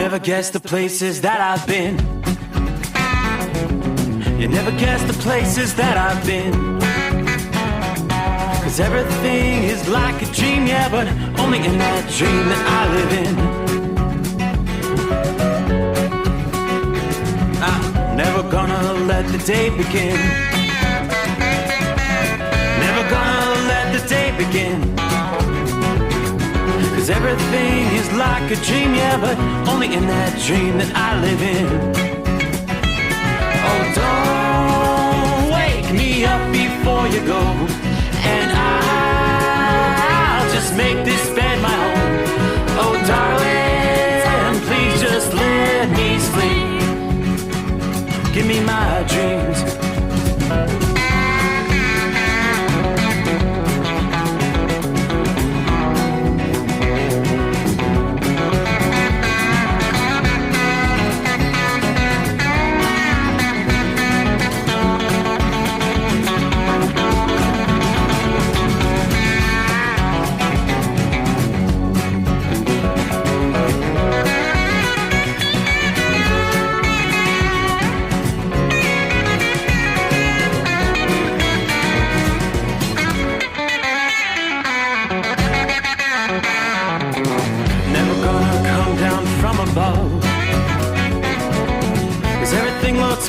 never guess the places that I've been. You never guess the places that I've been. 'Cause everything is like a dream, yeah, but only in that dream that I live in. I'm never gonna let the day begin. Never gonna let the day begin. 'Cause everything is like a dream, yeah, but only in that dream that I live in. Oh, don't wake me up before you go, and I'll just make this bed my home. Oh, darling, please just let me sleep. Give me my dreams.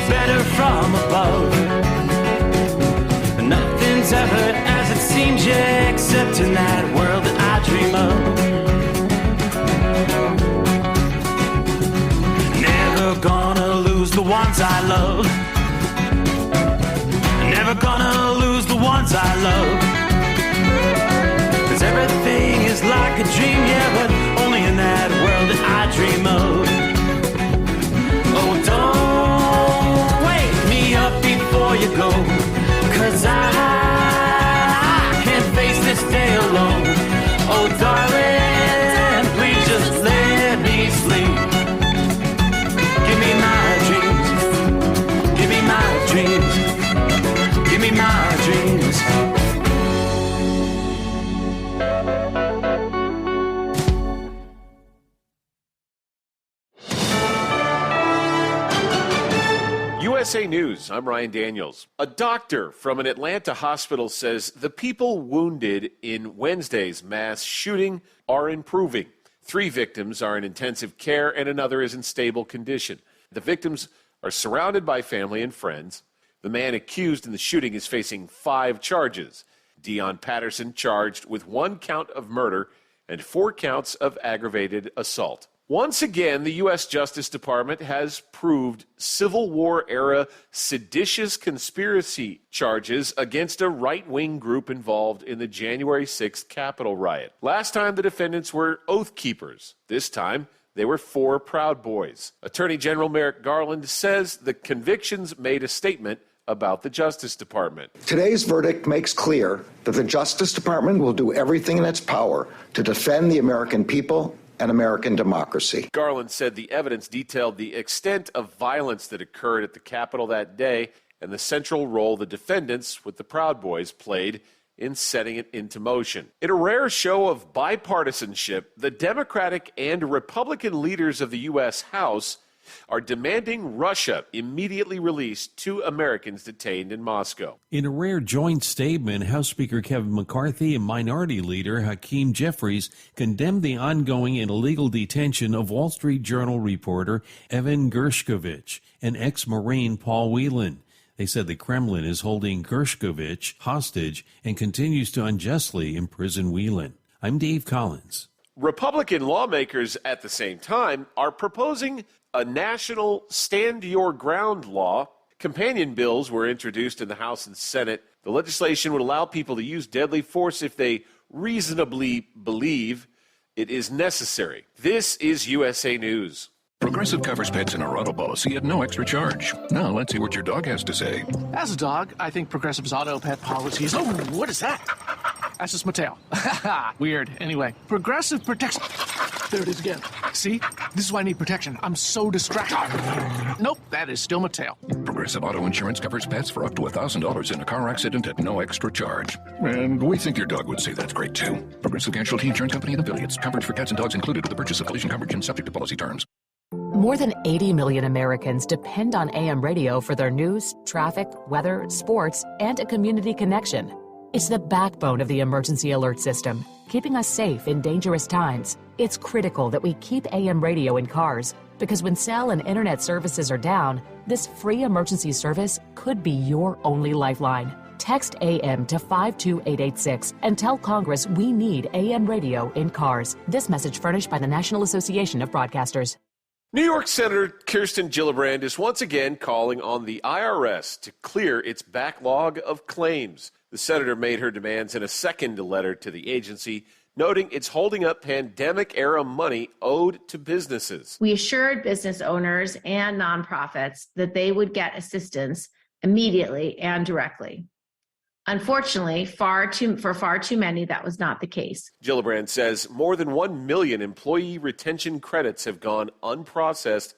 Better from above. Nothing's ever as it seems, yeah, except in that world that I dream of. Never gonna lose the ones I love. Never gonna lose the ones I love. 'Cause everything is like a dream, yeah, but only in that world that I dream of. Oh, don't up before you go, 'cause I can't face this day alone. Oh, darling, please just let me sleep. Give me my dreams. Give me my dreams. Give me my dreams. USA News, I'm Ryan Daniels. A doctor from an Atlanta hospital says the people wounded in Wednesday's mass shooting are improving. 3 victims are in intensive care and another is in stable condition. The victims are surrounded by family and friends. The man accused in the shooting is facing 5 charges. Dion Patterson charged with 1 count of murder and 4 counts of aggravated assault. Once again, the U.S. Justice Department has proved Civil War-era seditious conspiracy charges against a right-wing group involved in the January 6th Capitol riot. Last time, the defendants were Oath Keepers. This time, they were 4 Proud Boys. Attorney General Merrick Garland says the convictions made a statement about the Justice Department. Today's verdict makes clear that the Justice Department will do everything in its power to defend the American people and American democracy. Garland said the evidence detailed the extent of violence that occurred at the Capitol that day and the central role the defendants with the Proud Boys played in setting it into motion. In a rare show of bipartisanship, the Democratic and Republican leaders of the U.S. House are demanding Russia immediately release 2 Americans detained in Moscow. In a rare joint statement, House Speaker Kevin McCarthy and Minority Leader Hakeem Jeffries condemned the ongoing and illegal detention of Wall Street Journal reporter Evan Gershkovich and ex-Marine Paul Whelan. They said the Kremlin is holding Gershkovich hostage and continues to unjustly imprison Whelan. I'm Dave Collins. Republican lawmakers at the same time are proposing a national stand-your-ground law. Companion bills were introduced in the House and Senate. The legislation would allow people to use deadly force if they reasonably believe it is necessary. This is USA News. Progressive covers pets in our auto policy at no extra charge. Now, let's see what your dog has to say. As a dog, I think Progressive's auto pet policies... Oh, what is that? That's just my tail. Weird. Anyway, Progressive protects... There it is again. See? This is why I need protection. I'm so distracted. Nope, that is still my tail. Progressive Auto Insurance covers pets for up to $1,000 in a car accident at no extra charge. And we think your dog would say that's great, too. Progressive Casualty Insurance Company and affiliates. Coverage for cats and dogs included with the purchase of collision coverage and subject to policy terms. More than 80 million Americans depend on AM radio for their news, traffic, weather, sports, and a community connection. It's the backbone of the emergency alert system, keeping us safe in dangerous times. It's critical that we keep AM radio in cars, because when cell and internet services are down, this free emergency service could be your only lifeline. Text AM to 52886 and tell Congress we need AM radio in cars. This message furnished by the National Association of Broadcasters. New York Senator Kirsten Gillibrand is once again calling on the IRS to clear its backlog of claims. The senator made her demands in a second letter to the agency, noting it's holding up pandemic-era money owed to businesses. We assured business owners and nonprofits that they would get assistance immediately and directly. Unfortunately, for far too many, that was not the case. Gillibrand says more than 1 million employee retention credits have gone unprocessed,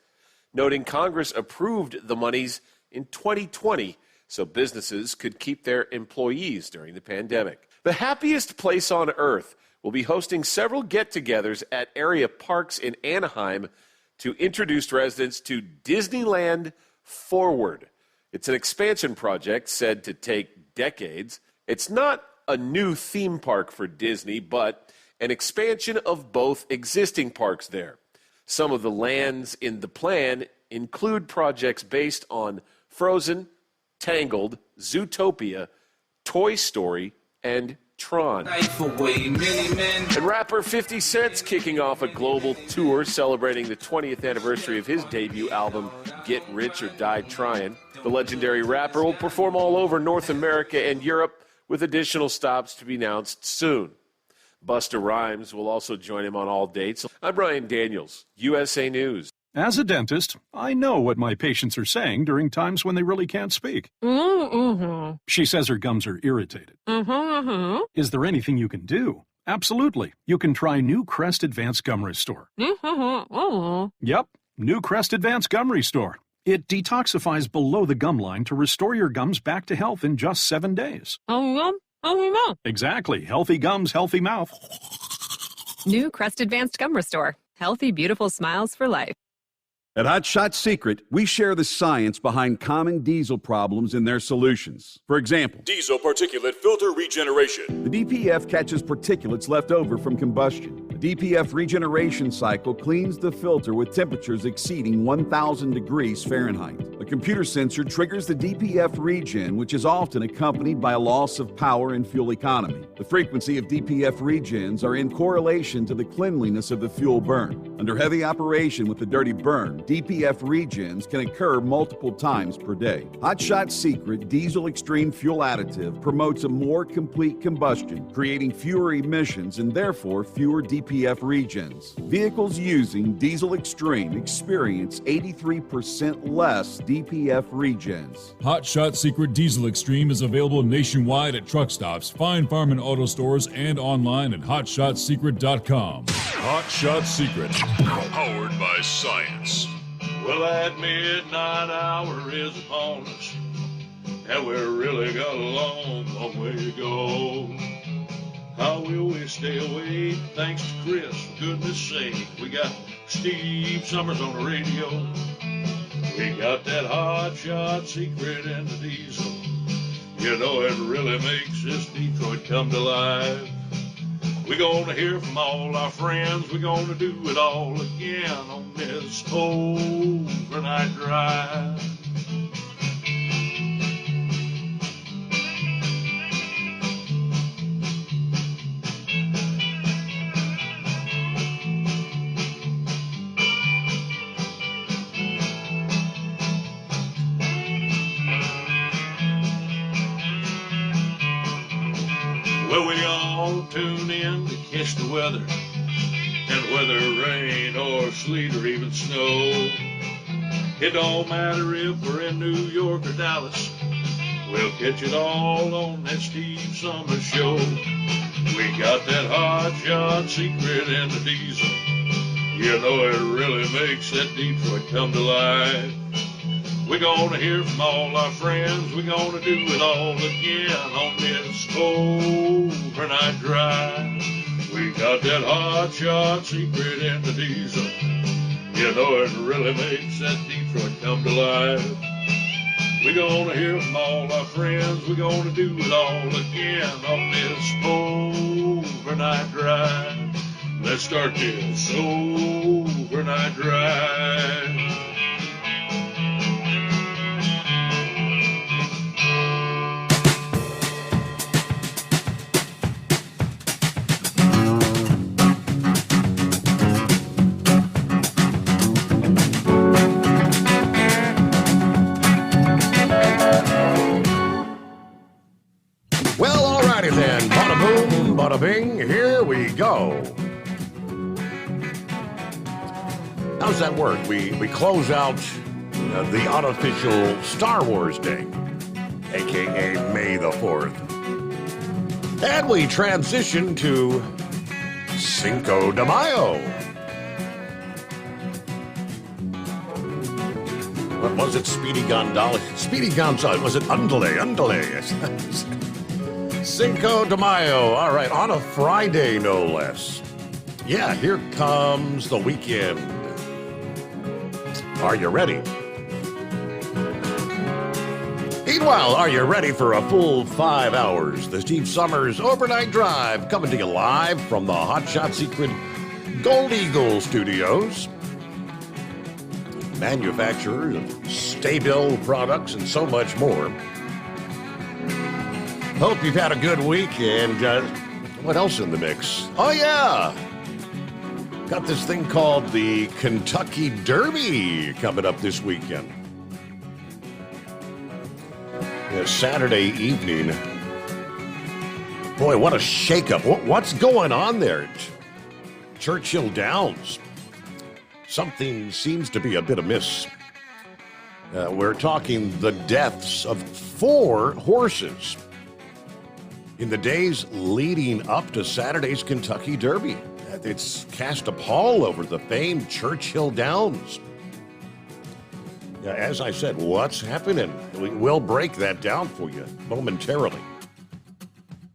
noting Congress approved the monies in 2020 so businesses could keep their employees during the pandemic. The Happiest Place on Earth will be hosting several get-togethers at area parks in Anaheim to introduce residents to Disneyland Forward. It's an expansion project said to take decades. It's not a new theme park for Disney, but an expansion of both existing parks there. Some of the lands in the plan include projects based on Frozen, Tangled, Zootopia, Toy Story, and Tron. And rapper 50 Cent's kicking off a global tour celebrating the 20th anniversary of his debut album, Get Rich or Die Tryin'. The legendary rapper will perform all over North America and Europe, with additional stops to be announced soon. Busta Rhymes will also join him on all dates. I'm Brian Daniels, USA News. As a dentist, I know what my patients are saying during times when they really can't speak. Mm-hmm. She says her gums are irritated. Mm-hmm. Is there anything you can do? Absolutely. You can try New Crest Advanced Gum Restore. Mm-hmm. Yep, New Crest Advanced Gum Restore. It detoxifies below the gum line to restore your gums back to health in just 7 days. Exactly. Healthy gums, healthy mouth. New Crest Advanced Gum Restore. Healthy, beautiful smiles for life. At Hot Shot Secret, we share the science behind common diesel problems and their solutions. For example, diesel particulate filter regeneration. The DPF catches particulates left over from combustion. The DPF regeneration cycle cleans the filter with temperatures exceeding 1,000 degrees Fahrenheit. A computer sensor triggers the DPF regen, which is often accompanied by a loss of power and fuel economy. The frequency of DPF regens are in correlation to the cleanliness of the fuel burn. Under heavy operation with the dirty burn, DPF regens can occur multiple times per day. Hot Shot Secret Diesel Extreme Fuel Additive promotes a more complete combustion, creating fewer emissions and therefore fewer DPF regens. Vehicles using Diesel Extreme experience 83% less DPF regens. Hot Shot Secret Diesel Extreme is available nationwide at truck stops, Fine Farm and auto stores, and online at hotshotsecret.com. Hot Shot Secret, powered by science. Well, that midnight hour is upon us, and we've really got a long, long way to go. How will we stay awake? Thanks to Chris, for goodness sake. We got Steve Summers on the radio. We got that Hot Shot Secret and the diesel. You know it really makes this Detroit come to life. We're gonna hear from all our friends. We're gonna do it all again on this overnight drive. Well, we all tune in to catch the weather, and whether rain or sleet or even snow, it don't matter if we're in New York or Dallas, we'll catch it all on that Steve Summers Show. We got that Hot Shot Secret and the diesel. You know it really makes that Detroit come to life. We're gonna hear from all our friends. We're gonna do it all again on this overnight drive. We got that Hot Shot Secret and the diesel. You know it really makes that Detroit come to life. We're gonna hear from all our friends. We're gonna do it all again on this overnight drive. Let's start this overnight drive. Well, alrighty then. Bada boom, bada bing, here we go. How's that work? We close out the unofficial Star Wars Day, a.k.a. May the 4th. And we transition to Cinco de Mayo. What was it? Speedy Gonzales? Speedy Gonzales. Was it Undale? Cinco de Mayo. All right, on a Friday, no less. Yeah, here comes the weekend. Are you ready? Meanwhile, are you ready for a full 5 hours? The Steve Summers Overnight Drive coming to you live from the Hot Shot Secret Gold Eagle Studios. Manufacturers of Stay-Bill products and so much more. Hope you've had a good week, and what else in the mix? Oh, yeah! Got this thing called the Kentucky Derby coming up this weekend. Yeah, Saturday evening. Boy, what a shakeup. What's going on there? Churchill Downs. Something seems to be a bit amiss. We're talking the deaths of 4 horses in the days leading up to Saturday's Kentucky Derby. It's cast a pall over the famed Churchill Downs. As I said, what's happening? We will break that down for you momentarily.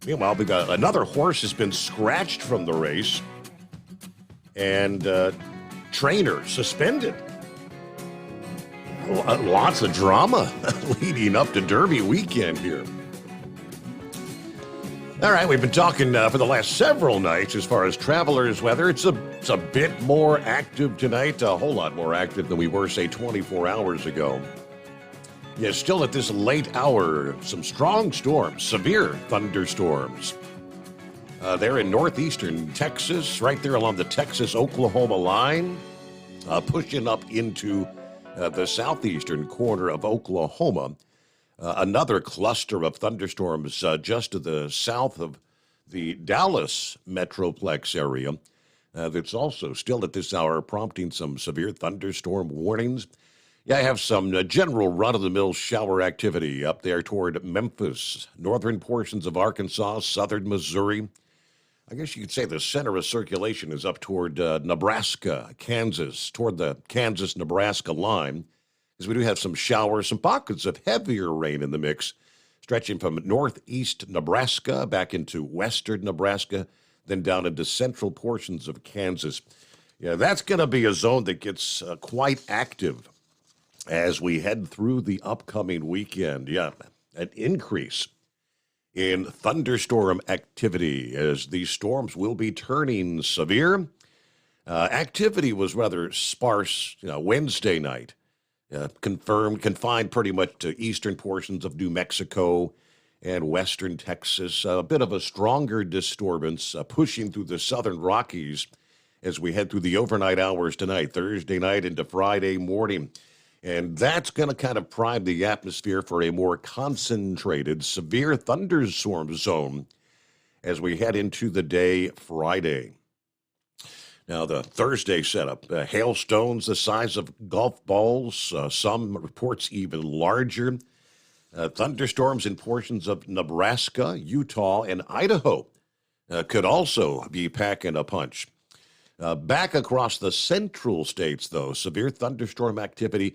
Meanwhile, we've got another horse has been scratched from the race and trainer suspended. Lots of drama leading up to Derby weekend here. All right, we've been talking for the last several nights as far as travelers' weather. It's a bit more active tonight, a whole lot more active than we were, say, 24 hours ago. Yeah, still at this late hour, some strong storms, severe thunderstorms. They're in northeastern Texas, right there along the Texas-Oklahoma line, pushing up into the southeastern corner of Oklahoma. Another cluster of thunderstorms just to the south of the Dallas Metroplex area that's also still at this hour prompting some severe thunderstorm warnings. Yeah, I have some general run-of-the-mill shower activity up there toward Memphis, northern portions of Arkansas, southern Missouri. I guess you could say the center of circulation is up toward Nebraska, Kansas, toward the Kansas-Nebraska line. Because we do have some showers, some pockets of heavier rain in the mix, stretching from northeast Nebraska back into western Nebraska, then down into central portions of Kansas. Yeah, that's going to be a zone that gets quite active as we head through the upcoming weekend. Yeah, an increase in thunderstorm activity as these storms will be turning severe. Activity was rather sparse Wednesday night. Confined pretty much to eastern portions of New Mexico and western Texas. A bit of a stronger disturbance pushing through the southern Rockies as we head through the overnight hours tonight, Thursday night into Friday morning. And that's going to kind of prime the atmosphere for a more concentrated, severe thunderstorm zone as we head into the day Friday. Now, the Thursday setup, hailstones the size of golf balls, some reports even larger. Thunderstorms in portions of Nebraska, Utah, and Idaho could also be packing a punch. Back across the central states, though, severe thunderstorm activity,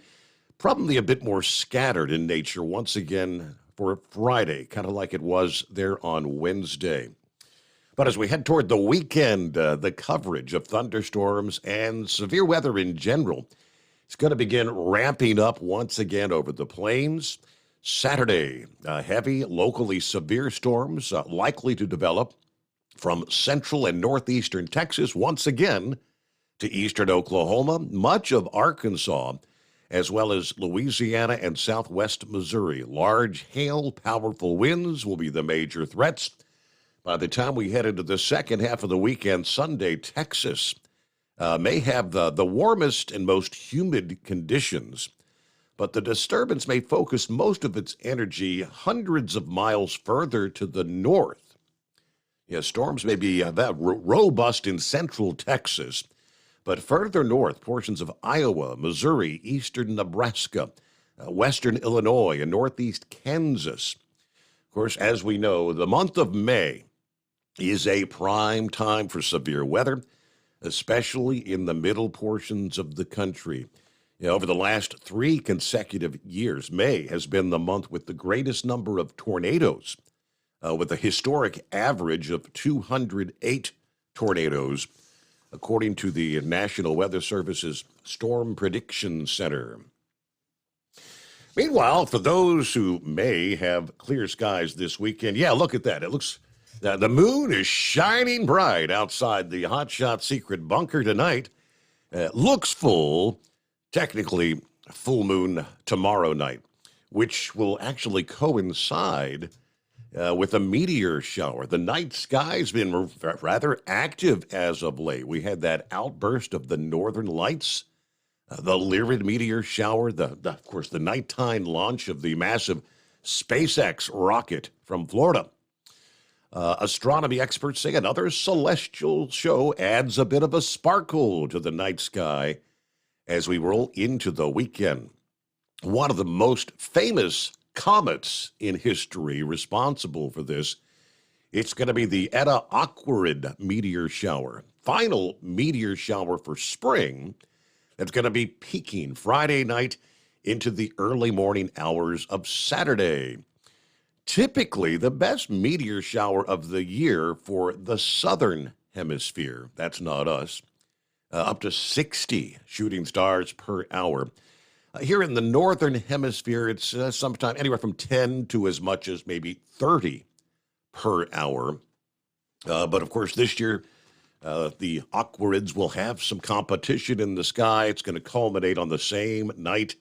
probably a bit more scattered in nature once again for Friday, kind of like it was there on Wednesday. But as we head toward the weekend, the coverage of thunderstorms and severe weather in general is going to begin ramping up once again over the plains. Saturday, heavy, locally severe storms likely to develop from central and northeastern Texas once again to eastern Oklahoma, much of Arkansas, as well as Louisiana and southwest Missouri. Large hail, powerful winds will be the major threats. By the time we head into the second half of the weekend, Sunday, Texas may have the warmest and most humid conditions, but the disturbance may focus most of its energy hundreds of miles further to the north. Storms may be robust in central Texas, but further north, portions of Iowa, Missouri, eastern Nebraska, western Illinois, and northeast Kansas. Of course, as we know, the month of May is a prime time for severe weather, especially in the middle portions of the country. Over the last 3 consecutive years, May has been the month with the greatest number of tornadoes, with a historic average of 208 tornadoes, according to the National Weather Service's Storm Prediction Center. Meanwhile, for those who may have clear skies this weekend, look at that. It looks the moon is shining bright outside the Hot Shot Secret bunker tonight. Looks full, technically full moon tomorrow night, which will actually coincide with a meteor shower. The night sky's been rather active as of late. We had that outburst of the northern lights, the Lyrid meteor shower, of course, the nighttime launch of the massive SpaceX rocket from Florida. Astronomy experts say another celestial show adds a bit of a sparkle to the night sky as we roll into the weekend. One of the most famous comets in history responsible for this, it's going to be the Eta Aquarid meteor shower. Final meteor shower for spring that's going to be peaking Friday night into the early morning hours of Saturday. Typically, the best meteor shower of the year for the southern hemisphere, that's not us, up to 60 shooting stars per hour. Here in the northern hemisphere, it's sometime anywhere from 10 to as much as maybe 30 per hour. But of course, this year, the Aquarids will have some competition in the sky. It's going to culminate on the same night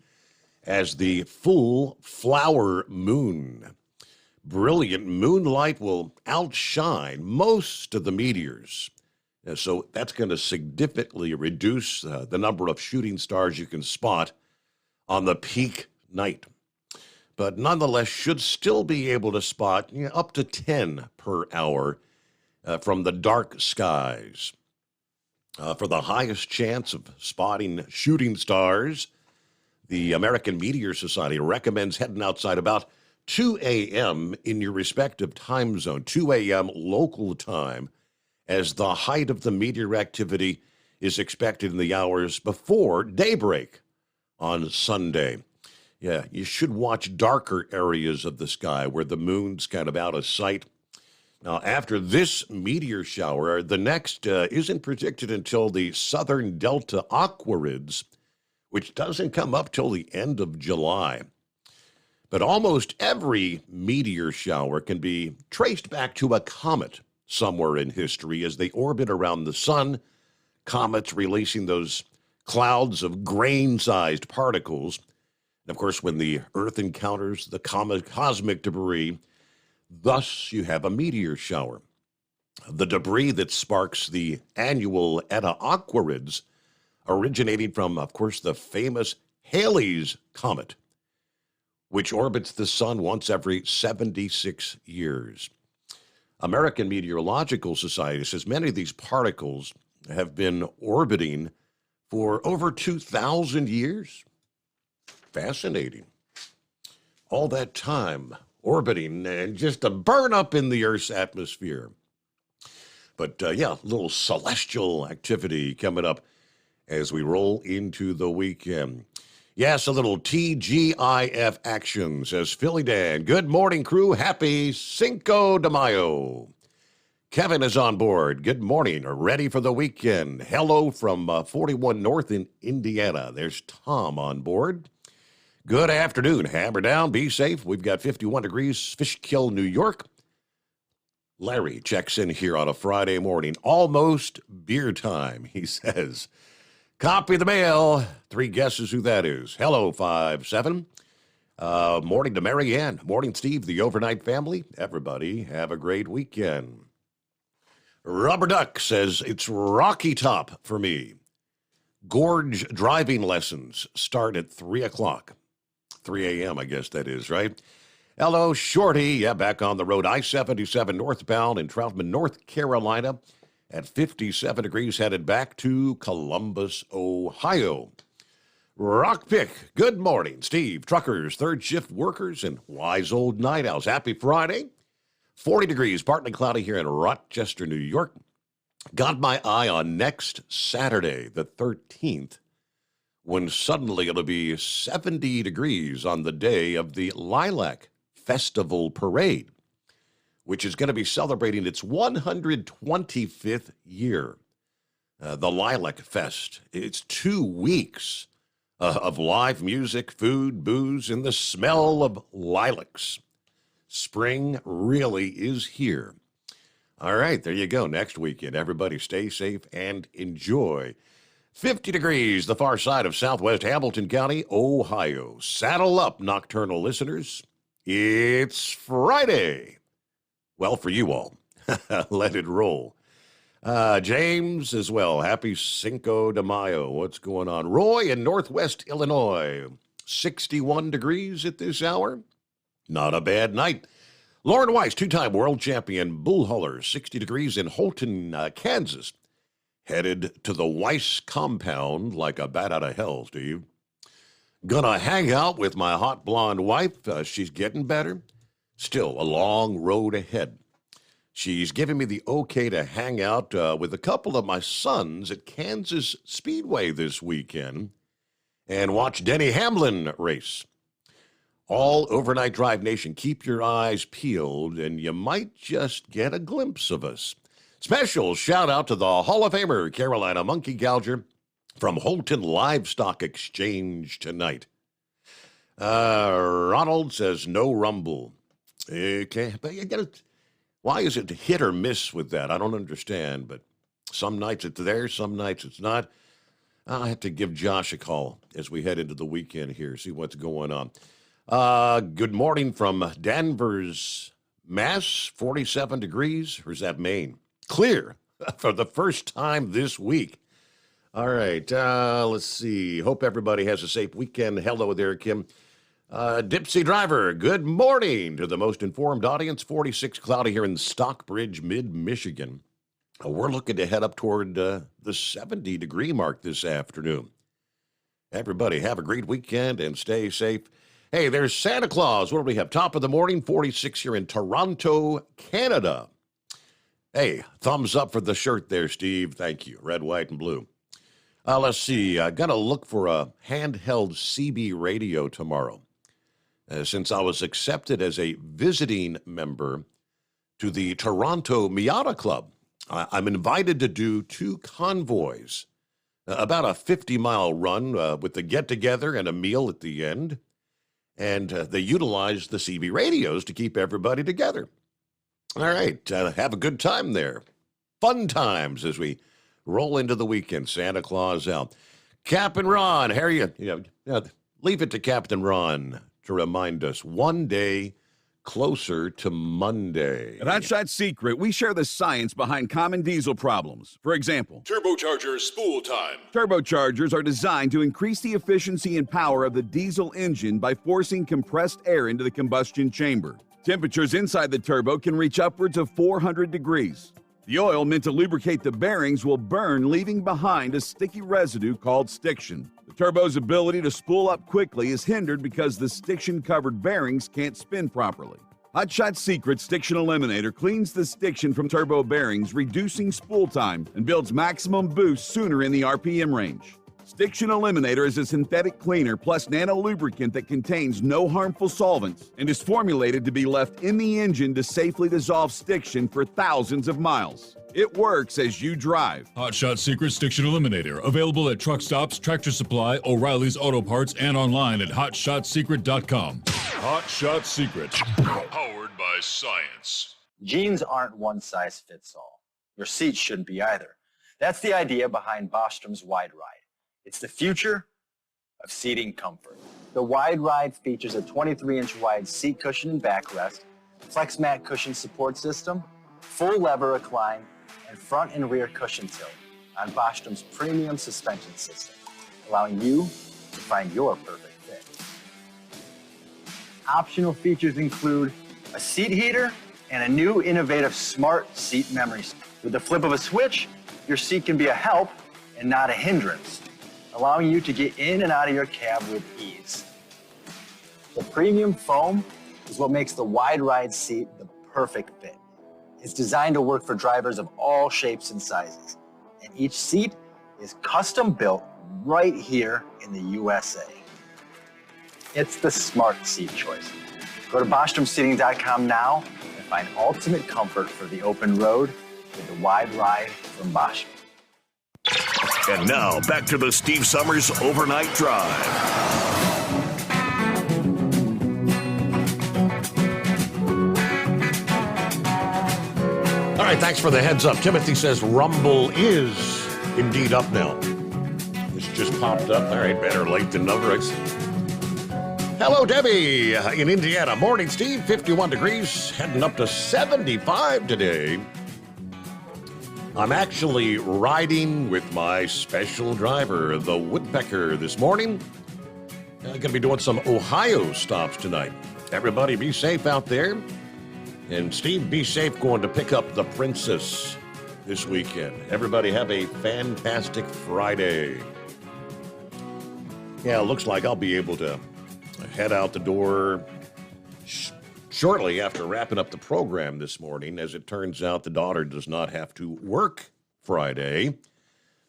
as the full flower moon. Brilliant moonlight will outshine most of the meteors. So that's going to significantly reduce the number of shooting stars you can spot on the peak night. But nonetheless, should still be able to spot up to 10 per hour from the dark skies. For the highest chance of spotting shooting stars, the American Meteor Society recommends heading outside about 2 a.m. in your respective time zone, 2 a.m. local time, as the height of the meteor activity is expected in the hours before daybreak on Sunday. You should watch darker areas of the sky where the moon's kind of out of sight. Now, after this meteor shower, the next isn't predicted until the southern Delta Aquarids, which doesn't come up till the end of July. But almost every meteor shower can be traced back to a comet somewhere in history as they orbit around the sun, comets releasing those clouds of grain-sized particles. And of course, when the Earth encounters the cosmic debris, thus you have a meteor shower. The debris that sparks the annual Eta Aquarids originating from, of course, the famous Halley's Comet, which orbits the sun once every 76 years. American Meteorological Society says many of these particles have been orbiting for over 2,000 years. Fascinating. All that time orbiting and just a burn up in the Earth's atmosphere. But a little celestial activity coming up as we roll into the weekend. Yes, a little TGIF action, says Philly Dan. Good morning, crew. Happy Cinco de Mayo. Kevin is on board. Good morning. Ready for the weekend. Hello from 41 North in Indiana. There's Tom on board. Good afternoon. Hammer down. Be safe. We've got 51 degrees. Fishkill, New York. Larry checks in here on a Friday morning. Almost beer time, he says. Copy the mail. 3 guesses who that is. Hello, 5-7. Morning to Mary Ann. Morning, Steve, the overnight family. Everybody have a great weekend. Rubber Duck says it's Rocky Top for me. Gorge driving lessons start at 3 o'clock. 3 a.m., I guess that is, right? Hello, Shorty. Yeah, back on the road. I-77 northbound in Troutman, North Carolina at 57 degrees, headed back to Columbus, Ohio. Rock Pick, good morning. Steve, truckers, third shift workers, and wise old night owls. Happy Friday. 40 degrees, partly cloudy here in Rochester, New York. Got my eye on next Saturday, the 13th, when suddenly it'll be 70 degrees on the day of the Lilac Festival Parade, which is going to be celebrating its 125th year. The Lilac Fest. It's 2 weeks of live music, food, booze, and the smell of lilacs. Spring really is here. All right, there you go. Next weekend, everybody stay safe and enjoy. 50 degrees, the far side of southwest Hamilton County, Ohio. Saddle up, nocturnal listeners. It's Friday. Well, for you all. Let it roll. James as well. Happy Cinco de Mayo. What's going on? Roy in Northwest Illinois. 61 degrees at this hour. Not a bad night. Lauren Weiss, 2-time world champion bull hauler, 60 degrees in Holton, Kansas. Headed to the Weiss compound like a bat out of hell, Steve. Gonna hang out with my hot blonde wife. She's getting better. Still a long road ahead. She's giving me the okay to hang out with a couple of my sons at Kansas Speedway this weekend and watch Denny Hamlin race. All Overnight Drive Nation, keep your eyes peeled, and you might just get a glimpse of us. Special shout-out to the Hall of Famer, Carolina Monkey Gouger, from Holton Livestock Exchange tonight. Ronald says no rumble. Okay, but you gotta, why is it hit or miss with that? I don't understand, but some nights it's there, some nights it's not. I'll have to give Josh a call as we head into the weekend here, see what's going on. Good morning from Danvers, Mass, 47 degrees. Or is that Maine? Clear for the first time this week. All right, let's see. Hope everybody has a safe weekend. Hello there, Kim. Dipsy Driver, good morning to the most informed audience. 46 cloudy here in Stockbridge, mid-Michigan. We're looking to head up toward the 70-degree mark this afternoon. Everybody have a great weekend and stay safe. Hey, there's Santa Claus. What do we have? Top of the morning, 46 here in Toronto, Canada. Hey, thumbs up for the shirt there, Steve. Thank you. Red, white, and blue. Let's see. I got to look for a handheld CB radio tomorrow. Since I was accepted as a visiting member to the Toronto Miata Club, I'm invited to do 2 convoys, about a 50-mile run with the get-together and a meal at the end. And they utilize the CB radios to keep everybody together. All right, have a good time there. Fun times as we roll into the weekend. Santa Claus out. Captain Ron, how are you? Leave it to Captain Ron to remind us one day closer to Monday. At Hot Shot Secret, we share the science behind common diesel problems. For example, Turbocharger spool time. Turbochargers are designed to increase the efficiency and power of the diesel engine by forcing compressed air into the combustion chamber. Temperatures inside the turbo can reach upwards of 400 degrees. The oil meant to lubricate the bearings will burn, leaving behind a sticky residue called stiction. The turbo's ability to spool up quickly is hindered because the stiction-covered bearings can't spin properly. Hot Shot Secret Stiction Eliminator cleans the stiction from turbo bearings, reducing spool time, and builds maximum boost sooner in the RPM range. Stiction Eliminator is a synthetic cleaner plus nano lubricant that contains no harmful solvents and is formulated to be left in the engine to safely dissolve stiction for thousands of miles. It works as you drive. Hot Shot Secret Stiction Eliminator. Available at truck stops, Tractor Supply, O'Reilly's Auto Parts, and online at hotshotsecret.com. Hot Shot Secret. Powered by science. Jeans aren't one size fits all. Your seat shouldn't be either. That's the idea behind Bostrom's Wide Ride. It's the future of seating comfort. The Wide Ride features a 23-inch wide seat cushion and backrest, flex mat cushion support system, full lever recline, and front and rear cushion tilt on Bostrom's premium suspension system, allowing you to find your perfect fit. Optional features include a seat heater and a new innovative smart seat memory. With the flip of a switch, your seat can be a help and not a hindrance, allowing you to get in and out of your cab with ease. The premium foam is what makes the Wide Ride seat the perfect fit. It's designed to work for drivers of all shapes and sizes, and each seat is custom built right here in the USA. It's the smart seat choice. Go to BostromSeating.com now and find ultimate comfort for the open road with the Wide Ride from Bostrom. And now, back to the Steve Summers Overnight Drive. All right, thanks for the heads up. Timothy says Rumble is indeed up now. This just popped up. All right, better late than never. Hello, Debbie in Indiana. Morning, Steve. 51 degrees, heading up to 75 today. I'm actually riding with my special driver, the Woodpecker, this morning. I'm going to be doing some Ohio stops tonight. Everybody be safe out there. And Steve, be safe going to pick up the Princess this weekend. Everybody have a fantastic Friday. Yeah, it looks like I'll be able to head out the door shortly after wrapping up the program this morning. As it turns out, the daughter does not have to work Friday.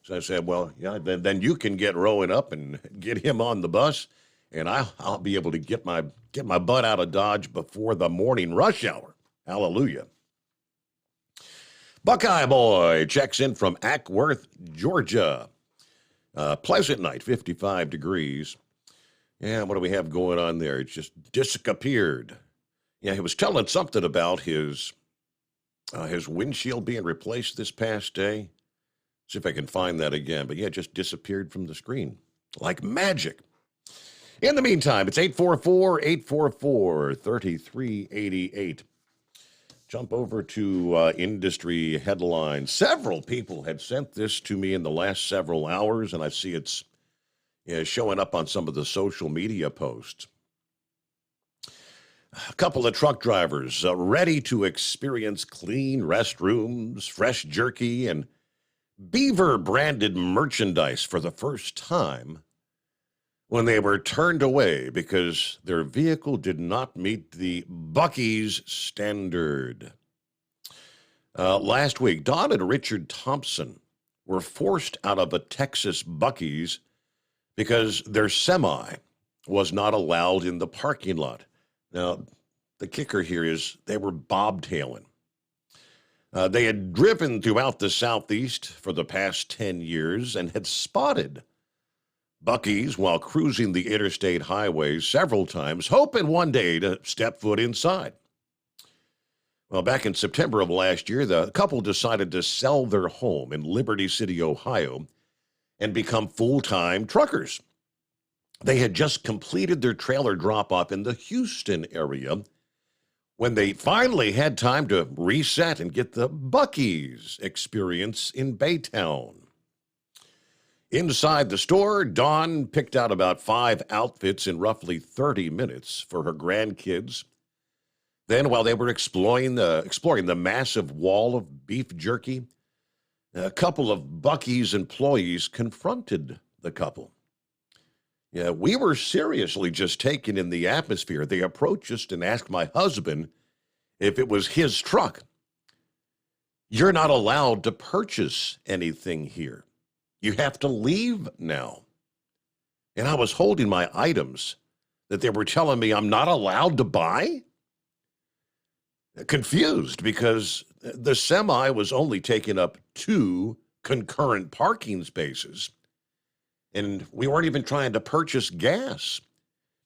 So I said, well, yeah, then you can get Rowan up and get him on the bus, and I'll be able to get my butt out of Dodge before the morning rush hour. Hallelujah. Buckeye Boy checks in from Ackworth, Georgia. Pleasant night, 55 degrees. Yeah, what do we have going on there? It's just disappeared. Yeah, he was telling something about his windshield being replaced this past day. See if I can find that again. But yeah, it just disappeared from the screen like magic. In the meantime, it's 844-844-3388. Jump over to industry headlines. Several people had sent this to me in the last several hours, and I see it's showing up on some of the social media posts. A couple of truck drivers ready to experience clean restrooms, fresh jerky, and Beaver-branded merchandise for the first time when they were turned away because their vehicle did not meet the Buc-ee's standard. Last week, Don and Richard Thompson were forced out of a Texas Buc-ee's because their semi was not allowed in the parking lot. Now, the kicker here is they were bobtailing. They had driven throughout the Southeast for the past 10 years and had spotted Buc-ee's while cruising the interstate highways several times, hoping one day to step foot inside. Well, back in September of last year, the couple decided to sell their home in Liberty City, Ohio, and become full-time truckers. They had just completed their trailer drop-off in the Houston area when they finally had time to reset and get the Buc-ee's experience in Baytown. Inside the store, Dawn picked out about 5 outfits in roughly 30 minutes for her grandkids. Then, while they were exploring the massive wall of beef jerky, a couple of Buc-ee's employees confronted the couple. Yeah, we were seriously just taken in the atmosphere. They approached us and asked my husband if it was his truck. You're not allowed to purchase anything here. You have to leave now. And I was holding my items that they were telling me I'm not allowed to buy. Confused because the semi was only taking up 2 concurrent parking spaces. And we weren't even trying to purchase gas.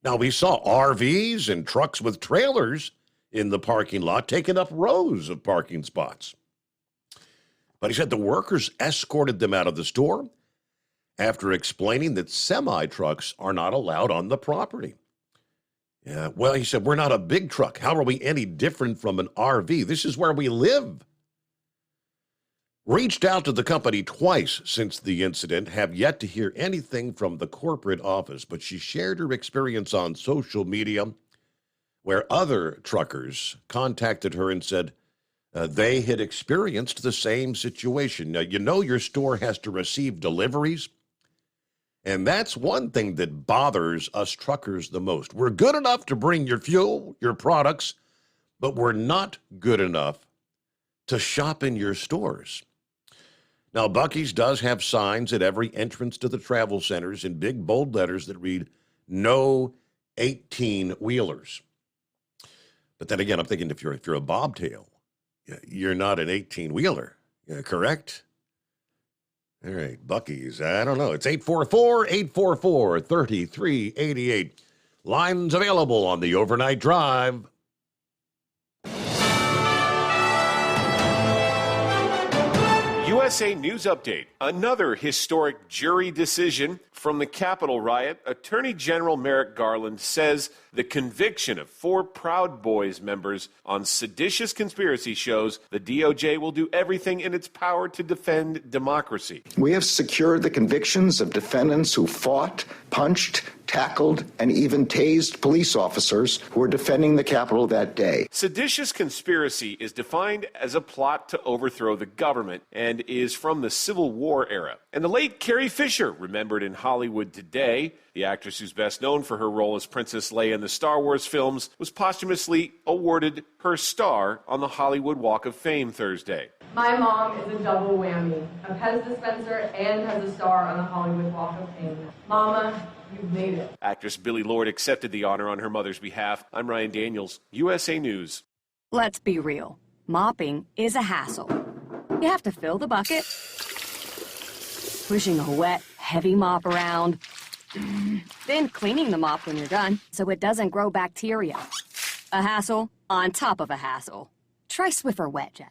Now, we saw RVs and trucks with trailers in the parking lot taking up rows of parking spots. But he said the workers escorted them out of the store after explaining that semi-trucks are not allowed on the property. Yeah, well, he said, we're not a big truck. How are we any different from an RV? This is where we live. Reached out to the company twice since the incident, have yet to hear anything from the corporate office, but she shared her experience on social media where other truckers contacted her and said they had experienced the same situation. Now, you know your store has to receive deliveries, and that's one thing that bothers us truckers the most. We're good enough to bring your fuel, your products, but we're not good enough to shop in your stores. Now, Buc-ee's does have signs at every entrance to the travel centers in big, bold letters that read, no 18-wheelers. But then again, I'm thinking if you're a bobtail, you're not an 18-wheeler, correct? All right, Buc-ee's, I don't know. It's 844-844-3388. Lines available on the overnight drive. USA News Update. Another historic jury decision from the Capitol riot. Attorney General Merrick Garland says the conviction of 4 Proud Boys members on seditious conspiracy shows the DOJ will do everything in its power to defend democracy. We have secured the convictions of defendants who fought, punched, tackled, and even tased police officers who were defending the Capitol that day. Seditious conspiracy is defined as a plot to overthrow the government and is from the Civil War era. And the late Carrie Fisher, remembered in Hollywood today, the actress who's best known for her role as Princess Leia in the Star Wars films, was posthumously awarded her star on the Hollywood Walk of Fame Thursday. My mom is a double whammy, a Pez dispenser and has a star on the Hollywood Walk of Fame. Mama, you've made it. Actress Billie Lourd accepted the honor on her mother's behalf. I'm Ryan Daniels, USA News. Let's be real. Mopping is a hassle. You have to fill the bucket, pushing a wet, heavy mop around, then cleaning the mop when you're done so it doesn't grow bacteria. A hassle on top of a hassle. Try Swiffer WetJet.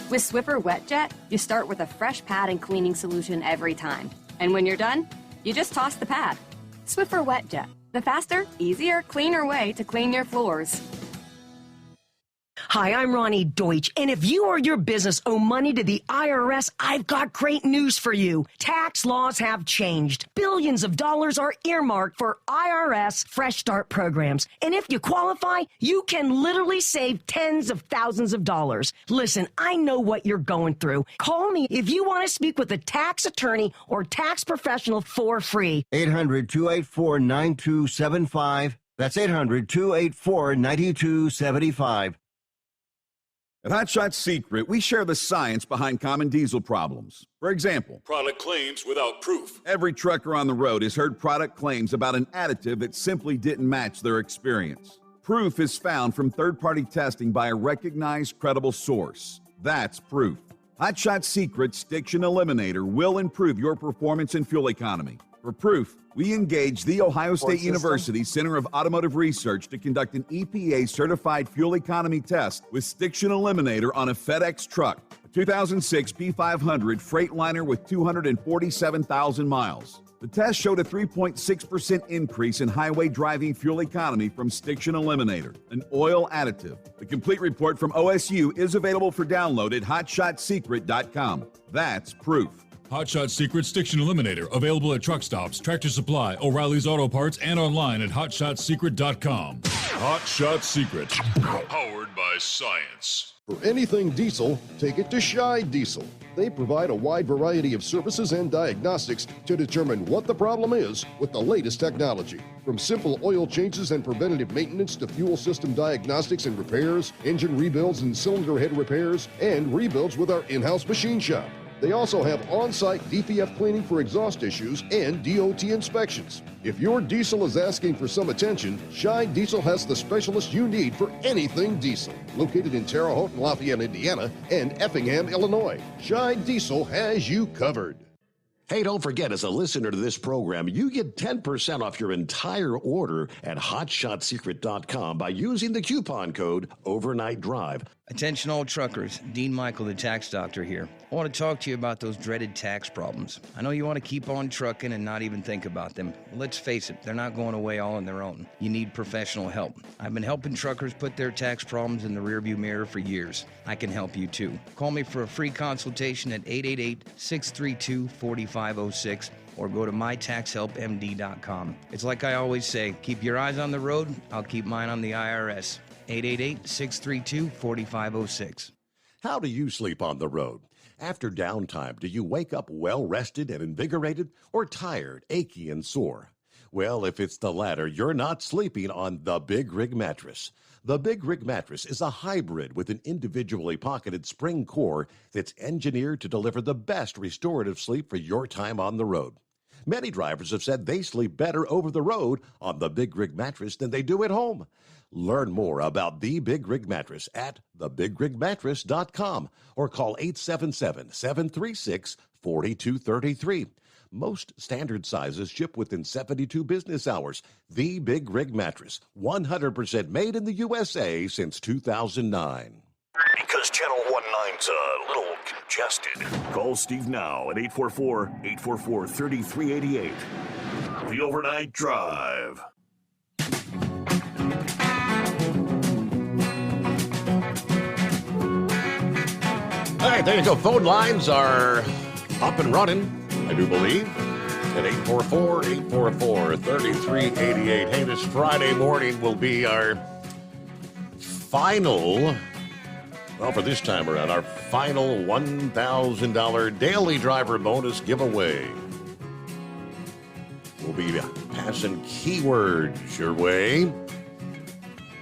With Swiffer WetJet, you start with a fresh pad and cleaning solution every time. And when you're done, you just toss the pad. Swiffer WetJet, the faster, easier, cleaner way to clean your floors. Hi, I'm Ronnie Deutsch, and if you or your business owe money to the IRS, I've got great news for you. Tax laws have changed. Billions of dollars are earmarked for IRS Fresh Start programs, and if you qualify, you can literally save tens of thousands of dollars. Listen, I know what you're going through. Call me if you want to speak with a tax attorney or tax professional for free. 800-284-9275. That's 800-284-9275. At Hot Shot Secret, we share the science behind common diesel problems. For example, product claims without proof. Every trucker on the road has heard product claims about an additive that simply didn't match their experience. Proof is found from third-party testing by a recognized, credible source. That's proof. Hot Shot Secret Stiction Eliminator will improve your performance and fuel economy. For proof, we engaged The Ohio State University Center of Automotive Research to conduct an EPA-certified fuel economy test with Stiction Eliminator on a FedEx truck, a 2006 P500 Freightliner with 247,000 miles. The test showed a 3.6% increase in highway driving fuel economy from Stiction Eliminator, an oil additive. The complete report from OSU is available for download at hotshotsecret.com. That's proof. Hot Shot Secret Stiction Eliminator, available at truck stops, Tractor Supply, O'Reilly's Auto Parts, and online at hotshotsecret.com. Hot Shot Secret, powered by science. For anything diesel, take it to Scheid Diesel. They provide a wide variety of services and diagnostics to determine what the problem is with the latest technology. From simple oil changes and preventative maintenance to fuel system diagnostics and repairs, engine rebuilds and cylinder head repairs, and rebuilds with our in-house machine shop. They also have on-site DPF cleaning for exhaust issues and DOT inspections. If your diesel is asking for some attention, Shine Diesel has the specialist you need for anything diesel. Located in Terre Haute and Lafayette, Indiana, and Effingham, Illinois, Shine Diesel has you covered. Hey, don't forget, as a listener to this program, you get 10% off your entire order at hotshotsecret.com by using the coupon code Overnight Drive. Attention all truckers, Dean Michael, the tax doctor here. I want to talk to you about those dreaded tax problems. I know you want to keep on trucking and not even think about them. Well, let's face it, they're not going away all on their own. You need professional help. I've been helping truckers put their tax problems in the rearview mirror for years. I can help you too. Call me for a free consultation at 888-632-4506 or go to mytaxhelpmd.com. It's like I always say, keep your eyes on the road, I'll keep mine on the IRS. 888-632-4506. How do you sleep on the road? After downtime, do you wake up well-rested and invigorated or tired, achy, and sore? Well, if it's the latter, you're not sleeping on the Big Rig Mattress. The Big Rig Mattress is a hybrid with an individually pocketed spring core that's engineered to deliver the best restorative sleep for your time on the road. Many drivers have said they sleep better over the road on the Big Rig Mattress than they do at home. Learn more about the Big Rig Mattress at thebigrigmattress.com or call 877-736-4233. Most standard sizes ship within 72 business hours. The Big Rig Mattress, 100% made in the USA since 2009. Because Channel 19's a little congested. Call Steve now at 844-844-3388. The Overnight Drive. All right, there you go. Phone lines are up and running, I do believe, at 844-844-3388. Hey, this Friday morning will be our final, well, for this time around, our final $1,000 daily driver bonus giveaway. We'll be passing keywords your way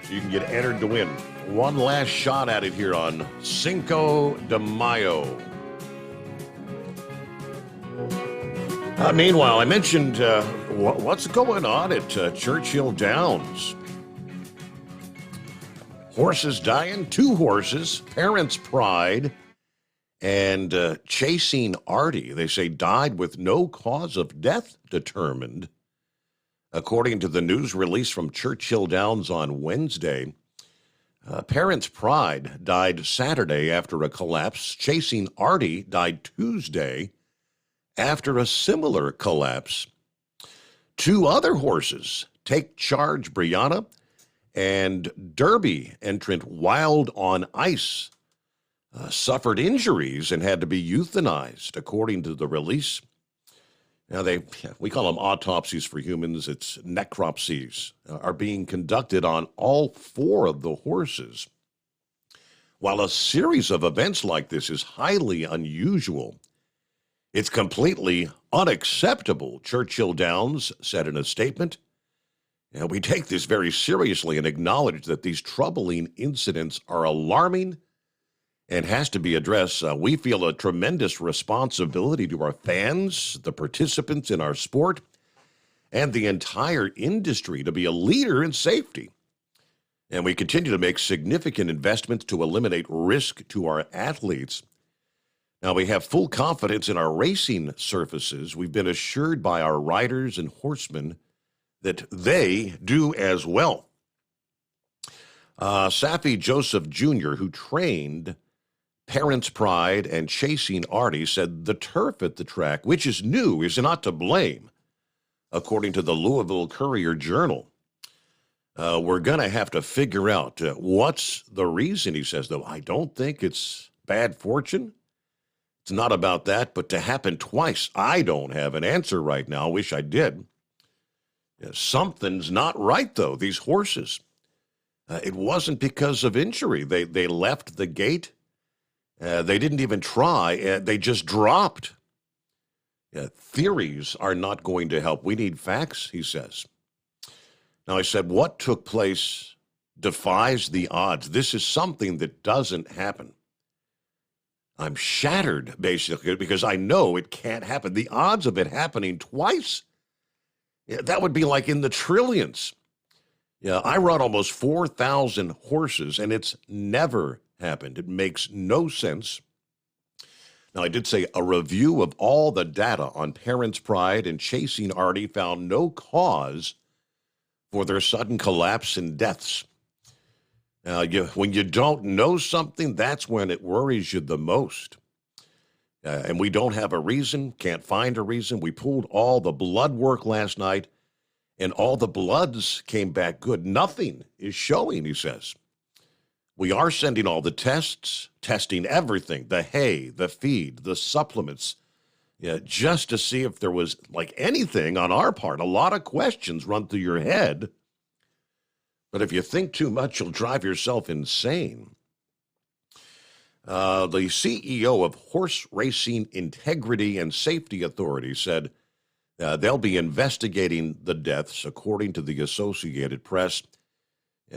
so you can get entered to win. One last shot at it here on Cinco de Mayo. Meanwhile, I mentioned what's going on at Churchill Downs. Horses dying, 2 horses, Parents' Pride, and Chasing Artie. They say died with no cause of death determined. According to the news release from Churchill Downs on Wednesday, Parents' Pride died Saturday after a collapse. Chasing Artie died Tuesday after a similar collapse. 2 other horses, Take Charge Brianna and Derby entrant Wild on Ice, suffered injuries and had to be euthanized, according to the release. Now, we call them autopsies for humans. It's necropsies are being conducted on all 4 of the horses. While a series of events like this is highly unusual, it's completely unacceptable, Churchill Downs said in a statement. And we take this very seriously and acknowledge that these troubling incidents are alarming and has to be addressed. We feel a tremendous responsibility to our fans, the participants in our sport, and the entire industry to be a leader in safety. And we continue to make significant investments to eliminate risk to our athletes. Now, we have full confidence in our racing surfaces. We've been assured by our riders and horsemen that they do as well. Safi Joseph Jr., who trained Parents' Pride and Chasing Artie, said the turf at the track, which is new, is not to blame, according to the Louisville Courier-Journal. We're going to have to figure out what's the reason, he says, though. I don't think it's bad fortune. It's not about that, but to happen twice, I don't have an answer right now. I wish I did. Something's not right, though. These horses, it wasn't because of injury. They left the gate. They didn't even try. They just dropped. Theories are not going to help. We need facts, he says. Now, I said, what took place defies the odds. This is something that doesn't happen. I'm shattered, basically, because I know it can't happen. The odds of it happening twice, that would be like in the trillions. Yeah, I run almost 4,000 horses, and it's never happened. It makes no sense. Now, I did say a review of all the data on Parents' Pride and Chasing Artie found no cause for their sudden collapse and deaths. Now, when you don't know something, that's when it worries you the most. And we don't have a reason, can't find a reason. We pulled all the blood work last night, and all the bloods came back good. Nothing is showing, he says. We are sending all the tests, testing everything, the hay, the feed, the supplements, just to see if there was like anything on our part. A lot of questions run through your head. But if you think too much, you'll drive yourself insane. The CEO of Horse Racing Integrity and Safety Authority said they'll be investigating the deaths, according to the Associated Press.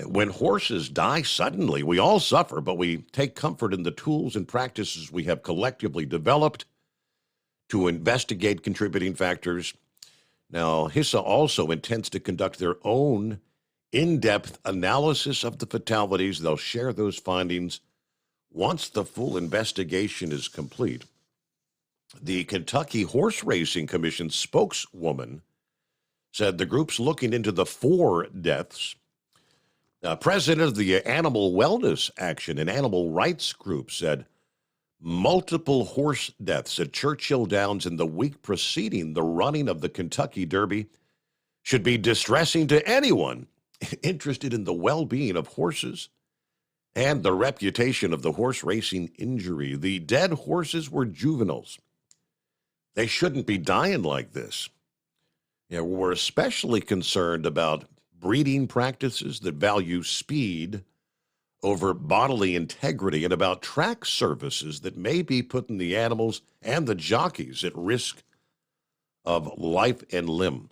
When horses die suddenly, we all suffer, but we take comfort in the tools and practices we have collectively developed to investigate contributing factors. Now, HISA also intends to conduct their own in-depth analysis of the fatalities. They'll share those findings once the full investigation is complete. The Kentucky Horse Racing Commission spokeswoman said the group's looking into the 4 deaths. President of the Animal Wellness Action and Animal Rights Group said multiple horse deaths at Churchill Downs in the week preceding the running of the Kentucky Derby should be distressing to anyone interested in the well-being of horses and the reputation of the horse racing industry. The dead horses were juveniles. They shouldn't be dying like this. We're especially concerned about breeding practices that value speed over bodily integrity and about track services that may be putting the animals and the jockeys at risk of life and limb.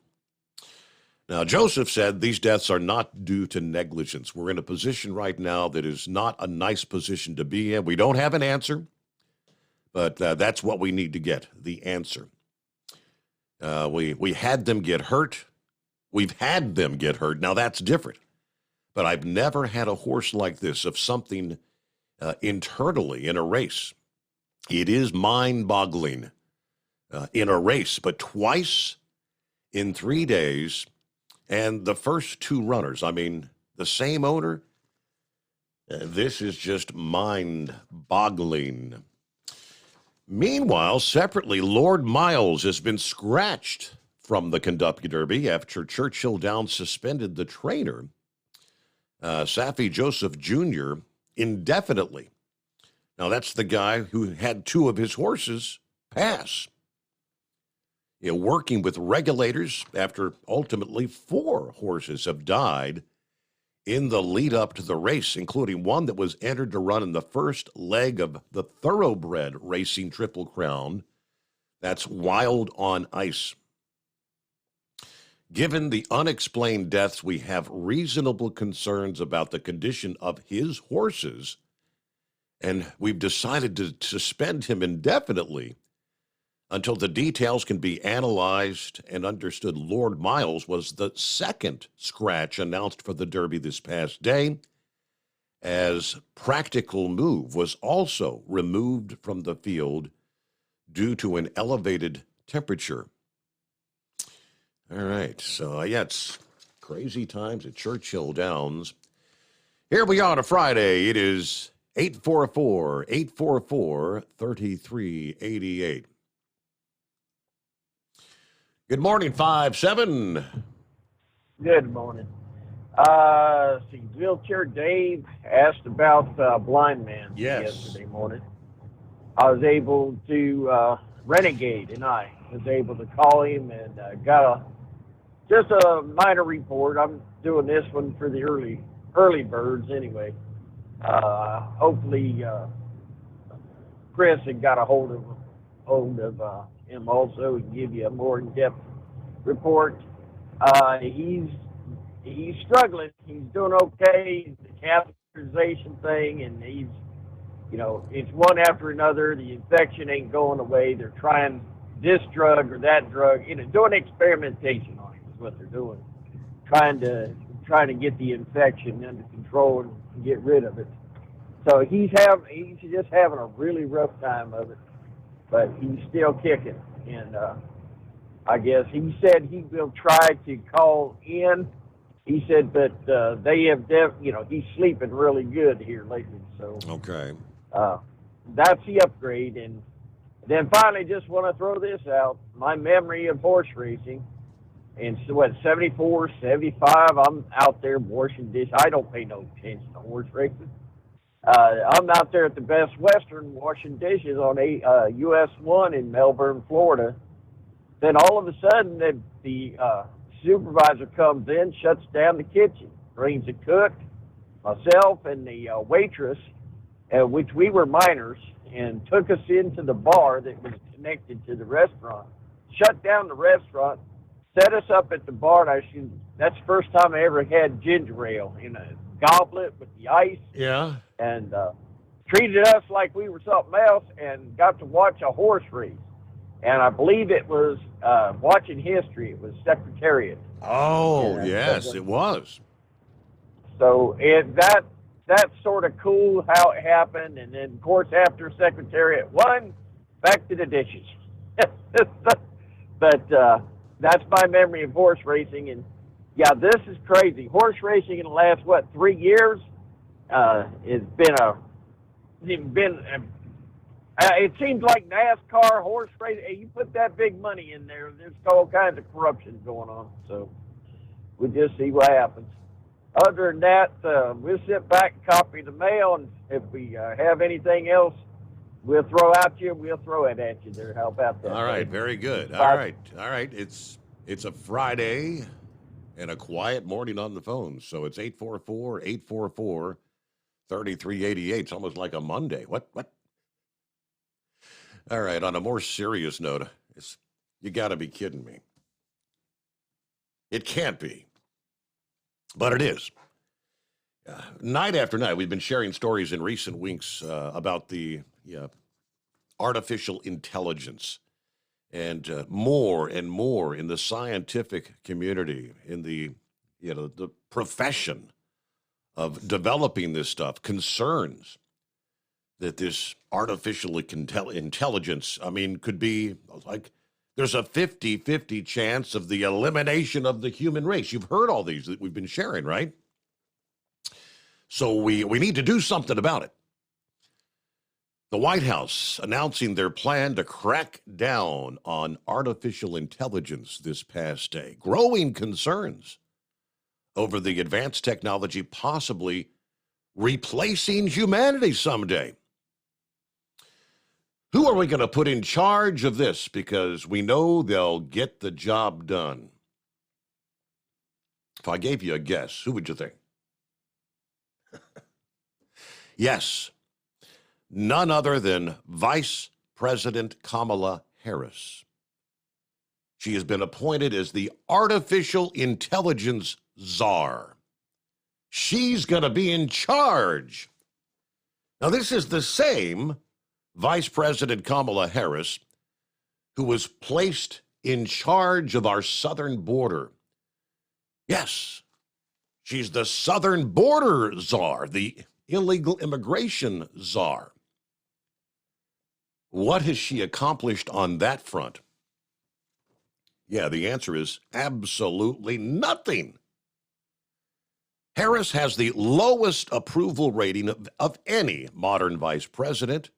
Now, Joseph said these deaths are not due to negligence. We're in a position right now that is not a nice position to be in. We don't have an answer, but that's what we need to get, the answer. We had them get hurt. We've had them get hurt. Now, that's different. But I've never had a horse like this of something internally in a race. It is mind-boggling in a race, but twice in 3 days, and the first 2 runners, I mean, the same owner, this is just mind-boggling. Meanwhile, separately, Lord Miles has been scratched from the Kentucky Derby after Churchill Downs suspended the trainer, Saffie Joseph Jr., indefinitely. Now, that's the guy who had 2 of his horses pass. Working with regulators after ultimately 4 horses have died in the lead up to the race, including one that was entered to run in the first leg of the Thoroughbred Racing Triple Crown. That's Wild on Ice. Given the unexplained deaths, we have reasonable concerns about the condition of his horses, and we've decided to suspend him indefinitely until the details can be analyzed and understood. Lord Miles was the second scratch announced for the Derby this past day, as Practical Move was also removed from the field due to an elevated temperature. All right, so it's crazy times at Churchill Downs. Here we are on a Friday. It is 844-844-3388. Good morning, 5-7. Good morning. Wheelchair Dave asked about Blind Man yesterday morning. I was able to, Renegade and I was able to call him and got just a minor report. I'm doing this one for the early birds anyway. Hopefully Chris had got a hold of him also and give you a more in-depth report. He's struggling. He's doing okay. The catheterization thing, and it's one after another. The infection ain't going away. They're trying this drug or that drug, doing experimentation on it is what they're doing. Trying to get the infection under control and get rid of it. So he's just having a really rough time of it, but he's still kicking. And I guess he said he will try to call in. He said that they have, he's sleeping really good here lately. So okay, that's the upgrade. And then finally, just want to throw this out: my memory of horse racing. And so, 74, 75, I'm out there washing dishes. I don't pay no attention to horse racing. I'm out there at the Best Western washing dishes on US 1 in Melbourne, Florida. Then all of a sudden, the supervisor comes in, shuts down the kitchen, brings the cook, myself, and the waitress, which we were minors, and took us into the bar that was connected to the restaurant. Shut down the restaurant, set us up at the bar, and that's the first time I ever had ginger ale in a goblet with the ice. Yeah. And treated us like we were something else, and got to watch a horse race. And I believe it was watching history. It was Secretariat. Oh, yes, it was. So that's sort of cool how it happened. And then, of course, after Secretariat won, back to the dishes. But that's my memory of horse racing. And, yeah, this is crazy. Horse racing in the last, 3 years? It's it seems like NASCAR, horse racing, you put that big money in there, there's all kinds of corruption going on. So we'll just see what happens. Other than that, we'll sit back and copy the mail, and if we have anything else we'll throw out to you, we'll throw it at you there. How about that? All right, very good. All right. It's a Friday and a quiet morning on the phone. So it's 844-844-3388. It's almost like a Monday. What? All right, on a more serious note, you got to be kidding me. It can't be, but it is. Night after night, we've been sharing stories in recent weeks about the artificial intelligence and more in the scientific community, in the profession of developing this stuff, concerns that this artificial intelligence, could be like there's a 50-50 chance of the elimination of the human race. You've heard all these that we've been sharing, right? So we need to do something about it. The White House announcing their plan to crack down on artificial intelligence this past day. Growing concerns over the advanced technology possibly replacing humanity someday. Who are we going to put in charge of this? Because we know they'll get the job done. If I gave you a guess, who would you think? Yes, none other than Vice President Kamala Harris. She has been appointed as the artificial intelligence czar. She's going to be in charge. Now, this is the same Vice President Kamala Harris who was placed in charge of our southern border. Yes, she's the southern border czar, the illegal immigration czar. What has she accomplished on that front? Yeah, the answer is absolutely nothing. Harris has the lowest approval rating of any modern vice president.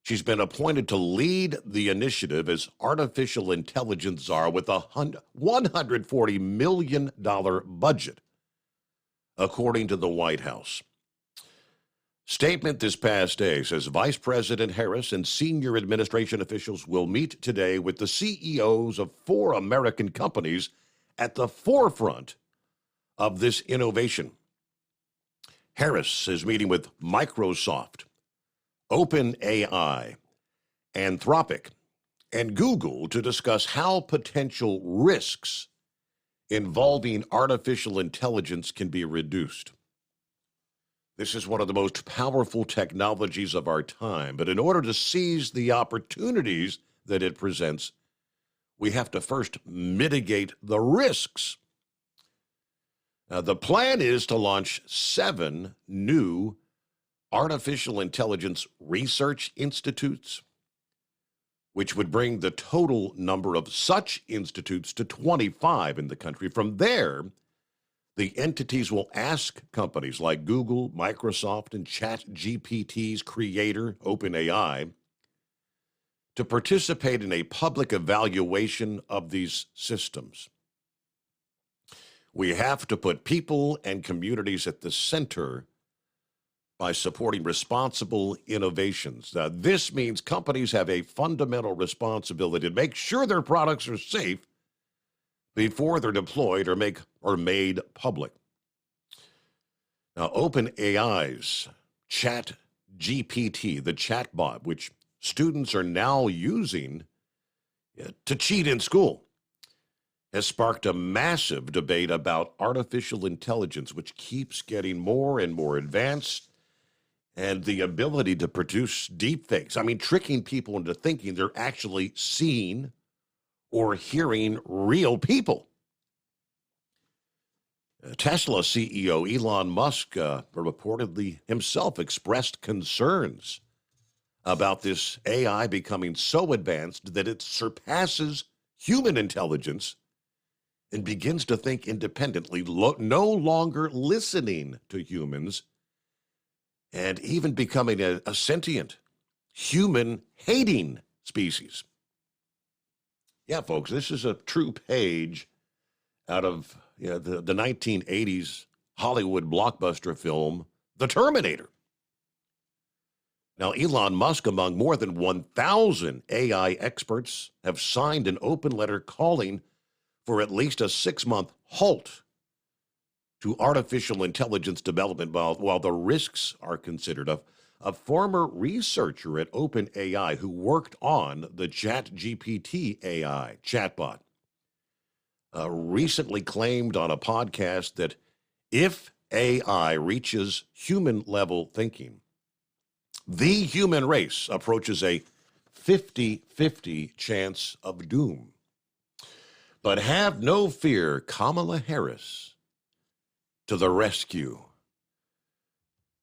She's been appointed to lead the initiative as artificial intelligence czar with a $140 million budget, according to the White House. Statement this past day says Vice President Harris and senior administration officials will meet today with the CEOs of 4 American companies at the forefront of this innovation. Harris is meeting with Microsoft, OpenAI, Anthropic, and Google to discuss how potential risks involving artificial intelligence can be reduced. This is one of the most powerful technologies of our time, but in order to seize the opportunities that it presents, we have to first mitigate the risks. Now, the plan is to launch 7 new artificial intelligence research institutes, which would bring the total number of such institutes to 25 in the country. From there, the entities will ask companies like Google, Microsoft, and ChatGPT's creator, OpenAI, to participate in a public evaluation of these systems. We have to put people and communities at the center by supporting responsible innovations. Now, this means companies have a fundamental responsibility to make sure their products are safe before they're deployed or made public. Now, OpenAI's ChatGPT, the chatbot, which students are now using to cheat in school, has sparked a massive debate about artificial intelligence, which keeps getting more and more advanced, and the ability to produce deepfakes. I mean, tricking people into thinking they're actually seeing or hearing real people. Tesla CEO Elon Musk reportedly himself expressed concerns about this AI becoming so advanced that it surpasses human intelligence and begins to think independently, no longer listening to humans, and even becoming a sentient, human-hating species. Yeah, folks, this is a true page out of the 1980s Hollywood blockbuster film, The Terminator. Now, Elon Musk, among more than 1,000 AI experts, have signed an open letter calling for at least a 6-month halt to artificial intelligence development while the risks are considered. A former researcher at OpenAI who worked on the ChatGPT AI chatbot recently claimed on a podcast that if AI reaches human-level thinking, the human race approaches a 50-50 chance of doom. But have no fear, Kamala Harris to the rescue.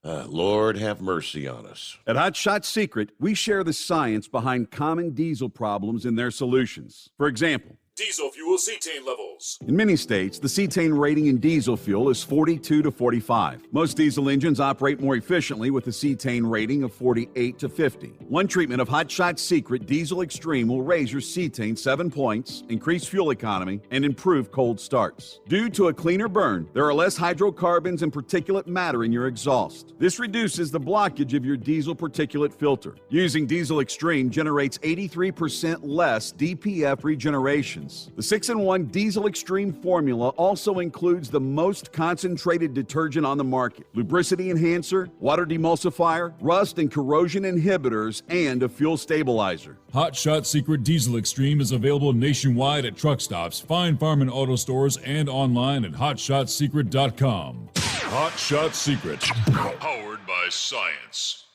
Lord have mercy on us. At Hot Shot Secret, we share the science behind common diesel problems and their solutions. For example, Diesel fuel cetane levels. in many states, the cetane rating in diesel fuel is 42 to 45. Most diesel engines operate more efficiently with a cetane rating of 48 to 50. One treatment of Hot Shot Secret Diesel Extreme will raise your cetane 7 points, increase fuel economy, and improve cold starts. Due to a cleaner burn, there are less hydrocarbons and particulate matter in your exhaust. This reduces the blockage of your diesel particulate filter. Using Diesel Extreme generates 83% less DPF regeneration. The 6-in-1 Diesel Extreme formula also includes the most concentrated detergent on the market, lubricity enhancer, water demulsifier, rust and corrosion inhibitors, and a fuel stabilizer. Hot Shot Secret Diesel Extreme is available nationwide at truck stops, Fine Farm and auto stores, and online at hotshotsecret.com. Hot Shot Secret, powered by science.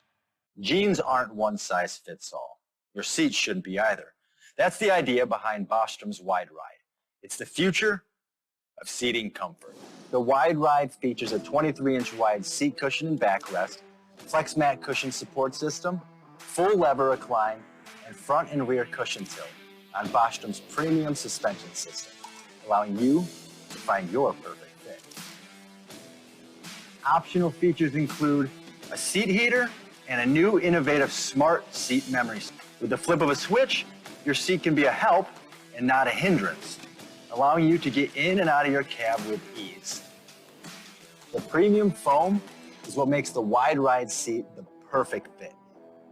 Jeans aren't one size fits all. Your seats shouldn't be either. That's the idea behind Bostrom's Wide Ride. It's the future of seating comfort. The Wide Ride features a 23-inch wide seat cushion and backrest, flex mat cushion support system, full lever recline, and front and rear cushion tilt on Bostrom's premium suspension system, allowing you to find your perfect fit. Optional features include a seat heater and a new innovative smart seat memory. With the flip of a switch, your seat can be a help and not a hindrance, allowing you to get in and out of your cab with ease. The premium foam is what makes the Wide Ride seat the perfect fit.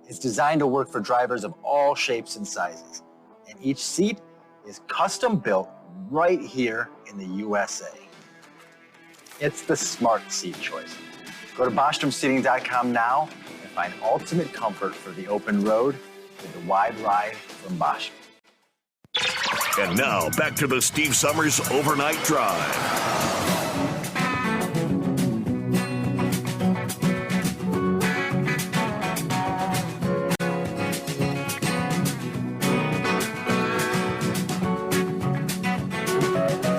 It's designed to work for drivers of all shapes and sizes, and each seat is custom built right here in the USA. It's the smart seat choice. Go to BostromSeating.com now and find ultimate comfort for the open road with the Wide Ride from Bostrom. And now, back to the Steve Summers Overnight Drive.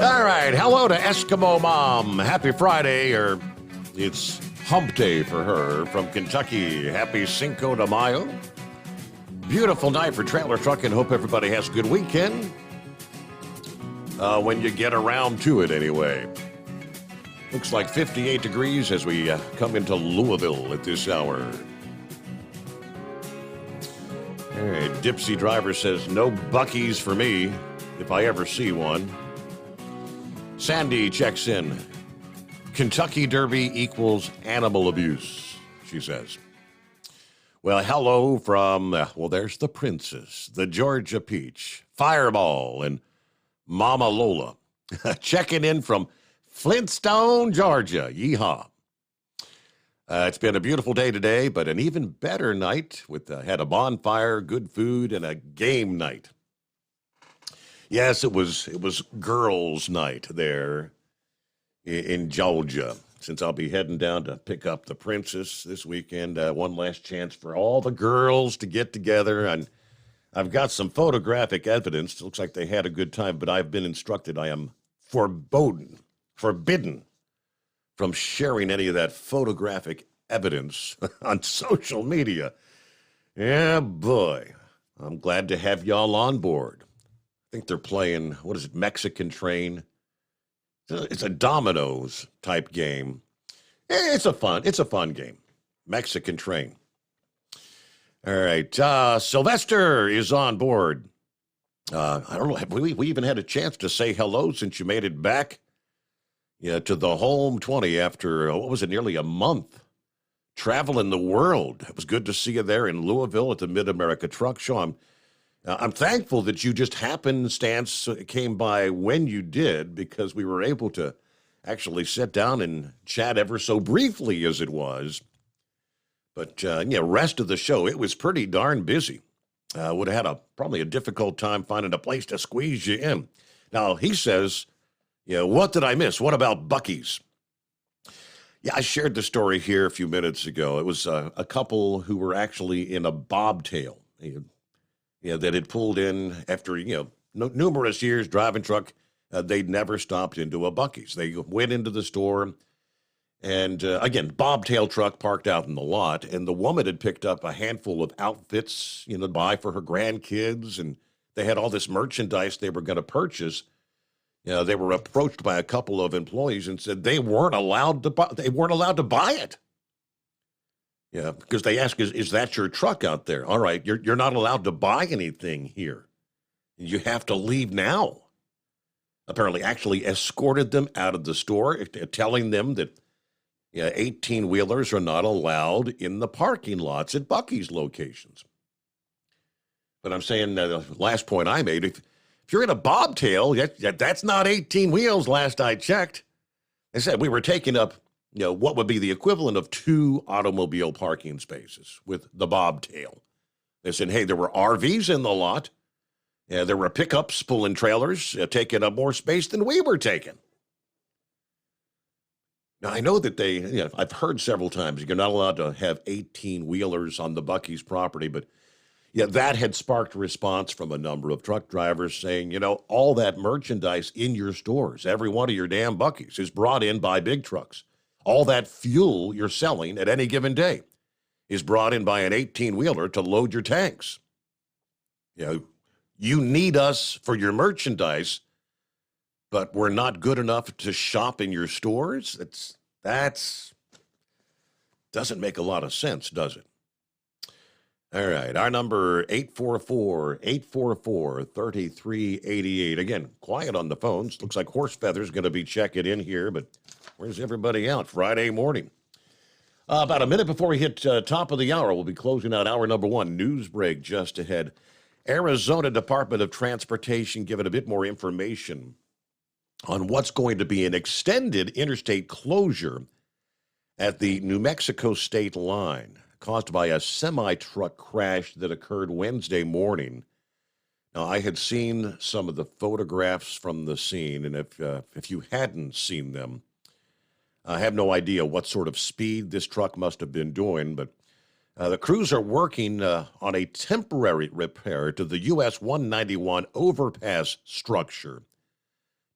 All right, hello to Eskimo Mom. Happy Friday, or it's hump day for her from Kentucky. Happy Cinco de Mayo. Beautiful night for trailer trucking. Hope everybody has a good weekend. When you get around to it, anyway. Looks like 58 degrees as we come into Louisville at this hour. All right, Dipsy Driver says, no Buc-ee's for me, if I ever see one. Sandy checks in. Kentucky Derby equals animal abuse, she says. Well, hello from, there's the Princess, the Georgia Peach, Fireball, and Mama Lola. Checking in from Flintstone, Georgia. Yeehaw. It's been a beautiful day today, but an even better night with had a bonfire, good food, and a game night. Yes, it was girls' night there in Georgia, since I'll be heading down to pick up the Princess this weekend. One last chance for all the girls to get together. And I've got some photographic evidence. It looks like they had a good time, but I've been instructed I am forbidden from sharing any of that photographic evidence on social media. Yeah, boy. I'm glad to have y'all on board. I think they're playing, Mexican Train. It's a dominoes type game. It's a fun game. Mexican Train. All right. Sylvester is on board. I don't know. Have we even had a chance to say hello since you made it back to the home 20 after, nearly a month traveling the world. It was good to see you there in Louisville at the Mid-America Truck Show. I'm thankful that you just happenstance came by when you did, because we were able to actually sit down and chat ever so briefly as it was. But, rest of the show, it was pretty darn busy. Would have had probably a difficult time finding a place to squeeze you in. Now, he says, what did I miss? What about Buc-ee's? Yeah, I shared the story here a few minutes ago. It was a couple who were actually in a bobtail. That had pulled in after, numerous years driving truck. They'd never stopped into a Buc-ee's. They went into the store, and again, bobtail truck parked out in the lot, and the woman had picked up a handful of outfits, to buy for her grandkids, and they had all this merchandise they were going to purchase. They were approached by a couple of employees and said they weren't allowed to buy it. Yeah, because they asked, is that your truck out there? All right, you're not allowed to buy anything here. You have to leave now. Apparently actually escorted them out of the store, telling them that 18-wheelers are not allowed in the parking lots at Buc-ee's locations. But I'm saying, the last point I made, if you're in a bobtail, that's not 18 wheels last I checked. They said we were taking up what would be the equivalent of 2 automobile parking spaces with the bobtail. They said, hey, there were RVs in the lot. There were pickups pulling trailers, taking up more space than we were taking. Now, I know that I've heard several times, you're not allowed to have 18-wheelers on the Buc-ee's property, but that had sparked a response from a number of truck drivers saying, all that merchandise in your stores, every one of your damn Buc-ee's is brought in by big trucks. All that fuel you're selling at any given day is brought in by an 18-wheeler to load your tanks. You need us for your merchandise, but we're not good enough to shop in your stores? That's doesn't make a lot of sense, does it? All right, our number 844-844-3388. Again, quiet on the phones. Looks like Horse Feather's going to be checking in here, but where's everybody out? Friday morning. About a minute before we hit top of the hour, we'll be closing out hour number 1. News break just ahead. Arizona Department of Transportation giving a bit more information on what's going to be an extended interstate closure at the New Mexico state line caused by a semi-truck crash that occurred Wednesday morning. Now, I had seen some of the photographs from the scene, and if you hadn't seen them, I have no idea what sort of speed this truck must have been doing, but the crews are working on a temporary repair to the US 191 overpass structure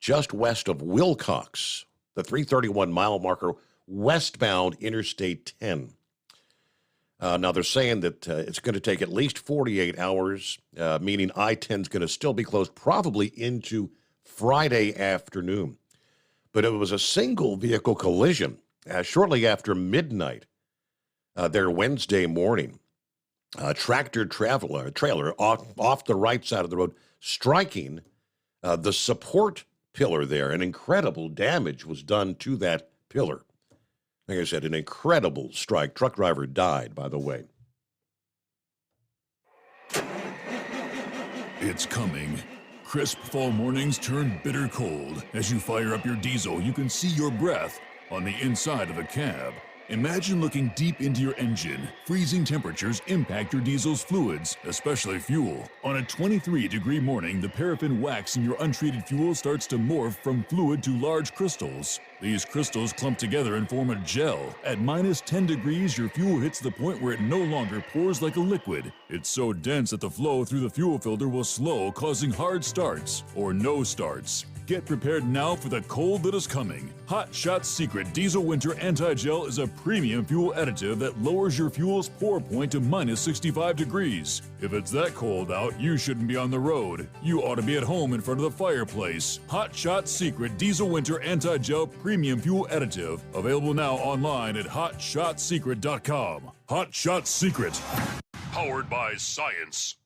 just west of Wilcox, the 331-mile marker westbound Interstate 10. Now, they're saying that it's going to take at least 48 hours, meaning I-10 is going to still be closed probably into Friday afternoon. But it was a single vehicle collision shortly after midnight there Wednesday morning. A tractor trailer off the right side of the road, striking the support pillar there. And incredible damage was done to that pillar. Like I said, an incredible strike. Truck driver died, by the way. It's coming. Crisp fall mornings turn bitter cold. As you fire up your diesel, you can see your breath on the inside of the cab. Imagine looking deep into your engine. Freezing temperatures impact your diesel's fluids, especially fuel. On a 23-degree morning, the paraffin wax in your untreated fuel starts to morph from fluid to large crystals. These crystals clump together and form a gel. At minus 10 degrees, your fuel hits the point where it no longer pours like a liquid. It's so dense that the flow through the fuel filter will slow, causing hard starts or no starts. Get prepared now for the cold that is coming. Hot Shot Secret Diesel Winter Anti-Gel is a premium fuel additive that lowers your fuel's pour point to minus 65 degrees. If it's that cold out, you shouldn't be on the road. You ought to be at home in front of the fireplace. Hot Shot Secret Diesel Winter Anti-Gel Premium Fuel Additive. Available now online at hotshotsecret.com. Hot Shot Secret. Powered by science.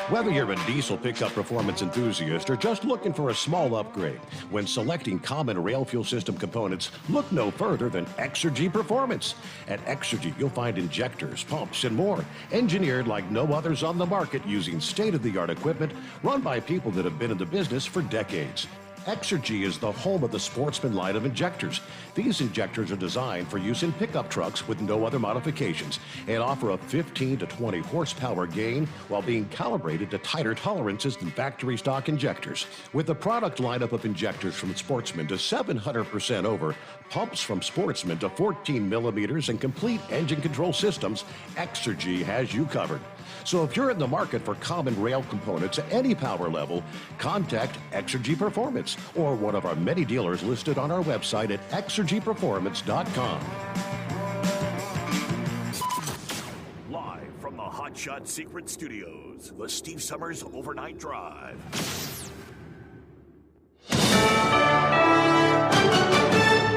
Whether you're a diesel pickup performance enthusiast or just looking for a small upgrade, when selecting common rail fuel system components, look no further than Exergy Performance. At Exergy, you'll find injectors, pumps, and more, engineered like no others on the market using state-of-the-art equipment run by people that have been in the business for decades. Exergy is the home of the Sportsman line of injectors. These injectors are designed for use in pickup trucks with no other modifications and offer a 15 to 20 horsepower gain while being calibrated to tighter tolerances than factory stock injectors. With a product lineup of injectors from Sportsman to 700% over, pumps from Sportsman to 14 millimeters, and complete engine control systems, Exergy has you covered. So if you're in the market for common rail components at any power level, contact Exergy Performance or one of our many dealers listed on our website at exergyperformance.com. Live from the Hot Shot Secret Studios, the Steve Summers Overnight Drive.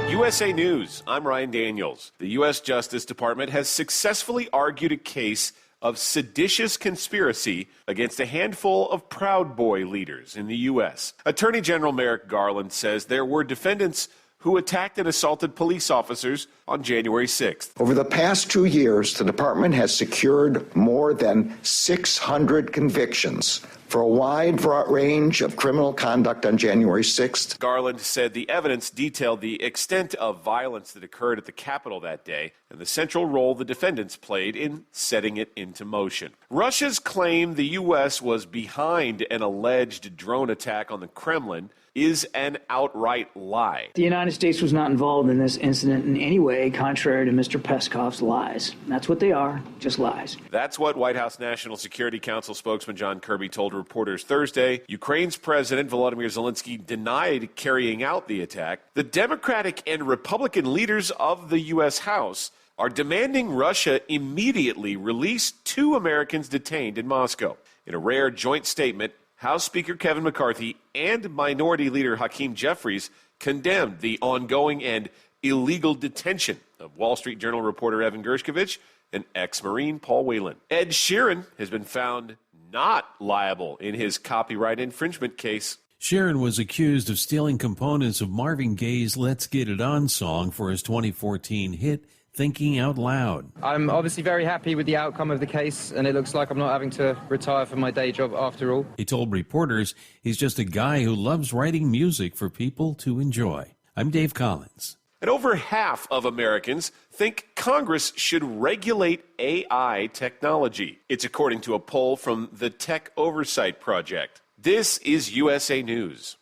USA News, I'm Ryan Daniels. The U.S. Justice Department has successfully argued a case of seditious conspiracy against a handful of Proud Boy leaders in the U.S. Attorney General Merrick Garland says there were defendants who attacked and assaulted police officers on January 6th. Over the past 2 years, the department has secured more than 600 convictions for a wide range of criminal conduct on January 6th. Garland said the evidence detailed the extent of violence that occurred at the Capitol that day and the central role the defendants played in setting it into motion. Russia's claim the U.S. was behind an alleged drone attack on the Kremlin is an outright lie. The United States was not involved in this incident in any way, contrary to Mr. Peskov's lies. That's what they are, just lies. That's what White House National Security Council spokesman John Kirby told reporters Thursday. Ukraine's President Volodymyr Zelensky denied carrying out the attack. The Democratic and Republican leaders of the U.S. House are demanding Russia immediately release 2 Americans detained in Moscow. In a rare joint statement, House Speaker Kevin McCarthy and Minority Leader Hakeem Jeffries condemned the ongoing and illegal detention of Wall Street Journal reporter Evan Gershkovich and ex-Marine Paul Whelan. Ed Sheeran has been found not liable in his copyright infringement case. Sheeran was accused of stealing components of Marvin Gaye's Let's Get It On song for his 2014 hit, Thinking Out Loud. I'm obviously very happy with the outcome of the case, and it looks like I'm not having to retire from my day job after all. He told reporters he's just a guy who loves writing music for people to enjoy. I'm Dave Collins. And over half of Americans think Congress should regulate AI technology. It's according to a poll from the Tech Oversight Project. This is USA News.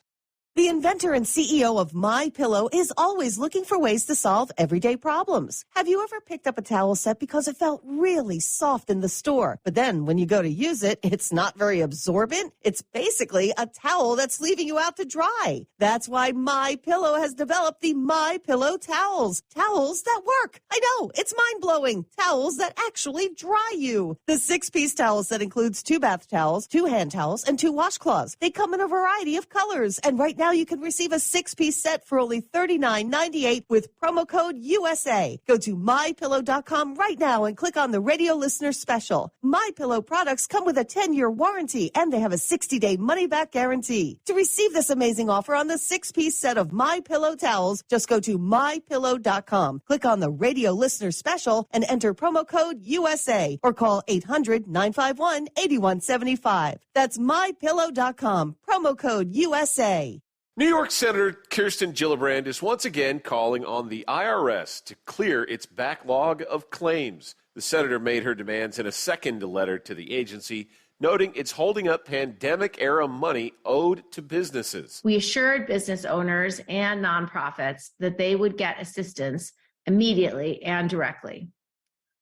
The inventor and CEO of MyPillow is always looking for ways to solve everyday problems. Have you ever picked up a towel set because it felt really soft in the store, but then when you go to use it, it's not very absorbent? It's basically a towel that's leaving you out to dry. That's why MyPillow has developed the MyPillow towels. Towels that work. I know, it's mind-blowing. Towels that actually dry you. The 6-piece towel set includes 2 bath towels, 2 hand towels, and 2 washcloths. They come in a variety of colors, and right now you can receive a 6-piece set for only $39.98 with promo code USA. Go to MyPillow.com right now and click on the radio listener special. MyPillow products come with a 10-year warranty, and they have a 60-day money-back guarantee. To receive this amazing offer on the 6-piece set of MyPillow towels, just go to MyPillow.com. Click on the radio listener special and enter promo code USA or call 800-951-8175. That's MyPillow.com. Promo code USA. New York Senator Kirsten Gillibrand is once again calling on the IRS to clear its backlog of claims. The senator made her demands in a second letter to the agency, noting it's holding up pandemic-era money owed to businesses. We assured business owners and nonprofits that they would get assistance immediately and directly.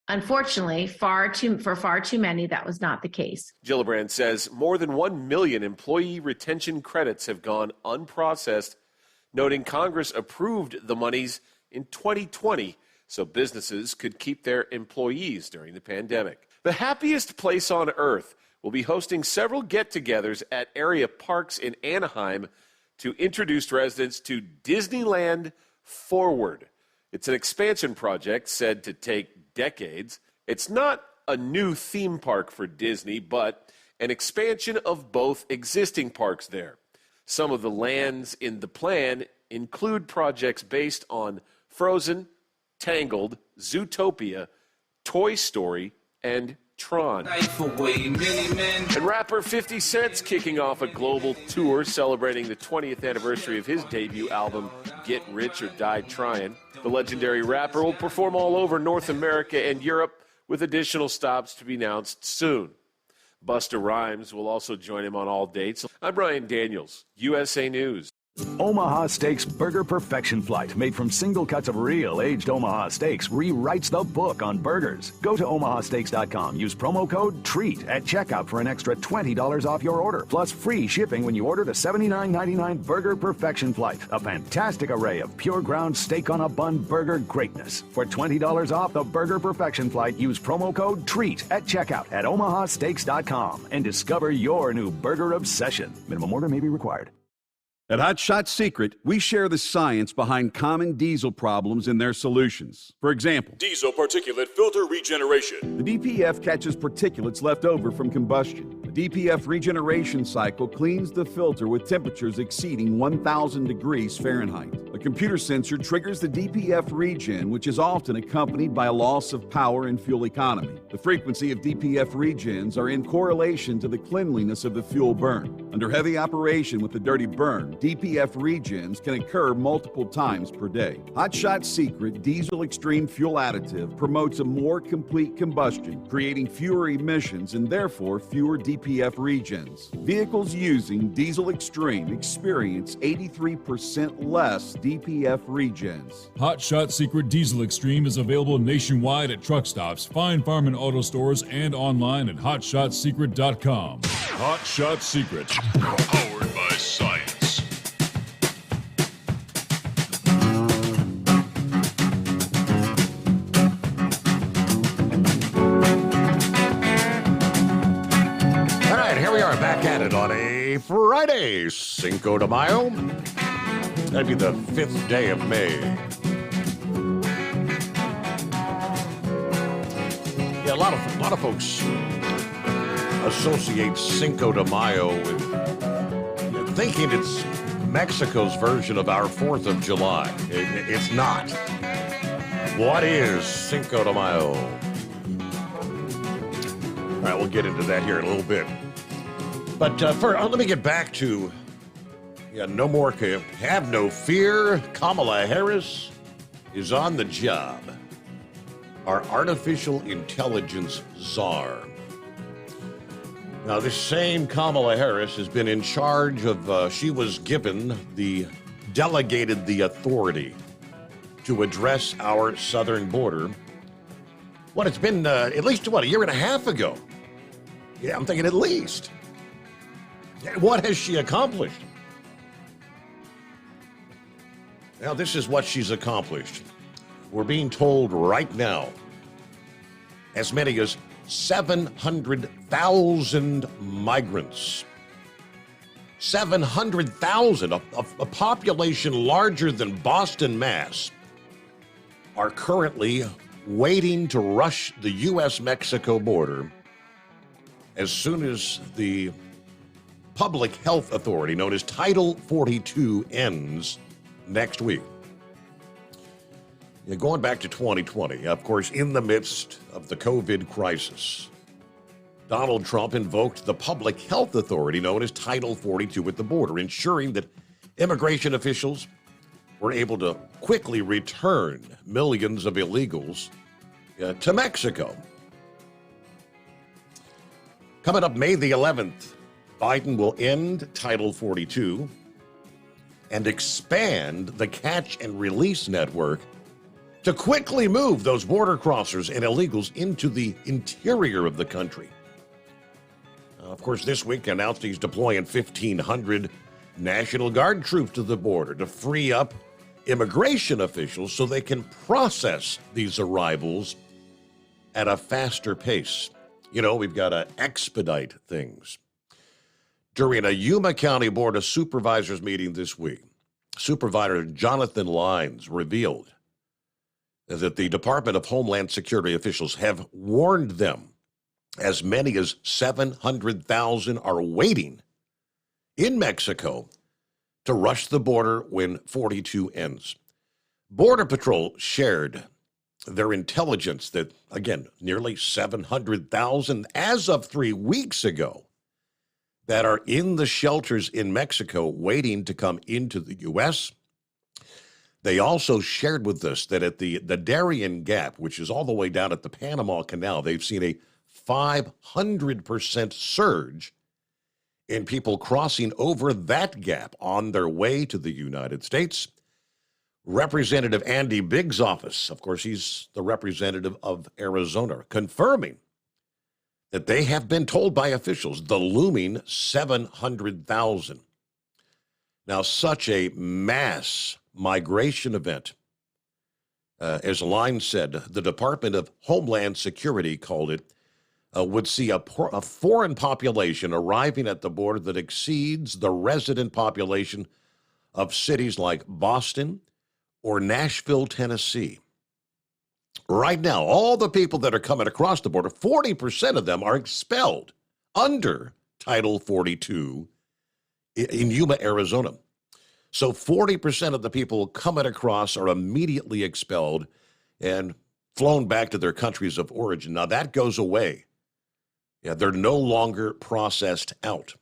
Unfortunately, for far too many, that was not the case. Gillibrand says more than 1 million employee retention credits have gone unprocessed, noting Congress approved the monies in 2020 so businesses could keep their employees during the pandemic. The Happiest Place on Earth will be hosting several get-togethers at area parks in Anaheim to introduce residents to Disneyland Forward. It's an expansion project said to take decades. It's not a new theme park for Disney, but an expansion of both existing parks there. Some of the lands in the plan include projects based on Frozen, Tangled, Zootopia, Toy Story, and Tron. And rapper 50 Cent's kicking off a global tour celebrating the 20th anniversary of his debut album, Get Rich or Die Tryin'. The legendary rapper will perform all over North America and Europe, with additional stops to be announced soon. Busta Rhymes will also join him on all dates. I'm Brian Daniels, USA News. Omaha Steaks Burger Perfection Flight, made from single cuts of real aged Omaha steaks, rewrites the book on burgers. Go to omahasteaks.com. Use promo code TREAT at checkout for an extra $20 off your order, plus free shipping when you order the $79.99 Burger Perfection Flight, a fantastic array of pure ground steak on a bun burger greatness. For $20 off the Burger Perfection Flight, use promo code TREAT at checkout at omahasteaks.com and discover your new burger obsession. Minimum order may be required. At Hot Shot Secret, we share the science behind common diesel problems and their solutions. For example, Diesel particulate filter regeneration. the DPF catches particulates left over from combustion. The DPF regeneration cycle cleans the filter with temperatures exceeding 1,000 degrees Fahrenheit. A computer sensor triggers the DPF regen, which is often accompanied by a loss of power and fuel economy. The frequency of DPF regens are in correlation to the cleanliness of the fuel burn. Under heavy operation with the dirty burn, DPF regens can occur multiple times per day. Hot Shot Secret Diesel Extreme Fuel Additive promotes a more complete combustion, creating fewer emissions and therefore fewer DPF regens. Vehicles using Diesel Extreme experience 83% less DPF regens. Hot Shot Secret Diesel Extreme is available nationwide at truck stops, Fine Farm and Auto Stores, and online at hotshotsecret.com. Hot Shot Secret, powered by science. All right, here we are back at it on a Friday, Cinco de Mayo. That'd be the 5th day of May. Yeah, a lot of folks associate Cinco de Mayo with thinking it's Mexico's version of our 4th of July. It's not. What is Cinco de Mayo? All right, we'll get into that here in a little bit. But first, let me get back to no more, have no fear. Kamala Harris is on the job. Our artificial intelligence czar. Now, this same Kamala Harris has been in charge of, she was given delegated the authority to address our southern border. It's been at least, a year and a half ago? Yeah, I'm thinking at least. What has she accomplished? Now, this is what she's accomplished. We're being told right now as many as 700,000 migrants. 700,000, a population larger than Boston, Mass, are currently waiting to rush the U.S.-Mexico border as soon as the Public Health Authority, known as Title 42, ends next week. Going back to 2020, of course, in the midst of the COVID crisis, Donald Trump invoked the Public Health Authority, known as Title 42, at the border, ensuring that immigration officials were able to quickly return millions of illegals to Mexico. Coming up May the 11th, Biden will end Title 42 and expand the catch and release network to quickly move those border crossers and illegals into the interior of the country. Of course, this week announced he's deploying 1,500 National Guard troops to the border to free up immigration officials so they can process these arrivals at a faster pace. We've got to expedite things. During a Yuma County Board of Supervisors meeting this week, Supervisor Jonathan Lyons revealed that the Department of Homeland Security officials have warned them as many as 700,000 are waiting in Mexico to rush the border when 42 ends. Border Patrol shared their intelligence that, again, nearly 700,000 as of 3 weeks ago that are in the shelters in Mexico waiting to come into the U.S. They also shared with us that at the Darien Gap, which is all the way down at the Panama Canal, they've seen a 500% surge in people crossing over that gap on their way to the United States. Representative Andy Biggs' office, of course, he's the representative of Arizona, confirming that they have been told by officials the looming 700,000. Now, such a mass migration event, as Lyons said, the Department of Homeland Security called it, would see a foreign population arriving at the border that exceeds the resident population of cities like Boston or Nashville, Tennessee. Right now, all the people that are coming across the border, 40% of them are expelled under Title 42 in Yuma, Arizona. So 40% of the people coming across are immediately expelled and flown back to their countries of origin. Now, that goes away. They're no longer processed out.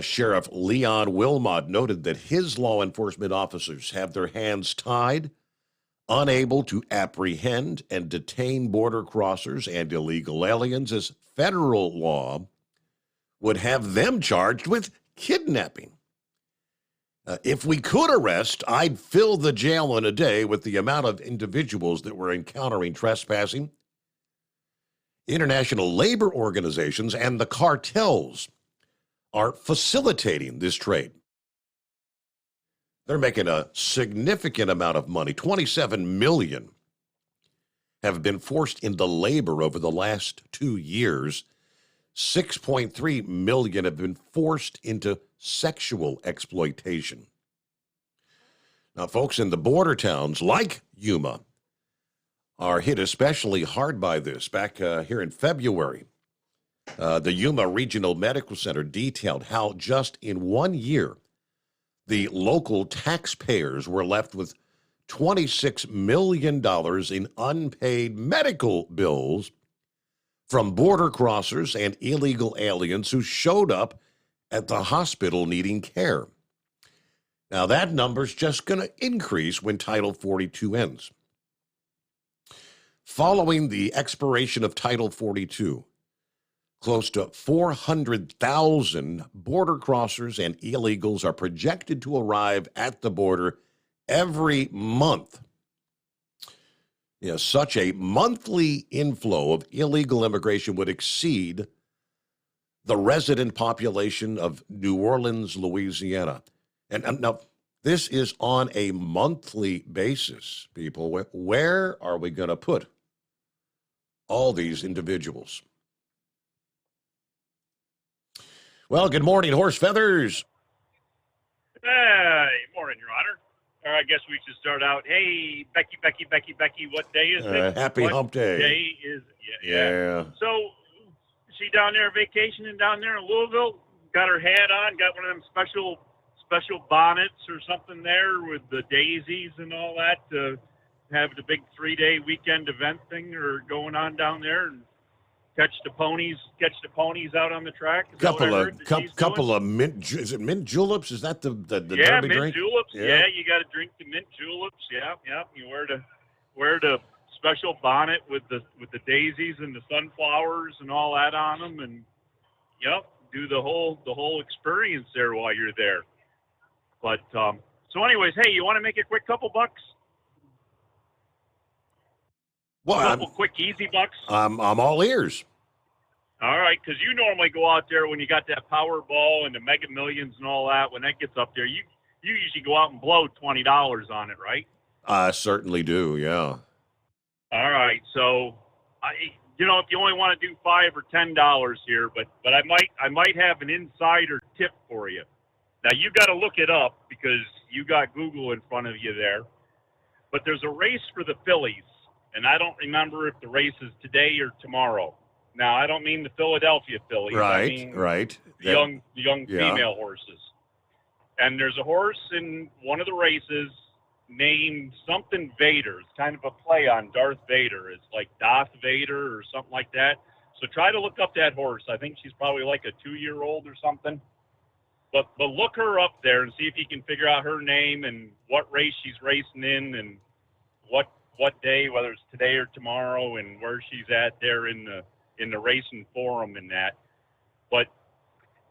Sheriff Leon Wilmot noted that his law enforcement officers have their hands tied, unable to apprehend and detain border crossers and illegal aliens, as federal law would have them charged with kidnapping. If we could arrest, I'd fill the jail in a day with the amount of individuals that were encountering trespassing. International labor organizations and the cartels are facilitating this trade. They're making a significant amount of money. 27 million have been forced into labor over the last 2 years. 6.3 million have been forced into sexual exploitation. Now, folks in the border towns like Yuma are hit especially hard by this. Back here in February, the Yuma Regional Medical Center detailed how just in 1 year, the local taxpayers were left with $26 million in unpaid medical bills from border crossers and illegal aliens who showed up at the hospital needing care. Now, that number's just going to increase when Title 42 ends. Following the expiration of Title 42, Close to 400,000 border crossers and illegals are projected to arrive at the border every month. Such a monthly inflow of illegal immigration would exceed the resident population of New Orleans, Louisiana. And now, this is on a monthly basis, people. Where are we going to put all these individuals? Well, good morning, Horse Feathers. Hey, morning, Your Honor. I guess we should start out. Hey, Becky, what day is it? Happy hump day. Day is Yeah. So, she down there vacationing down there in Louisville, got her hat on, got one of them special bonnets or something there with the daisies and all that to have the big 3-day weekend event thing or going on down there and catch the ponies out on the track. Couple of mint. Is it mint juleps? Is that the Derby mint drink? Juleps. Yeah, you got to drink the mint juleps. Yeah. You wear the special bonnet with the daisies and the sunflowers and all that on them, and do the whole experience there while you're there. But so, anyways, hey, you want to make a quick couple bucks? Well, couple quick, easy bucks. I'm all ears. All right, because you normally go out there when you got that Powerball and the Mega Millions and all that. When that gets up there, you usually go out and blow $20 on it, right? I certainly do. Yeah. All right, so if you only want to do $5 or $10 here, but I might have an insider tip for you. Now you got to look it up because you got Google in front of you there. But there's a race for the fillies. And I don't remember if the race is today or tomorrow. Now, I don't mean the Philadelphia Phillies. Right, I mean right. The young female horses. And there's a horse in one of the races named something Vader. It's kind of a play on Darth Vader. It's like Darth Vader or something like that. So try to look up that horse. I think she's probably like a 2-year-old or something. But look her up there and see if you can figure out her name and what race she's racing in and what day, whether it's today or tomorrow, and where she's at there in the racing forum and that. But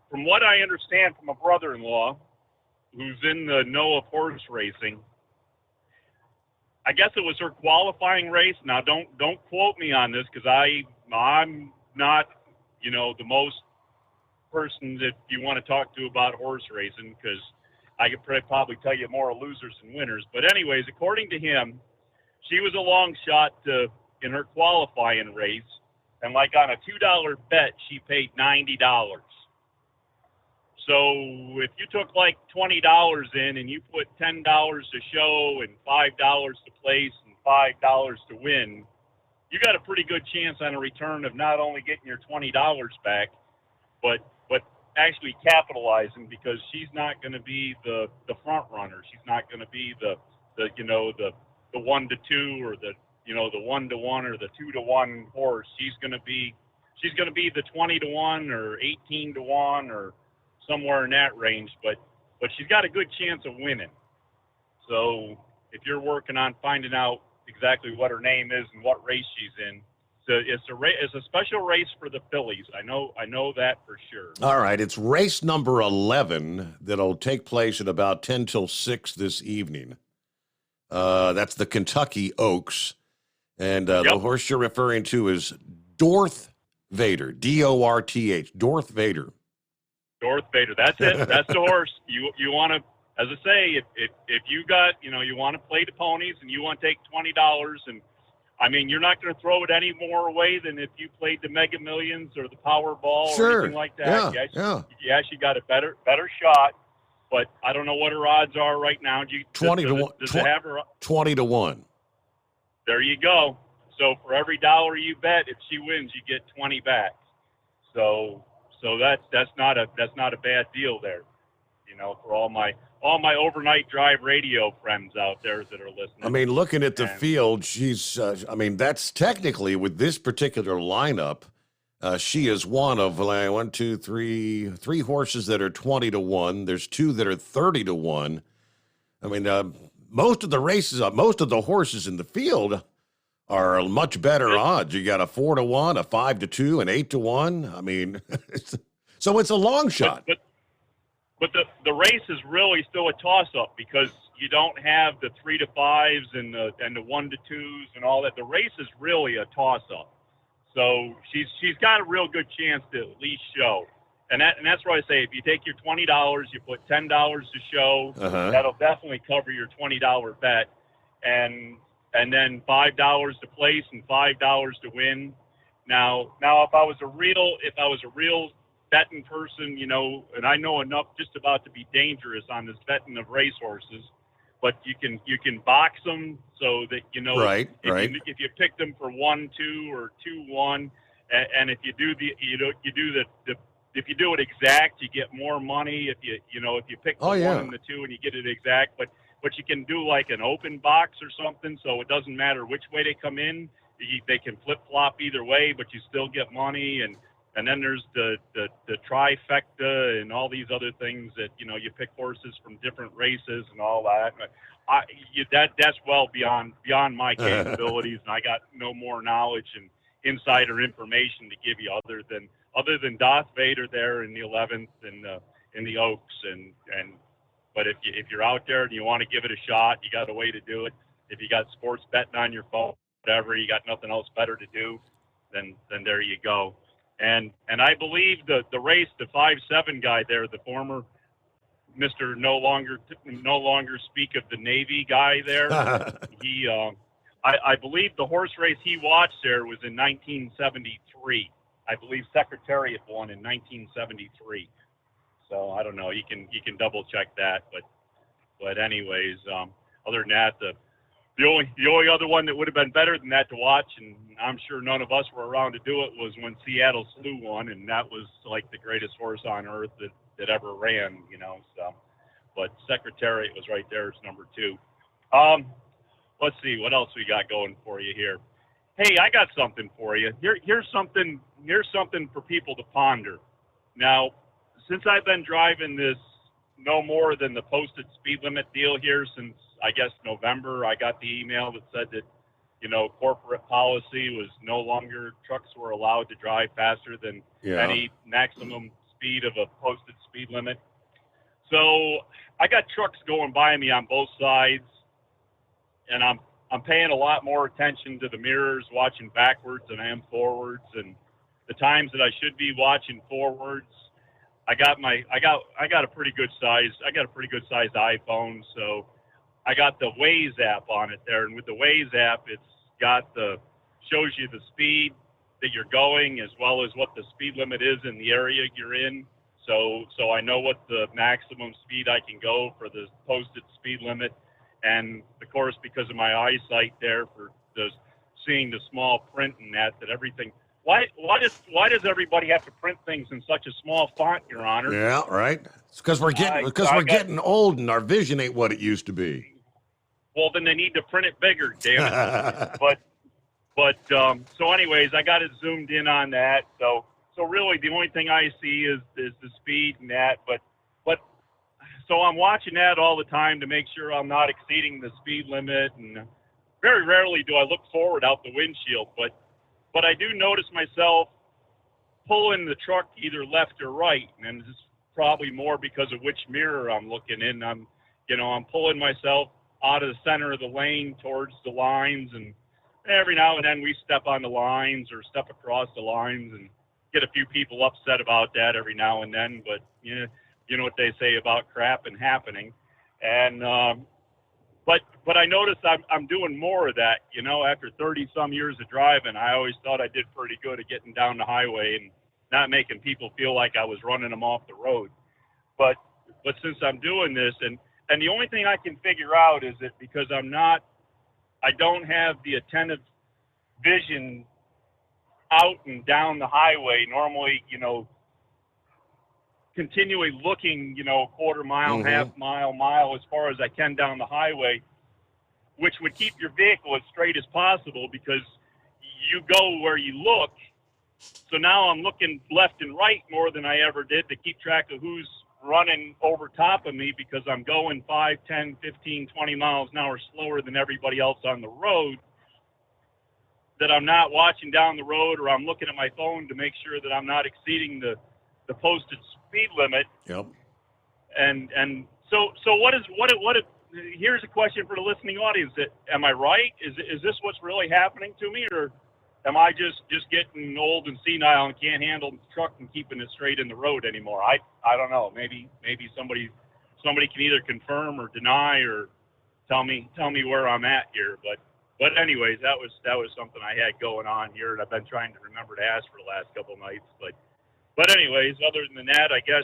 from what I understand from a brother-in-law who's in the know of horse racing, I guess it was her qualifying race. Now don't quote me on this because I'm not the most person that you want to talk to about horse racing because I could probably tell you more losers than winners. But anyways, according to him, she was a long shot in her qualifying race, and like on a $2 bet, she paid $90. So if you took like $20 in and you put $10 to show and $5 to place and $5 to win, you got a pretty good chance on a return of not only getting your $20 back, but actually capitalizing because she's not going to be the front runner. She's not going to be the 1-2 or the 1-1 or the 2-1 horse. She's going to be the 20-1 or 18-1 or somewhere in that range. But she's got a good chance of winning. So if you're working on finding out exactly what her name is and what race she's in, so it's a special race for the fillies. I know that for sure. All right, it's race number 11 that'll take place at about 10 till 6 this evening. That's the Kentucky Oaks. And the horse you're referring to is Dorth Vader, D-O-R-T-H, Dorth Vader. Dorth Vader, that's it. That's the horse. You want to, as I say, if you got, you want to play the ponies and you want to take $20 and, I mean, you're not going to throw it any more away than if you played the Mega Millions or the Powerball or anything like that. Yes, you got a better shot. But I don't know what her odds are right now. 20 to 1. Does it have her? 20 to 1. There you go. So for every $1 you bet, if she wins, you get 20 back. So that's not a bad deal there. For all my overnight drive radio friends out there that are listening. I mean, looking at the field, she's. That's technically with this particular lineup. She is one of three horses that are 20 to 1. There's 2 that are 30 to 1. I mean, most of the horses in the field are much better odds. You got a 4-1, a 5-2, an 8-1. I mean, so it's a long shot. But the race is really still a toss-up because you don't have the 3-5s and the 1-2s and all that. The race is really a toss-up. So she's got a real good chance to at least show. And that's why I say if you take your $20, you put $10 to show, that'll definitely cover your $20 bet. And then $5 to place and $5 to win. Now if I was a real betting person, you know, and I know enough just about to be dangerous on this betting of racehorses, but you can box them so that, you know, if you pick them for 1-2 or 2-1, and if you do if you do it exact, you get more money. If you pick the 1 and the 2 and you get it exact, but you can do like an open box or something, so it doesn't matter which way they come in. They can flip flop either way, but you still get money. And then there's the trifecta and all these other things that, you know, you pick horses from different races and all that. That's well beyond my capabilities, and I got no more knowledge and insider information to give you other than Darth Vader there in the 11th and in the Oaks but if you're out there and you want to give it a shot, you got a way to do it. If you got sports betting on your phone, whatever, you got nothing else better to do, then there you go. And I believe the race, the 5-7 guy there, the former Mr. No longer speak of the Navy guy there, he I believe the horse race he watched there was in 1973. I believe Secretariat won in 1973. So I don't know. You can double check that, but anyways, other than that, the only other one that would have been better than that to watch, and I'm sure none of us were around to do it, was when Seattle Slew won, and that was like the greatest horse on earth that ever ran, you know. So, but Secretariat was right there as number 2. Let's see what else we got going for you here. Hey, I got something for you. Here's something for people to ponder. Now, since I've been driving this no more than the posted speed limit deal here since, I guess, November, I got the email that said that, you know, corporate policy was no longer trucks were allowed to drive faster than any maximum speed of a posted speed limit. So I got trucks going by me on both sides, and I'm paying a lot more attention to the mirrors, watching backwards than I am forwards, and the times that I should be watching forwards. I got a pretty good size iPhone, so I got the Waze app on it there, and with the Waze app, it's got shows you the speed that you're going as well as what the speed limit is in the area you're in. So I know what the maximum speed I can go for the posted speed limit, and of course because of my eyesight there for seeing the small print and that everything. Why does everybody have to print things in such a small font, Your Honor? Yeah, right. It's because we're getting old and our vision ain't what it used to be. Well, then they need to print it bigger, damn it. but so anyways, I got it zoomed in on that. So really, the only thing I see is the speed and that. But so I'm watching that all the time to make sure I'm not exceeding the speed limit. And very rarely do I look forward out the windshield, but I do notice myself pulling the truck either left or right, and this is probably more because of which mirror I'm looking in. I'm pulling myself out of the center of the lane towards the lines, and every now and then we step on the lines or step across the lines and get a few people upset about that every now and then. But you know what they say about crap and happening, and But I noticed I'm doing more of that, you know, after 30-some years of driving. I always thought I did pretty good at getting down the highway and not making people feel like I was running them off the road. But since I'm doing this, and the only thing I can figure out is that because I don't have the attentive vision out and down the highway, normally, you know, continually looking, you know, quarter mile, half mile, as far as I can down the highway, which would keep your vehicle as straight as possible because you go where you look. So now I'm looking left and right more than I ever did to keep track of who's running over top of me because I'm going 5, 10, 15, 20 miles an hour slower than everybody else on the road. that I'm not watching down the road, or I'm looking at my phone to make sure that I'm not exceeding the posted speed limit. Yep. And so here's a question for the listening audience. Am I right? Is this what's really happening to me, or am I just getting old and senile and can't handle the truck and keeping it straight in the road anymore? I don't know. Maybe somebody can either confirm or deny or tell me where I'm at here. But anyways, that was something I had going on here, and I've been trying to remember to ask for the last couple of nights. But anyways, other than that, I guess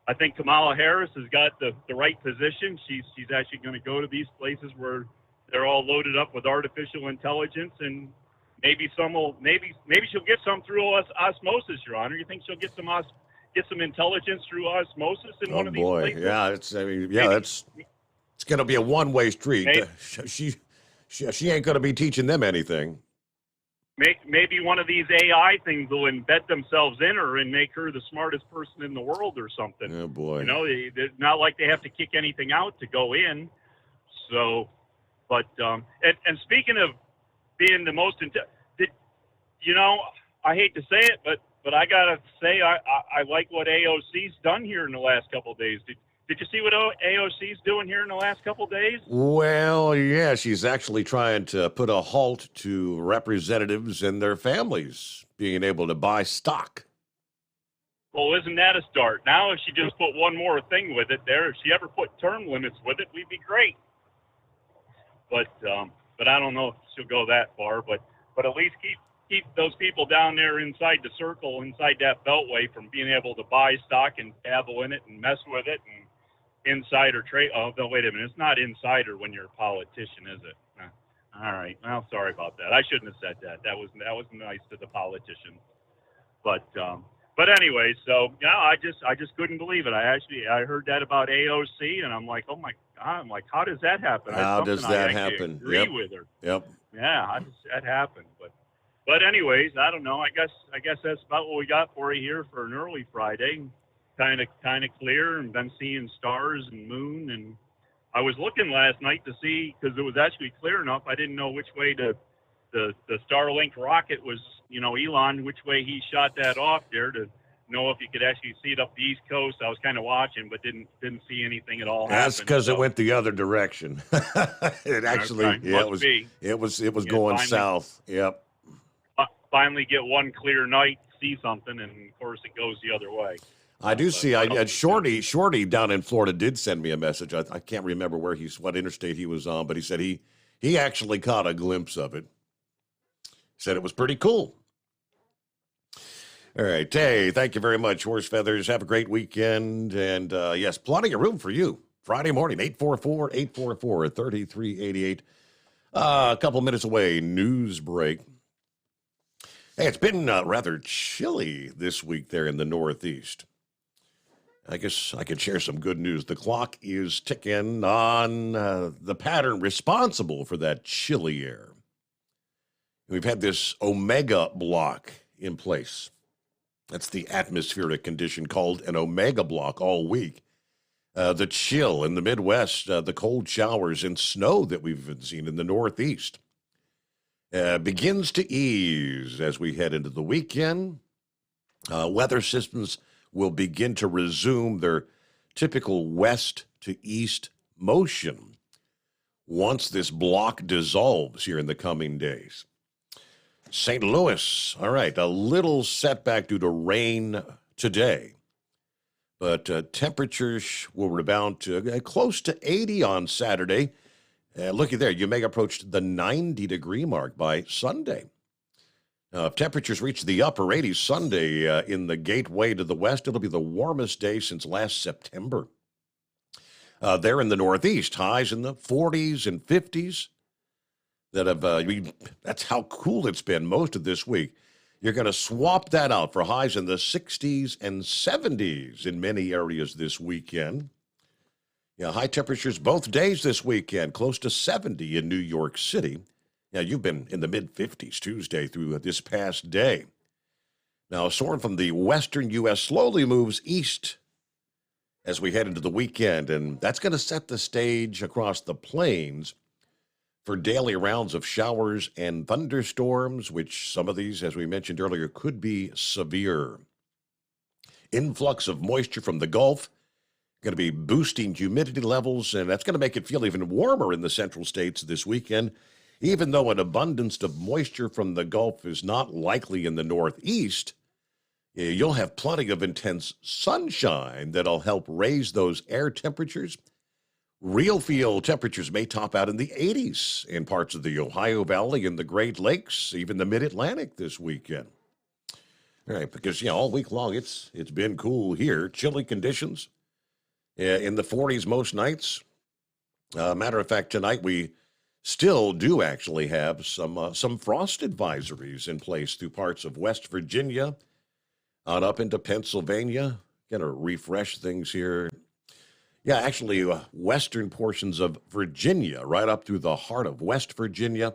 I think Kamala Harris has got the right position. She's actually going to go to these places where they're all loaded up with artificial intelligence, and maybe she'll get some through osmosis, Your Honor. You think she'll get some intelligence through osmosis in one of these places? Yeah, it's going to be a one-way street. She ain't going to be teaching them anything. Maybe one of these AI things will embed themselves in her and make her the smartest person in the world or something. Oh, boy. You know, it's not like they have to kick anything out to go in. So, but, and speaking of being the most, you know, I hate to say it, but I got to say, I like what AOC's done here in the last couple of days. Did you see what AOC's doing here in the last couple of days? Well, yeah, she's actually trying to put a halt to representatives and their families being able to buy stock. Well, isn't that a start? Now, if she just put one more thing with it there, if she ever put term limits with it, we'd be great. But I don't know if she'll go that far. But at least keep those people down there inside the circle, inside that beltway, from being able to buy stock and dabble in it and mess with it and insider trade. Oh, no, wait a minute. It's not insider when you're a politician, is it? All right. Well, sorry about that. I shouldn't have said that. That was nice to the politicians. But anyway, so yeah, I just couldn't believe it. I heard that about AOC, and I'm like, oh my God. I'm like, how does that happen? How does that happen? Agree with her. Yep. Yeah, that happened. But anyways, I don't know. I guess that's about what we got for you here for an early Friday. Kind of clear, and been seeing stars and moon. And I was looking last night to see, because it was actually clear enough. I didn't know which way the Starlink rocket was. You know, Elon, which way he shot that off there, to know if you could actually see it up the East Coast. I was kind of watching, but didn't see anything at all. That's because it went the other direction. It actually, okay. Yeah, it was going south. Yep. Finally get one clear night, see something, and of course it goes the other way. I do see. Shorty down in Florida did send me a message. I can't remember what interstate he was on, but he said he actually caught a glimpse of it. Said it was pretty cool. All right. Hey, thank you very much, Horse Feathers. Have a great weekend. And yes, plenty of room for you. Friday morning, 844-3388. A couple minutes away, news break. Hey, it's been rather chilly this week there in the Northeast. I guess I could share some good news. The clock is ticking on the pattern responsible for that chilly air. We've had this omega block in place. That's the atmospheric condition called an omega block all week. The chill in the Midwest, the cold showers and snow that we've been seeing in the Northeast begins to ease as we head into the weekend. Weather systems will begin to resume their typical west to east motion once this block dissolves here in the coming days. St. Louis, all right, a little setback due to rain today, but temperatures will rebound to close to 80 on Saturday. Looky there, you may approach the 90-degree mark by Sunday. Now, if temperatures reach the upper 80s Sunday in the gateway to the west, it'll be the warmest day since last September. There in the Northeast, highs in the 40s and 50s. That's how cool it's been most of this week. You're going to swap that out for highs in the 60s and 70s in many areas this weekend. Yeah, high temperatures both days this weekend, close to 70 in New York City. Now, you've been in the mid-50s Tuesday through this past day. Now, a storm from the western U.S. slowly moves east as we head into the weekend, and that's going to set the stage across the plains for daily rounds of showers and thunderstorms, which some of these, as we mentioned earlier, could be severe. Influx of moisture from the Gulf going to be boosting humidity levels, and that's going to make it feel even warmer in the central states this weekend, even though an abundance of moisture from the Gulf is not likely in the northeast. You'll have plenty of intense sunshine that'll help raise those air temperatures. Real feel temperatures may top out in the 80s in parts of the Ohio Valley and the Great Lakes, even the Mid-Atlantic this weekend. All right, because, all week long it's been cool here. Chilly conditions in the 40s most nights. Matter of fact, tonight we still do actually have some frost advisories in place through parts of West Virginia on up into Pennsylvania. Going to refresh things here. Yeah, actually, western portions of Virginia, right up through the heart of West Virginia,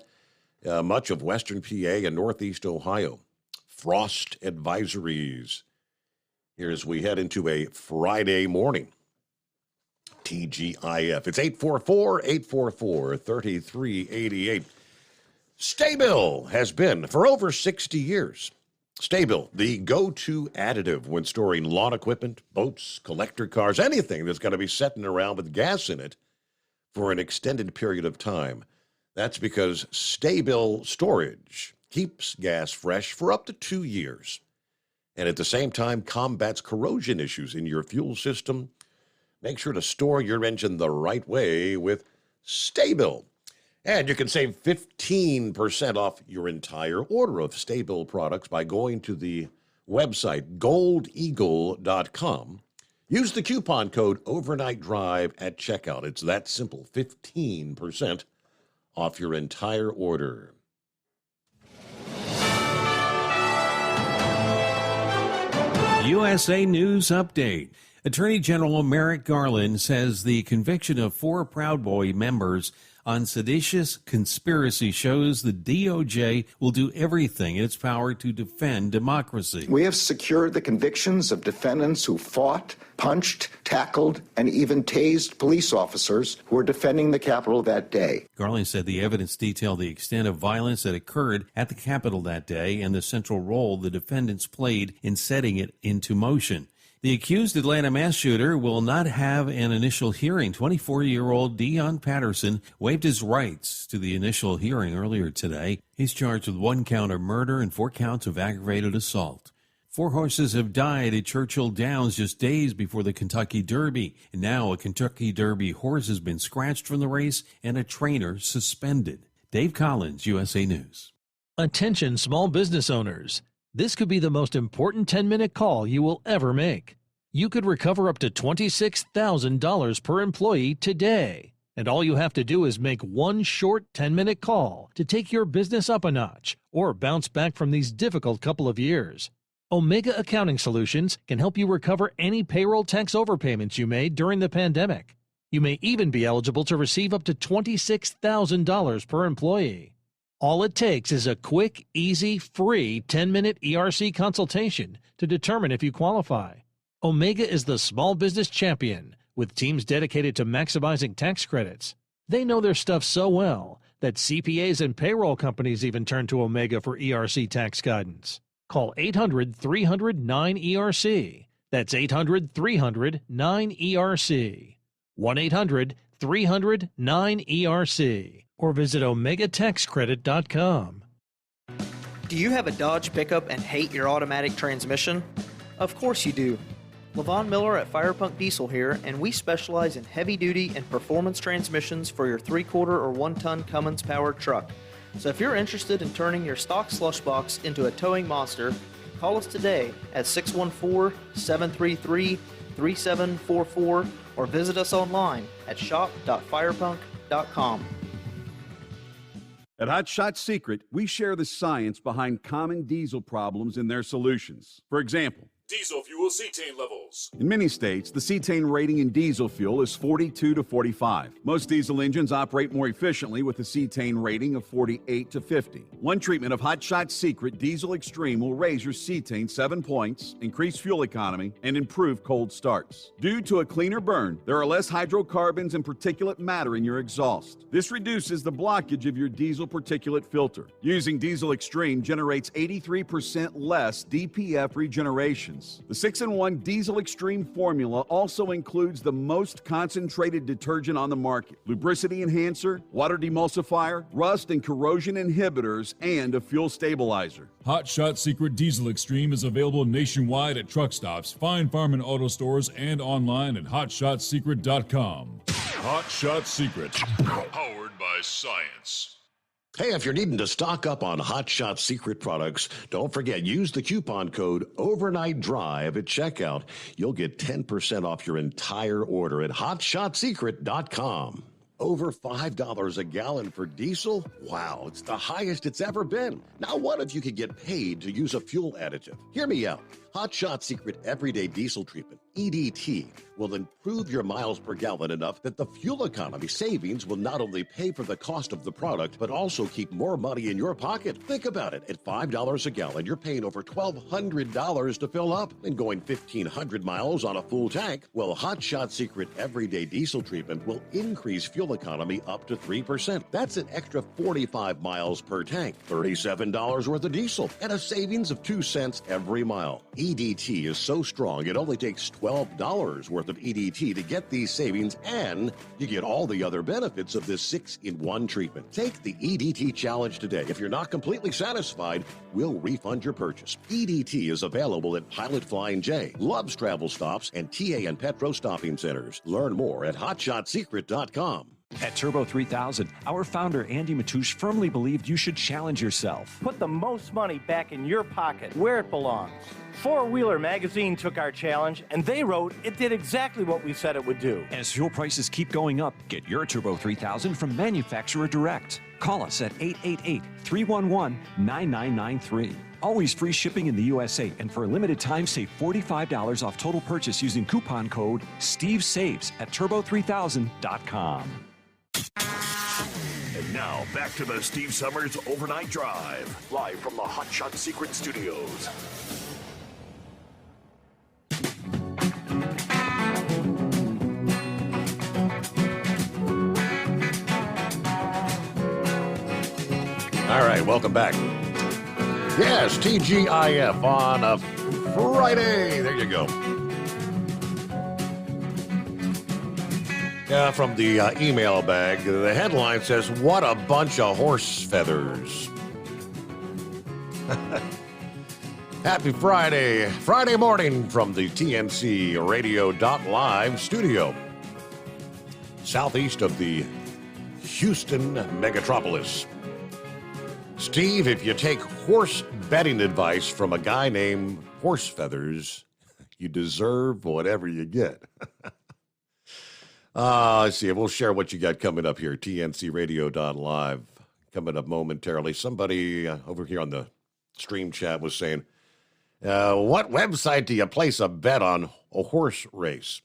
much of western PA and northeast Ohio. Frost advisories here as we head into a Friday morning. TGIF. It's 844-844-3388. Sta-Bil has been for over 60 years. Sta-Bil, the go-to additive when storing lawn equipment, boats, collector cars, anything that's going to be sitting around with gas in it for an extended period of time. That's because Sta-Bil storage keeps gas fresh for up to 2 years, and at the same time combats corrosion issues in your fuel system. Make sure to store your engine the right way with Sta-Bil. And you can save 15% off your entire order of Sta-Bil products by going to the website goldeagle.com. Use the coupon code OvernightDrive at checkout. It's that simple, 15% off your entire order. USA News Update. Attorney General Merrick Garland says the conviction of 4 Proud Boy members on seditious conspiracy shows the DOJ will do everything in its power to defend democracy. We have secured the convictions of defendants who fought, punched, tackled, and even tased police officers who were defending the Capitol that day. Garland said the evidence detailed the extent of violence that occurred at the Capitol that day and the central role the defendants played in setting it into motion. The accused Atlanta mass shooter will not have an initial hearing. 24-year-old Dion Patterson waived his rights to the initial hearing earlier today. He's charged with 1 count of murder and 4 counts of aggravated assault. 4 horses have died at Churchill Downs just days before the Kentucky Derby. And now a Kentucky Derby horse has been scratched from the race and a trainer suspended. Dave Collins, USA News. Attention small business owners. This could be the most important 10-minute call you will ever make. You could recover up to $26,000 per employee today. And all you have to do is make one short 10-minute call to take your business up a notch or bounce back from these difficult couple of years. Omega Accounting Solutions can help you recover any payroll tax overpayments you made during the pandemic. You may even be eligible to receive up to $26,000 per employee. All it takes is a quick, easy, free 10-minute ERC consultation to determine if you qualify. Omega is the small business champion with teams dedicated to maximizing tax credits. They know their stuff so well that CPAs and payroll companies even turn to Omega for ERC tax guidance. Call 800-300-9ERC. That's 800-300-9ERC. 1-800-300-9ERC. Or visit OmegaTaxCredit.com. Do you have a Dodge pickup and hate your automatic transmission? Of course you do. Levon Miller at Firepunk Diesel here, and we specialize in heavy-duty and performance transmissions for your 3/4 or 1-ton Cummins-powered truck. So if you're interested in turning your stock slush box into a towing monster, call us today at 614-733-3744 or visit us online at shop.firepunk.com. At Hot Shot Secret, we share the science behind common diesel problems and their solutions. For example, Diesel fuel cetane levels. In many states, the cetane rating in diesel fuel is 42 to 45. Most diesel engines operate more efficiently with a cetane rating of 48 to 50. One treatment of Hot Shot Secret Diesel Extreme will raise your cetane 7 points, increase fuel economy, and improve cold starts. Due to a cleaner burn, there are less hydrocarbons and particulate matter in your exhaust. This reduces the blockage of your diesel particulate filter. Using Diesel Extreme generates 83% less DPF regenerations. The 6-in-1 Diesel Extreme formula also includes the most concentrated detergent on the market, lubricity enhancer, water demulsifier, rust and corrosion inhibitors, and a fuel stabilizer. Hot Shot Secret Diesel Extreme is available nationwide at truck stops, Fine Farm and auto stores, and online at hotshotsecret.com. Hot Shot Secret, powered by science. Hey, if you're needing to stock up on Hot Shot Secret products, don't forget, use the coupon code Overnight Drive at checkout. You'll get 10% off your entire order at hotshotsecret.com. Over $5 a gallon for diesel? Wow, it's the highest it's ever been. Now, what if you could get paid to use a fuel additive? Hear me out. Hot Shot Secret Everyday Diesel Treatment, EDT, will improve your miles per gallon enough that the fuel economy savings will not only pay for the cost of the product, but also keep more money in your pocket. Think about it. At $5 a gallon, you're paying over $1,200 to fill up and going 1,500 miles on a full tank. Well, Hot Shot Secret Everyday Diesel Treatment will increase fuel economy up to 3%. That's an extra 45 miles per tank, $37 worth of diesel, and a savings of 2 cents every mile. EDT is so strong, it only takes $12 worth of EDT to get these savings, and you get all the other benefits of this 6-in-1 treatment. Take the EDT challenge today. If you're not completely satisfied, we'll refund your purchase. EDT is available at Pilot Flying J, Love's Travel Stops, and TA and Petro Stopping Centers. Learn more at hotshotsecret.com. At Turbo 3000, our founder Andy Matouche firmly believed you should challenge yourself. Put the most money back in your pocket, where it belongs. Four Wheeler magazine took our challenge, and they wrote it did exactly what we said it would do. As fuel prices keep going up, get your Turbo 3000 from manufacturer direct. Call us at 888-311-9993. Always free shipping in the USA, and for a limited time, save $45 off total purchase using coupon code STEVESAVES at turbo3000.com. And now, back to the Steve Summers Overnight Drive, live from the Hot Shot Secret Studios. All right, welcome back. Yes, TGIF on a Friday. There you go. From the email bag, the headline says, "What a bunch of horse feathers." Happy Friday. Friday morning from the TNC Radio.live studio. Southeast of the Houston megatropolis. Steve, if you take horse betting advice from a guy named Horse Feathers, you deserve whatever you get. Let's see. We'll share what you got coming up here. TNC Radio.live coming up momentarily. Somebody over here on the stream chat was saying, what website do you place a bet on a horse race?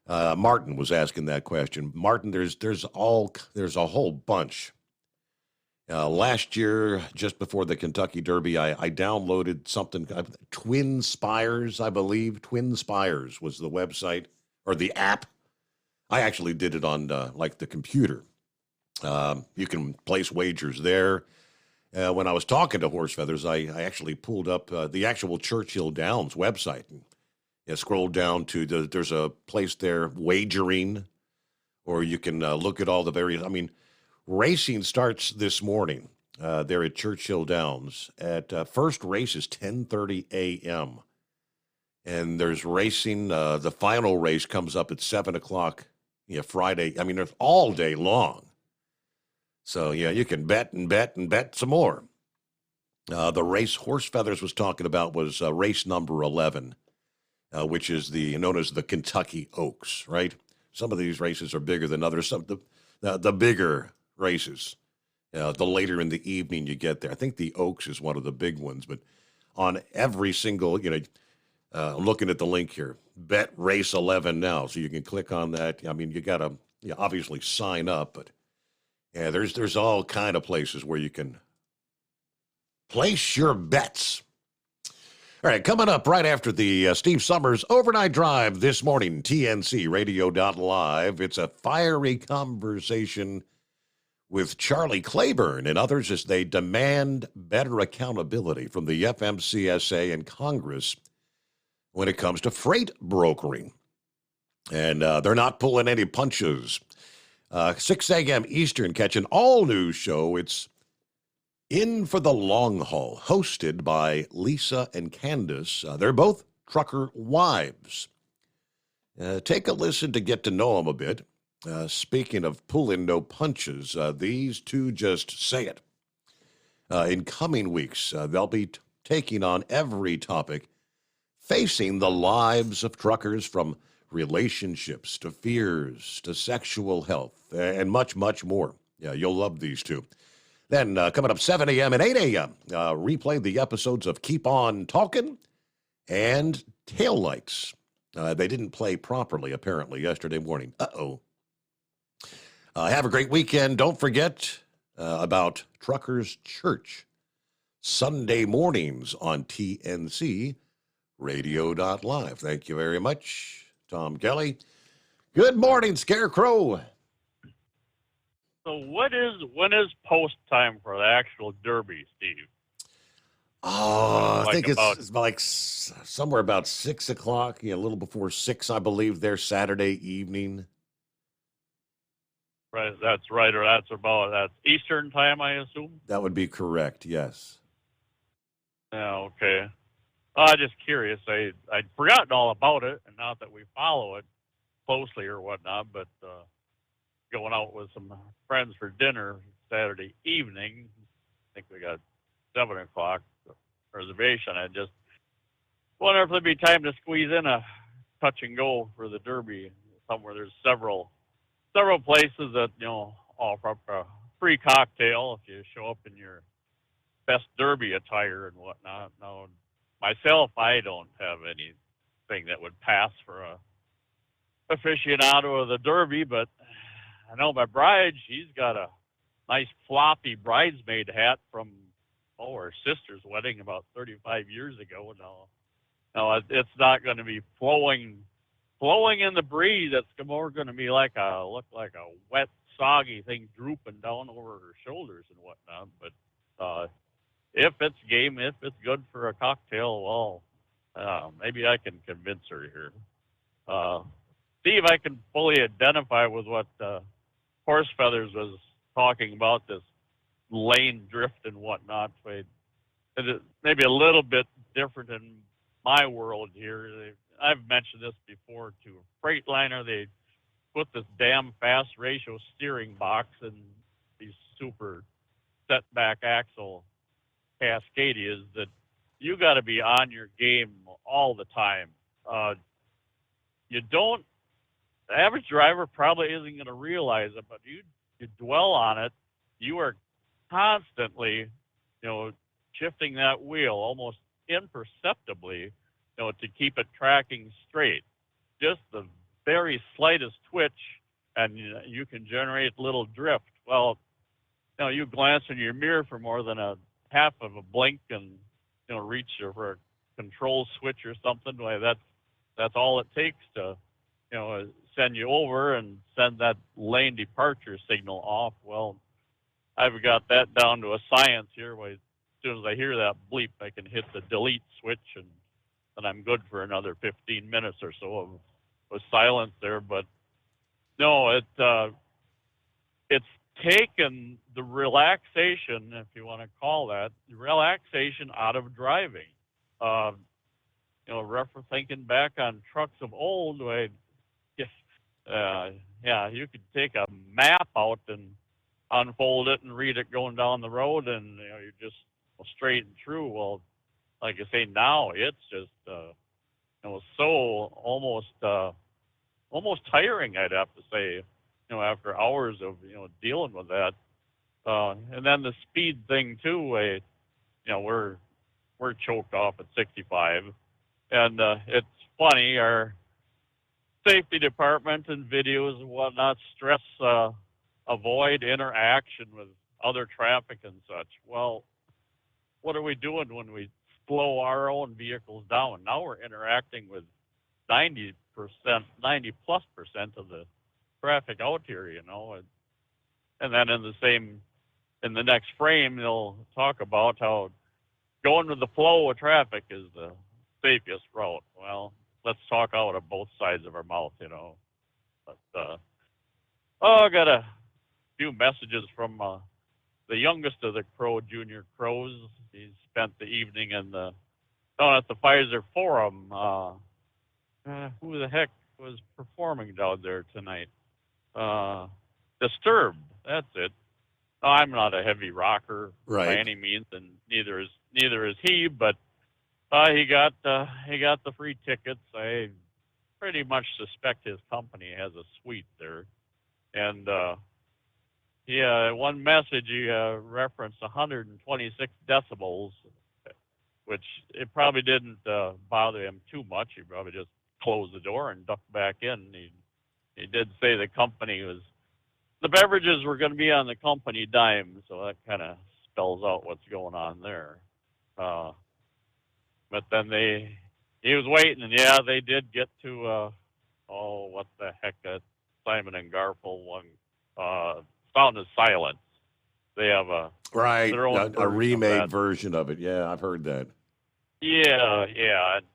Martin was asking that question. Martin, there's a whole bunch. Last year, just before the Kentucky Derby, I downloaded something, Twin Spires, I believe. Twin Spires was the website or the app. I actually did it on the computer. You can place wagers there. When I was talking to Horse Feathers, I actually pulled up the actual Churchill Downs website. And scrolled down to there's a place there, wagering, or you can look at all the various. I mean, racing starts this morning there at Churchill Downs. At first race is 10:30 a.m. And there's racing. The final race comes up at 7 o'clock. Friday. I mean, it's all day long. So, you can bet and bet and bet some more. The race Horse Feathers was talking about was race number 11, which is known as the Kentucky Oaks, right? Some of these races are bigger than others. Some the bigger races, the later in the evening you get there. I think the Oaks is one of the big ones, but on every single, I'm looking at the link here, Bet Race 11 now, so you can click on that. I mean, you got to obviously sign up, but yeah, there's all kind of places where you can place your bets. All right, coming up right after the Steve Summers Overnight Drive this morning, TNCRadio.live. It's a fiery conversation with Charlie Claiborne and others as they demand better accountability from the FMCSA and Congress when it comes to freight brokering. And they're not pulling any punches. 6 a.m. Eastern, catch an all-new show. It's In for the Long Haul, hosted by Lisa and Candace. They're both trucker wives. Take a listen to get to know them a bit. Speaking of pulling no punches, these two just say it. In coming weeks, they'll be taking on every topic facing the lives of truckers, from relationships to fears to sexual health and much, much more. Yeah, you'll love these two. Then coming up 7 a.m. and 8 a.m., replay the episodes of Keep On Talking and Taillights. They didn't play properly, apparently, yesterday morning. Uh-oh. Have a great weekend. Don't forget about Truckers Church, Sunday mornings on TNC Radio.live. Thank you very much, Tom Kelly. Good morning, Scarecrow. So when is post time for the actual Derby, Steve? Oh, I think it's like somewhere about 6 o'clock, a little before 6, I believe, there Saturday evening. Right, that's right, or that's Eastern time, I assume? That would be correct, yes. Yeah, okay. I'm just curious. I'd forgotten all about it, and not that we follow it closely or whatnot, but going out with some friends for dinner Saturday evening, I think we got 7 o'clock reservation. I just wonder if there'd be time to squeeze in a touch and go for the Derby somewhere. There's several places that, offer up a free cocktail if you show up in your best Derby attire and whatnot. Now, myself, I don't have anything that would pass for a aficionado of the Derby, but I know my bride, she's got a nice floppy bridesmaid hat from her sister's wedding about 35 years ago. No, it's not going to be flowing in the breeze. It's more going to be look like a wet, soggy thing drooping down over her shoulders and whatnot. But if it's game, if it's good for a cocktail, well, maybe I can convince her here. See if I can fully identify with what Horse Feathers was talking about, this lane drift and whatnot. Maybe a little bit different in my world here. I've mentioned this before to a Freightliner. They put this damn fast ratio steering box in these super setback axle Cascadias that you got to be on your game all the time. The average driver probably isn't going to realize it, but you dwell on it, you are constantly, shifting that wheel almost imperceptibly, to keep it tracking straight. Just the very slightest twitch, and you can generate little drift. Well, you glance in your mirror for more than a half of a blink and, reach for a control switch or something. That's all it takes to, send you over and send that lane departure signal off. Well, I've got that down to a science here. As soon as I hear that bleep, I can hit the delete switch, and then I'm good for another 15 minutes or so of silence there. But no, it's taken the relaxation, if you want to call that, the relaxation out of driving. Thinking back on trucks of old, you could take a map out and unfold it and read it going down the road, and you're just straight and true. Well, like I say, now it's just so almost tiring, I'd have to say, after hours of dealing with that. And then the speed thing too. We're choked off at 65. And it's funny, our safety department and videos and whatnot stress avoid interaction with other traffic and such. Well, what are we doing when we slow our own vehicles down? Now we're interacting with 90%, 90+% of the traffic out here, you know. And then in the next frame, they'll talk about how going with the flow of traffic is the safest route. Well, let's talk out of both sides of our mouth, you know. But, I got a few messages from the youngest of the junior Crows. He spent the evening down at the Pfizer Forum. Who the heck was performing down there tonight? Disturbed. That's it. No, I'm not a heavy rocker by any means, and neither is he. But he got the free tickets. I pretty much suspect his company has a suite there, and one message he referenced 126 decibels, which it probably didn't bother him too much. He probably just closed the door and ducked back in. He did say the beverages were going to be on the company dime, so that kind of spells out what's going on there. But then he was waiting, and they did get to what the heck, that Simon and Garfunkel one, Sound of Silence. They have their own a remade version of it. Yeah, I've heard that. Yeah,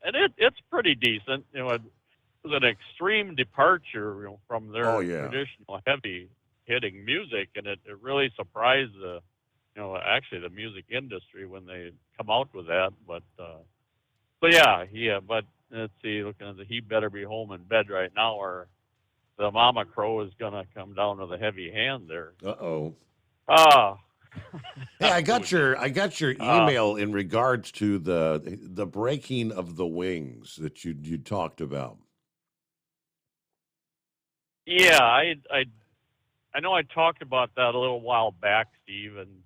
and it's pretty decent. You know, it was an extreme departure, you know, from their traditional heavy hitting music, and it really surprised the music industry when they come out with that. But but let's see, looking at He Better Be Home in Bed right now, or the Mama Crow is gonna come down with a heavy hand there. Hey, I got your email in regards to the breaking of the wings that you talked about. Yeah, I know I talked about that a little while back, Steve, and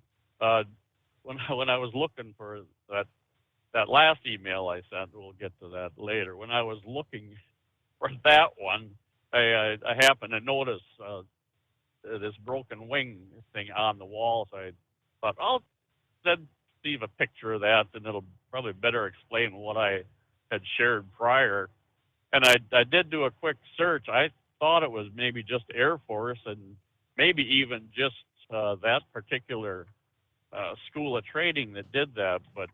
when I was looking for that last email I sent, we'll get to that later. When I was looking for that one, I happened to notice this broken wing thing on the wall, so I thought I'll send Steve a picture of that, and it'll probably better explain what I had shared prior. And I did do a quick search. I thought it was maybe just Air Force, and maybe even just that particular school of training that did that, but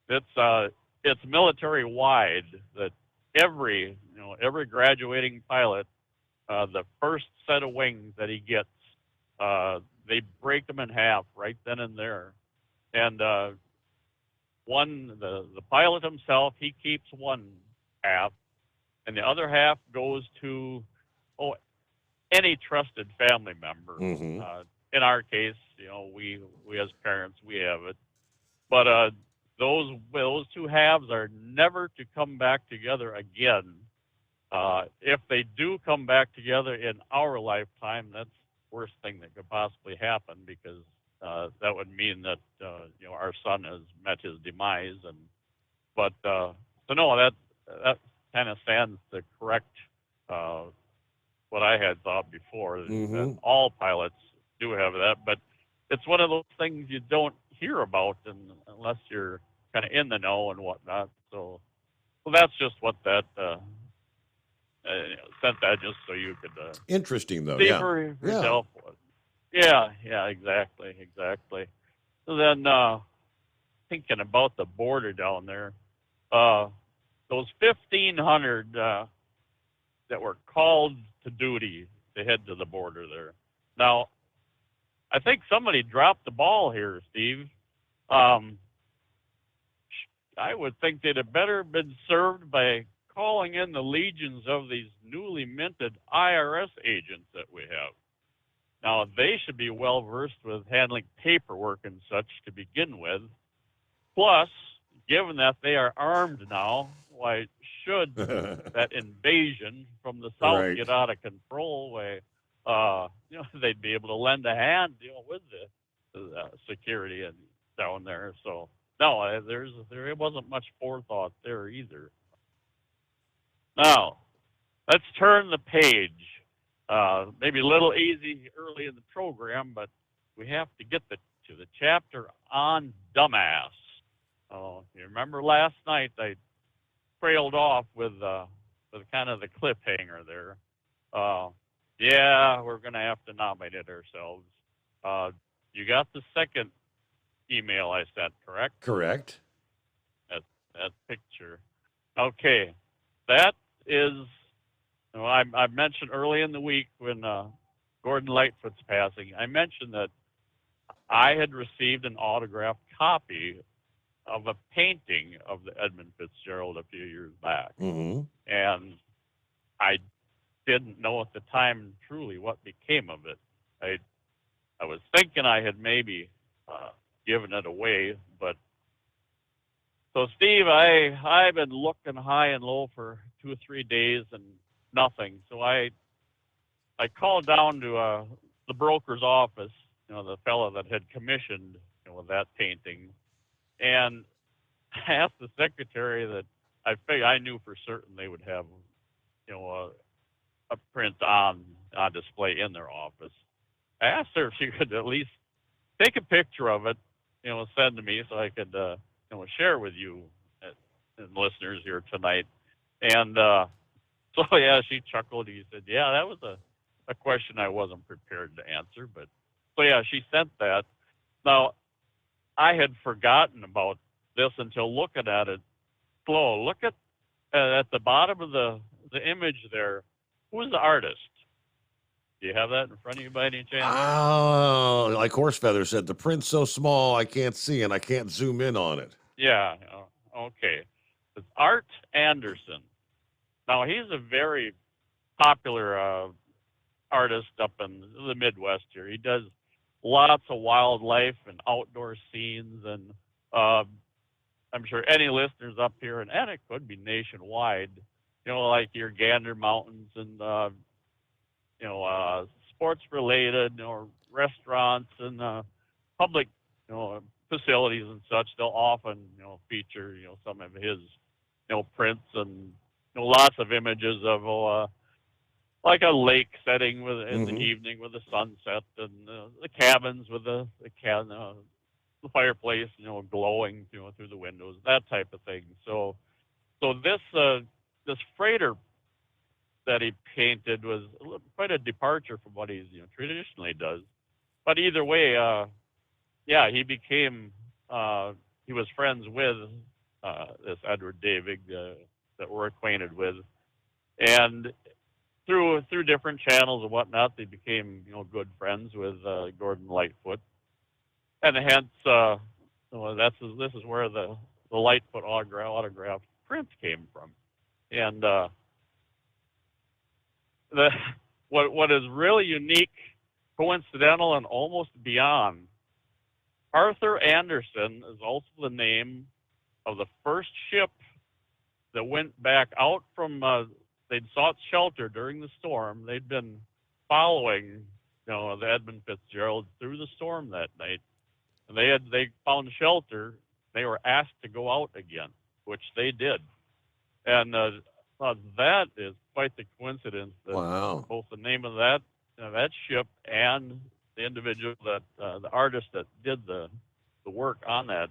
it's military wide that every graduating pilot, the first set of wings that he gets, they break them in half right then and there. And the pilot himself, he keeps one half, and the other half goes to any trusted family member. Mm-hmm. In our case, you know, we as parents, we have it. But those two halves are never to come back together again. If they do come back together in our lifetime, that's the worst thing that could possibly happen, because that would mean that our son has met his demise. But that kind of stands to correct what I had thought before. Mm-hmm. That all pilots do have that, but it's one of those things you don't hear about unless you're kind of in the know and whatnot. So that's just what that sent that just so you could interesting though. See for yourself. Yeah, exactly. So then thinking about the border down there, those 1,500 that were called to duty to head to the border there. Now, I think somebody dropped the ball here, Steve. I would think they'd have better been served by calling in the legions of these newly minted IRS agents that we have. Now, they should be well versed with handling paperwork and such to begin with. Plus, given that they are armed now, why should that invasion from the south get out of control, they'd be able to lend a hand, with the security down there. So no, there wasn't much forethought there either. Now, let's turn the page. Maybe a little easy early in the program, but we have to get to the chapter on dumbass. Oh, you remember last night I trailed off with kind of the cliffhanger there. Yeah, we're going to have to nominate ourselves. You got the second email I sent, correct? Correct. That picture. Okay, that is. I mentioned early in the week when Gordon Lightfoot's passing, I mentioned that I had received an autographed copy of a painting of the Edmund Fitzgerald a few years back. Mm-hmm. And I didn't know at the time truly what became of it. I was thinking I had maybe given it away, but so Steve, I've been looking high and low for 2 or 3 days and nothing. So I called down to the broker's office, the fellow that had commissioned that painting, and I asked the secretary that I knew for certain they would have a print on display in their office. I asked her if she could at least take a picture of it, send to me so I could share with you and listeners here tonight. And so yeah, she chuckled. He said, "Yeah, that was a question I wasn't prepared to answer." But so yeah, she sent that. Now I had forgotten about this until looking at it slow. Look at the bottom of the image there. Who's the artist? Do you have that in front of you by any chance? Oh, like Horsefeather said, the print's so small I can't see and I can't zoom in on it. Yeah. Okay. It's Art Anderson. Now he's a very popular artist up in the Midwest here. He does lots of wildlife and outdoor scenes, and I'm sure any listeners up here, and it could be nationwide, like your Gander Mountains and sports related or restaurants and public facilities and such. They'll often feature some of his prints and lots of images of like a lake setting in the evening with the sunset, and the cabins with the fireplace glowing through the windows, that type of thing. So this freighter that he painted was quite a departure from what he's traditionally does. But either way, he became he was friends with this Edward Davig that we're acquainted with, and through different channels and whatnot, they became good friends with Gordon Lightfoot, and hence this is where the Lightfoot autograph print came from. And what is really unique, coincidental, and almost beyond, Arthur Anderson is also the name of the first ship that went back out from they'd sought shelter during the storm. They'd been following the Edmund Fitzgerald through the storm that night, and they found shelter. They were asked to go out again, which they did. And that is quite the coincidence that both the name of that ship and the individual that the artist that did the work on that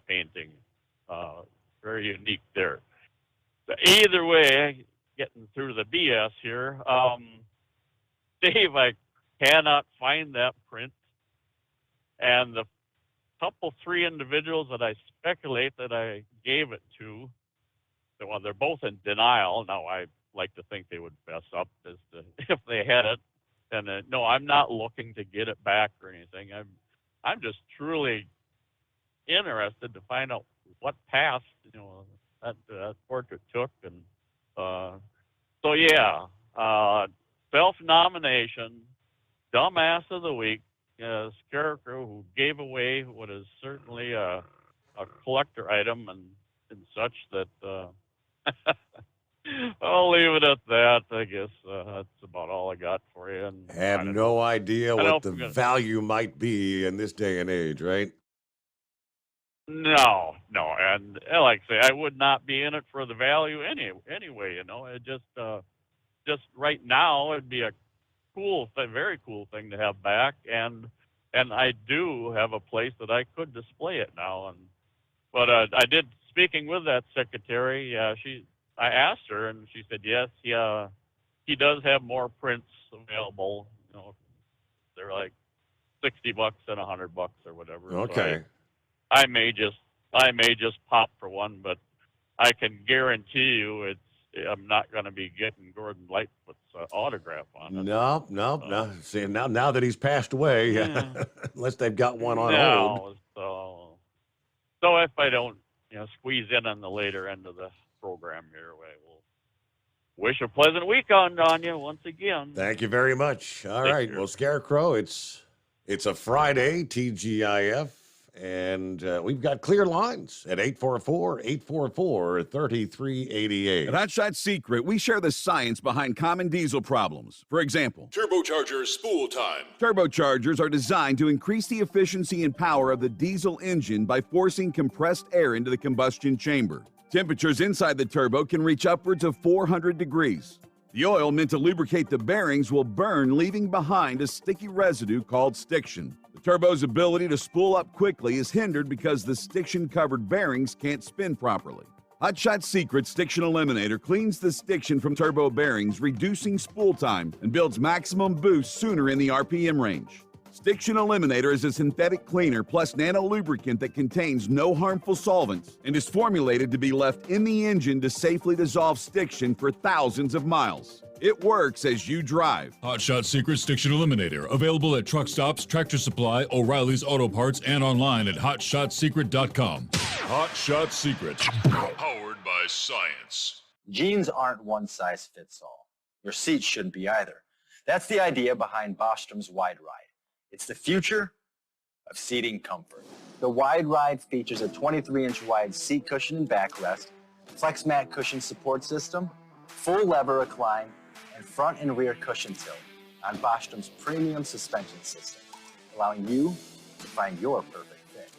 painting, very unique there. So either way, getting through the BS here, Dave, I cannot find that print, and the three individuals that I speculate that I gave it to, well, they're both in denial. Now, I like to think they would fess up as to if they had it. And no, I'm not looking to get it back or anything. I'm just truly interested to find out what path that portrait took. And so yeah, self-nomination, dumbass of the week, Scarecrow, who gave away what is certainly a collector item and such that. I'll leave it at that. I guess that's about all I got for you. And have no idea what the value might be in this day and age, right? No, and like I say, I would not be in it for the value anyway. It just right now it'd be a very cool thing to have back, and I do have a place that I could display it now. But I did, speaking with that secretary, I asked her, and she said yes, he does have more prints available. They're like $60 and $100 or whatever. Okay. So I may just pop for one, but I can guarantee you I'm not going to be getting Gordon Lightfoot's autograph on it. No. See, now that he's passed away, unless they've got one on hold. So if I don't, squeeze in on the later end of the program here, we'll wish a pleasant weekend on you once again. Thank you very much. All right. Well, Scarecrow, it's a Friday, TGIF. And we've got clear lines at 844-844-3388. At Hot Shot Secret, we share the science behind common diesel problems. For example, turbocharger spool time. Turbochargers are designed to increase the efficiency and power of the diesel engine by forcing compressed air into the combustion chamber. Temperatures inside the turbo can reach upwards of 400 degrees. The oil meant to lubricate the bearings will burn, leaving behind a sticky residue called stiction. The turbo's ability to spool up quickly is hindered because the stiction-covered bearings can't spin properly. Hot Shot Secret Stiction Eliminator cleans the stiction from turbo bearings, reducing spool time, and builds maximum boost sooner in the RPM range. Stiction Eliminator is a synthetic cleaner plus nano-lubricant that contains no harmful solvents and is formulated to be left in the engine to safely dissolve stiction for thousands of miles. It works as you drive. Hot Shot Secret Stiction Eliminator. Available at truck stops, Tractor Supply, O'Reilly's Auto Parts, and online at HotShotSecret.com. Hot Shot Secret. Powered by science. Jeans aren't one size fits all. Your seat shouldn't be either. That's the idea behind Bostrom's Wide Ride. It's the future of seating comfort. The Wide Ride features a 23-inch wide seat cushion and backrest, flex mat cushion support system, full lever recline, and front and rear cushion tilt on Bostrom's premium suspension system, allowing you to find your perfect fit.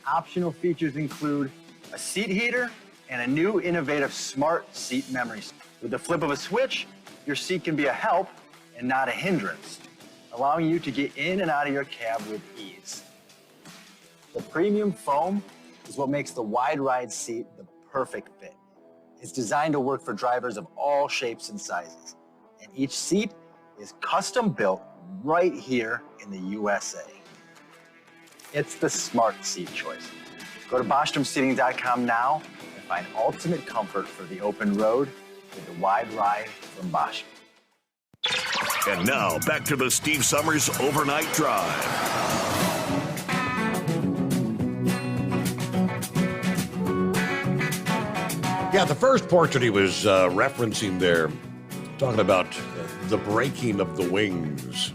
Optional features include a seat heater and a new innovative smart seat memory. With the flip of a switch, your seat can be a help and not a hindrance, allowing you to get in and out of your cab with ease. The premium foam is what makes the Wide Ride seat the perfect fit. It's designed to work for drivers of all shapes and sizes, and each seat is custom built right here in the USA. It's the smart seat choice. Go to BostromSeating.com now and find ultimate comfort for the open road with the Wide Ride from Bostrom. And now, back to the Steve Summers Overnight Drive. Yeah, the first portrait he was referencing there, talking about the breaking of the wings,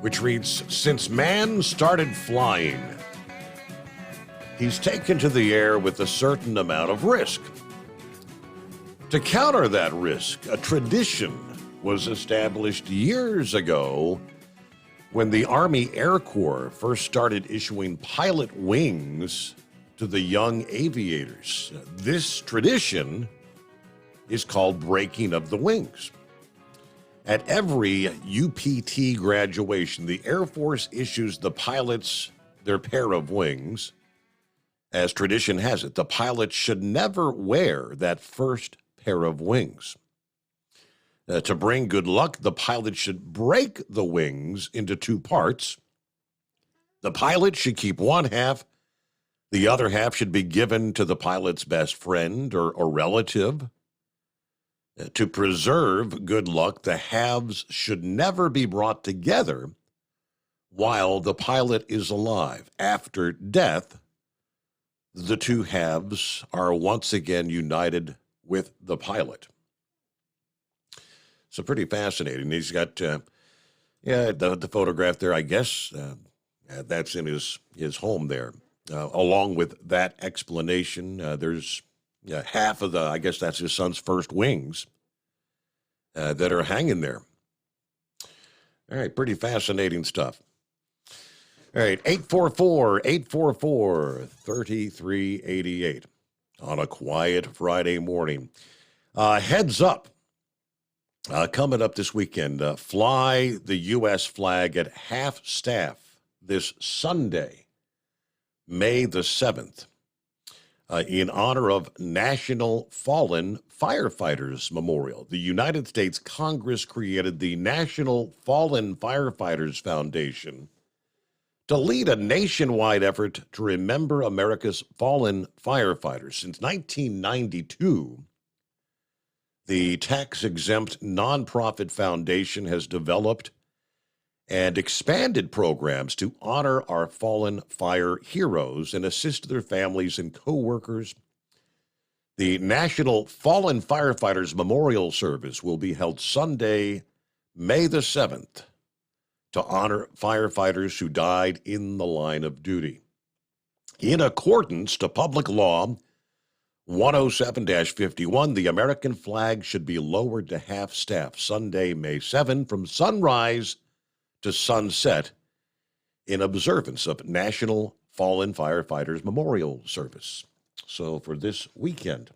which reads, since man started flying, he's taken to the air with a certain amount of risk. To counter that risk, a tradition was established years ago when the Army Air Corps first started issuing pilot wings to the young aviators. This tradition is called breaking of the wings. At every UPT graduation, the Air Force issues the pilots their pair of wings. As tradition has it, the pilot should never wear that first pair of wings. To bring good luck, the pilot should break the wings into two parts. The pilot should keep one half. The other half should be given to the pilot's best friend or relative. To preserve good luck, the halves should never be brought together while the pilot is alive. After death, the two halves are once again united with the pilot. So pretty fascinating. He's got, the photograph there, I guess, that's in his home there. Along with that explanation, there's half of I guess that's his son's first wings that are hanging there. All right, pretty fascinating stuff. All right, 844-3388 on a quiet Friday morning. Heads up. Coming up this weekend, fly the U.S. flag at half-staff this Sunday, May the 7th, in honor of National Fallen Firefighters Memorial. The United States Congress created the National Fallen Firefighters Foundation to lead a nationwide effort to remember America's fallen firefighters. Since 1992, the tax-exempt nonprofit foundation has developed and expanded programs to honor our fallen fire heroes and assist their families and co-workers. The National Fallen Firefighters Memorial Service will be held Sunday, May the 7th, to honor firefighters who died in the line of duty. In accordance to Public Law 107-51, the American flag should be lowered to half-staff Sunday, May 7, from sunrise to sunset in observance of National Fallen Firefighters Memorial Service. So for this weekend.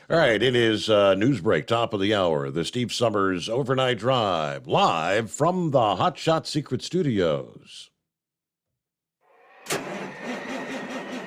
All right, it is news break, top of the hour. The Steve Summers Overnight Drive, live from the Hot Shot Secret Studios.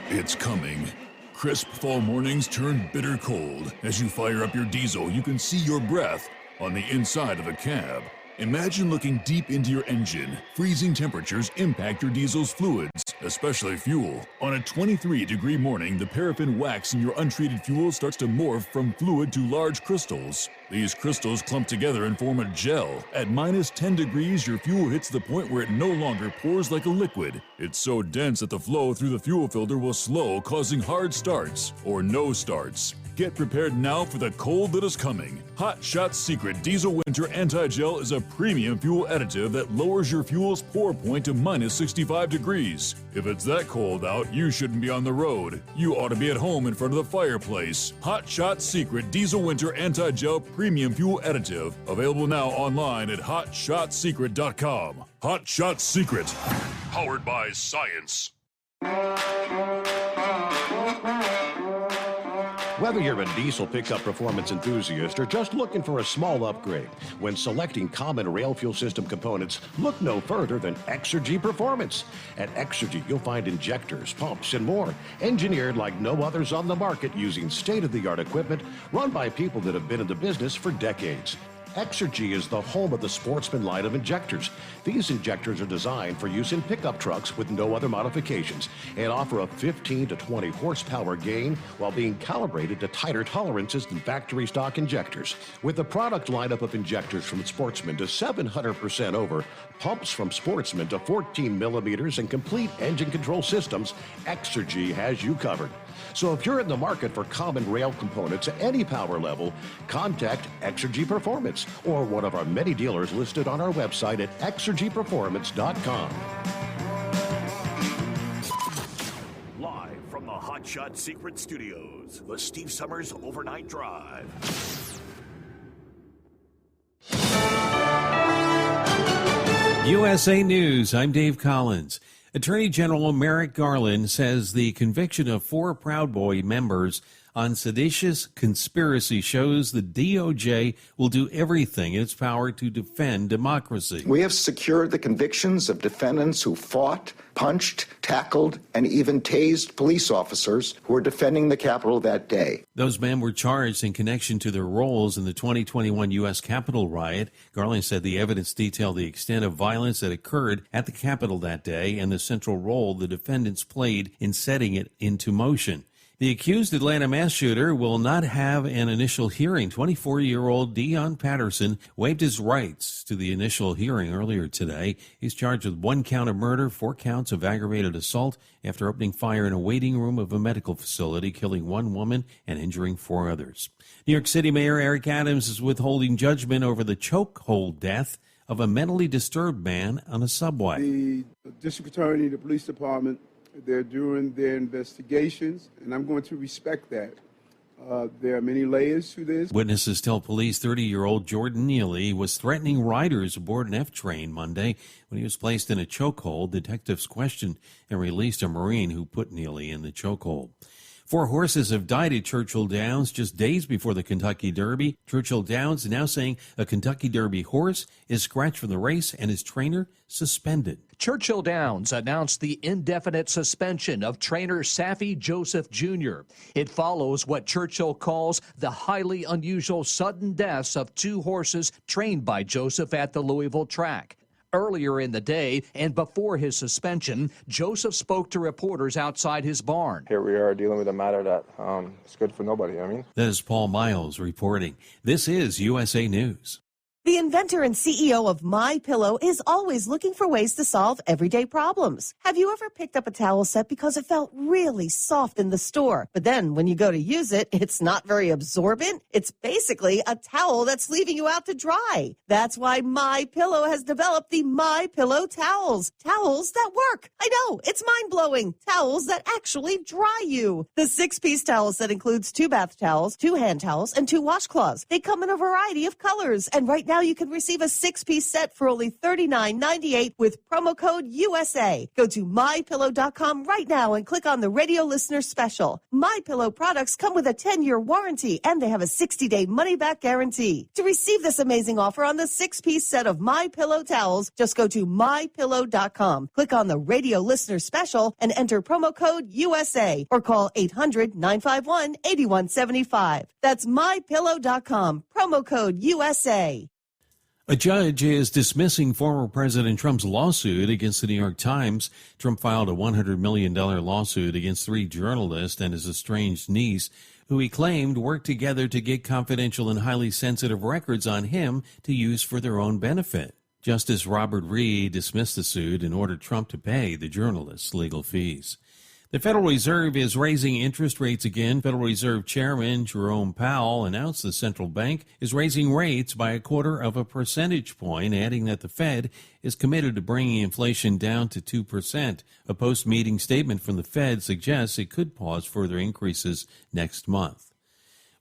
It's coming. Crisp fall mornings turn bitter cold. As you fire up your diesel, you can see your breath on the inside of the cab. Imagine looking deep into your engine. Freezing temperatures impact your diesel's fluids, especially fuel. On a 23-degree morning, the paraffin wax in your untreated fuel starts to morph from fluid to large crystals. These crystals clump together and form a gel. At minus 10 degrees, your fuel hits the point where it no longer pours like a liquid. It's so dense that the flow through the fuel filter will slow, causing hard starts or no starts. Get prepared now for the cold that is coming. Hot Shot Secret Diesel Winter Anti-Gel is a premium fuel additive that lowers your fuel's pour point to minus 65 degrees. If it's that cold out, you shouldn't be on the road. You ought to be at home in front of the fireplace. Hot Shot Secret Diesel Winter Anti-Gel Premium Fuel Additive. Available now online at HotShotSecret.com. Hot Shot Secret. Powered by science. Whether you're a diesel pickup performance enthusiast or just looking for a small upgrade, when selecting common rail fuel system components, look no further than Exergy Performance. At Exergy, you'll find injectors, pumps, and more, engineered like no others on the market using state-of-the-art equipment run by people that have been in the business for decades. Exergy is the home of the Sportsman line of injectors. These injectors are designed for use in pickup trucks with no other modifications and offer a 15 to 20 horsepower gain while being calibrated to tighter tolerances than factory stock injectors. With a product lineup of injectors from Sportsman to 700% over, pumps from Sportsman to 14 millimeters, and complete engine control systems, Exergy has you covered. So if you're in the market for common rail components at any power level, contact Exergy Performance or one of our many dealers listed on our website at exergyperformance.com. Live from the Hot Shot Secret Studios, the Steve Summers Overnight Drive. USA News, I'm Dave Collins. Attorney General Merrick Garland says the conviction of 4 Proud Boy members on seditious conspiracy shows the DOJ will do everything in its power to defend democracy. We have secured the convictions of defendants who fought, punched, tackled, and even tased police officers who were defending the Capitol that day. Those men were charged in connection to their roles in the 2021 U.S. Capitol riot. Garland said the evidence detailed the extent of violence that occurred at the Capitol that day and the central role the defendants played in setting it into motion. The accused Atlanta mass shooter will not have an initial hearing. 24-year-old Dion Patterson waived his rights to the initial hearing earlier today. He's charged with 1 count of murder, 4 counts of aggravated assault after opening fire in a waiting room of a medical facility, killing 1 woman and injuring 4 others. New York City Mayor Eric Adams is withholding judgment over the chokehold death of a mentally disturbed man on a subway. The district attorney, the police department, they're doing their investigations, and I'm going to respect that. There are many layers to this. Witnesses tell police 30-year-old Jordan Neely was threatening riders aboard an F train Monday when he was placed in a chokehold. Detectives questioned and released a Marine who put Neely in the chokehold. 4 horses have died at Churchill Downs just days before the Kentucky Derby. Churchill Downs now saying a Kentucky Derby horse is scratched from the race and his trainer suspended. Churchill Downs announced the indefinite suspension of trainer Saffie Joseph Jr. It follows what Churchill calls the highly unusual sudden deaths of 2 horses trained by Joseph at the Louisville track. Earlier in the day and before his suspension, Joseph spoke to reporters outside his barn. Here we are dealing with a matter that is good for nobody, That is Paul Miles reporting. This is USA News. The inventor and CEO of MyPillow is always looking for ways to solve everyday problems. Have you ever picked up a towel set because it felt really soft in the store, but then when you go to use it, it's not very absorbent? It's basically a towel that's leaving you out to dry. That's why MyPillow has developed the MyPillow towels. Towels that work. I know, it's mind-blowing. Towels that actually dry you. The 6-piece towel set includes 2 bath towels, 2 hand towels, and 2 washcloths. They come in a variety of colors, and right now you can receive a 6-piece set for only $39.98 with promo code USA. Go to MyPillow.com right now and click on the radio listener special. MyPillow products come with a 10-year warranty and they have a 60-day money-back guarantee. To receive this amazing offer on the 6-piece set of MyPillow towels, just go to MyPillow.com. Click on the radio listener special and enter promo code USA or call 800-951-8175. That's MyPillow.com. Promo code USA. A judge is dismissing former President Trump's lawsuit against the New York Times. Trump filed a $100 million lawsuit against 3 journalists and his estranged niece, who he claimed worked together to get confidential and highly sensitive records on him to use for their own benefit. Justice Robert Reed dismissed the suit and ordered Trump to pay the journalists legal fees. The Federal Reserve is raising interest rates again. Federal Reserve Chairman Jerome Powell announced the central bank is raising rates by 0.25 percentage point, adding that the Fed is committed to bringing inflation down to 2%. A post-meeting statement from the Fed suggests it could pause further increases next month.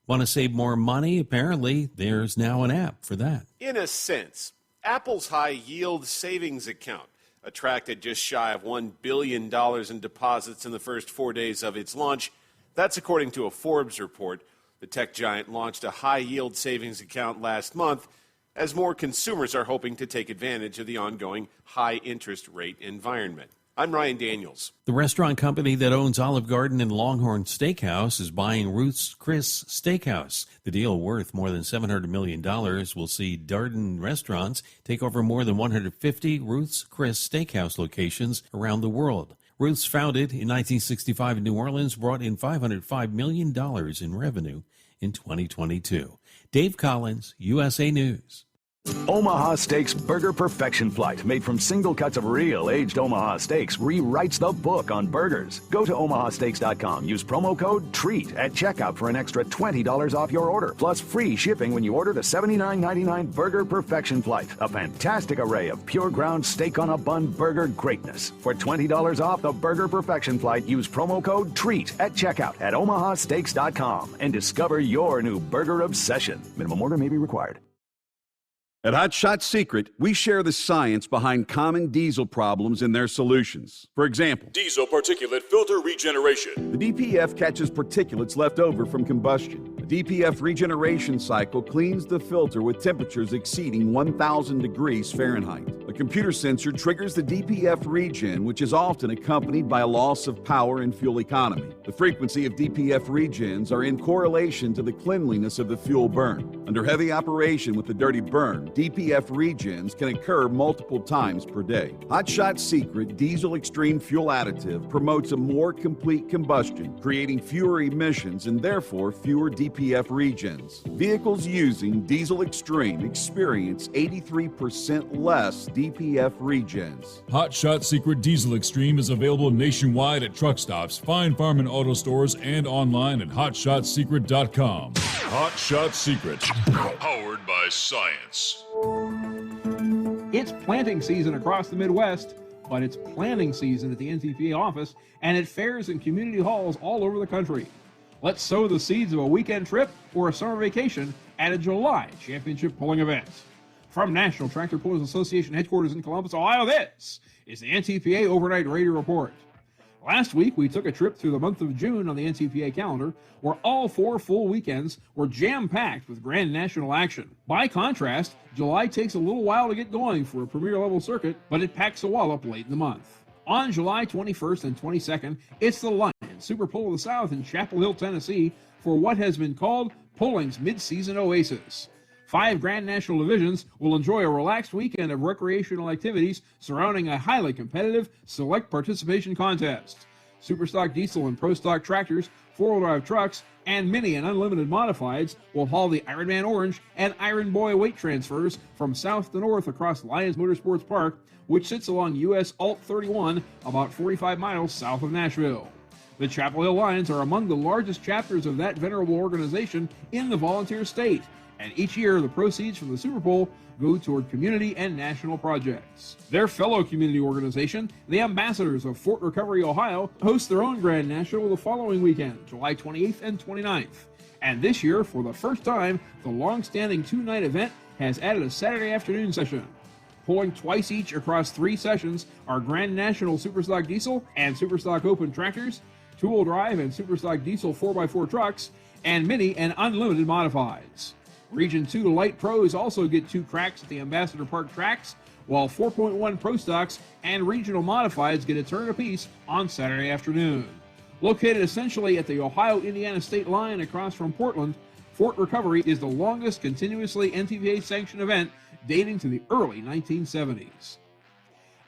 Want to save more money? Apparently, there's now an app for that. In a sense, Apple's high-yield savings account attracted just shy of $1 billion in deposits in the first 4 days of its launch. That's according to a Forbes report. The tech giant launched a high-yield savings account last month as more consumers are hoping to take advantage of the ongoing high-interest rate environment. I'm Ryan Daniels. The restaurant company that owns Olive Garden and Longhorn Steakhouse is buying Ruth's Chris Steakhouse. The deal, worth more than $700 million, will see Darden restaurants take over more than 150 Ruth's Chris Steakhouse locations around the world. Ruth's, founded in 1965 in New Orleans, brought in $505 million in revenue in 2022. Dave Collins, USA News. Omaha Steaks Burger Perfection Flight, made from single cuts of real aged Omaha steaks, rewrites the book on burgers. Go to omahasteaks.com. Use promo code TREAT at checkout for an extra $20 off your order, plus free shipping when you order the $79.99 Burger Perfection Flight, a fantastic array of pure ground steak on a bun burger greatness. For $20 off the Burger Perfection Flight, use promo code TREAT at checkout at omahasteaks.com and discover your new burger obsession. Minimum order may be required. At Hot Shot Secret, we share the science behind common diesel problems and their solutions. For example, diesel particulate filter regeneration. The DPF catches particulates left over from combustion. The DPF regeneration cycle cleans the filter with temperatures exceeding 1,000 degrees Fahrenheit. A computer sensor triggers the DPF regen, which is often accompanied by a loss of power and fuel economy. The frequency of DPF regens are in correlation to the cleanliness of the fuel burn. Under heavy operation with the dirty burn, DPF regens can occur multiple times per day. Hot Shot Secret Diesel Extreme Fuel Additive promotes a more complete combustion, creating fewer emissions and therefore fewer DPF regens. Vehicles using Diesel Extreme experience 83% less DPF regens. Hot Shot Secret Diesel Extreme is available nationwide at truck stops, Fine Farm and auto stores, and online at hotshotsecret.com. Hot Shot Secret, powered by science. It's planting season across the Midwest, but it's planning season at the NTPA office and at fairs and community halls all over the country. Let's sow the seeds of a weekend trip or a summer vacation at a July championship pulling event. From National Tractor Pullers Association headquarters in Columbus, Ohio, this is the NTPA Overnight Radio Report. Last week, we took a trip through the month of June on the NTPA calendar, where all 4 full weekends were jam-packed with Grand National action. By contrast, July takes a little while to get going for a premier-level circuit, but it packs a wallop late in the month. On July 21st and 22nd, it's the Lions Super Pull of the South in Chapel Hill, Tennessee, for what has been called Pulling's mid-season oasis. 5 Grand National divisions will enjoy a relaxed weekend of recreational activities surrounding a highly competitive select participation contest. Superstock diesel and pro stock tractors, 4-wheel drive trucks, and mini and unlimited modifieds will haul the Ironman Orange and Iron Boy weight transfers from south to north across Lions Motorsports Park, which sits along US Alt 31 about 45 miles south of Nashville. The Chapel Hill Lions are among the largest chapters of that venerable organization in the volunteer state, and each year the proceeds from the Super Bowl go toward community and national projects. Their fellow community organization, the Ambassadors of Fort Recovery, Ohio, hosts their own Grand National the following weekend, July 28th and 29th. And this year, for the first time, the long-standing 2-night event has added a Saturday afternoon session. Pulling twice each across 3 sessions are Grand National Superstock Diesel and Superstock Open tractors, 2-wheel drive and Superstock Diesel 4x4 trucks, and mini and unlimited modifieds. Region 2 Light Pros also get 2 cracks at the Ambassador Park tracks, while 4.1 Pro Stocks and Regional Modifieds get a turn apiece on Saturday afternoon. Located essentially at the Ohio-Indiana state line across from Portland, Fort Recovery is the longest continuously NTPA-sanctioned event dating to the early 1970s.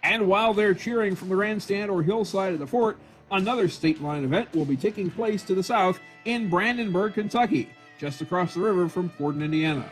And while they're cheering from the grandstand or hillside of the fort, another state line event will be taking place to the south in Brandenburg, Kentucky, just across the river from Portland, Indiana.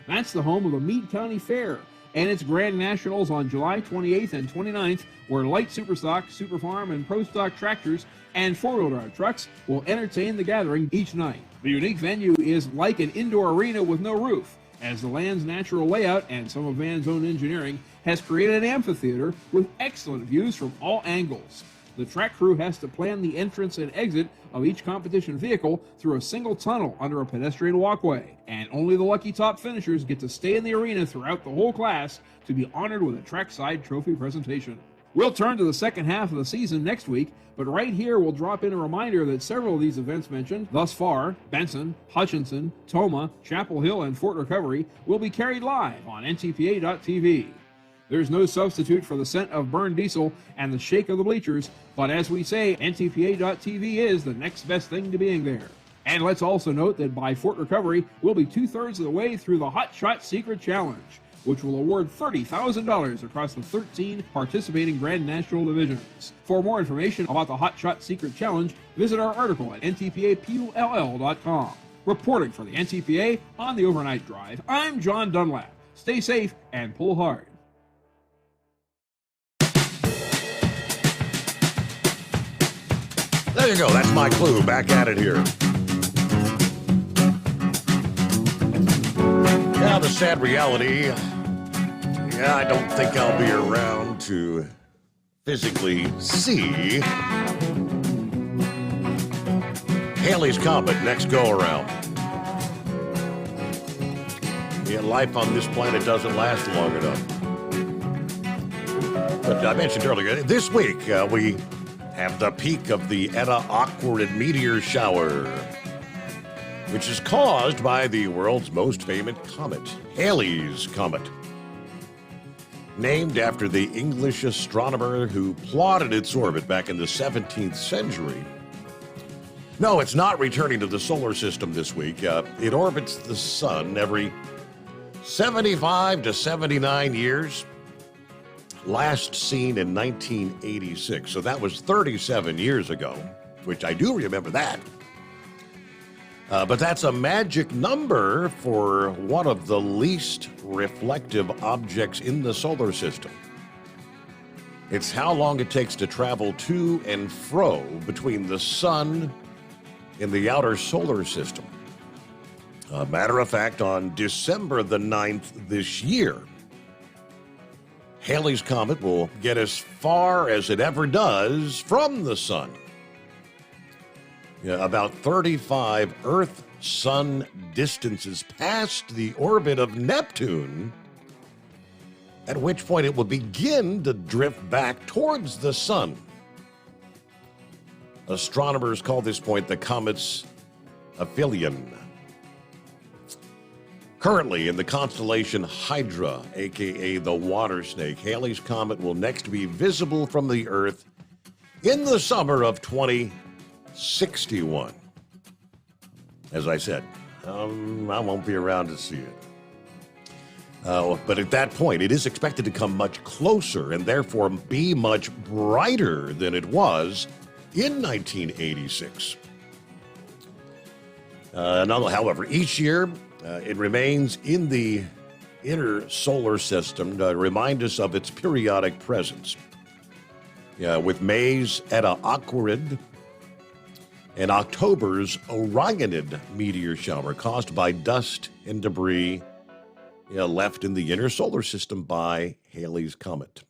That's the home of the Meade County Fair and its Grand Nationals on July 28th and 29th, where light Superstock, Superfarm, and Pro Stock tractors and 4-wheel drive trucks will entertain the gathering each night. The unique venue is like an indoor arena with no roof, as the land's natural layout and some of Van's own engineering has created an amphitheater with excellent views from all angles. The track crew has to plan the entrance and exit of each competition vehicle through a single tunnel under a pedestrian walkway, and only the lucky top finishers get to stay in the arena throughout the whole class to be honored with a trackside trophy presentation. We'll turn to the second half of the season next week, but right here we'll drop in a reminder that several of these events mentioned thus far, Benson, Hutchinson, Toma, Chapel Hill, and Fort Recovery, will be carried live on NTPA.tv. There's no substitute for the scent of burned diesel and the shake of the bleachers, but as we say, NTPA.tv is the next best thing to being there. And let's also note that by Fort Recovery, we'll be 2/3 of the way through the Hot Shot Secret Challenge, which will award $30,000 across the 13 participating Grand National divisions. For more information about the Hot Shot Secret Challenge, visit our article at ntpapull.com. Reporting for the NTPA on the Overnight Drive, I'm John Dunlap. Stay safe and pull hard. There you go. That's my clue. Back at it here. Yeah, the sad reality. Yeah, I don't think I'll be around to physically see Halley's Comet next go-around. Yeah, life on this planet doesn't last long enough. But I mentioned earlier, this week we have the peak of the Eta Aquarid meteor shower, which is caused by the world's most famous comet, Halley's Comet. Named after the English astronomer who plotted its orbit back in the 17th century. No, it's not returning to the solar system this week. It orbits the sun every 75 to 79 years. Last seen in 1986, so that was 37 years ago, which I do remember that. But that's a magic number for one of the least reflective objects in the solar system. It's how long it takes to travel to and fro between the sun and the outer solar system. Matter of fact, on December the 9th this year, Halley's Comet will get as far as it ever does from the sun. Yeah, about 35 Earth-Sun distances past the orbit of Neptune, at which point it will begin to drift back towards the sun. Astronomers call this point the comet's aphelion. Currently in the constellation Hydra, aka the water snake, Halley's Comet will next be visible from the Earth in the summer of 2061. As I said, I won't be around to see it. But at that point, it is expected to come much closer and therefore be much brighter than it was in 1986. However, each year, it remains in the inner solar system to remind us of its periodic presence. With May's Eta Aquarid and October's Orionid meteor shower caused by dust and debris left in the inner solar system by Halley's Comet.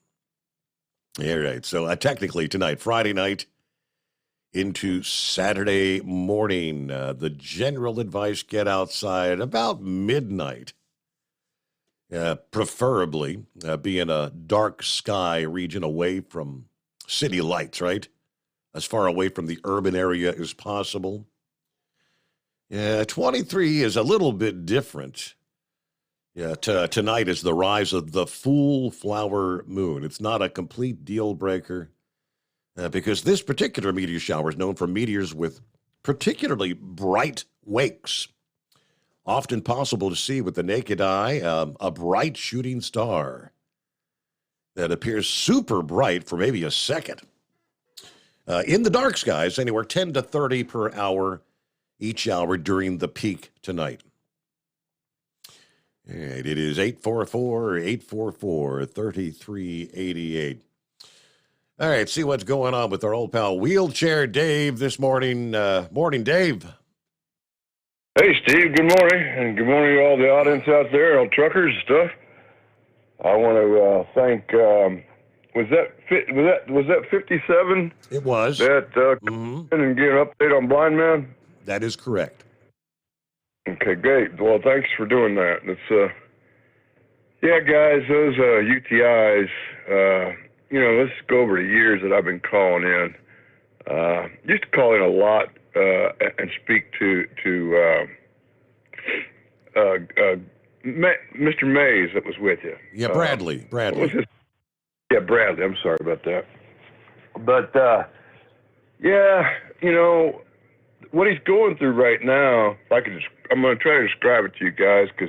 All right, so technically tonight, Friday night, into Saturday morning. The general advice, get outside about midnight. Preferably be in a dark sky region away from city lights, right? As far away from the urban area as possible. 23 is a little bit different. Tonight is the rise of the full flower moon. It's not a complete deal breaker. Because this particular meteor shower is known for meteors with particularly bright wakes. Often possible to see with the naked eye, a bright shooting star that appears super bright for maybe a second. In the dark skies, anywhere 10 to 30 per hour each hour during the peak tonight. All right, it is 844-844-3388. All right, see what's going on with our old pal Wheelchair Dave this morning. Morning, Dave. Hey, Steve. Good morning, and good morning to all the audience out there, all truckers and stuff. I want to thank. Was that 57? It was. That and get an update on Blind Man. That is correct. Okay, great. Well, thanks for doing that. It's yeah, guys, those UTIs. Let's go over the years that I've been calling in. Used to call in a lot and speak to Mr. Mays that was with you. Yeah, Bradley. Bradley. I'm sorry about that. But, what he's going through right now, I'm going to try to describe it to you guys because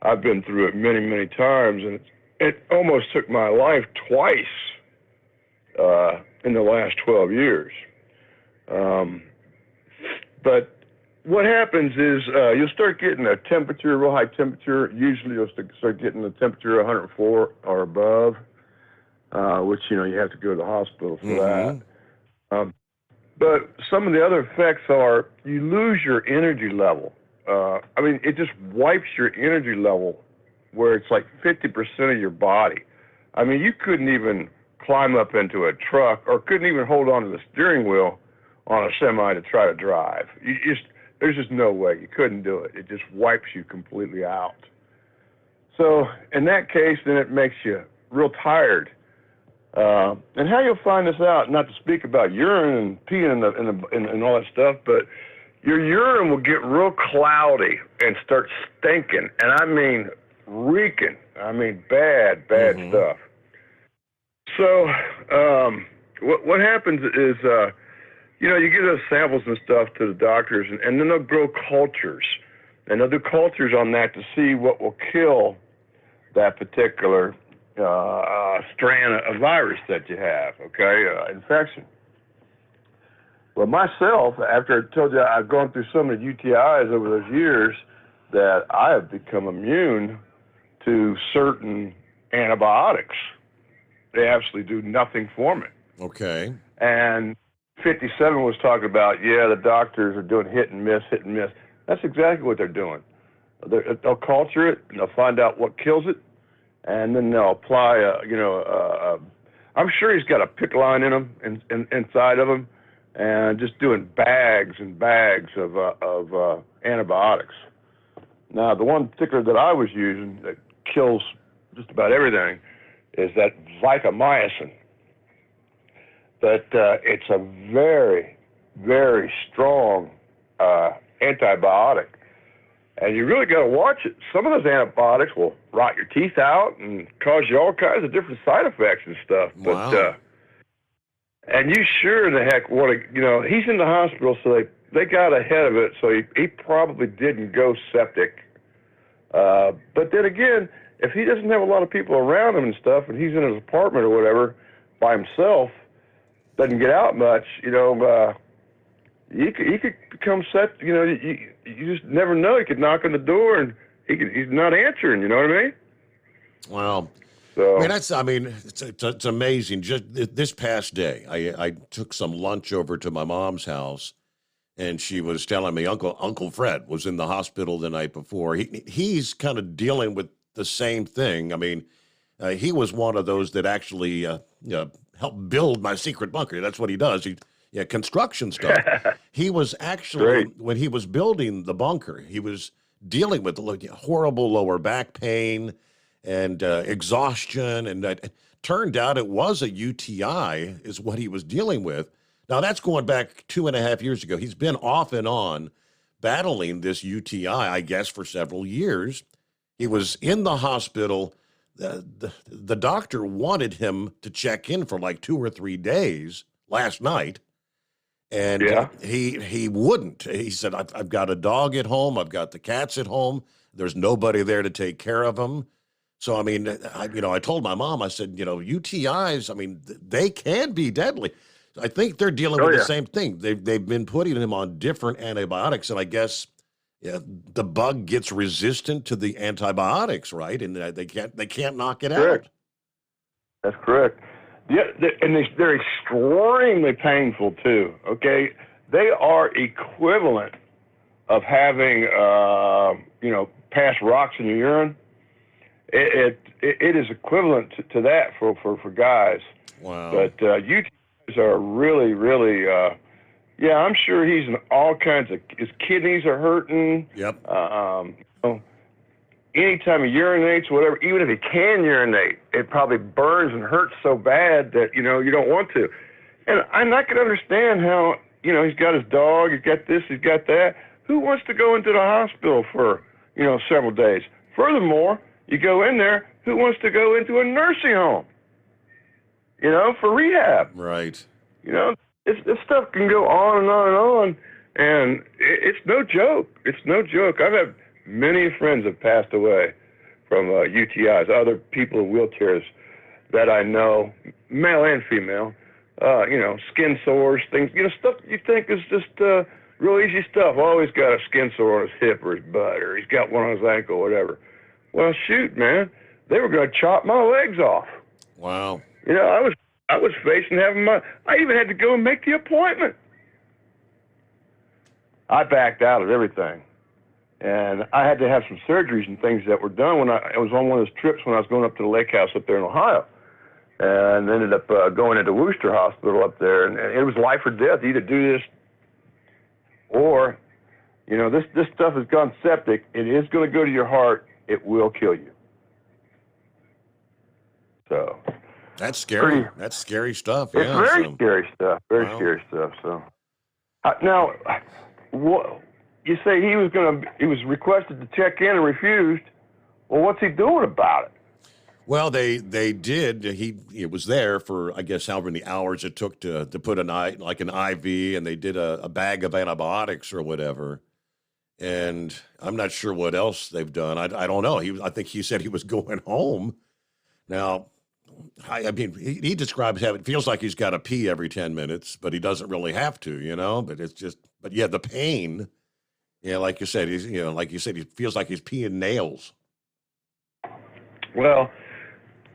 I've been through it many, many times, and it almost took my life twice in the last 12 years. But what happens is you'll start getting a temperature, real high temperature. Usually you'll start getting a temperature of 104 or above, which, you have to go to the hospital for that. But some of the other effects are you lose your energy level. It just wipes your energy level where it's like 50% of your body. You couldn't even climb up into a truck or couldn't even hold on to the steering wheel on a semi to try to drive. There's just no way. You couldn't do it. It just wipes you completely out. So in that case, then it makes you real tired. And how you'll find this out, not to speak about urine and peeing and all that stuff, but your urine will get real cloudy and start stinking. And I mean reeking. Bad stuff. So what happens is, you give those samples and stuff to the doctors, and then they'll grow cultures. And they'll do cultures on that to see what will kill that particular strand of virus that you have, infection. Well, myself, after I told you I've gone through so many UTIs over those years that I have become immune to certain antibiotics. They absolutely do nothing for me. Okay. And 57 was talking about, the doctors are doing hit and miss. That's exactly what they're doing. They'll culture it, and they'll find out what kills it, and then they'll apply I'm sure he's got a PICC line in him, inside of him, and just doing bags and bags of antibiotics. Now, the one particular that I was using that kills just about everything is that vancomycin. But it's a very, very strong antibiotic. And you really got to watch it. Some of those antibiotics will rot your teeth out and cause you all kinds of different side effects and stuff. Wow. But and you sure the heck want to, you know, he's in the hospital, so they got ahead of it, so he probably didn't go septic. But then again, if he doesn't have a lot of people around him and stuff, and he's in his apartment or whatever by himself, doesn't get out much, you know, he could become set. You know, you just never know. He could knock on the door and he's not answering. You know what I mean? Wow. So it's amazing. Just this past day, I took some lunch over to my mom's house, and she was telling me Uncle Fred was in the hospital the night before. He's kind of dealing with the same thing. I mean, he was one of those that actually helped build my secret bunker. That's what he does. Construction stuff. He was actually, when he was building the bunker, he was dealing with horrible lower back pain and exhaustion. And it turned out it was a UTI is what he was dealing with. Now, that's going back 2.5 years ago. He's been off and on battling this UTI, I guess, for several years. He was in the hospital. The doctor wanted him to check in for like 2 or 3 days last night. And he wouldn't. He said, I've got a dog at home. I've got the cats at home. There's nobody there to take care of them. So, I mean, I told my mom, I said, UTIs, I mean, they can be deadly. I think they're dealing with the same thing. They've been putting him on different antibiotics, and I guess the bug gets resistant to the antibiotics, right? And they can't knock it out. That's correct. Yeah, and they're extremely painful too. Okay, they are equivalent of having past rocks in your urine. It is equivalent to that for guys. Wow. But UTIs are really, really. I'm sure he's in all kinds of. His kidneys are hurting. Yep. Anytime he urinates, whatever, even if he can urinate, it probably burns and hurts so bad that, you don't want to. And I can understand how, he's got his dog, he's got this, he's got that. Who wants to go into the hospital for, several days? Furthermore, you go in there, who wants to go into a nursing home, for rehab? Right. This stuff can go on and on and on, and it's no joke. It's no joke. I've had many friends have passed away from UTIs, other people in wheelchairs that I know, male and female, skin sores, things, stuff you think is just real easy stuff. Oh, he's got a skin sore on his hip or his butt, or he's got one on his ankle, whatever. Well, shoot, man, they were going to chop my legs off. Wow. I was facing having I even had to go and make the appointment. I backed out of everything. And I had to have some surgeries and things that were done when I was on one of those trips when I was going up to the lake house up there in Ohio. And ended up going into Worcester Hospital up there. And it was life or death. Either do this or, this stuff has gone septic. It is going to go to your heart. It will kill you. So. That's scary. That's scary stuff. It's very scary stuff. Very scary stuff. So. Now, what? You say he was requested to check in and refused. Well, what's he doing about it? Well, they did. He was there for, I guess, however many hours it took to put an IV, and they did a bag of antibiotics or whatever. And I'm not sure what else they've done. I don't know. I think he said he was going home. Now, I mean, he describes it feels like he's got to pee every 10 minutes, but he doesn't really have to, But it's just, the pain. Yeah, like you said, he feels like he's peeing nails. Well,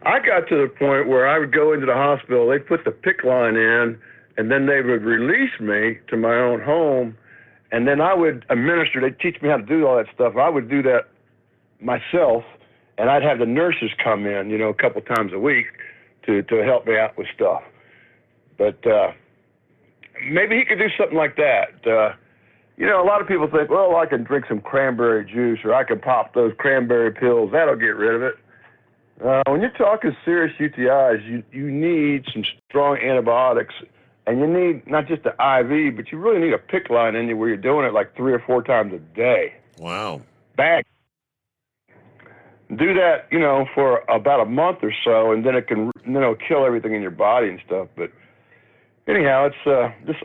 I got to the point where I would go into the hospital, they'd put the PICC line in, and then they would release me to my own home, and then I would administer, they'd teach me how to do all that stuff. I would do that myself, and I'd have the nurses come in, a couple times a week to help me out with stuff. But maybe he could do something like that. You know, a lot of people think, well, I can drink some cranberry juice or I can pop those cranberry pills. That'll get rid of it. When you're talking serious UTIs, you need some strong antibiotics, and you need not just the IV, but you really need a PICC line in you where you're doing it like 3 or 4 times a day. Wow. Bag. Do that, you know, for about a month or so, and then it'll kill everything in your body and stuff. But anyhow, it's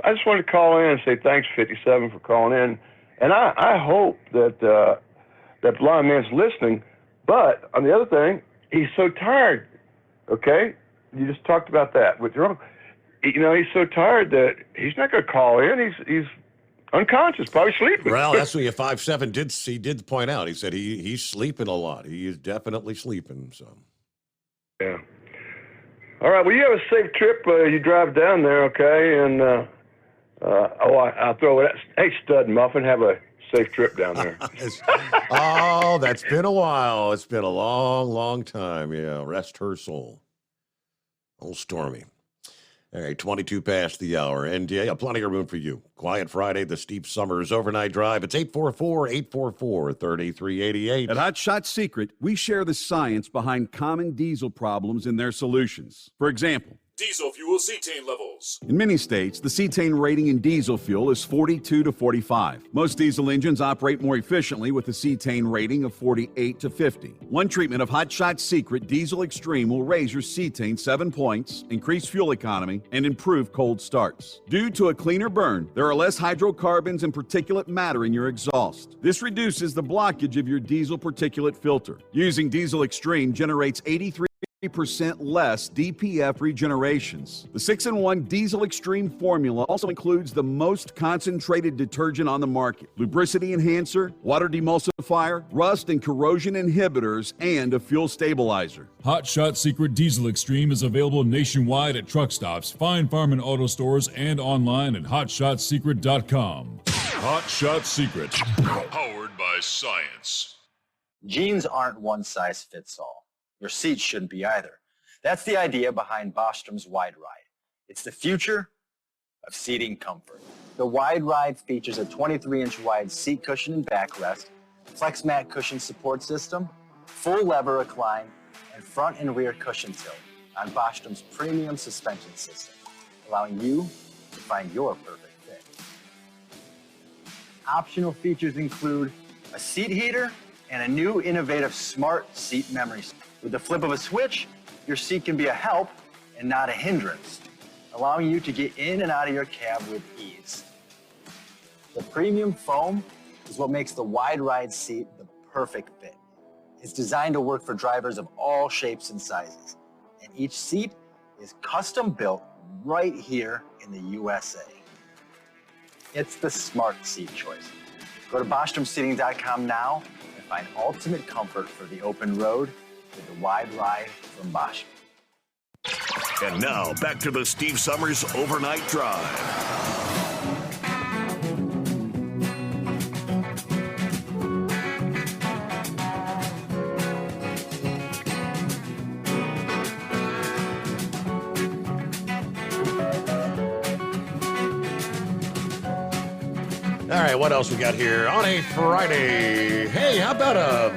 I just wanted to call in and say thanks, 57, for calling in, and I hope that that blind man's listening. But on the other thing, he's so tired. Okay, you just talked about that with your own. You know, he's so tired that he's not going to call in. He's unconscious, probably sleeping. Well, that's what 57 did point out. He said he's sleeping a lot. He is definitely sleeping. So, yeah. All right. Well, you have a safe trip. You drive down there, okay? And I'll throw it. Hey, Stud Muffin, have a safe trip down there. Oh, that's been a while. It's been a long, long time. Yeah, rest her soul. Old Stormy. All right, 22 past the hour. NDA, plenty of room for you. Quiet Friday, the Steve Summers Overnight Drive. It's 844-844-3388. At Hot Shot Secret, we share the science behind common diesel problems and their solutions. For example, Diesel fuel cetane levels. in many states, the cetane rating in diesel fuel is 42 to 45. Most diesel engines operate more efficiently with a cetane rating of 48 to 50. One treatment of Hot Shot Secret Diesel Extreme will raise your cetane 7 points, increase fuel economy, and improve cold starts. Due to a cleaner burn, there are less hydrocarbons and particulate matter in your exhaust. This reduces the blockage of your diesel particulate filter. Using Diesel Extreme generates 83% less DPF regenerations. The 6-in-1 Diesel Extreme formula also includes the most concentrated detergent on the market, lubricity enhancer, water demulsifier, rust and corrosion inhibitors, and a fuel stabilizer. Hot Shot Secret Diesel Extreme is available nationwide at truck stops, Fine Farm and Auto Stores, and online at hotshotsecret.com. Hot Shot Secret, powered by science. Jeans aren't one size fits all. Your seats shouldn't be either. That's the idea behind Bostrom's Wide Ride. It's the future of seating comfort. The Wide Ride features a 23-inch wide seat cushion and backrest, flex mat cushion support system, full lever recline, and front and rear cushion tilt on Bostrom's premium suspension system, allowing you to find your perfect fit. Optional features include a seat heater and a new innovative smart seat memory. With the flip of a switch, your seat can be a help and not a hindrance, allowing you to get in and out of your cab with ease. The premium foam is what makes the Wide Ride seat the perfect fit. It's designed to work for drivers of all shapes and sizes, and each seat is custom built right here in the USA. It's the smart seat choice. Go to BostromSeating.com now and find ultimate comfort for the open road with the Wide Ride from Bostrom. And now, back to the Steve Summers Overnight Drive. All right, what else we got here on a Friday? Hey, how about a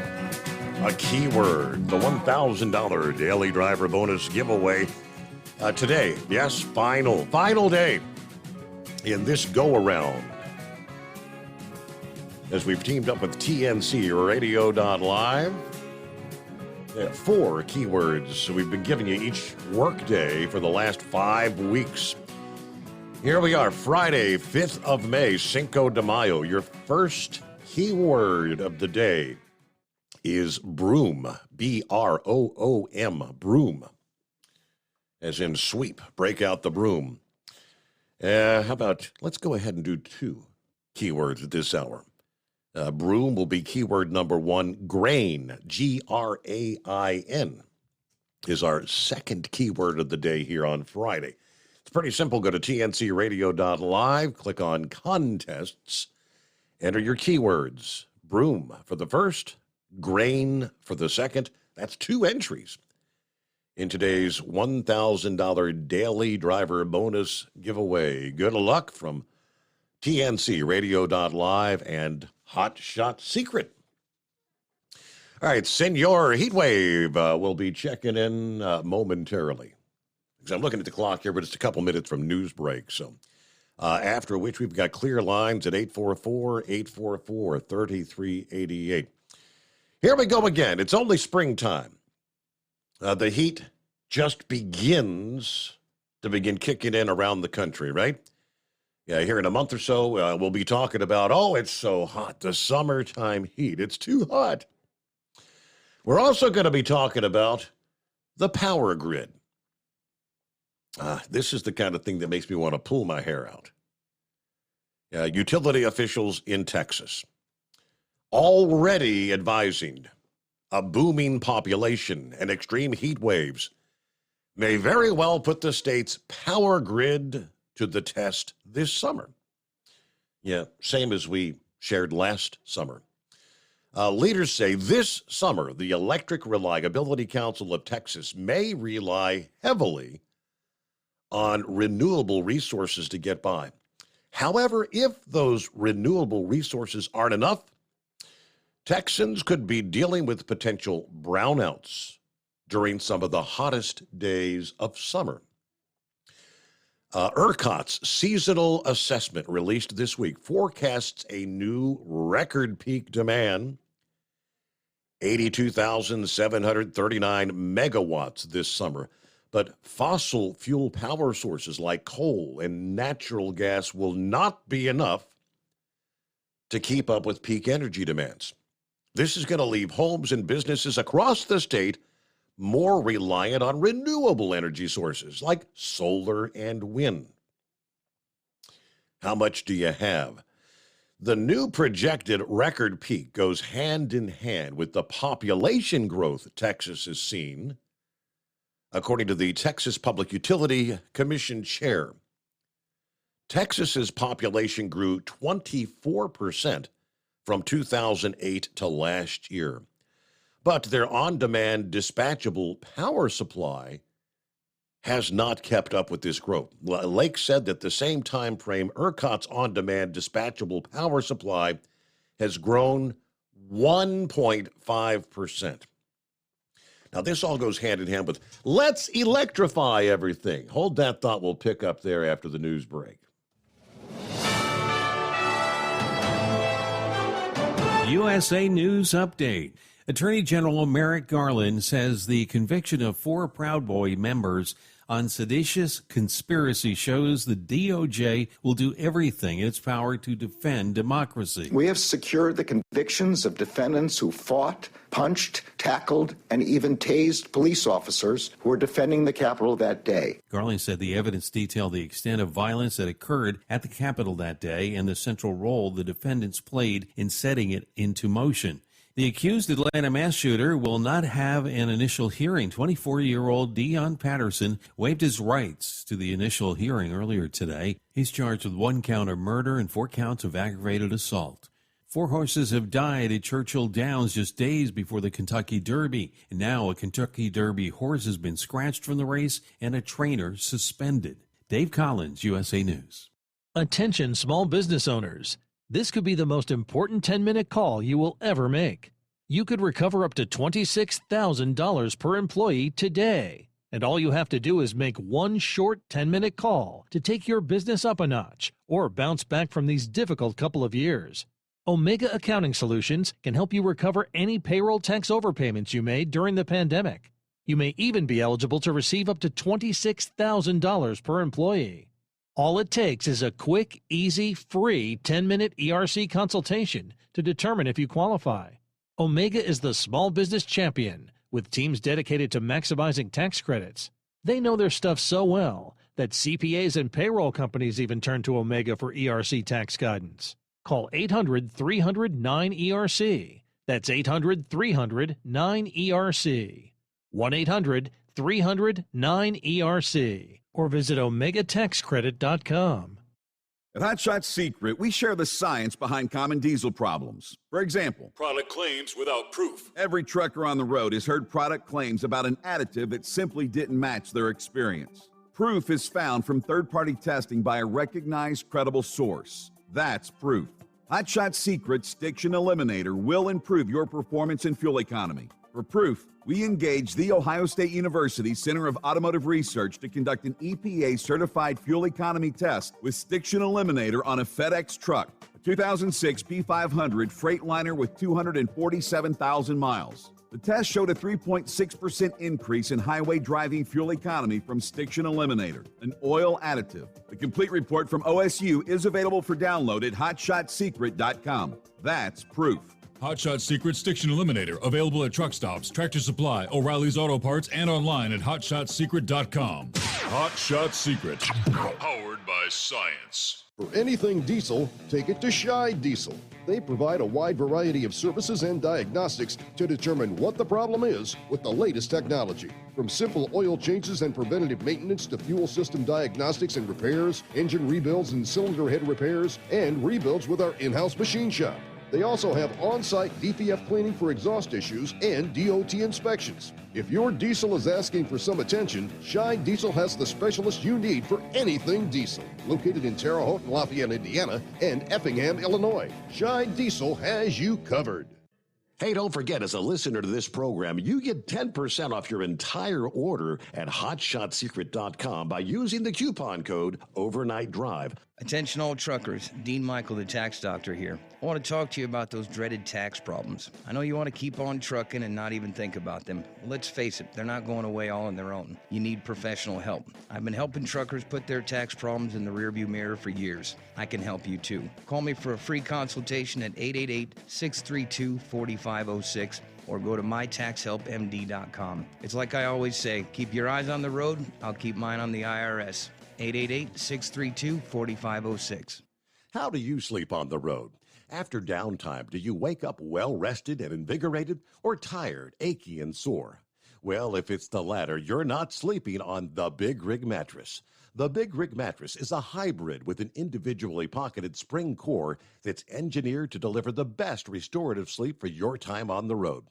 keyword, the $1,000 daily driver bonus giveaway today. Yes, final day in this go-around. As we've teamed up with TNC Radio.live. 4 keywords we've been giving you each workday for the last 5 weeks. Here we are, Friday, 5th of May, Cinco de Mayo. Your first keyword of the day is broom, B-R-O-O-M, broom, as in sweep, break out the broom. How about, let's go ahead and do 2 keywords at this hour. Broom will be keyword number 1, grain, G-R-A-I-N, is our second keyword of the day here on Friday. It's pretty simple. Go to tncradio.live, click on contests, enter your keywords. Broom for the first, grain for the second. That's 2 entries in today's $1,000 daily driver bonus giveaway. Good luck from TNC Radio.live and Hot Shot Secret. All right, Senor Heatwave will be checking in momentarily. Because I'm looking at the clock here, but it's a couple minutes from news break. So after which we've got clear lines at 844-844-3388. Here we go again. It's only springtime. The heat just begins to kicking in around the country, right? Yeah, here in a month or so, we'll be talking about, it's so hot, the summertime heat. It's too hot. We're also going to be talking about the power grid. This is the kind of thing that makes me want to pull my hair out. Utility officials in Texas already advising a booming population and extreme heat waves may very well put the state's power grid to the test this summer. Yeah, same as we shared last summer. Leaders say this summer, the Electric Reliability Council of Texas may rely heavily on renewable resources to get by. However, if those renewable resources aren't enough, Texans could be dealing with potential brownouts during some of the hottest days of summer. ERCOT's seasonal assessment released this week forecasts a new record peak demand, 82,739 megawatts this summer. But fossil fuel power sources like coal and natural gas will not be enough to keep up with peak energy demands. This is going to leave homes and businesses across the state more reliant on renewable energy sources like solar and wind. How much do you have? The new projected record peak goes hand in hand with the population growth Texas has seen, according to the Texas Public Utility Commission chair. Texas's population grew 24% from 2008 to last year. But their on-demand dispatchable power supply has not kept up with this growth. Lake said that the same time frame, ERCOT's on-demand dispatchable power supply has grown 1.5%. Now, this all goes hand in hand with let's electrify everything. Hold that thought. We'll pick up there after the news break. USA News Update. Attorney General Merrick Garland says the conviction of 4 Proud Boy members on seditious conspiracy shows the DOJ will do everything in its power to defend democracy. We have secured the convictions of defendants who fought, punched, tackled, and even tased police officers who were defending the Capitol that day. Garland said the evidence detailed the extent of violence that occurred at the Capitol that day and the central role the defendants played in setting it into motion. The accused Atlanta mass shooter will not have an initial hearing. 24-year-old Dion Patterson waived his rights to the initial hearing earlier today. He's charged with 1 count of murder and 4 counts of aggravated assault. 4 horses have died at Churchill Downs just days before the Kentucky Derby. And now a Kentucky Derby horse has been scratched from the race and a trainer suspended. Dave Collins, USA News. Attention small business owners. This could be the most important 10-minute call you will ever make. You could recover up to $26,000 per employee today. And all you have to do is make one short 10-minute call to take your business up a notch or bounce back from these difficult couple of years. Omega Accounting Solutions can help you recover any payroll tax overpayments you made during the pandemic. You may even be eligible to receive up to $26,000 per employee. All it takes is a quick, easy, free 10-minute ERC consultation to determine if you qualify. Omega is the small business champion with teams dedicated to maximizing tax credits. They know their stuff so well that CPAs and payroll companies even turn to Omega for ERC tax guidance. Call 800-300-9ERC. That's 800-300-9ERC. 1-800-300-9ERC. Or visit OmegaTaxCredit.com. At Hot Shot Secret, we share the science behind common diesel problems. For example, Product claims without proof. every trucker on the road has heard product claims about an additive that simply didn't match their experience. Proof is found from third-party testing by a recognized, credible source. That's proof. Hot Shot Secret's Stiction Eliminator will improve your performance and fuel economy. For proof, we engaged the Ohio State University Center of Automotive Research to conduct an EPA-certified fuel economy test with Stiction Eliminator on a FedEx truck, a 2006 P500 Freightliner with 247,000 miles. The test showed a 3.6% increase in highway driving fuel economy from Stiction Eliminator, an oil additive. The complete report from OSU is available for download at hotshotsecret.com. That's proof. Hot Shot Secret Stiction Eliminator, available at truck stops, Tractor Supply, O'Reilly's Auto Parts, and online at hotshotsecret.com. Hot Shot Secret, powered by science. For anything diesel, take it to Scheid Diesel. They provide a wide variety of services and diagnostics to determine what the problem is with the latest technology. From simple oil changes and preventative maintenance to fuel system diagnostics and repairs, engine rebuilds and cylinder head repairs, and rebuilds with our in-house machine shop. They also have on-site DPF cleaning for exhaust issues and DOT inspections. If your diesel is asking for some attention, Scheid Diesel has the specialist you need for anything diesel. Located in Terre Haute and Lafayette, Indiana, and Effingham, Illinois, Scheid Diesel has you covered. Hey, don't forget, as a listener to this program, you get 10% off your entire order at hotshotsecret.com by using the coupon code Overnight Drive. Attention all truckers, Dean Michael, the tax doctor here. I want to talk to you about those dreaded tax problems. I know you want to keep on trucking and not even think about them. Well, let's face it, they're not going away all on their own. You need professional help. I've been helping truckers put their tax problems in the rearview mirror for years. I can help you too. Call me for a free consultation at 888-632-4506 or go to mytaxhelpmd.com. It's like I always say, keep your eyes on the road, I'll keep mine on the IRS. 888-632-4506. How do you sleep on the road? After downtime, do you wake up well-rested and invigorated or tired, achy, and sore? Well, if it's the latter, you're not sleeping on the Big Rig Mattress. The Big Rig Mattress is a hybrid with an individually pocketed spring core that's engineered to deliver the best restorative sleep for your time on the road.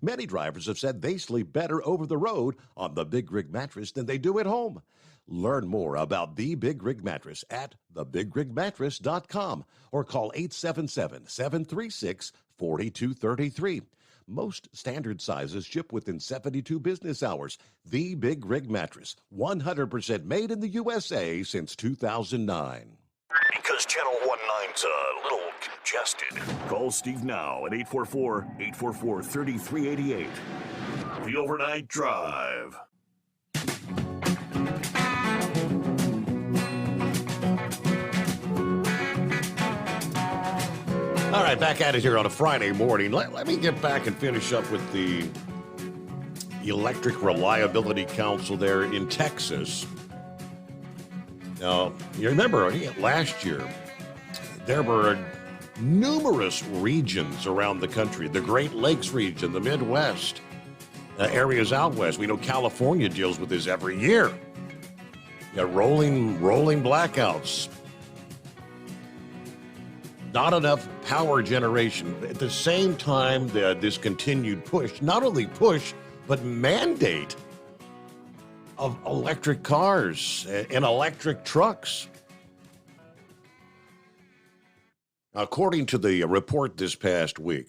Many drivers have said they sleep better over the road on the Big Rig Mattress than they do at home. Learn more about the Big Rig Mattress at thebigrigmattress.com or call 877-736-4233. Most standard sizes ship within 72 business hours. The Big Rig Mattress, 100% made in the USA since 2009. Because Channel 19's a little congested. Call Steve now at 844-844-3388. The Overnight Drive. All right, back at it here on a Friday morning. Let me get back and finish up with the Electric Reliability Council there in Texas. Now, you remember last year, there were numerous regions around the country, the Great Lakes region, the Midwest, areas out west. We know California deals with this every year. Rolling blackouts. Not enough power generation. At the same time, this continued push, not only push, but mandate of electric cars and electric trucks. According to the report this past week,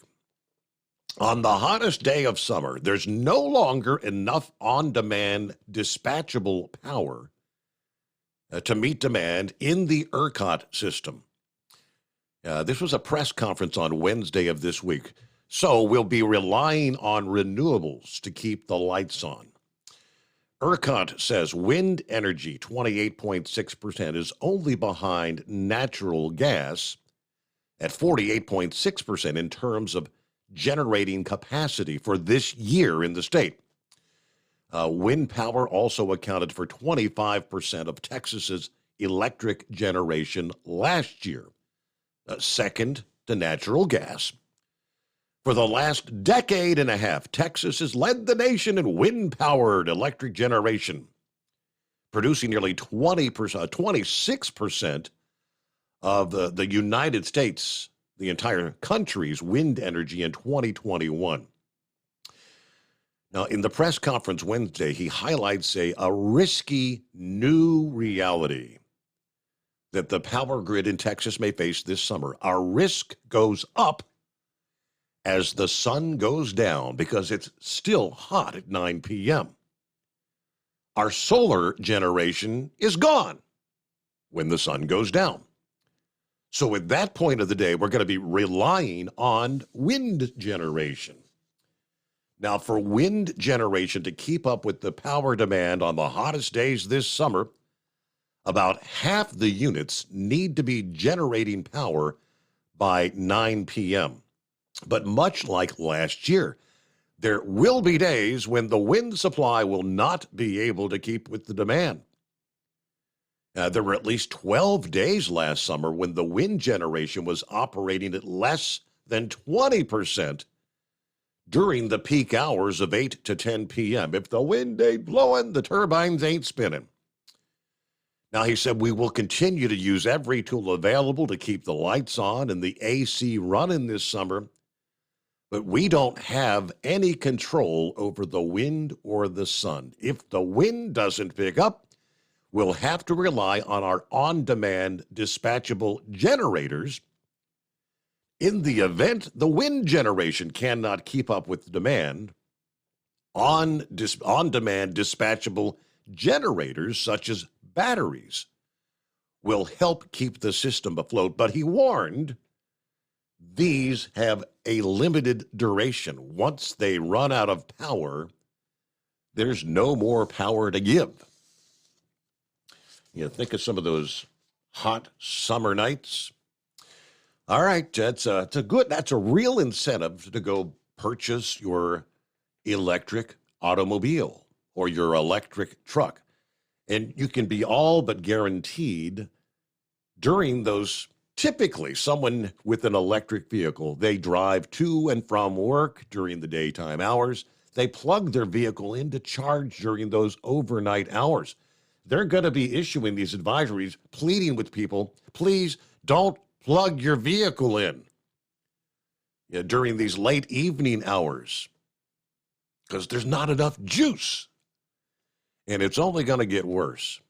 on the hottest day of summer, there's no longer enough on-demand dispatchable power to meet demand in the ERCOT system. This was a press conference on Wednesday of this week. So we'll be relying on renewables to keep the lights on. ERCOT says wind energy, 28.6%, is only behind natural gas at 48.6% in terms of generating capacity for this year in the state. Wind power also accounted for 25% of Texas's electric generation last year. Second to natural gas. For the last decade and a half, Texas has led the nation in wind-powered electric generation, producing nearly 26% of the United States, the entire country's wind energy in 2021. Now, in the press conference Wednesday, he highlights a risky new reality that the power grid in Texas may face this summer. Our risk goes up as the sun goes down because it's still hot at 9 p.m. Our solar generation is gone when the sun goes down. So at that point of the day, we're going to be relying on wind generation. Now, for wind generation to keep up with the power demand on the hottest days this summer, about half the units need to be generating power by 9 p.m. But much like last year, there will be days when the wind supply will not be able to keep with the demand. There were at least 12 days last summer when the wind generation was operating at less than 20% during the peak hours of 8 to 10 p.m. If the wind ain't blowing, the turbines ain't spinning. Now, he said, we will continue to use every tool available to keep the lights on and the AC running this summer, but we don't have any control over the wind or the sun. If the wind doesn't pick up, we'll have to rely on our on-demand dispatchable generators. In the event the wind generation cannot keep up with the demand, on-demand dispatchable generators, such as batteries, will help keep the system afloat. But he warned these have a limited duration. Once they run out of power, there's no more power to give. You know, think of some of those hot summer nights. All right, that's a real incentive to go purchase your electric automobile or your electric truck. And you can be all but guaranteed during those, typically someone with an electric vehicle, they drive to and from work during the daytime hours. They plug their vehicle in to charge during those overnight hours. They're going to be issuing these advisories, pleading with people, please don't plug your vehicle in during these late evening hours because there's not enough juice. And it's only going to get worse.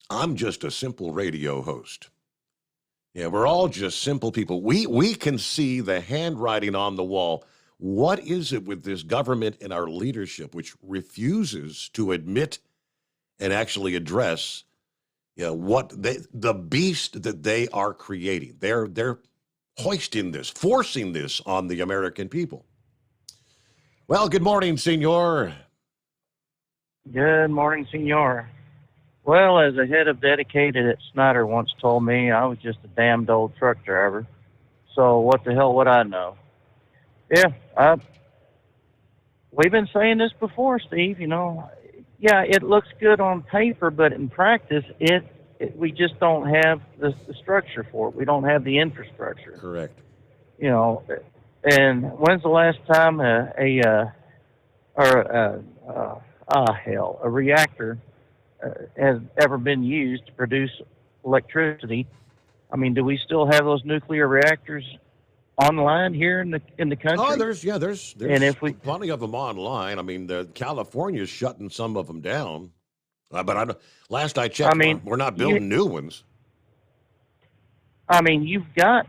I'm just a simple radio host. Yeah, we're all just simple people. We can see the handwriting on the wall. What is it with this government and our leadership which refuses to admit and actually address what the beast that they are creating? They're hoisting this, forcing this on the American people. Well, good morning, Senor. Good morning, Senor. Well, as a head of dedicated at Snyder once told me, I was just a damned old truck driver. So what the hell would I know? Yeah, we've been saying this before, Steve. Yeah, it looks good on paper, but in practice, we just don't have the structure for it. We don't have the infrastructure. Correct. And when's the last time a reactor has ever been used to produce electricity? I mean, do we still have those nuclear reactors online here in the country? Oh, there's and if plenty of them online. I mean, California's shutting some of them down, but last I checked, we're not building new ones. I mean, you've got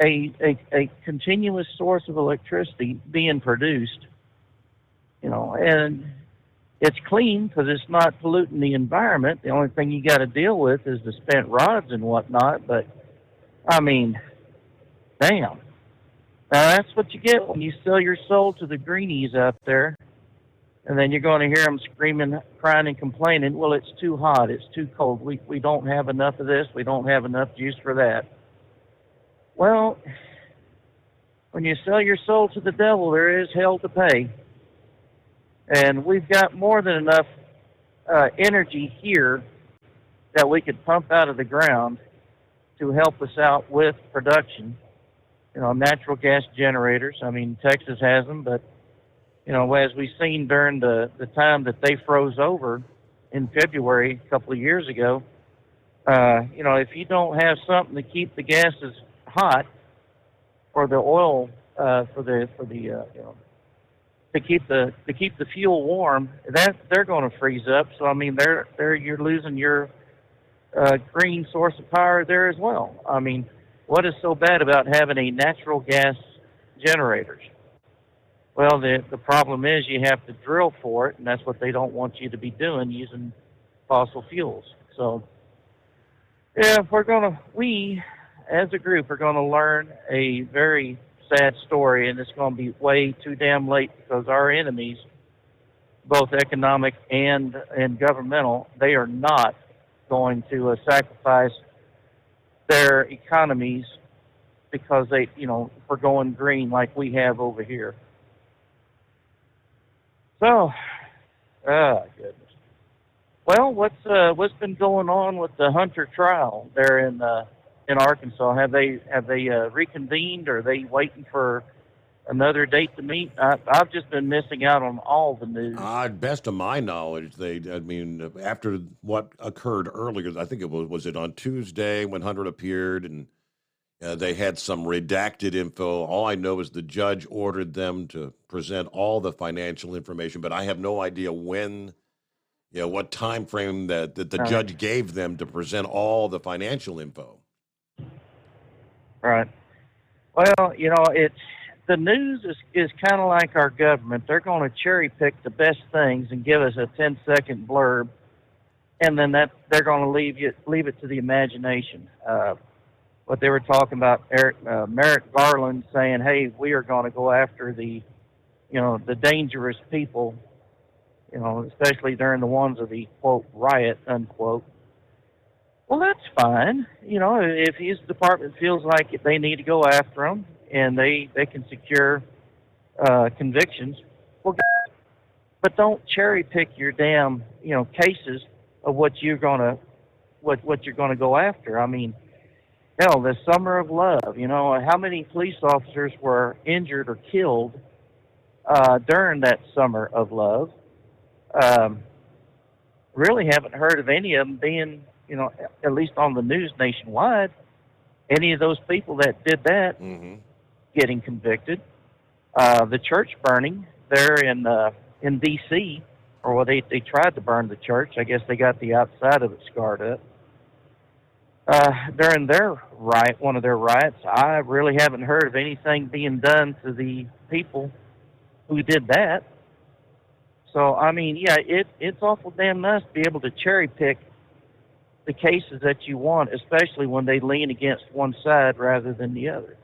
a continuous source of electricity being produced, and it's clean because it's not polluting the environment. The only thing you got to deal with is the spent rods and whatnot. But I mean, damn. Now that's what you get when you sell your soul to the greenies out there, and then you're going to hear them screaming, crying, and complaining. Well, it's too hot. It's too cold. We don't have enough of this. We don't have enough juice for that. Well, when you sell your soul to the devil, there is hell to pay. And we've got more than enough energy here that we could pump out of the ground to help us out with production. Natural gas generators. I mean, Texas has them, but, as we've seen during the time that they froze over in February a couple of years ago, if you don't have something to keep the gases hot for the oil, to keep the fuel warm, that they're going to freeze up. So I mean, you're losing your green source of power there as well. I mean, what is so bad about having a natural gas generators? Well, the problem is you have to drill for it, and that's what they don't want you to be doing, using fossil fuels. So, yeah, we as a group are going to learn a very sad story, and it's going to be way too damn late, because our enemies, both economic and governmental, they are not going to sacrifice their economies because for going green like we have over here. So, goodness. Well, what's been going on with the Hunter trial there in Arkansas? Have they reconvened? Or are they waiting for another date to meet? I've just been missing out on all the news. Best of my knowledge, after what occurred earlier, I think was it on Tuesday when Hunter appeared, and they had some redacted info. All I know is the judge ordered them to present all the financial information, but I have no idea when, what time frame that the judge gave them to present all the financial info. Right. Well, the news is kind of like our government. They're going to cherry pick the best things and give us a 10-second blurb, and then they're going to leave it to the imagination. What they were talking about, Merrick Garland saying, "Hey, we are going to go after the dangerous people, especially during the ones of the quote riot unquote." Well, that's fine. If his department feels like they need to go after them and they can secure convictions, well, but don't cherry pick your damn cases of what you're gonna go after. I mean, hell, the Summer of Love. How many police officers were injured or killed during that Summer of Love? Really haven't heard of any of them being, at least on the news nationwide, any of those people that did that getting convicted. The church burning there in D.C., or they tried to burn the church. I guess they got the outside of it scarred up. During one of their riots, I really haven't heard of anything being done to the people who did that. So, I mean, yeah, it's awful damn nice to be able to cherry pick the cases that you want, especially when they lean against one side rather than the other.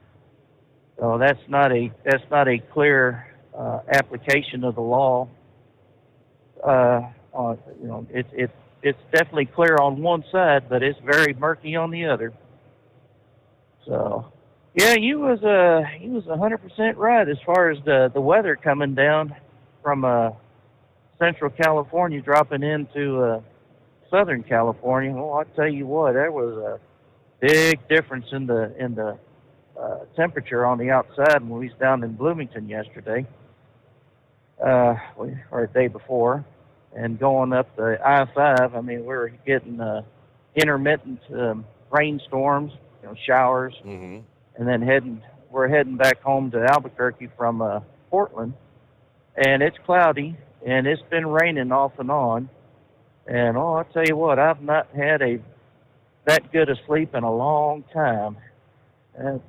So that's not a clear application of the law. It's definitely clear on one side, but it's very murky on the other. So, yeah, he was 100% right as far as the weather coming down from Central California dropping into Southern California. Well, I tell you what, there was a big difference in the temperature on the outside when we was down in Bloomington yesterday, or the day before. And going up the I-5, I mean, we were getting intermittent rainstorms, showers, and then we're heading back home to Albuquerque from Portland, and it's cloudy, and it's been raining off and on. And I'll tell you what, I've not had that good a sleep in a long time. The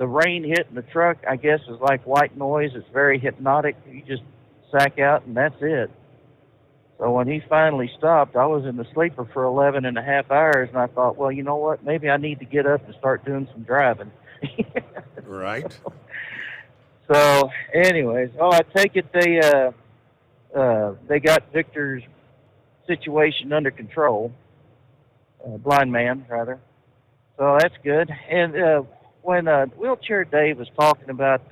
rain hitting the truck, I guess, is like white noise. It's very hypnotic. You just sack out, and that's it. So when he finally stopped, I was in the sleeper for 11 and a half hours, and I thought, well, you know what? Maybe I need to get up and start doing some driving. Right. So, anyways, I take it they got Victor's situation under control, blind man, rather. So that's good. And when Wheelchair Dave was talking about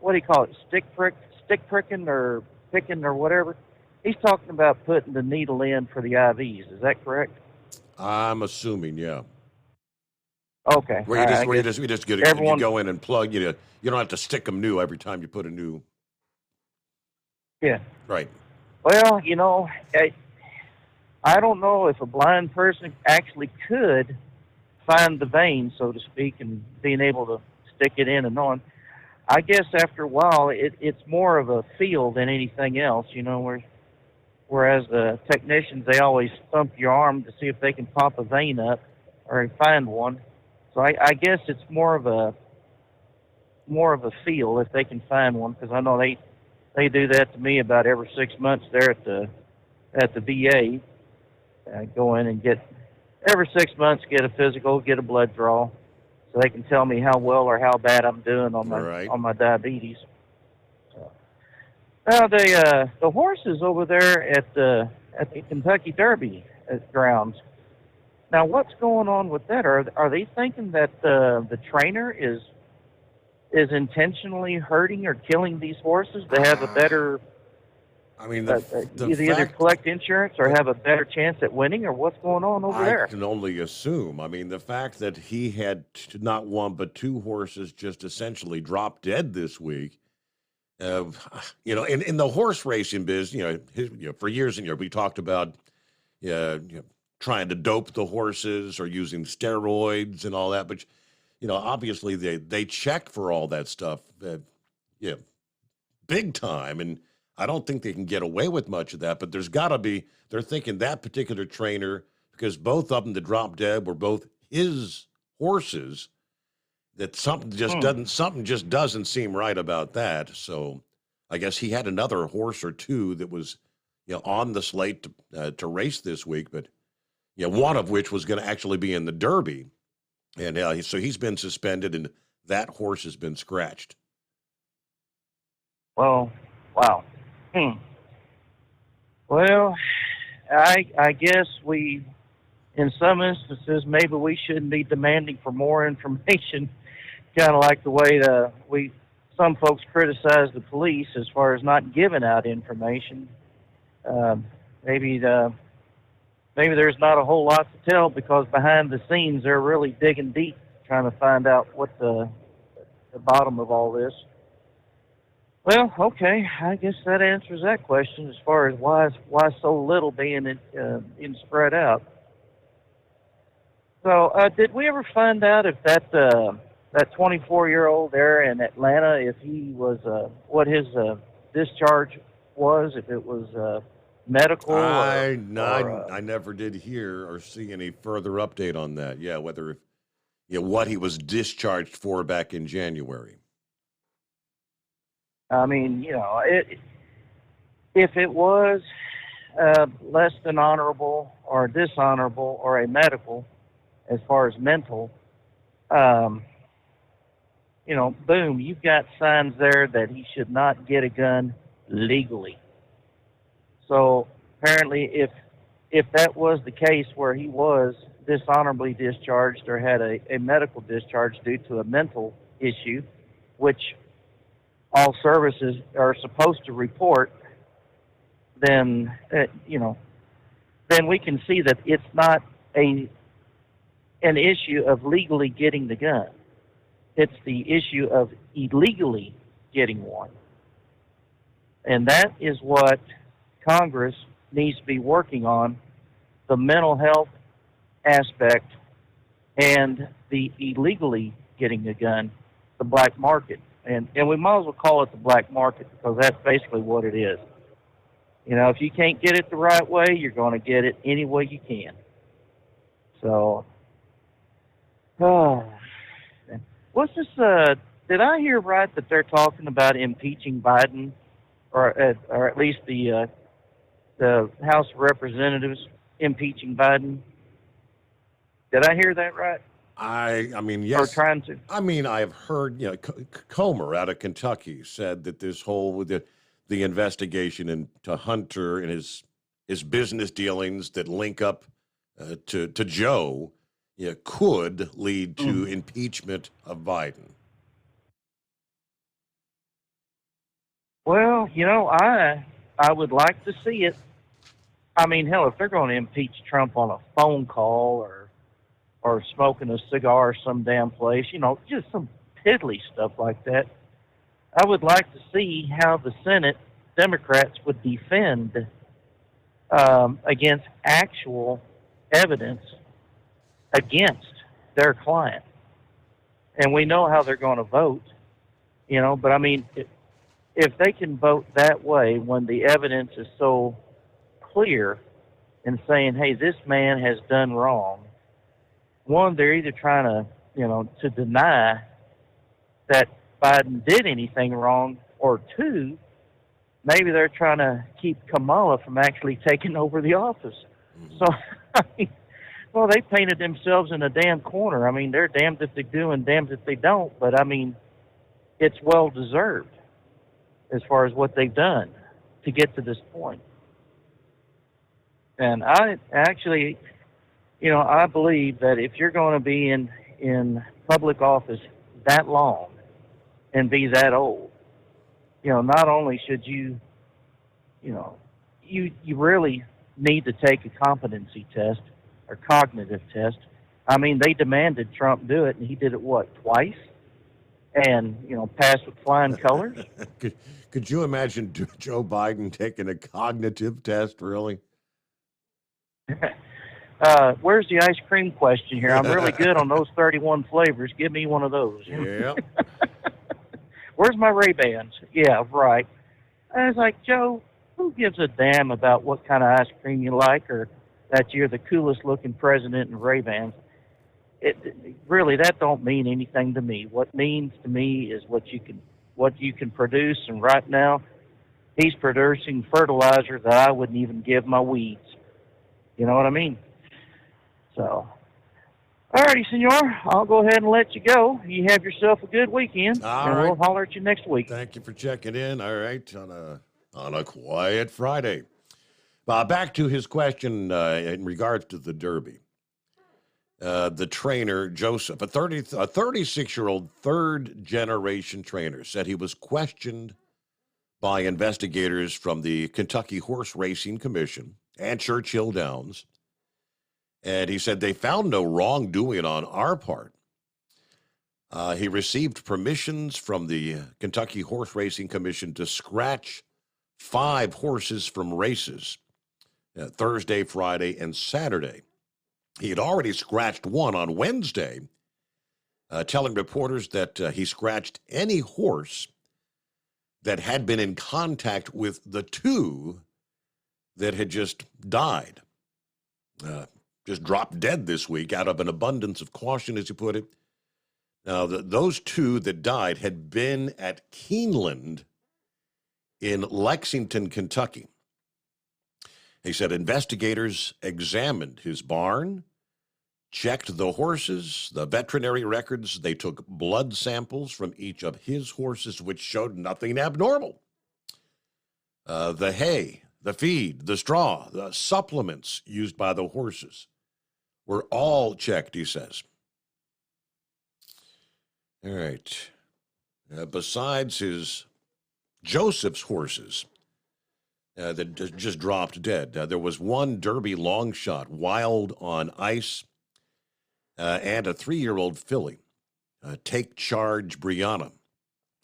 what do you call it, stick pricking or picking or whatever, he's talking about putting the needle in for the IVs. Is that correct? I'm assuming, yeah. Okay. Where you just you go in and plug. You don't have to stick them new every time you put a new. Yeah. Right. Well, I don't know if a blind person actually could find the vein, so to speak, and being able to stick it in and on. I guess after a while, it's more of a feel than anything else, you know, whereas the technicians, they always thump your arm to see if they can pop a vein up or find one. So I guess it's more of a feel if they can find one, because I know they do that to me about every 6 months there at the VA. Go in and every 6 months, get a physical, get a blood draw, so they can tell me how well or how bad I'm doing on my diabetes. Now the horses over there at the Kentucky Derby grounds. Now what's going on with that? Are they thinking that the trainer is intentionally hurting or killing these horses to have a better? I mean, either collect insurance or have a better chance at winning, or what's going on over there? I can only assume. I mean, the fact that he had not one but two horses just essentially drop dead this week. You know, in the horse racing business, for years and years we talked about trying to dope the horses or using steroids and all that, but obviously they check for all that stuff, big time, and I don't think they can get away with much of that, but there's got to be, they're thinking that particular trainer, because both of them that dropped dead were both his horses, that something just doesn't seem right about that. So I guess he had another horse or two that was, on the slate to race this week, but one of which was going to actually be in the Derby. And so he's been suspended and that horse has been scratched. Well, wow. Well, I guess in some instances, maybe we shouldn't be demanding for more information, kind of like the way some folks criticize the police as far as not giving out information. Maybe there's not a whole lot to tell, because behind the scenes they're really digging deep, trying to find out what the bottom of all this. Well, okay, I guess that answers that question as far as why so little being spread out. So, did we ever find out if that 24-year-old there in Atlanta, if he was what his discharge was, if it was medical? I never did hear or see any further update on that. Yeah, whether what he was discharged for back in January. I mean, if it was less than honorable or dishonorable or a medical, as far as mental, boom, you've got signs there that he should not get a gun legally. So apparently if that was the case where he was dishonorably discharged or had a medical discharge due to a mental issue, which all services are supposed to report, then we can see that it's not an issue of legally getting the gun. It's the issue of illegally getting one. And that is what Congress needs to be working on, the mental health aspect and the illegally getting a gun, the black market. And we might as well call it the black market, because that's basically what it is. If you can't get it the right way, you're going to get it any way you can. So, what's this? Did I hear right that they're talking about impeaching Biden, or at least the House of Representatives impeaching Biden? Did I hear that right? I mean, yes. Or trying to. I mean, I've heard, Comer out of Kentucky said that this whole the investigation into Hunter and his business dealings that link up to Joe could lead to impeachment of Biden. Well, I would like to see it. I mean, hell, if they're going to impeach Trump on a phone call or smoking a cigar some damn place, just some piddly stuff like that, I would like to see how the Senate Democrats would defend against actual evidence against their client. And we know how they're going to vote, but I mean, if they can vote that way when the evidence is so clear and saying, hey, this man has done wrong, one, they're either trying to, to deny that Biden did anything wrong, or two, maybe they're trying to keep Kamala from actually taking over the office. So, I mean, well, they painted themselves in a damn corner. I mean, they're damned if they do and damned if they don't, but I mean, it's well deserved as far as what they've done to get to this point. And I actually, I believe that if you're going to be in public office that long and be that old, not only should you really need to take a competency test or cognitive test. I mean, they demanded Trump do it, and he did it, twice? And, passed with flying colors? Could you imagine Joe Biden taking a cognitive test, really? Where's the ice cream question here? I'm really good on those 31 flavors. Give me one of those. Yeah. Where's my Ray-Bans? Yeah, right. I was like, Joe, who gives a damn about what kind of ice cream you like or that you're the coolest looking president in Ray-Bans? Really, that don't mean anything to me. What means to me is what you can produce, and right now, he's producing fertilizer that I wouldn't even give my weeds. You know what I mean? So, all righty, senor. I'll go ahead and let you go. You have yourself a good weekend, and we'll holler at you next week. Thank you for checking in. All right, on a quiet Friday. Back to his question in regards to the Derby. The trainer, Joseph, a 36-year-old third-generation trainer, said he was questioned by investigators from the Kentucky Horse Racing Commission and Churchill Downs. And he said they found no wrongdoing on our part. He received permissions from the Kentucky Horse Racing Commission to scratch 5 horses from races Thursday, Friday, and Saturday. He had already scratched one on Wednesday, telling reporters that he scratched any horse that had been in contact with the 2 that had just died, just dropped dead this week out of an abundance of caution, as he put it. Now, those 2 that died had been at Keeneland in Lexington, Kentucky. He said investigators examined his barn, checked the horses, the veterinary records. They took blood samples from each of his horses, which showed nothing abnormal. The hay, the feed, the straw, the supplements used by the horses were all checked, he says. All right. Besides Joseph's horses, that just dropped dead. There was one Derby long shot, wild on ice, and a 3-year-old filly, Take Charge Brianna,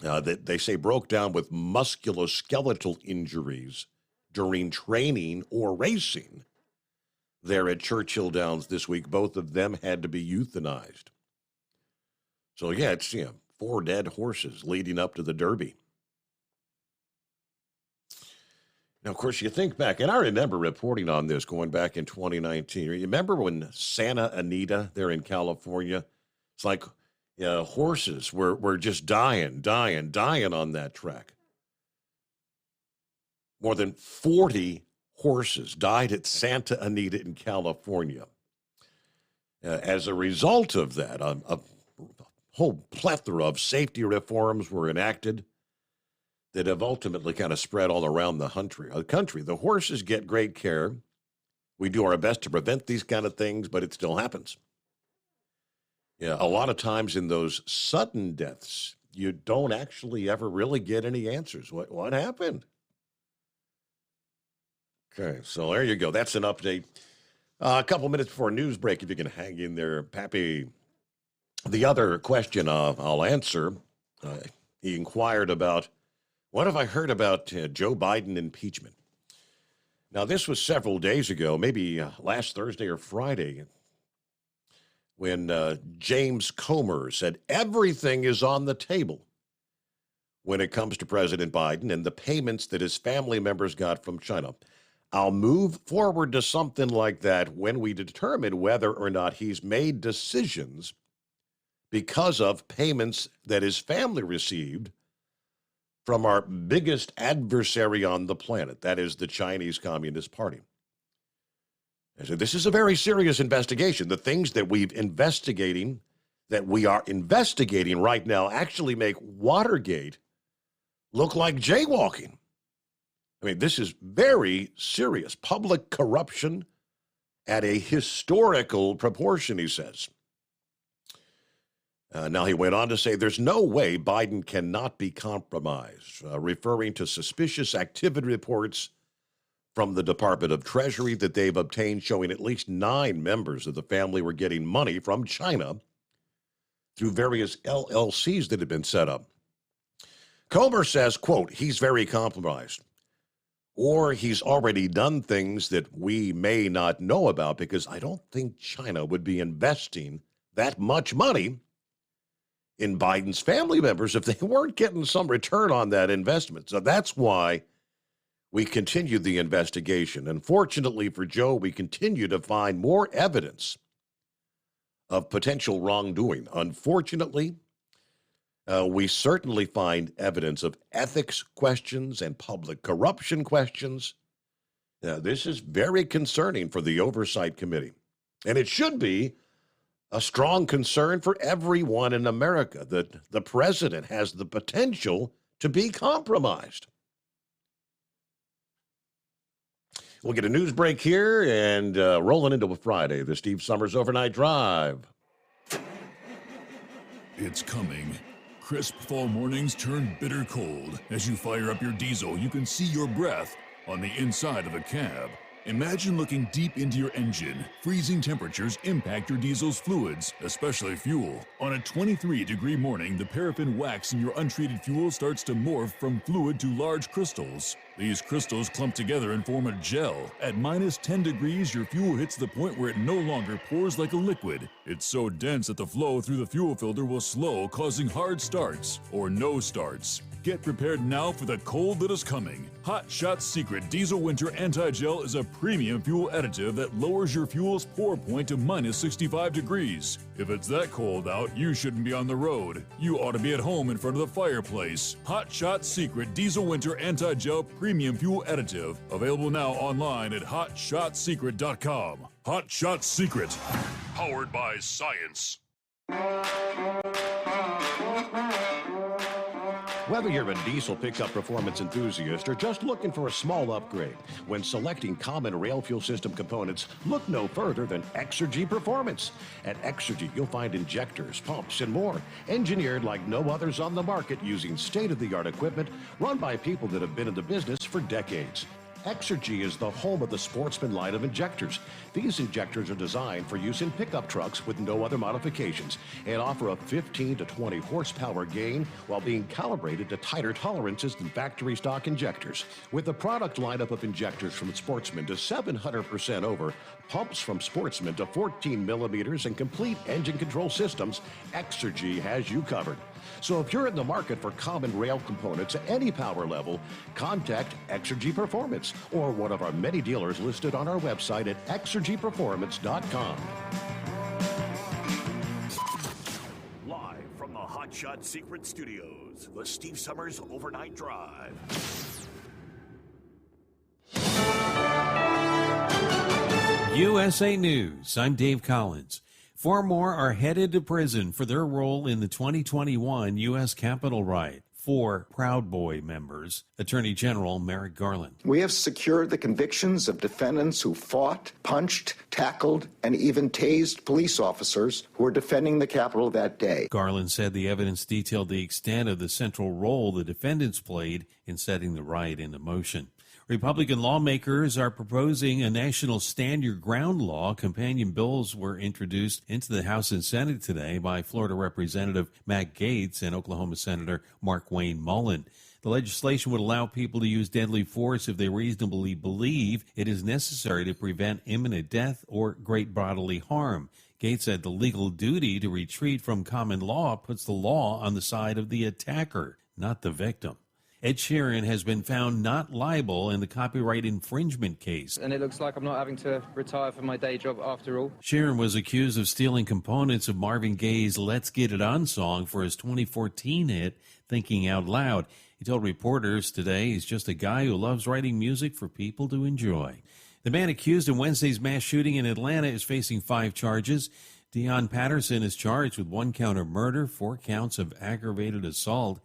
that they say broke down with musculoskeletal injuries during training or racing there at Churchill Downs this week. Both of them had to be euthanized. So, yeah, it's 4 dead horses leading up to the Derby. Now, of course, you think back, and I remember reporting on this going back in 2019. You remember when Santa Anita there in California, it's like horses were just dying on that track. More than 40 horses died at Santa Anita in California. As a result of that, a whole plethora of safety reforms were enacted that have ultimately kind of spread all around the country. The horses get great care. We do our best to prevent these kind of things, but it still happens. Yeah, a lot of times in those sudden deaths, you don't actually ever really get any answers. What happened? Okay, so there you go. That's an update. A couple minutes before news break, if you can hang in there, Pappy. The other question I'll answer, he inquired about, what have I heard about Joe Biden impeachment? Now, this was several days ago, maybe last Thursday or Friday, when James Comer said everything is on the table when it comes to President Biden and the payments that his family members got from China. I'll move forward to something like that when we determine whether or not he's made decisions because of payments that his family received from our biggest adversary on the planet, that is the Chinese Communist Party. I said, this is a very serious investigation. The things that we are investigating right now actually make Watergate look like jaywalking. I mean, this is very serious. Public corruption at a historical proportion, he says. Now, he went on to say there's no way Biden cannot be compromised, referring to suspicious activity reports from the Department of Treasury that they've obtained showing at least 9 members of the family were getting money from China through various LLCs that had been set up. Comer says, quote, he's very compromised, or he's already done things that we may not know about because I don't think China would be investing that much money in Biden's family members if they weren't getting some return on that investment. So that's why we continued the investigation. Unfortunately for Joe, we continue to find more evidence of potential wrongdoing. Unfortunately, we certainly find evidence of ethics questions and public corruption questions. This is very concerning for the Oversight Committee, and it should be a strong concern for everyone in America that the president has the potential to be compromised. We'll get a news break here and rolling into a Friday, the Steve Summers Overnight Drive. It's coming. Crisp fall mornings turn bitter cold. As you fire up your diesel, you can see your breath on the inside of a cab. Imagine looking deep into your engine. Freezing temperatures impact your diesel's fluids, especially fuel. On a 23-degree morning, the paraffin wax in your untreated fuel starts to morph from fluid to large crystals. These crystals clump together and form a gel. At minus 10 degrees, your fuel hits the point where it no longer pours like a liquid. It's so dense that the flow through the fuel filter will slow, causing hard starts or no starts. Get prepared now for the cold that is coming. Hot Shot Secret Diesel Winter Anti-Gel is a premium fuel additive that lowers your fuel's pour point to minus 65 degrees. If it's that cold out, you shouldn't be on the road. You ought to be at home in front of the fireplace. Hot Shot Secret Diesel Winter Anti-Gel Premium Fuel Additive. Available now online at hotshotsecret.com. Hot Shot Secret. Powered by science. Whether you're a diesel pickup performance enthusiast or just looking for a small upgrade, when selecting common rail fuel system components, look no further than Exergy Performance. At Exergy, you'll find injectors, pumps, and more, engineered like no others on the market using state-of-the-art equipment run by people that have been in the business for decades. Exergy is the home of the Sportsman line of injectors. These injectors are designed for use in pickup trucks with no other modifications and offer a 15 to 20 horsepower gain while being calibrated to tighter tolerances than factory stock injectors. With a product lineup of injectors from Sportsman to 700% over, pumps from Sportsman to 14 millimeters, and complete engine control systems, Exergy has you covered. So if you're in the market for common rail components at any power level, contact Exergy Performance or one of our many dealers listed on our website at exergyperformance.com. Live from the Hot Shot Secret Studios, the Steve Summers Overnight Drive. USA News. I'm Dave Collins. 4 more are headed to prison for their role in the 2021 U.S. Capitol riot. 4 Proud Boy members. Attorney General Merrick Garland. We have secured the convictions of defendants who fought, punched, tackled, and even tased police officers who were defending the Capitol that day. Garland said the evidence detailed the extent of the central role the defendants played in setting the riot into motion. Republican lawmakers are proposing a national stand your ground law. Companion bills were introduced into the House and Senate today by Florida Representative Matt Gaetz and Oklahoma Senator Mark Wayne Mullen. The legislation would allow people to use deadly force if they reasonably believe it is necessary to prevent imminent death or great bodily harm. Gates said the legal duty to retreat from common law puts the law on the side of the attacker, not the victim. Ed Sheeran has been found not liable in the copyright infringement case. And it looks like I'm not having to retire from my day job after all. Sheeran was accused of stealing components of Marvin Gaye's Let's Get It On song for his 2014 hit, Thinking Out Loud. He told reporters today he's just a guy who loves writing music for people to enjoy. The man accused in Wednesday's mass shooting in Atlanta is facing 5 charges. Deion Patterson is charged with 1 count of murder, 4 counts of aggravated assault.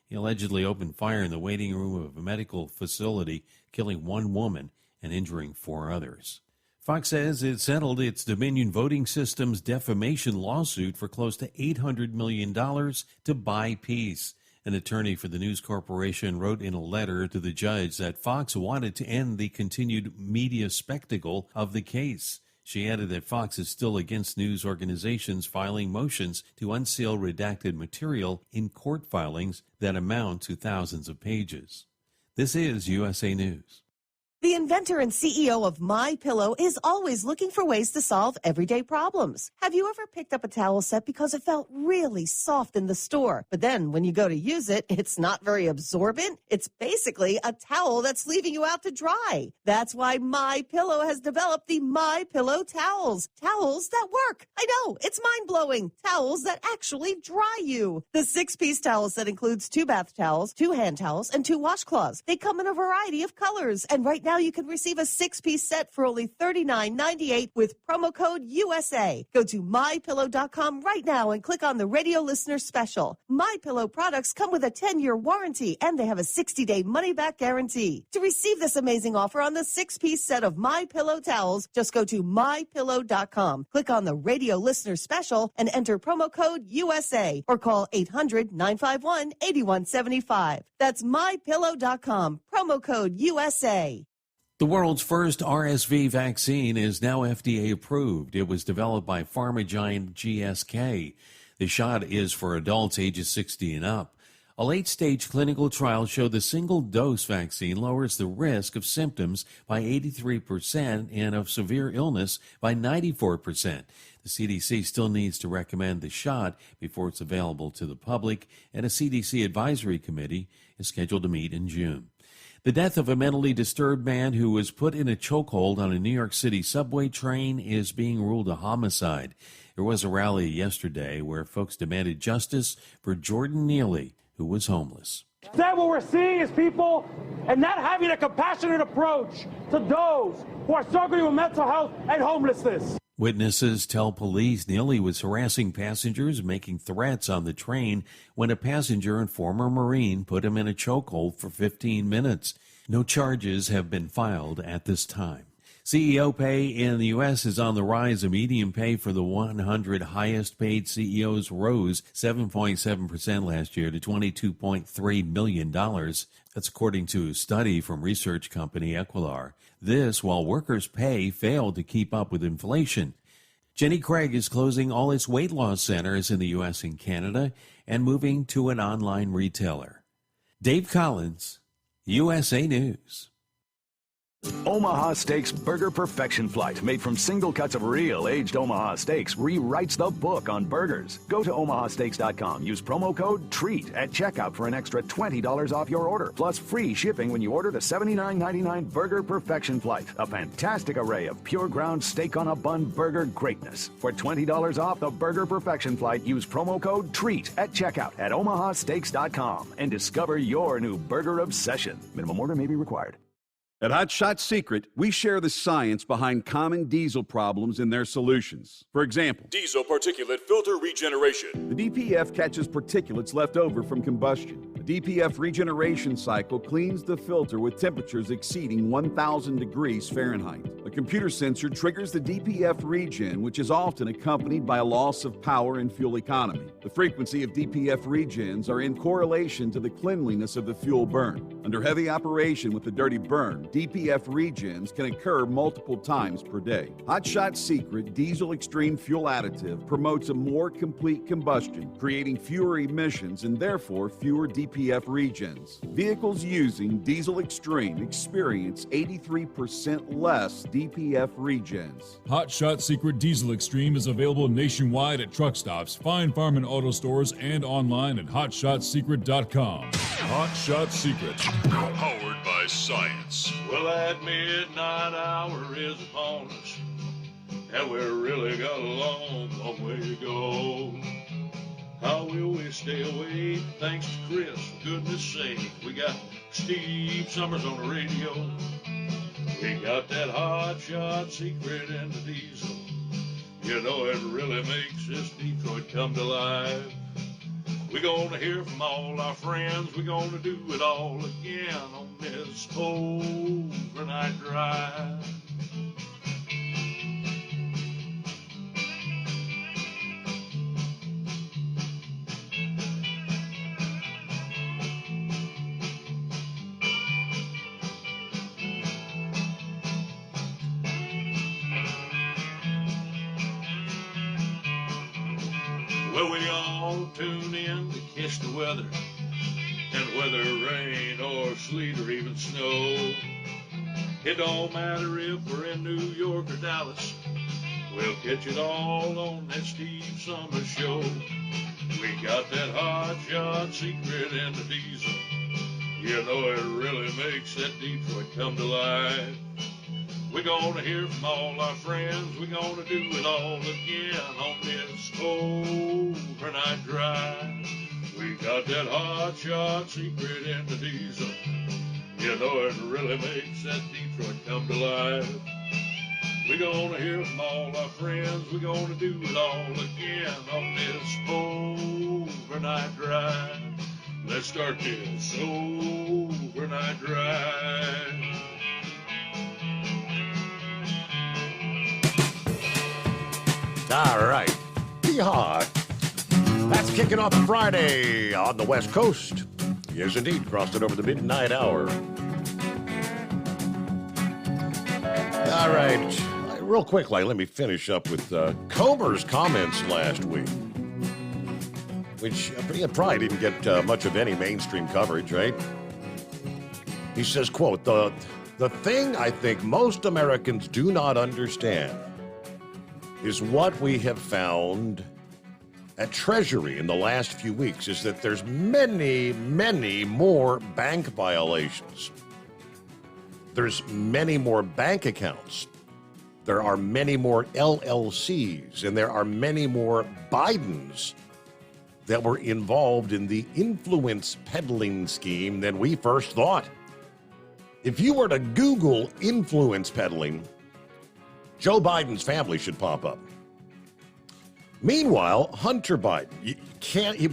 He allegedly opened fire in the waiting room of a medical facility, killing 1 woman and injuring 4 others. Fox says it settled its Dominion Voting Systems defamation lawsuit for close to $800 million to buy peace. An attorney for the News Corporation wrote in a letter to the judge that Fox wanted to end the continued media spectacle of the case. She added that Fox is still against news organizations filing motions to unseal redacted material in court filings that amount to thousands of pages. This is USA News. The inventor and CEO of MyPillow is always looking for ways to solve everyday problems. Have you ever picked up a towel set because it felt really soft in the store, but then when you go to use it, it's not very absorbent? It's basically a towel that's leaving you out to dry. That's why MyPillow has developed the MyPillow towels. Towels that work. I know, it's mind-blowing. Towels that actually dry you. The 6-piece towel set includes 2 bath towels, 2 hand towels, and 2 washcloths. They come in a variety of colors, and right now you can receive a 6-piece set for only $39.98 with promo code USA. Go to MyPillow.com right now and click on the radio listener special. MyPillow products come with a 10-year warranty and they have a 60-day money-back guarantee. To receive this amazing offer on the 6-piece set of MyPillow towels, just go to MyPillow.com. Click on the radio listener special and enter promo code USA or call 800-951-8175. That's MyPillow.com. Promo code USA. The world's first RSV vaccine is now FDA approved. It was developed by pharma giant GSK. The shot is for adults ages 60 and up. A late-stage clinical trial showed the single-dose vaccine lowers the risk of symptoms by 83% and of severe illness by 94%. The CDC still needs to recommend the shot before it's available to the public, and a CDC advisory committee is scheduled to meet in June. The death of a mentally disturbed man who was put in a chokehold on a New York City subway train is being ruled a homicide. There was a rally yesterday where folks demanded justice for Jordan Neely, who was homeless. Instead, what we're seeing is people and not having a compassionate approach to those who are struggling with mental health and homelessness. Witnesses tell police Neely was harassing passengers, making threats on the train when a passenger and former Marine put him in a chokehold for 15 minutes. No charges have been filed at this time. CEO pay in the U.S. is on the rise. The median pay for the 100 highest paid CEOs rose 7.7% last year to $22.3 million. That's according to a study from research company Equilar. This while workers' pay failed to keep up with inflation. Jenny Craig is closing all its weight loss centers in the U.S. and Canada and moving to an online retailer. Dave Collins, USA News. Omaha Steaks Burger Perfection Flight, made from single cuts of real aged Omaha steaks, rewrites the book on burgers. Go to omahasteaks.com. Use promo code TREAT at checkout for an extra $20 off your order, plus free shipping when you order the $79.99 Burger Perfection Flight, a fantastic array of pure ground steak on a bun burger greatness. For $20 off the Burger Perfection Flight, use promo code TREAT at checkout at omahasteaks.com and discover your new burger obsession. Minimum order may be required. At Hot Shot Secret, we share the science behind common diesel problems and their solutions. For example, diesel particulate filter regeneration. The DPF catches particulates left over from combustion. The DPF regeneration cycle cleans the filter with temperatures exceeding 1,000 degrees Fahrenheit. The computer sensor triggers the DPF regen, which is often accompanied by a loss of power and fuel economy. The frequency of DPF regens are in correlation to the cleanliness of the fuel burn. Under heavy operation with the dirty burn, DPF regens can occur multiple times per day. Hot Shot Secret Diesel Extreme Fuel Additive promotes a more complete combustion, creating fewer emissions and therefore fewer DPF regens. Vehicles using Diesel Extreme experience 83% less DPF regens. Hot Shot Secret Diesel Extreme is available nationwide at truck stops, Fine Farm and auto stores, and online at hotshotsecret.com. Hot Shot Secret, powered by science. Well, that midnight hour is upon us, and we really got a long, long way to go. How will we stay awake? Thanks to Chris, for goodness sake. We got Steve Summers on the radio. We got that Hot Shot Secret and the diesel. You know it really makes this Detroit come to life. We're gonna hear from all our friends. We're gonna do it all again on this overnight drive. Well, we all tune in to catch the weather, and whether rain or sleet or even snow, it don't matter if we're in New York or Dallas, we'll catch it all on that Steve Summers Show. We got that Hot Shot Secret and the diesel. You know it really makes that Detroit come to life. We're gonna hear from all our friends. We're gonna do it all again on this overnight drive. We got that Hot Shot Secret in the diesel. You know it really makes that Detroit come to life. We're gonna hear from all our friends. We're gonna do it all again on this overnight drive. Let's start this overnight drive. All right. Yeehaw. That's kicking off Friday on the West Coast. Yes, indeed. Crossed it over the midnight hour. All right. Real quickly, let me finish up with Comer's comments last week, which probably didn't get much of any mainstream coverage, right? He says, quote, the thing I think most Americans do not understand is what we have found at Treasury in the last few weeks is that there's many, many more bank violations. There's many more bank accounts. There are many more LLCs, and there are many more Bidens that were involved in the influence peddling scheme than we first thought. If you were to Google influence peddling, Joe Biden's family should pop up. Meanwhile, Hunter Biden,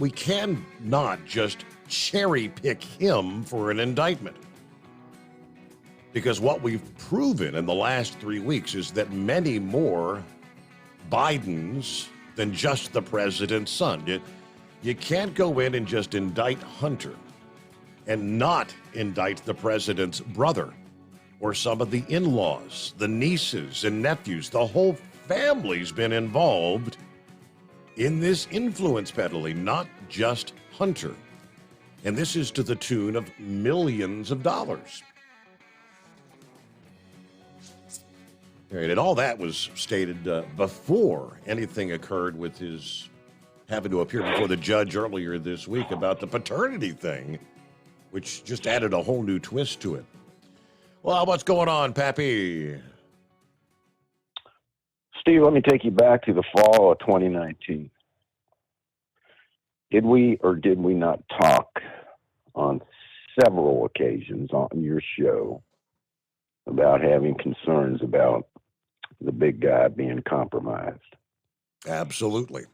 we cannot just cherry pick him for an indictment. Because what we've proven in the last 3 weeks is that many more Bidens than just the president's son. You can't go in and just indict Hunter and not indict the president's brother or some of the in-laws, the nieces and nephews. The whole family's been involved in this influence peddling, not just Hunter. And this is to the tune of millions of dollars. And all that was stated before anything occurred with his having to appear before the judge earlier this week about the paternity thing, which just added a whole new twist to it. Well, what's going on, Pappy? Steve, let me take you back to the fall of 2019. Did we or did we not talk on several occasions on your show about having concerns about the big guy being compromised? Absolutely.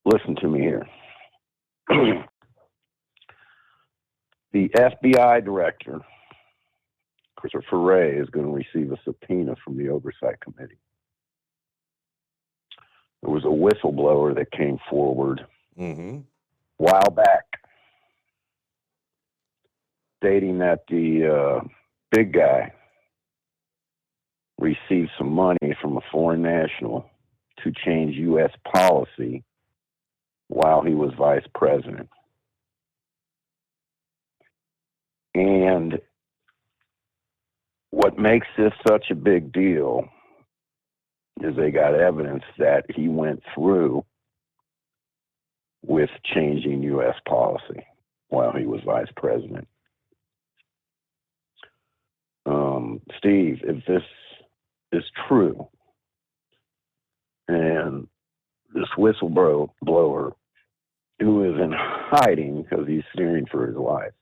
Listen to me here. The FBI director Christopher Wray is going to receive a subpoena from the Oversight Committee. There was a whistleblower that came forward a while back stating that the big guy received some money from a foreign national to change U.S. policy while he was vice president. And what makes this such a big deal is they got evidence that he went through with changing U.S. policy while he was vice president. Steve, if this is true, and this whistleblower who is in hiding because he's fearing for his life,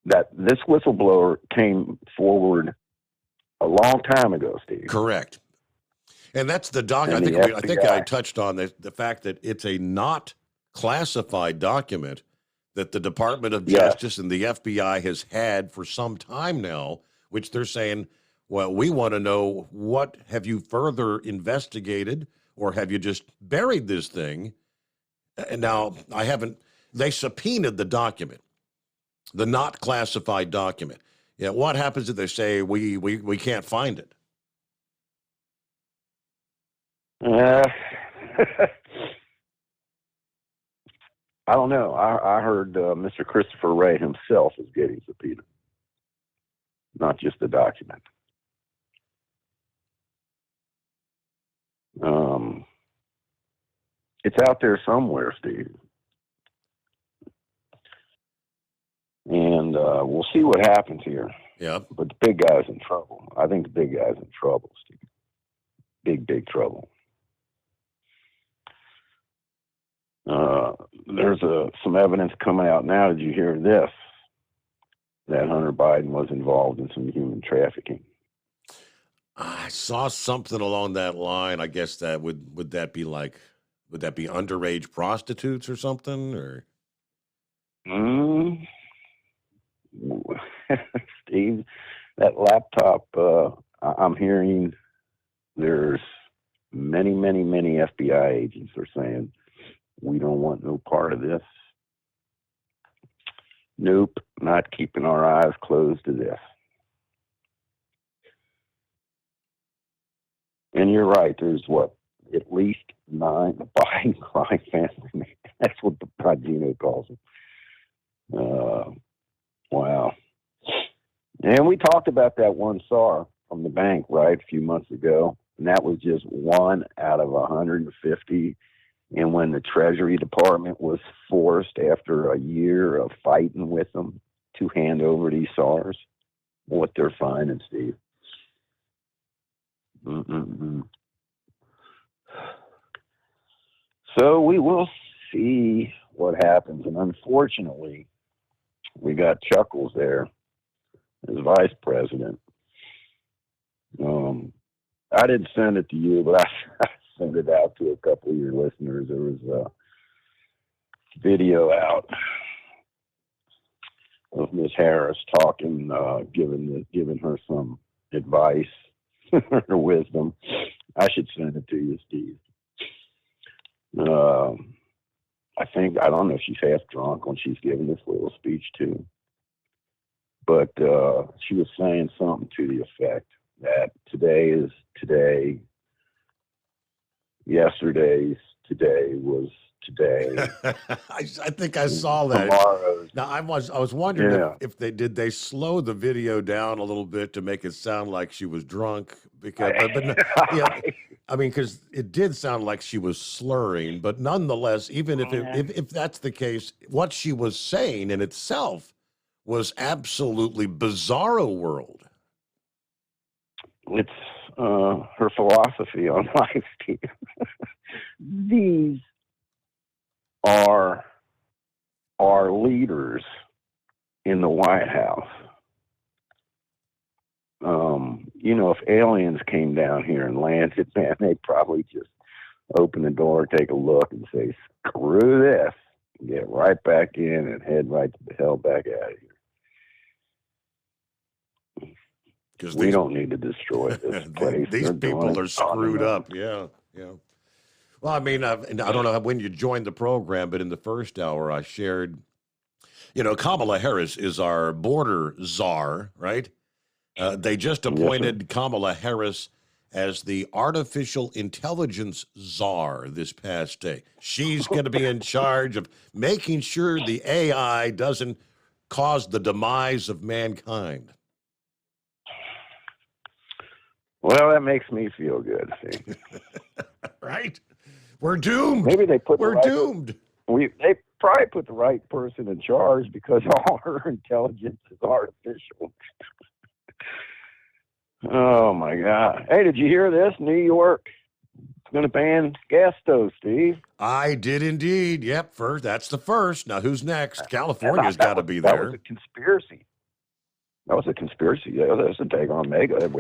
that this whistleblower came forward a long time ago, Steve. Correct. And that's the document. I think I touched on the fact that it's a not classified document that the Department of Justice and the FBI has had for some time now, which they're saying, well, we want to know, what have you further investigated, or have you just buried this thing? And now they subpoenaed the document, the not classified document. Yeah, what happens if they say we can't find it? I don't know. I heard Mr. Christopher Wray himself is getting subpoenaed, not just the document. It's out there somewhere, Steve. And we'll see what happens here. Yeah. But the big guy's in trouble. I think the big guy's in trouble, Steve. Big trouble. There's some evidence coming out now. Did you hear this? That Hunter Biden was involved in some human trafficking. I saw something along that line. I guess that would that be underage prostitutes or something, or? Steve, that laptop, I'm hearing there's many FBI agents are saying, we don't want no part of this. Nope, not keeping our eyes closed to this. And you're right, there's at least 9 Biden crime family. That's what the Progeno calls them. Wow. And we talked about that one SAR from the bank, right, a few months ago. And that was just 1 out of 150. And when the Treasury Department was forced, after a year of fighting with them, to hand over these SARs, what they're finding, Steve. So we will see what happens. And unfortunately, we got Chuckles there as vice president. I didn't send it to you, but I sent it out to a couple of your listeners. There was a video out of Miss Harris talking, giving her some advice or wisdom. I should send it to you, Steve. I don't know if she's half drunk when she's giving this little speech too. But she was saying something to the effect that today is today, yesterday's today was today. I think I saw that. Tomorrow's. Now I was wondering if they slow the video down a little bit to make it sound like she was drunk, because because it did sound like she was slurring, but nonetheless, even if that's the case, what she was saying in itself was absolutely bizarro world. It's her philosophy on life, Steve. These are our leaders in the White House. If aliens came down here and landed, man, they'd probably just open the door, take a look, and say, screw this, get right back in and head right the hell back out of here. because we don't need to destroy this place. These people are screwed up. Yeah. Well, I mean, I don't know when you joined the program, but in the first hour, I shared, Kamala Harris is our border czar, right? They just appointed Kamala Harris as the artificial intelligence czar this past day. She's going to be in charge of making sure the AI doesn't cause the demise of mankind. Well, that makes me feel good. See? Right? We're doomed. Maybe they put We're doomed. They probably put the right person in charge because all her intelligence is artificial. Oh my God! Hey, did you hear this? New York is going to ban gas stoves, Steve. I did indeed. Yep. That's the first. Now, who's next? California's got to be there. That was a conspiracy. That was a conspiracy. Yeah, that was a take on Mega. That's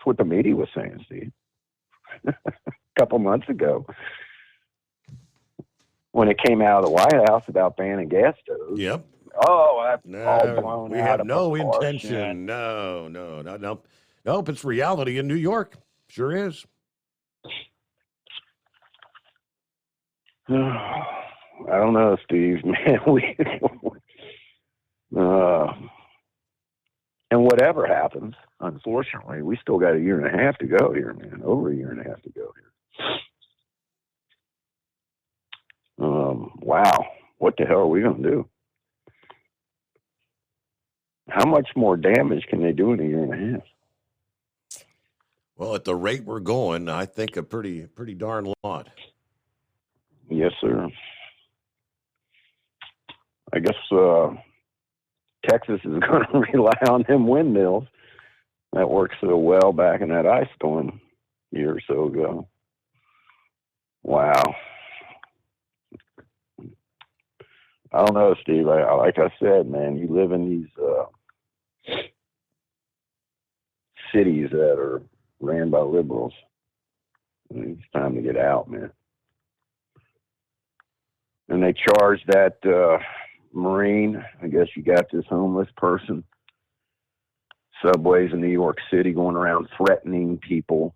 what the media was saying, Steve. A couple months ago, when it came out of the White House about banning gas stoves. Yep. Oh, that's all blown we out have of no proportion. intention. No. Nope, it's reality in New York. Sure is. I don't know, Steve. Man, and whatever happens, unfortunately, we still got a year and a half to go here, man. Over a year and a half to go here. Wow. What the hell are we going to do? How much more damage can they do in a year and a half? Well, at the rate we're going, I think a pretty darn lot. Yes, sir. I guess Texas is going to rely on them windmills. That worked so well back in that ice storm a year or so ago. Wow. I don't know, Steve. Like I said, man, you live in these cities that are ran by liberals. It's time to get out, man. And they charged that Marine. I guess you got this homeless person. Subways in New York City going around threatening people.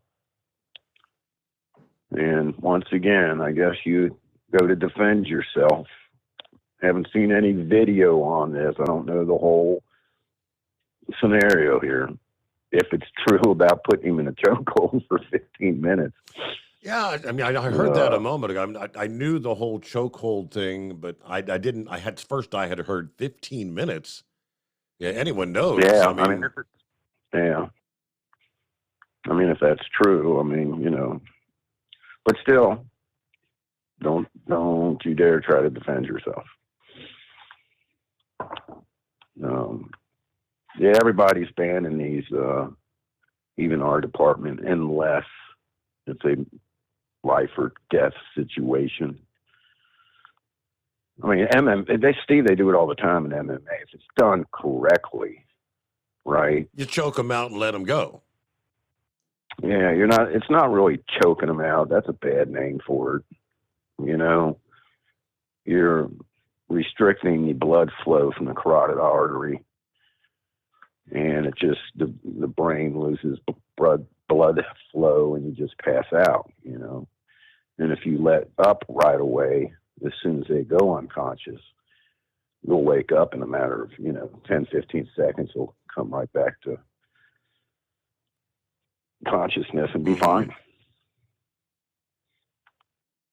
And once again, I guess you go to defend yourself. Haven't seen any video on this. I don't know the whole scenario here. If it's true about putting him in a chokehold for 15 minutes. Yeah, I mean, I heard that a moment ago. I knew the whole chokehold thing, but I didn't. I had heard 15 minutes. Yeah, anyone knows. Yeah, I mean, yeah. I mean, if that's true, I mean, but still, don't you dare try to defend yourself. Yeah, everybody's banning these, even our department, unless it's a life or death situation. I mean, Steve, they do it all the time in MMA. If it's done correctly, right? You choke them out and let them go. Yeah, it's not really choking them out. That's a bad name for it. You're restricting the blood flow from the carotid artery. And it just, the brain loses blood flow and you just pass out, And if you let up right away, as soon as they go unconscious, you'll wake up in a matter of, 10, 15 seconds. You'll come right back to consciousness and be fine.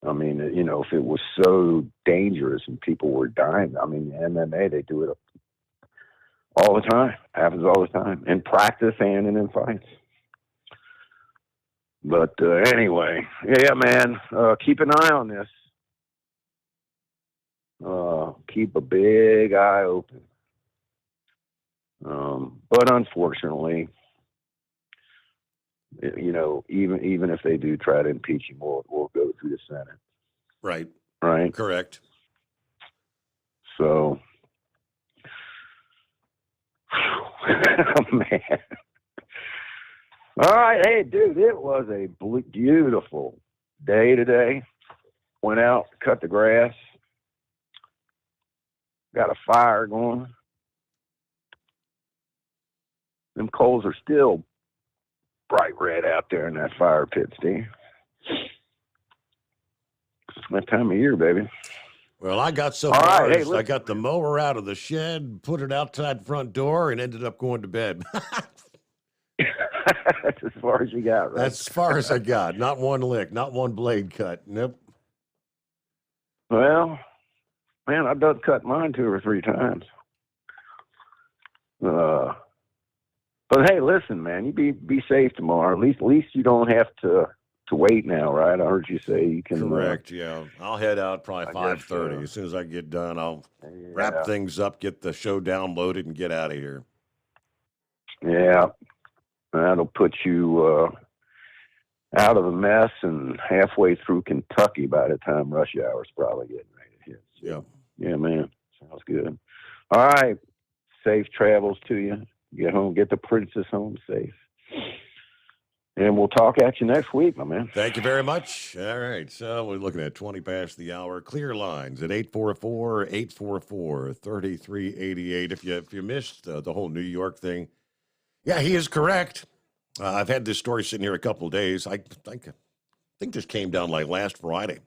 I mean, if it was so dangerous and people were dying, I mean, MMA, they do it all the time. Happens all the time. In practice and in fights. But anyway, yeah, man, keep an eye on this. Keep a big eye open. But unfortunately, even if they do try to impeach him, we'll go through the Senate. Right. Right. Correct. So, man. All right, hey, dude, it was a beautiful day today. Went out, cut the grass, got a fire going. Them coals are still bright red out there in that fire pit, Steve. It's that time of year, baby. Well, I got so All far right, as I got the mower out of the shed, put it outside the front door, and ended up going to bed. That's as far as you got, right? That's as far as I got. Not one lick, not one blade cut. Nope. Well, man, I've done cut mine 2 or 3 times. But hey, listen, man, you be safe tomorrow. At least you don't have to wait now, right? I heard you say you can. Correct. Yeah, I'll head out probably 5:30. As soon as I get done, I'll wrap things up, get the show downloaded, and get out of here. Yeah, that'll put you out of the mess and halfway through Kentucky by the time rush hour's probably getting ready to hit. So, yeah, man, sounds good. All right, safe travels to you. Get home, get the princess home safe. And we'll talk at you next week, my man. Thank you very much. All right, so we're looking at 20 past the hour. Clear lines at 844-844-3388. If you missed the whole New York thing, yeah, he is correct. I've had this story sitting here a couple of days. I think this came down like last Friday.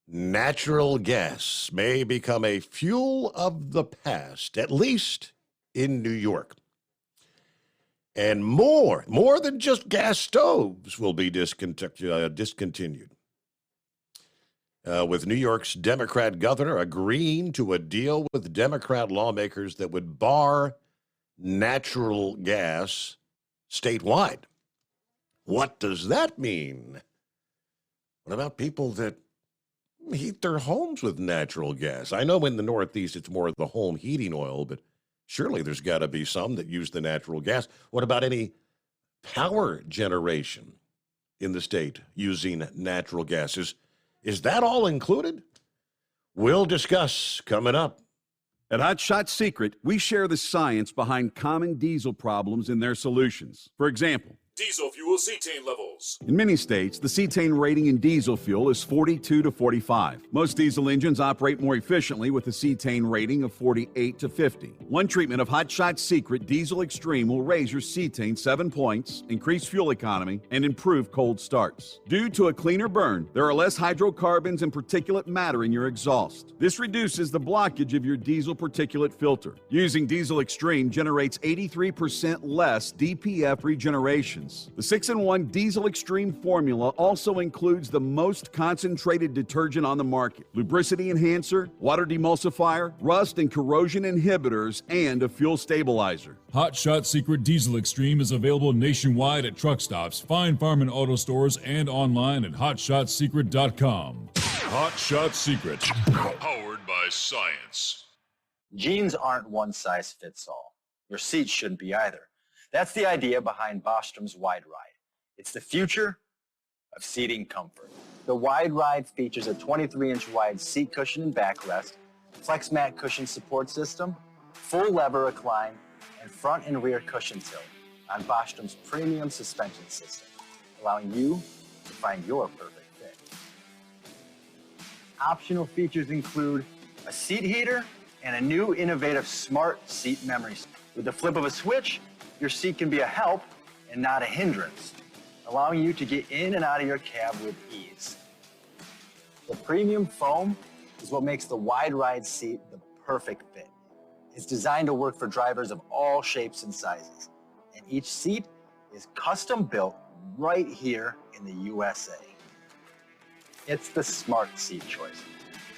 Natural gas may become a fuel of the past, at least in New York. And more than just gas stoves will be discontinued. With New York's Democrat governor agreeing to a deal with Democrat lawmakers that would bar natural gas statewide. What does that mean? What about people that heat their homes with natural gas? I know in the Northeast it's more of the home heating oil, but surely there's got to be some that use the natural gas. What about any power generation in the state using natural gas? Is that all included? We'll discuss coming up. At Hot Shot Secret, we share the science behind common diesel problems and their solutions. For example, Diesel fuel cetane levels. in many states, the cetane rating in diesel fuel is 42 to 45. Most diesel engines operate more efficiently with a cetane rating of 48 to 50. One treatment of Hot Shot Secret Diesel Extreme will raise your cetane 7 points, increase fuel economy, and improve cold starts. Due to a cleaner burn, there are less hydrocarbons and particulate matter in your exhaust. This reduces the blockage of your diesel particulate filter. Using Diesel Extreme generates 83% less DPF regeneration. The 6-in-1 Diesel Extreme formula also includes the most concentrated detergent on the market, lubricity enhancer, water demulsifier, rust and corrosion inhibitors, and a fuel stabilizer. Hot Shot Secret Diesel Extreme is available nationwide at truck stops, Fine Farm and auto stores, and online at hotshotsecret.com. Hot Shot Secret, powered by science. Jeans aren't one size fits all. Your seats shouldn't be either. That's the idea behind Bostrom's Wide Ride. It's the future of seating comfort. The Wide Ride features a 23-inch wide seat cushion and backrest, flex mat cushion support system, full lever recline, and front and rear cushion tilt on Bostrom's premium suspension system, allowing you to find your perfect fit. Optional features include a seat heater and a new innovative smart seat memory. With the flip of a switch, your seat can be a help and not a hindrance, allowing you to get in and out of your cab with ease. The premium foam is what makes the Wide Ride seat the perfect fit. It's designed to work for drivers of all shapes and sizes, and each seat is custom built right here in the USA. It's the smart seat choice.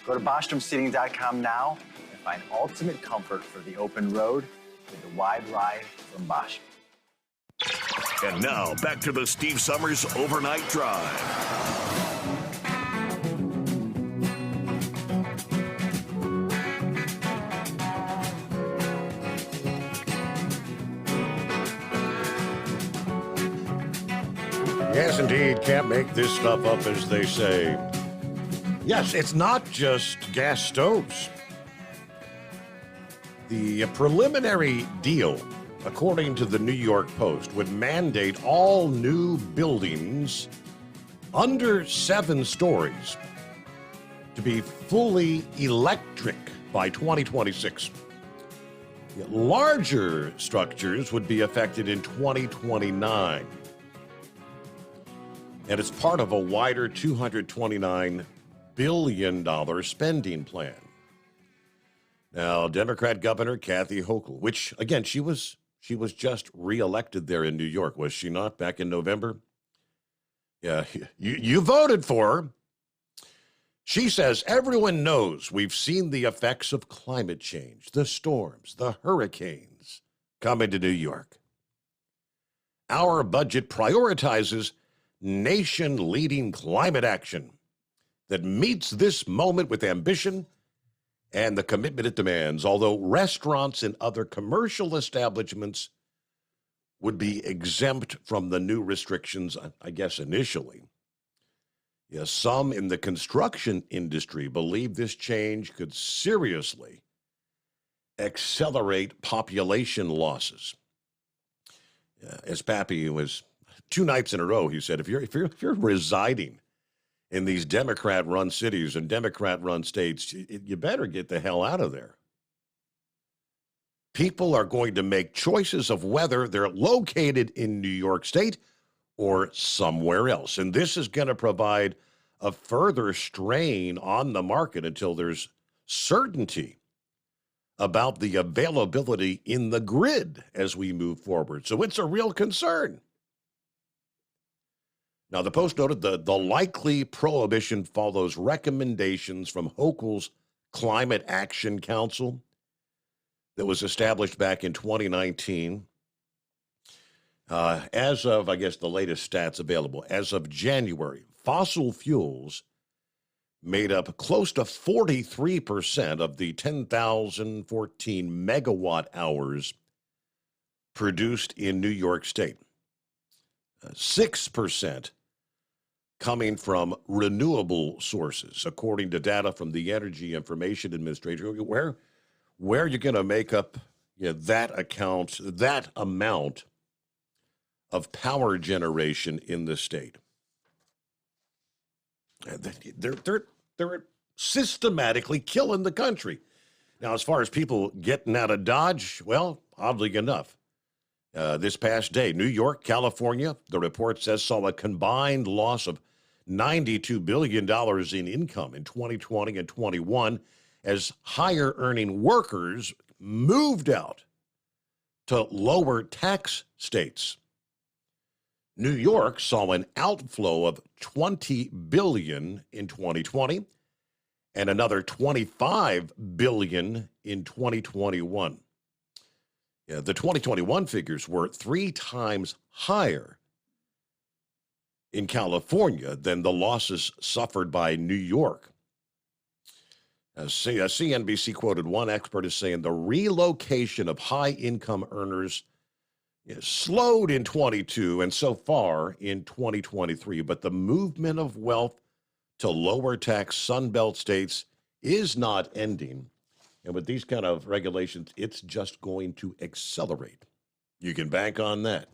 Go to BostromSeating.com now and find ultimate comfort for the open road with the Wide Ride from Bosch. And now, back to the Steve Summers Overnight Drive. Yes, indeed. Can't make this stuff up, as they say. Yes, it's not just gas stoves. The preliminary deal, according to the New York Post, would mandate all new buildings under 7 stories to be fully electric by 2026. Larger structures would be affected in 2029. And it's part of a wider $229 billion spending plan. Now, Democrat Governor Kathy Hochul, which, again, she was just reelected there in New York, was she not, back in November? Yeah, you voted for her. She says everyone knows we've seen the effects of climate change, the storms, the hurricanes coming to New York. Our budget prioritizes nation-leading climate action that meets this moment with ambition and the commitment it demands, although restaurants and other commercial establishments would be exempt from the new restrictions, I guess, initially. Yes, some in the construction industry believe this change could seriously accelerate population losses. As Pappy was 2 nights in a row, he said, if you're residing in these Democrat-run cities and Democrat-run states, you better get the hell out of there. People are going to make choices of whether they're located in New York State or somewhere else. And this is going to provide a further strain on the market until there's certainty about the availability in the grid as we move forward. So it's a real concern. Now, the Post noted the likely prohibition follows recommendations from Hochul's Climate Action Council that was established back in 2019. As of, I guess, the latest stats available, as of January, fossil fuels made up close to 43% of the 10,014 megawatt hours produced in New York State. 6% coming from renewable sources, according to data from the Energy Information Administration. Where are you going to make up that amount of power generation in the state? They're systematically killing the country. Now, as far as people getting out of Dodge, well, oddly enough, this past day, New York, California, the report says, saw a combined loss of $92 billion in income in 2020 and 21 as higher earning workers moved out to lower tax states. New York saw an outflow of $20 billion in 2020 and another $25 billion in 2021. Yeah, the 2021 figures were 3 times higher in California than the losses suffered by New York. CNBC quoted one expert as saying the relocation of high-income earners slowed in 22 and so far in 2023, but the movement of wealth to lower tax Sunbelt states is not ending. And with these kind of regulations, it's just going to accelerate. You can bank on that.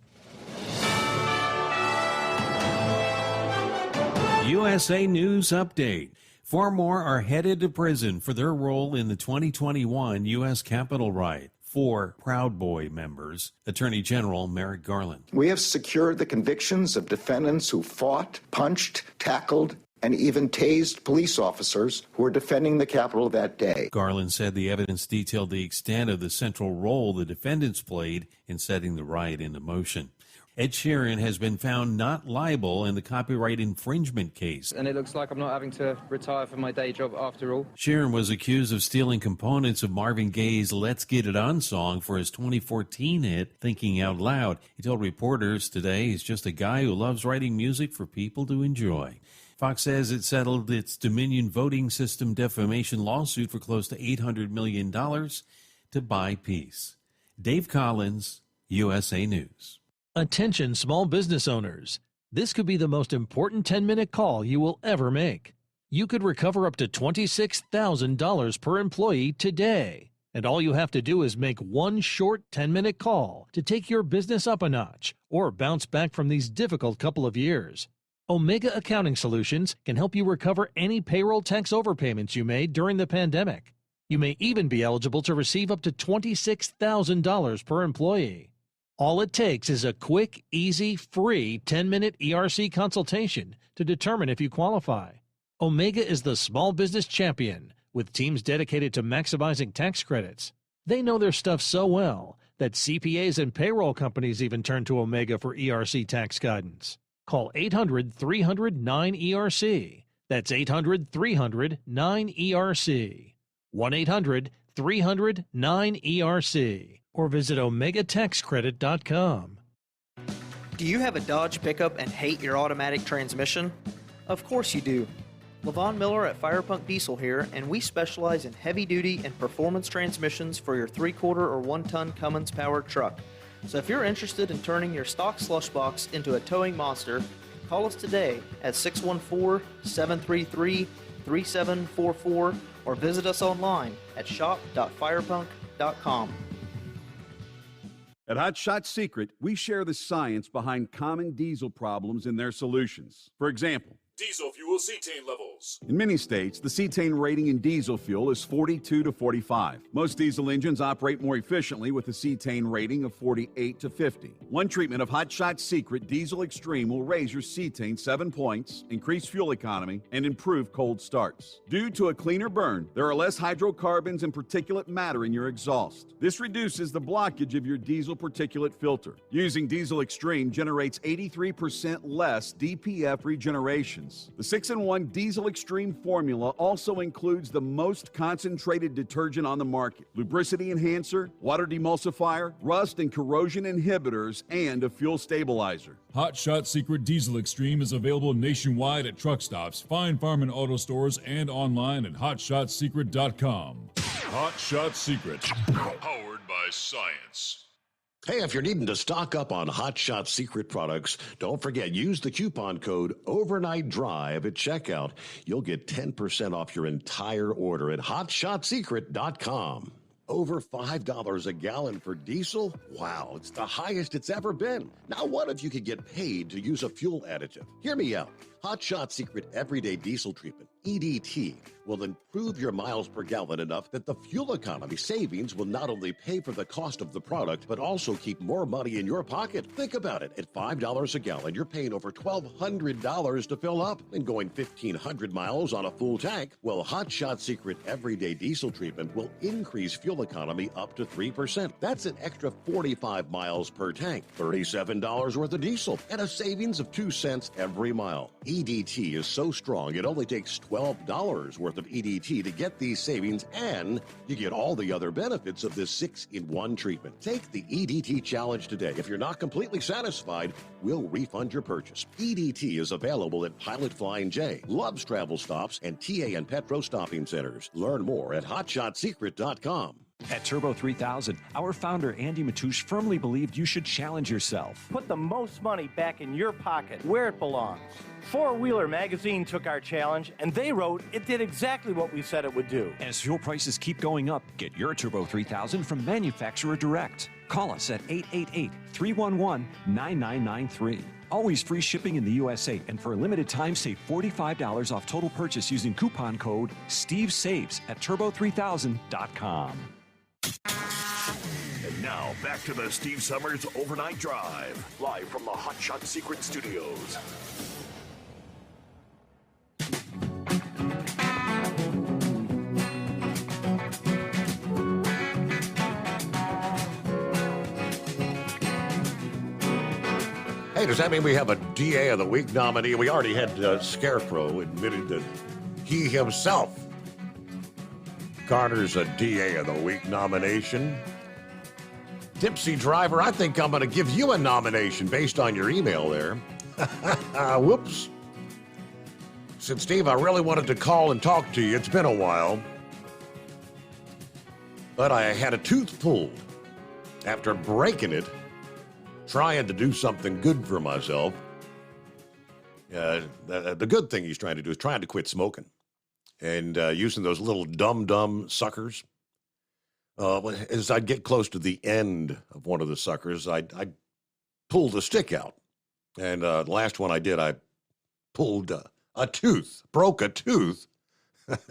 USA News Update. 4 more are headed to prison for their role in the 2021 U.S. Capitol riot. 4 Proud Boy members. Attorney General Merrick Garland. We have secured the convictions of defendants who fought, punched, tackled, and even tased police officers who were defending the Capitol that day. Garland said the evidence detailed the extent of the central role the defendants played in setting the riot into motion. Ed Sheeran has been found not liable in the copyright infringement case. And it looks like I'm not having to retire from my day job after all. Sheeran was accused of stealing components of Marvin Gaye's Let's Get It On song for his 2014 hit, Thinking Out Loud. He told reporters today he's just a guy who loves writing music for people to enjoy. Fox says it settled its Dominion voting system defamation lawsuit for close to $800 million to buy peace. Dave Collins, USA News. Attention small business owners. This could be the most important 10-minute call you will ever make. You could recover up to $26,000 per employee today. And all you have to do is make one short 10-minute call to take your business up a notch or bounce back from these difficult couple of years. Omega Accounting Solutions can help you recover any payroll tax overpayments you made during the pandemic. You may even be eligible to receive up to $26,000 per employee. All it takes is a quick, easy, free 10-minute ERC consultation to determine if you qualify. Omega is the small business champion with teams dedicated to maximizing tax credits. They know their stuff so well that CPAs and payroll companies even turn to Omega for ERC tax guidance. Call 800-300-9ERC. That's 800-300-9ERC. 1-800-300-9ERC. Or visit OmegaTaxCredit.com. Do you have a Dodge pickup and hate your automatic transmission? Of course you do. LaVon Miller at Firepunk Diesel here, and we specialize in heavy-duty and performance transmissions for your 3/4 or 1-ton Cummins-powered truck. So if you're interested in turning your stock slush box into a towing monster, call us today at 614-733-3744 or visit us online at shop.firepunk.com. At Hot Shot Secret, we share the science behind common diesel problems and their solutions. For example, Diesel fuel cetane levels. in many states, the cetane rating in diesel fuel is 42 to 45. Most diesel engines operate more efficiently with a cetane rating of 48 to 50. One treatment of Hot Shot Secret Diesel Extreme will raise your cetane 7 points, increase fuel economy, and improve cold starts. Due to a cleaner burn, there are less hydrocarbons and particulate matter in your exhaust. This reduces the blockage of your diesel particulate filter. Using Diesel Extreme generates 83% less DPF regeneration. The 6-in-1 Diesel Extreme formula also includes the most concentrated detergent on the market, lubricity enhancer, water demulsifier, rust and corrosion inhibitors, and a fuel stabilizer. Hot Shot Secret Diesel Extreme is available nationwide at truck stops, Fine Farm and Auto Stores, and online at hotshotsecret.com. Hot Shot Secret, powered by science. Hey, if you're needing to stock up on Hot Shot Secret products, don't forget, use the coupon code Overnight Drive at checkout. You'll get 10% off your entire order at hotshotsecret.com. Over $5 a gallon for diesel? Wow, it's the highest it's ever been. Now, what if you could get paid to use a fuel additive? Hear me out. Hot Shot Secret Everyday Diesel Treatment, EDT, will improve your miles per gallon enough that the fuel economy savings will not only pay for the cost of the product, but also keep more money in your pocket. Think about it. At $5 a gallon, you're paying over $1,200 to fill up and going 1,500 miles on a full tank. Well, Hot Shot Secret Everyday Diesel Treatment will increase fuel economy up to 3%. That's an extra 45 miles per tank, $37 worth of diesel, and a savings of 2 cents every mile. EDT is so strong, it only takes $12 worth of EDT to get these savings, and you get all the other benefits of this 6-in-1 treatment. Take the EDT challenge today. If you're not completely satisfied, we'll refund your purchase. EDT is available at Pilot Flying J, Love's Travel Stops, and TA and Petro Stopping Centers. Learn more at hotshotsecret.com. At Turbo 3000, our founder Andy Matouche firmly believed you should challenge yourself. Put the most money back in your pocket, where it belongs. Four Wheeler magazine took our challenge, and they wrote it did exactly what we said it would do. As fuel prices keep going up, get your Turbo 3000 from manufacturer direct. Call us at 888-311-9993. Always free shipping in the USA, and for a limited time, save $45 off total purchase using coupon code STEVESAVES at turbo3000.com. And now, back to the Steve Summers Overnight Drive, live from the Hot Shot Secret Studios. Hey, does that mean we have a DA of the Week nominee? We already had Scarecrow admitted that he himself garners a DA of the Week nomination. Tipsy Driver, I think I'm going to give you a nomination based on your email there. Whoops. Said, Steve, I really wanted to call and talk to you. It's been a while. But I had a tooth pulled after breaking it, trying to do something good for myself. The good thing he's trying to do is trying to quit smoking and using those little dum-dum suckers. As I'd get close to the end of one of the suckers, I'd pull the stick out. And the last one I did, I pulled a tooth, broke a tooth,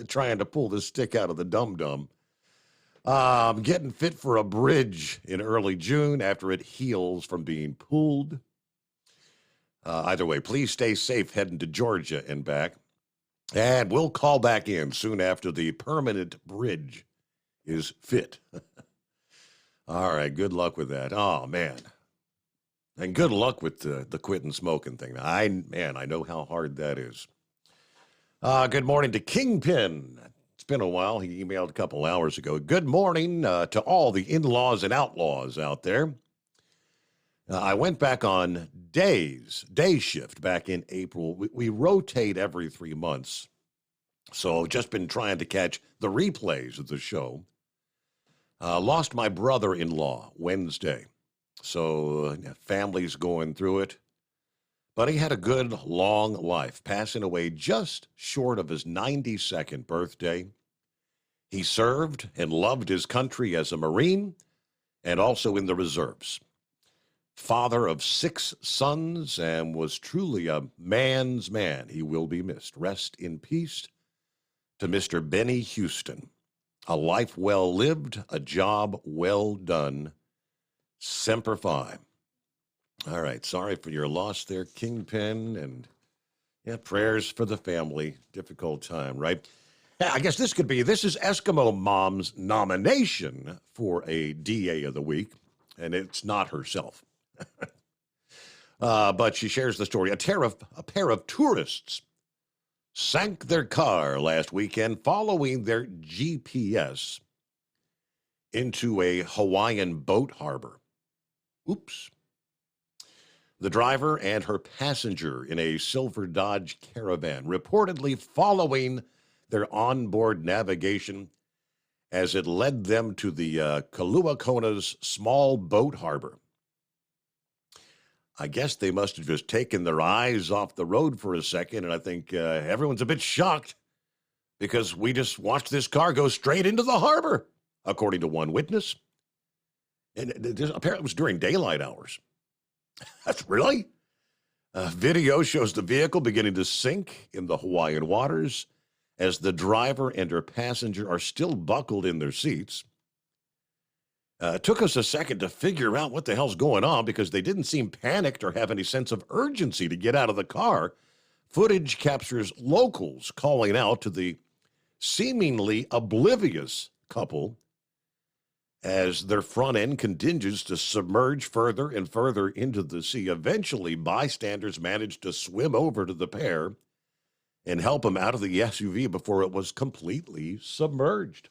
trying to pull the stick out of the dum-dum. Getting fit for a bridge in early June after it heals from being pulled. Either way, please stay safe heading to Georgia and back. And we'll call back in soon after the permanent bridge is fit. All right, good luck with that. Oh, man. And good luck with the quitting smoking thing. I know how hard that is. Good morning to Kingpin. It's been a while. He emailed a couple hours ago. Good morning to all the in-laws and outlaws out there. I went back on day shift back in April. We rotate every 3 months. So just been trying to catch the replays of the show. Lost my brother-in-law Wednesday. So family's going through it. But he had a good, long life, passing away just short of his 92nd birthday. He served and loved his country as a Marine and also in the reserves. Father of 6 sons and was truly a man's man. He will be missed. Rest in peace to Mr. Benny Houston. A life well lived, a job well done. Semper Fi. All right, sorry for your loss there, Kingpin, and prayers for the family. Difficult time, right? I guess this is Eskimo Mom's nomination for a DA of the week, and it's not herself. But she shares the story. A pair of tourists sank their car last weekend following their GPS into a Hawaiian boat harbor. Oops. The driver and her passenger in a silver Dodge Caravan reportedly following their onboard navigation as it led them to the Kaluakona's small boat harbor. I guess they must have just taken their eyes off the road for a second, and I think everyone's a bit shocked because we just watched this car go straight into the harbor, according to one witness. And apparently it was during daylight hours. That's really? Video shows the vehicle beginning to sink in the Hawaiian waters as the driver and her passenger are still buckled in their seats. It took us a second to figure out what the hell's going on because they didn't seem panicked or have any sense of urgency to get out of the car. Footage captures locals calling out to the seemingly oblivious couple as their front end continues to submerge further and further into the sea. Eventually, bystanders managed to swim over to the pair and help them out of the SUV before it was completely submerged.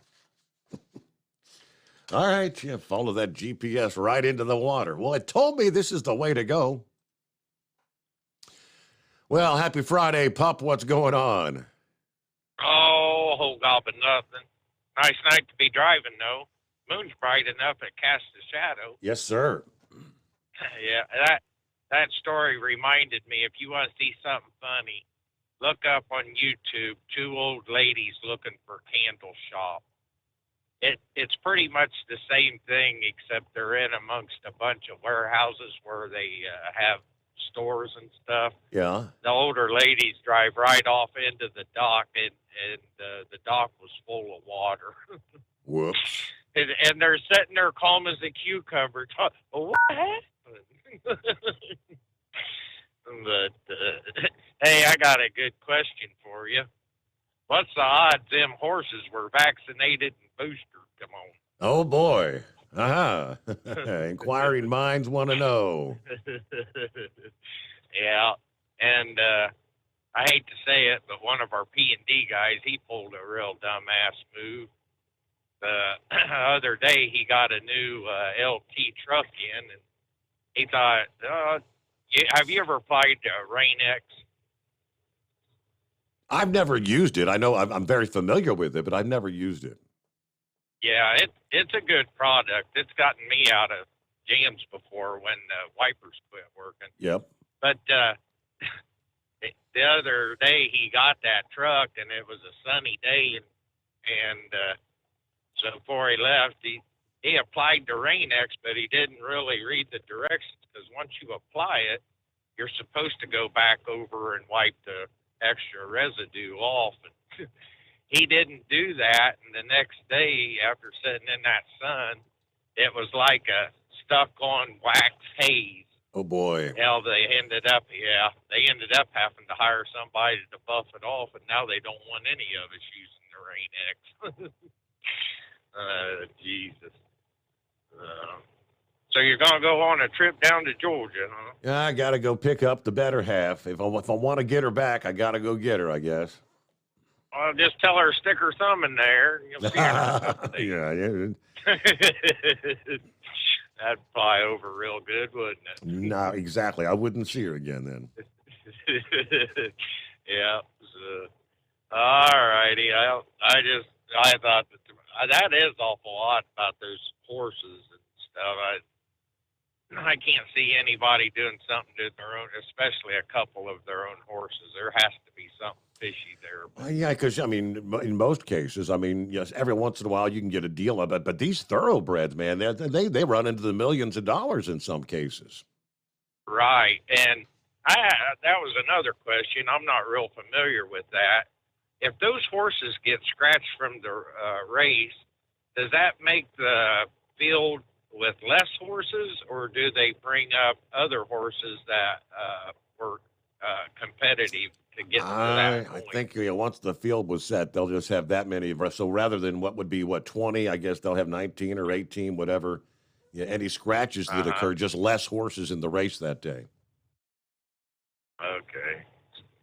All right, follow that GPS right into the water. Well, it told me this is the way to go. Well, happy Friday, pup. What's going on? Oh, whole gobbin nothing. Nice night to be driving, though. Moon's bright enough it casts a shadow. Yes, sir. Yeah, that story reminded me, if you want to see something funny, look up on YouTube, 2 old ladies looking for candle shop. It's pretty much the same thing, except they're in amongst a bunch of warehouses where they have stores and stuff. Yeah. The older ladies drive right off into the dock, and the dock was full of water. Whoops. And they're sitting there calm as a cucumber. What happened? But, hey, I got a good question for you. What's the odds them horses were vaccinated and boosted? Come on. Oh, boy. Inquiring minds want to know. Yeah. And I hate to say it, but one of our P&D guys, he pulled a real dumbass move. The other day, he got a new LT truck in, and he thought, have you ever applied to Rain-X? I've never used it. I know I'm very familiar with it, but I've never used it. Yeah, it's a good product. It's gotten me out of jams before when wipers quit working. Yep. But the other day he got that truck, and it was a sunny day, and so before he left, he applied to Rain-X, but he didn't really read the directions, because once you apply it, you're supposed to go back over and wipe the extra residue off. And he didn't do that, and the next day after sitting in that sun, it was like a stuck on wax haze. Oh boy. Hell, they ended up having to hire somebody to buff it off, and now they don't want any of us using the Rain-X. Jesus. So you're going to go on a trip down to Georgia, huh? Yeah, I got to go pick up the better half. If I want to get her back, I got to go get her, I guess. Well, just tell her to stick her thumb in there. You'll see her. Yeah. That'd fly over real good, wouldn't it? No, exactly. I wouldn't see her again then. Yeah. So, all righty. I thought that is awful odd about those horses and stuff. I can't see anybody doing something to their own, especially a couple of their own horses. There has to be something fishy there. Yeah, because, I mean, in most cases, I mean, yes, every once in a while you can get a deal of it, but these thoroughbreds, man, they run into the millions of dollars in some cases. Right. And that was another question. I'm not real familiar with that. If those horses get scratched from the race, does that make the field with less horses, or do they bring up other horses that were competitive to get to that point? I think once the field was set, they'll just have that many. So rather than what would be 20, I guess they'll have 19 or 18, whatever. Yeah, any scratches that occur, just less horses in the race that day. Okay.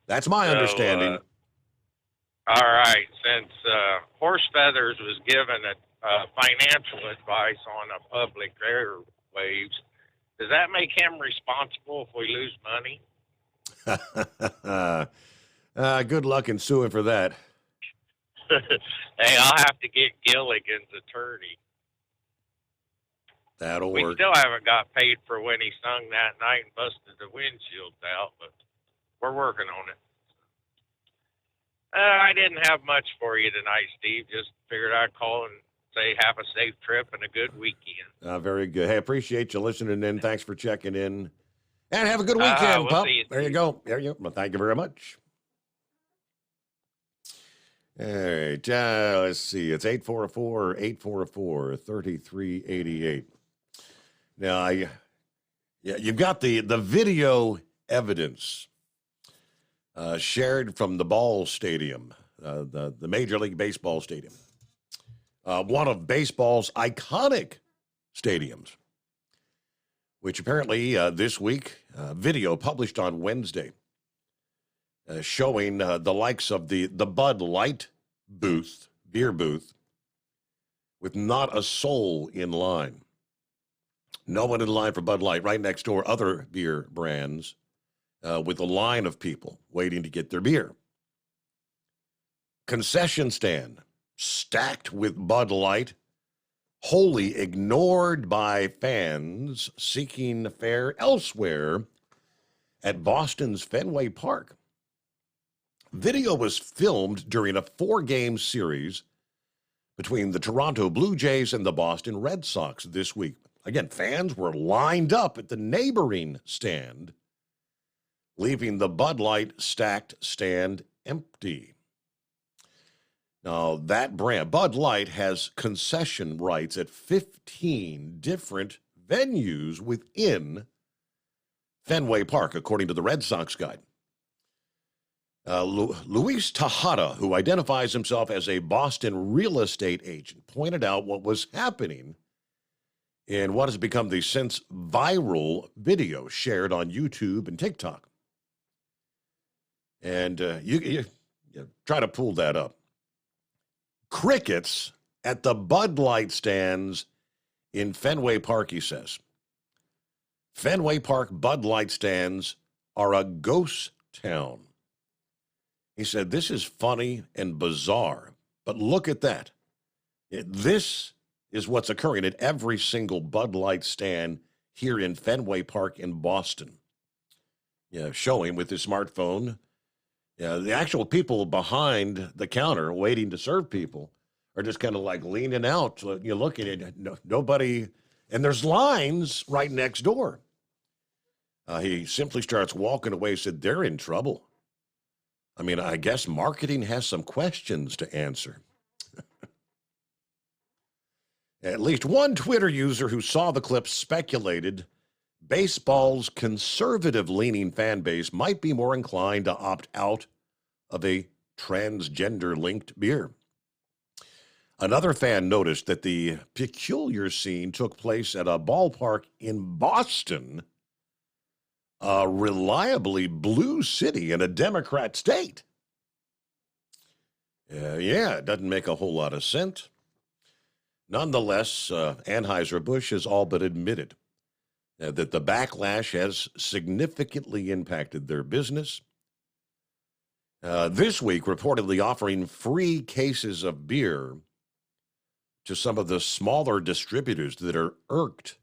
That's my understanding. All right. Since Horse Feathers was given a financial advice on a public airwaves, does that make him responsible if we lose money? Good luck in suing for that. Hey, I'll have to get Gilligan's attorney. That'll we work. still haven't got paid for when he sung that night and busted the windshields out, but we're working on it. I didn't have much for you tonight, Steve. Just figured I'd call and say have a safe trip and a good weekend. Very good. Hey, appreciate you listening in. Thanks for checking in. And have a good weekend, we'll pup. see you, There you go. There you go. Well, thank you very much. All right. Let's see. It's 844-844-3388. Now, you've got the video evidence shared from the ball stadium, the Major League Baseball stadium, one of baseball's iconic stadiums, which apparently this week, video published on Wednesday, showing the likes of the Bud Light booth, beer booth, with not a soul in line. No one in line for Bud Light. Right next door, other beer brands with a line of people waiting to get their beer. Concession stand stacked with Bud Light, wholly ignored by fans seeking fare elsewhere at Boston's Fenway Park. Video was filmed during a 4-game series between the Toronto Blue Jays and the Boston Red Sox this week. Again, fans were lined up at the neighboring stand, leaving the Bud Light stacked stand empty. Now, that brand, Bud Light, has concession rights at 15 different venues within Fenway Park, according to the Red Sox guide. Luis Tejada, who identifies himself as a Boston real estate agent, pointed out what was happening in what has become the since viral video shared on YouTube and TikTok. And you try to pull that up. Crickets at the Bud Light stands in Fenway Park, he says. Fenway Park Bud Light stands are a ghost town. He said, this is funny and bizarre, but look at that. This is what's occurring at every single Bud Light stand here in Fenway Park in Boston. Showing with his smartphone. The actual people behind the counter waiting to serve people are just kind of like leaning out. You're looking at nobody, and there's lines right next door. He simply starts walking away, said they're in trouble. I mean, I guess marketing has some questions to answer. At least one Twitter user who saw the clip speculated baseball's conservative-leaning fan base might be more inclined to opt out of a transgender-linked beer. Another fan noticed that the peculiar scene took place at a ballpark in Boston, a reliably blue city in a Democrat state. It doesn't make a whole lot of sense. Nonetheless, Anheuser-Busch has all but admitted that the backlash has significantly impacted their business. This week, reportedly offering free cases of beer to some of the smaller distributors that are irked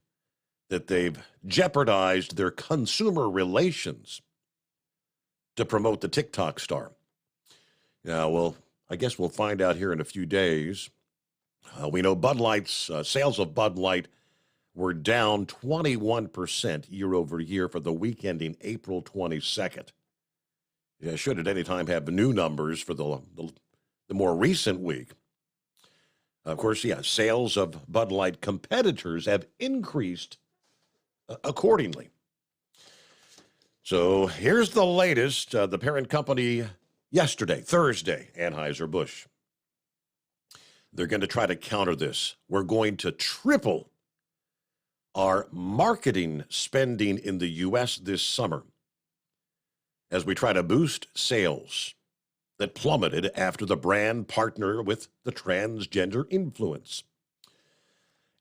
that they've jeopardized their consumer relations to promote the TikTok star. Now, well, I guess we'll find out here in a few days. We know Bud Light's sales of Bud Light were down 21% year over year for the week ending April 22nd. Should at any time have new numbers for the more recent week. Of course, sales of Bud Light competitors have increased accordingly. So here's the latest. The parent company yesterday, Thursday, Anheuser-Busch. They're going to try to counter this. We're going to triple our marketing spending in the U.S. this summer as we try to boost sales that plummeted after the brand partnered with the transgender influence.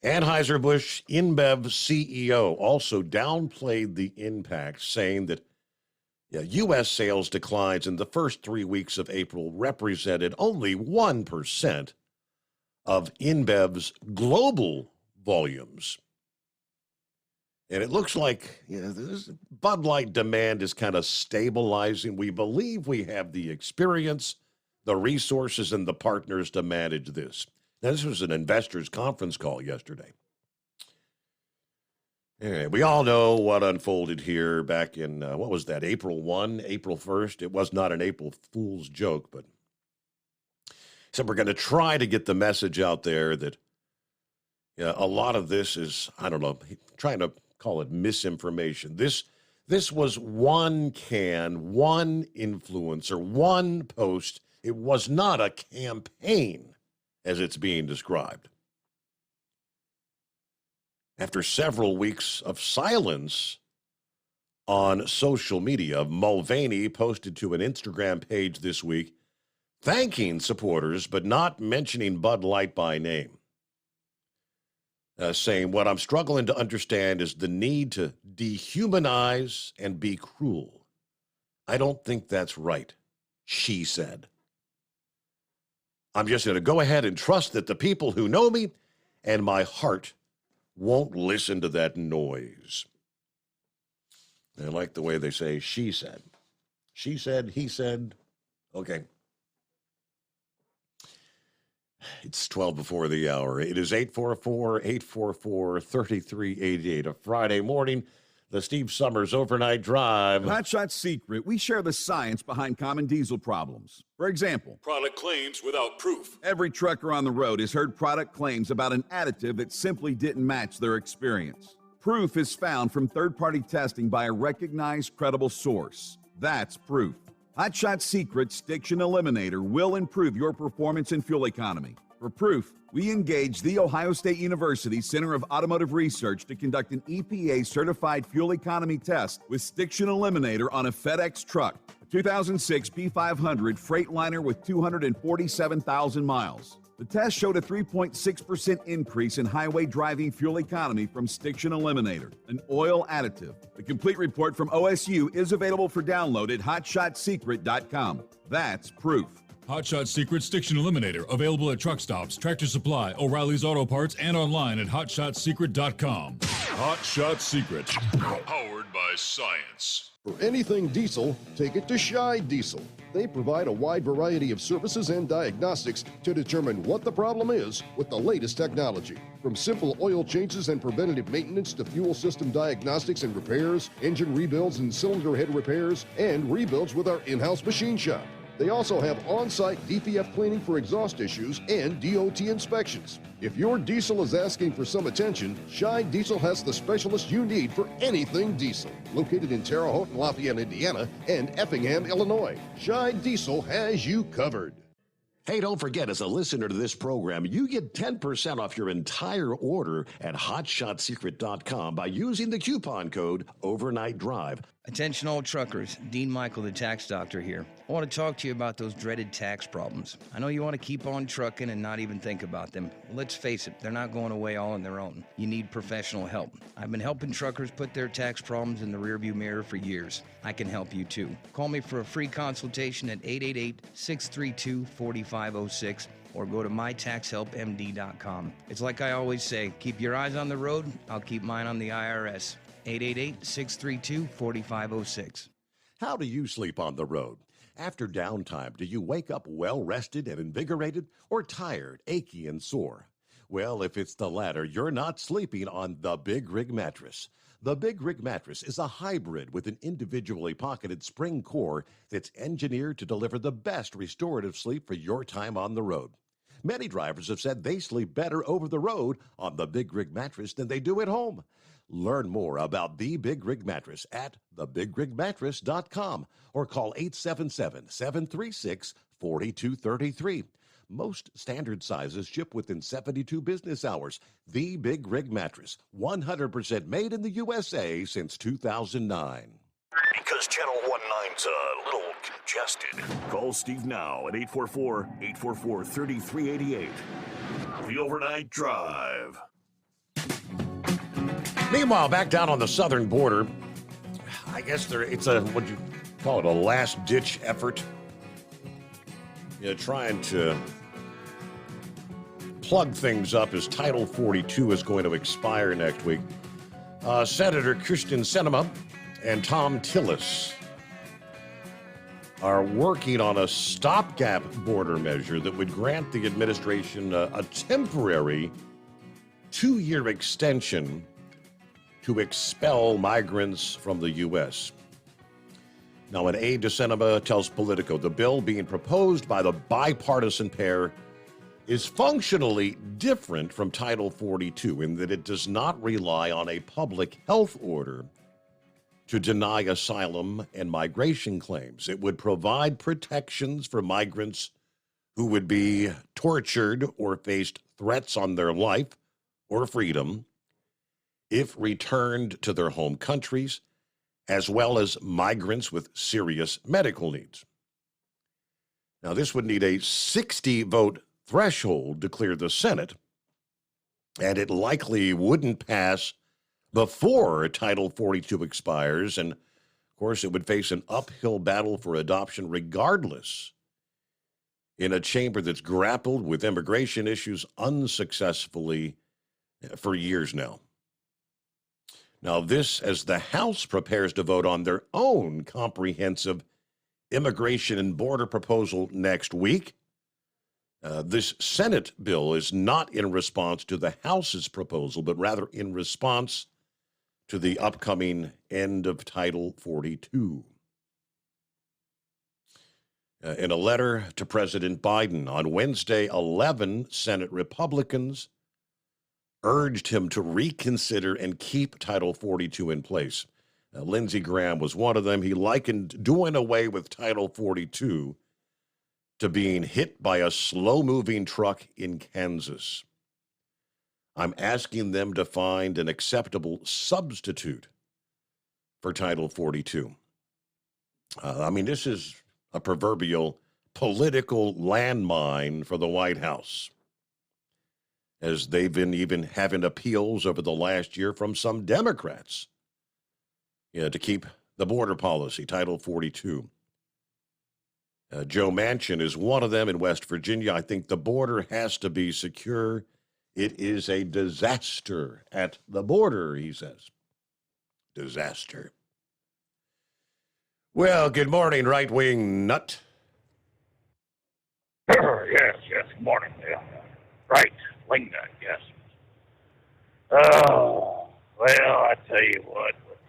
Anheuser-Busch InBev CEO also downplayed the impact, saying that U.S. sales declines in the first 3 weeks of April represented only 1% of InBev's global volumes. And it looks like this Bud Light demand is kind of stabilizing. We believe we have the experience, the resources, and the partners to manage this. Now, this was an investors' conference call yesterday. Anyway, we all know what unfolded here back in, what was that, April 1st? It was not an April Fool's joke, but so we're going to try to get the message out there that a lot of this is, I don't know, trying to call it misinformation. This was one can, one influencer, one post. It was not a campaign as it's being described. After several weeks of silence on social media, Mulvaney posted to an Instagram page this week thanking supporters but not mentioning Bud Light by name. Saying, what I'm struggling to understand is the need to dehumanize and be cruel. I don't think that's right, she said. I'm just going to go ahead and trust that the people who know me and my heart won't listen to that noise. I like the way they say, she said. She said, he said. Okay. It's 12 before the hour. It is 844-844-3388. A Friday morning, the Steve Summers Overnight Drive. Hot Shot Secret, we share the science behind common diesel problems. For example, product claims without proof. Every trucker on the road has heard product claims about an additive that simply didn't match their experience. Proof is found from third-party testing by a recognized, credible source. That's proof. Hot Shot Secret's Stiction Eliminator will improve your performance and fuel economy. For proof, we engaged the Ohio State University Center of Automotive Research to conduct an EPA-certified fuel economy test with Stiction Eliminator on a FedEx truck, a 2006 P500 Freightliner with 247,000 miles. The test showed a 3.6% increase in highway driving fuel economy from Stiction Eliminator, an oil additive. The complete report from OSU is available for download at hotshotsecret.com. That's proof. Hot Shot Secret Stiction Eliminator, available at truck stops, Tractor Supply, O'Reilly's Auto Parts, and online at hotshotsecret.com. Hot Shot Secret, powered by science. For anything diesel, take it to Shy Diesel. They provide a wide variety of services and diagnostics to determine what the problem is with the latest technology. From simple oil changes and preventative maintenance to fuel system diagnostics and repairs, engine rebuilds and cylinder head repairs, and rebuilds with our in-house machine shop. They also have on-site DPF cleaning for exhaust issues and DOT inspections. If your diesel is asking for some attention, Shine Diesel has the specialist you need for anything diesel. Located in Terre Haute and Lafayette, Indiana, and Effingham, Illinois, Shine Diesel has you covered. Hey, don't forget, as a listener to this program, you get 10% off your entire order at hotshotsecret.com by using the coupon code Overnight Drive. Attention all truckers, Dean Michael, the tax doctor here. I want to talk to you about those dreaded tax problems. I know you want to keep on trucking and not even think about them. Let's face it, they're not going away all on their own. You need professional help. I've been helping truckers put their tax problems in the rearview mirror for years. I can help you too. Call me for a free consultation at 888-632-4506 or go to mytaxhelpmd.com. It's like I always say, keep your eyes on the road, I'll keep mine on the IRS. 888-632-4506. How do you sleep on the road? After downtime, do you wake up well-rested and invigorated or tired, achy, and sore? Well, if it's the latter, you're not sleeping on the Big Rig Mattress. The Big Rig Mattress is a hybrid with an individually pocketed spring core that's engineered to deliver the best restorative sleep for your time on the road. Many drivers have said they sleep better over the road on the Big Rig Mattress than they do at home. Learn more about the Big Rig Mattress at thebigrigmattress.com or call 877-736-4233. Most standard sizes ship within 72 business hours. The Big Rig Mattress, 100% made in the USA since 2009. Because Channel 19's a little congested. Call Steve now at 844-844-3388. The Overnight Drive. Meanwhile, back down on the southern border, I guess it's a, what you call it, a last-ditch effort. Trying to plug things up as Title 42 is going to expire next week. Senator Kyrsten Sinema and Thom Tillis are working on a stopgap border measure that would grant the administration a temporary 2-year extension to expel migrants from the U.S. Now, an aide to Sinema tells Politico the bill being proposed by the bipartisan pair is functionally different from Title 42 in that it does not rely on a public health order to deny asylum and migration claims. It would provide protections for migrants who would be tortured or faced threats on their life or freedom if returned to their home countries, as well as migrants with serious medical needs. Now, this would need a 60-vote threshold to clear the Senate, and it likely wouldn't pass before Title 42 expires, and, of course, it would face an uphill battle for adoption regardless in a chamber that's grappled with immigration issues unsuccessfully for years now. Now, this as the House prepares to vote on their own comprehensive immigration and border proposal next week. This Senate bill is not in response to the House's proposal, but rather in response to the upcoming end of Title 42. In a letter to President Biden on Wednesday, 11 Senate Republicans urged him to reconsider and keep Title 42 in place. Lindsey Graham was one of them. He likened doing away with Title 42 to being hit by a slow-moving truck in Kansas. I'm asking them to find an acceptable substitute for Title 42. This is a proverbial political landmine for the White House, as they've been even having appeals over the last year from some Democrats to keep the border policy, Title 42. Joe Manchin is one of them in West Virginia. I think the border has to be secure. It is a disaster at the border, he says. Disaster. Well, good morning, right-wing nut. Yes, good morning. Yeah. Right, wing nut, yes. Oh, well, I tell you what, with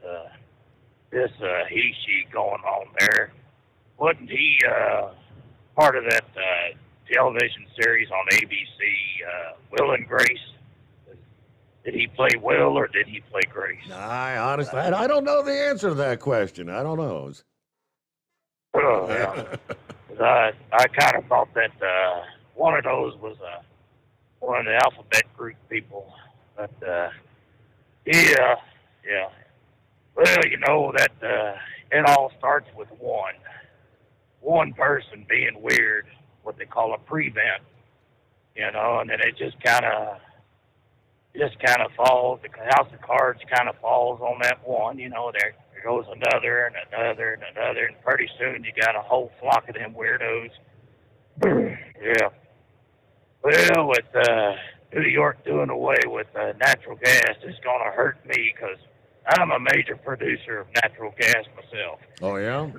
this he, she going on there, wouldn't he part of that television series on ABC, Will and Grace? Did he play Will or did he play Grace? I honestly, I don't know the answer to that question. I don't know. Oh, yeah. I kind of thought that one of those was one of the alphabet group people. But, yeah. Well, you know, that it all starts with one person being weird, what they call a prevent, you know, and then it just kind of falls. The house of cards kind of falls on that one, you know. There goes another and another and another, and pretty soon you got a whole flock of them weirdos. Yeah. Well, with New York doing away with natural gas, it's going to hurt me because I'm a major producer of natural gas myself. Oh, yeah?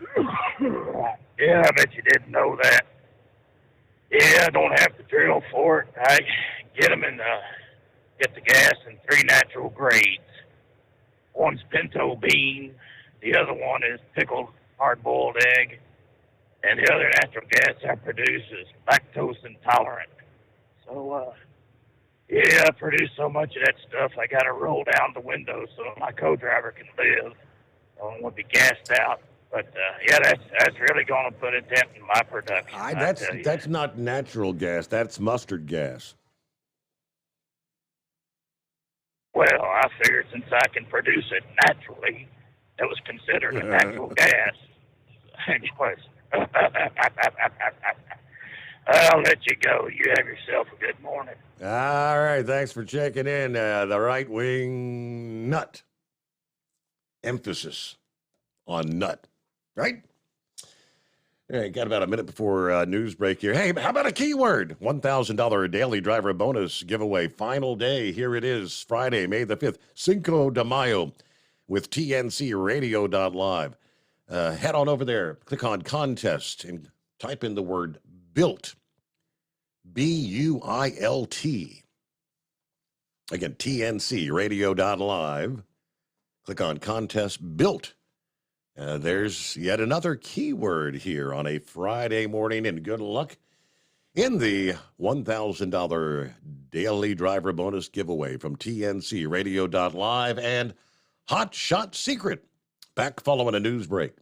Yeah, I bet you didn't know that. Yeah, I don't have to drill for it. I get the gas in 3 natural grades. One's pinto bean, the other one is pickled hard-boiled egg, and the other natural gas I produce is lactose intolerant. So, yeah, I produce so much of that stuff, I got to roll down the window so my co-driver can live. I don't want to be gassed out. But, yeah, that's really going to put a dent in my production. That's not natural gas. That's mustard gas. Well, I figured since I can produce it naturally, it was considered a natural gas. Anyways, I'll let you go. You have yourself a good morning. All right, thanks for checking in. The right-wing nut. Emphasis on nut, right? All right, got about a minute before news break here. Hey, how about a keyword? $1,000 daily driver bonus giveaway. Final day. Here it is, Friday, May the 5th, Cinco de Mayo with TNCRadio.live. Head on over there, click on contest, and type in the word BUILT. B-U-I-L-T. Again, TNCRadio.live. Click on contest BUILT. There's yet another keyword here on a Friday morning, and good luck in the $1,000 daily driver bonus giveaway from TNCRadio.live and Hot Shot Secret. Back following a news break.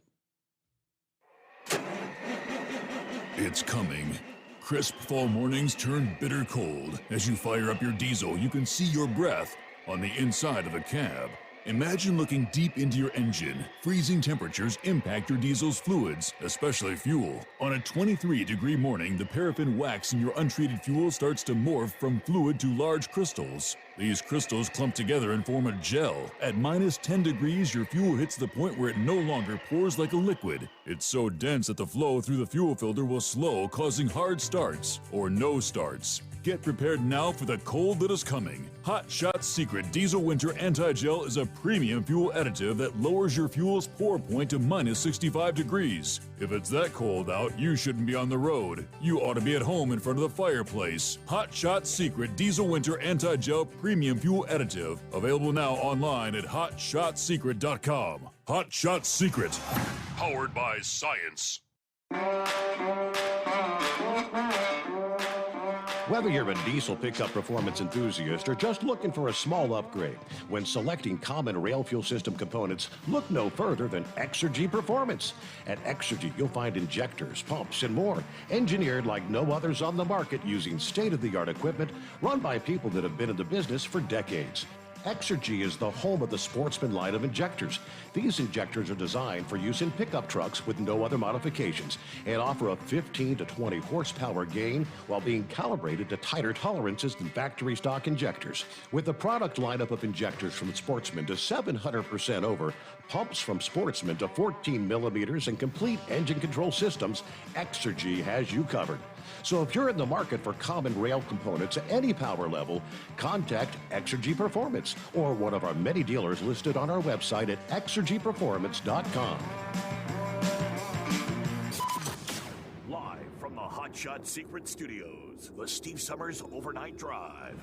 It's coming. Crisp fall mornings turn bitter cold. As you fire up your diesel, you can see your breath on the inside of the cab. Imagine looking deep into your engine. Freezing temperatures impact your diesel's fluids, especially fuel. On a 23-degree morning, the paraffin wax in your untreated fuel starts to morph from fluid to large crystals. These crystals clump together and form a gel. At minus 10 degrees, your fuel hits the point where it no longer pours like a liquid. It's so dense that the flow through the fuel filter will slow, causing hard starts or no starts. Get prepared now for the cold that is coming. Hot Shot Secret Diesel Winter Anti-Gel is a premium fuel additive that lowers your fuel's pour point to minus 65 degrees. If it's that cold out, you shouldn't be on the road. You ought to be at home in front of the fireplace. Hot Shot Secret Diesel Winter Anti-Gel Premium Fuel Additive. Available now online at hotshotsecret.com. Hot Shot Secret. Powered by science. Whether you're a diesel pickup performance enthusiast or just looking for a small upgrade, when selecting common rail fuel system components, look no further than Exergy Performance. At Exergy, you'll find injectors, pumps, and more, engineered like no others on the market using state-of-the-art equipment run by people that have been in the business for decades. Exergy is the home of the Sportsman line of injectors. These injectors are designed for use in pickup trucks with no other modifications and offer a 15 to 20 horsepower gain while being calibrated to tighter tolerances than factory stock injectors. With a product lineup of injectors from Sportsman to 700% over, pumps from Sportsman to 14 millimeters, and complete engine control systems, Exergy has you covered. So if you're in the market for common rail components at any power level, contact Exergy Performance or one of our many dealers listed on our website at exergyperformance.com. Live from the Hot Shot Secret Studios, the Steve Summers Overnight Drive.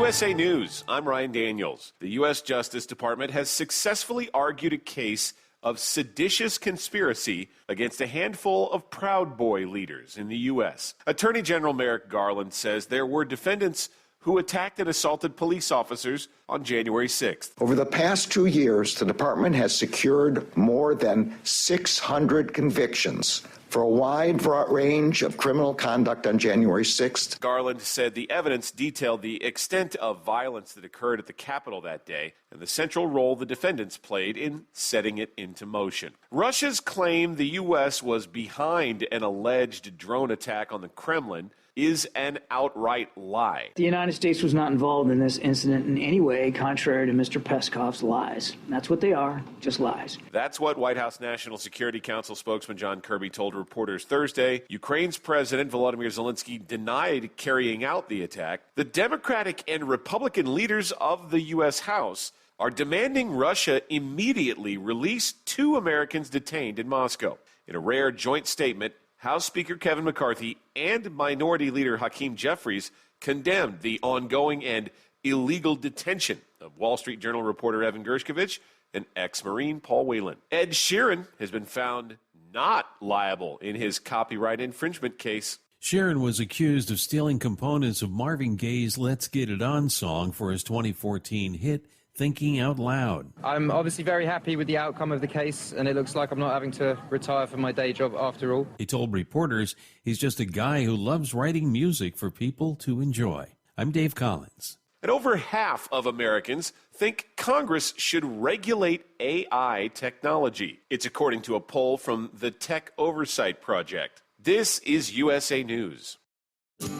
USA News, I'm Ryan Daniels. The U.S. Justice Department has successfully argued a case of seditious conspiracy against a handful of Proud Boy leaders in the U.S. Attorney General Merrick Garland says there were defendants who attacked and assaulted police officers on January 6th. Over the past 2 years, the department has secured more than 600 convictions for a wide range of criminal conduct on January 6th. Garland said the evidence detailed the extent of violence that occurred at the Capitol that day and the central role the defendants played in setting it into motion. Russia's claim the U.S. was behind an alleged drone attack on the Kremlin is an outright lie. The United States was not involved in this incident in any way, contrary to Mr. Peskov's lies. That's what they are, just lies. That's what White House National Security Council spokesman John Kirby told reporters Thursday. Ukraine's President Volodymyr Zelensky denied carrying out the attack. The Democratic and Republican leaders of the U.S. House are demanding Russia immediately release 2 Americans detained in Moscow. In a rare joint statement, House Speaker Kevin McCarthy and Minority Leader Hakeem Jeffries condemned the ongoing and illegal detention of Wall Street Journal reporter Evan Gershkovich and ex-Marine Paul Whelan. Ed Sheeran has been found not liable in his copyright infringement case. Sheeran was accused of stealing components of Marvin Gaye's Let's Get It On song for his 2014 hit, Thinking Out Loud. I'm obviously very happy with the outcome of the case, and it looks like I'm not having to retire from my day job after all. He told reporters he's just a guy who loves writing music for people to enjoy. I'm Dave Collins. And over half of Americans think Congress should regulate AI technology. It's according to a poll from the Tech Oversight Project. This is USA News.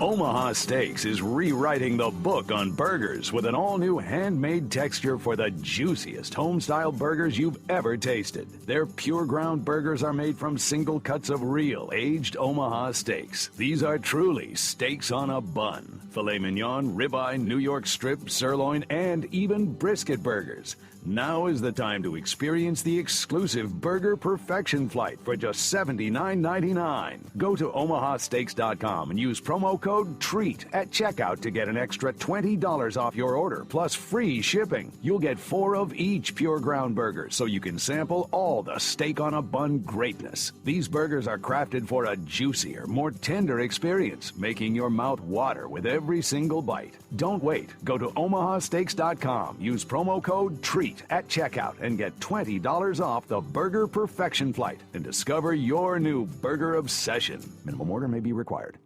Omaha Steaks is rewriting the book on burgers with an all-new handmade texture for the juiciest home-style burgers you've ever tasted. Their pure ground burgers are made from single cuts of real aged Omaha steaks. These are truly steaks on a bun. Filet mignon, ribeye, New York strip, sirloin, and even brisket burgers. Now is the time to experience the exclusive Burger Perfection Flight for just $79.99. Go to omahasteaks.com and use promo code TREAT at checkout to get an extra $20 off your order, plus free shipping. You'll get 4 of each pure ground burger, so you can sample all the steak on a bun greatness. These burgers are crafted for a juicier, more tender experience, making your mouth water with every single bite. Don't wait. Go to omahasteaks.com. Use promo code TREAT at checkout and get $20 off the Burger Perfection Flight and discover your new burger obsession. Minimum order may be required.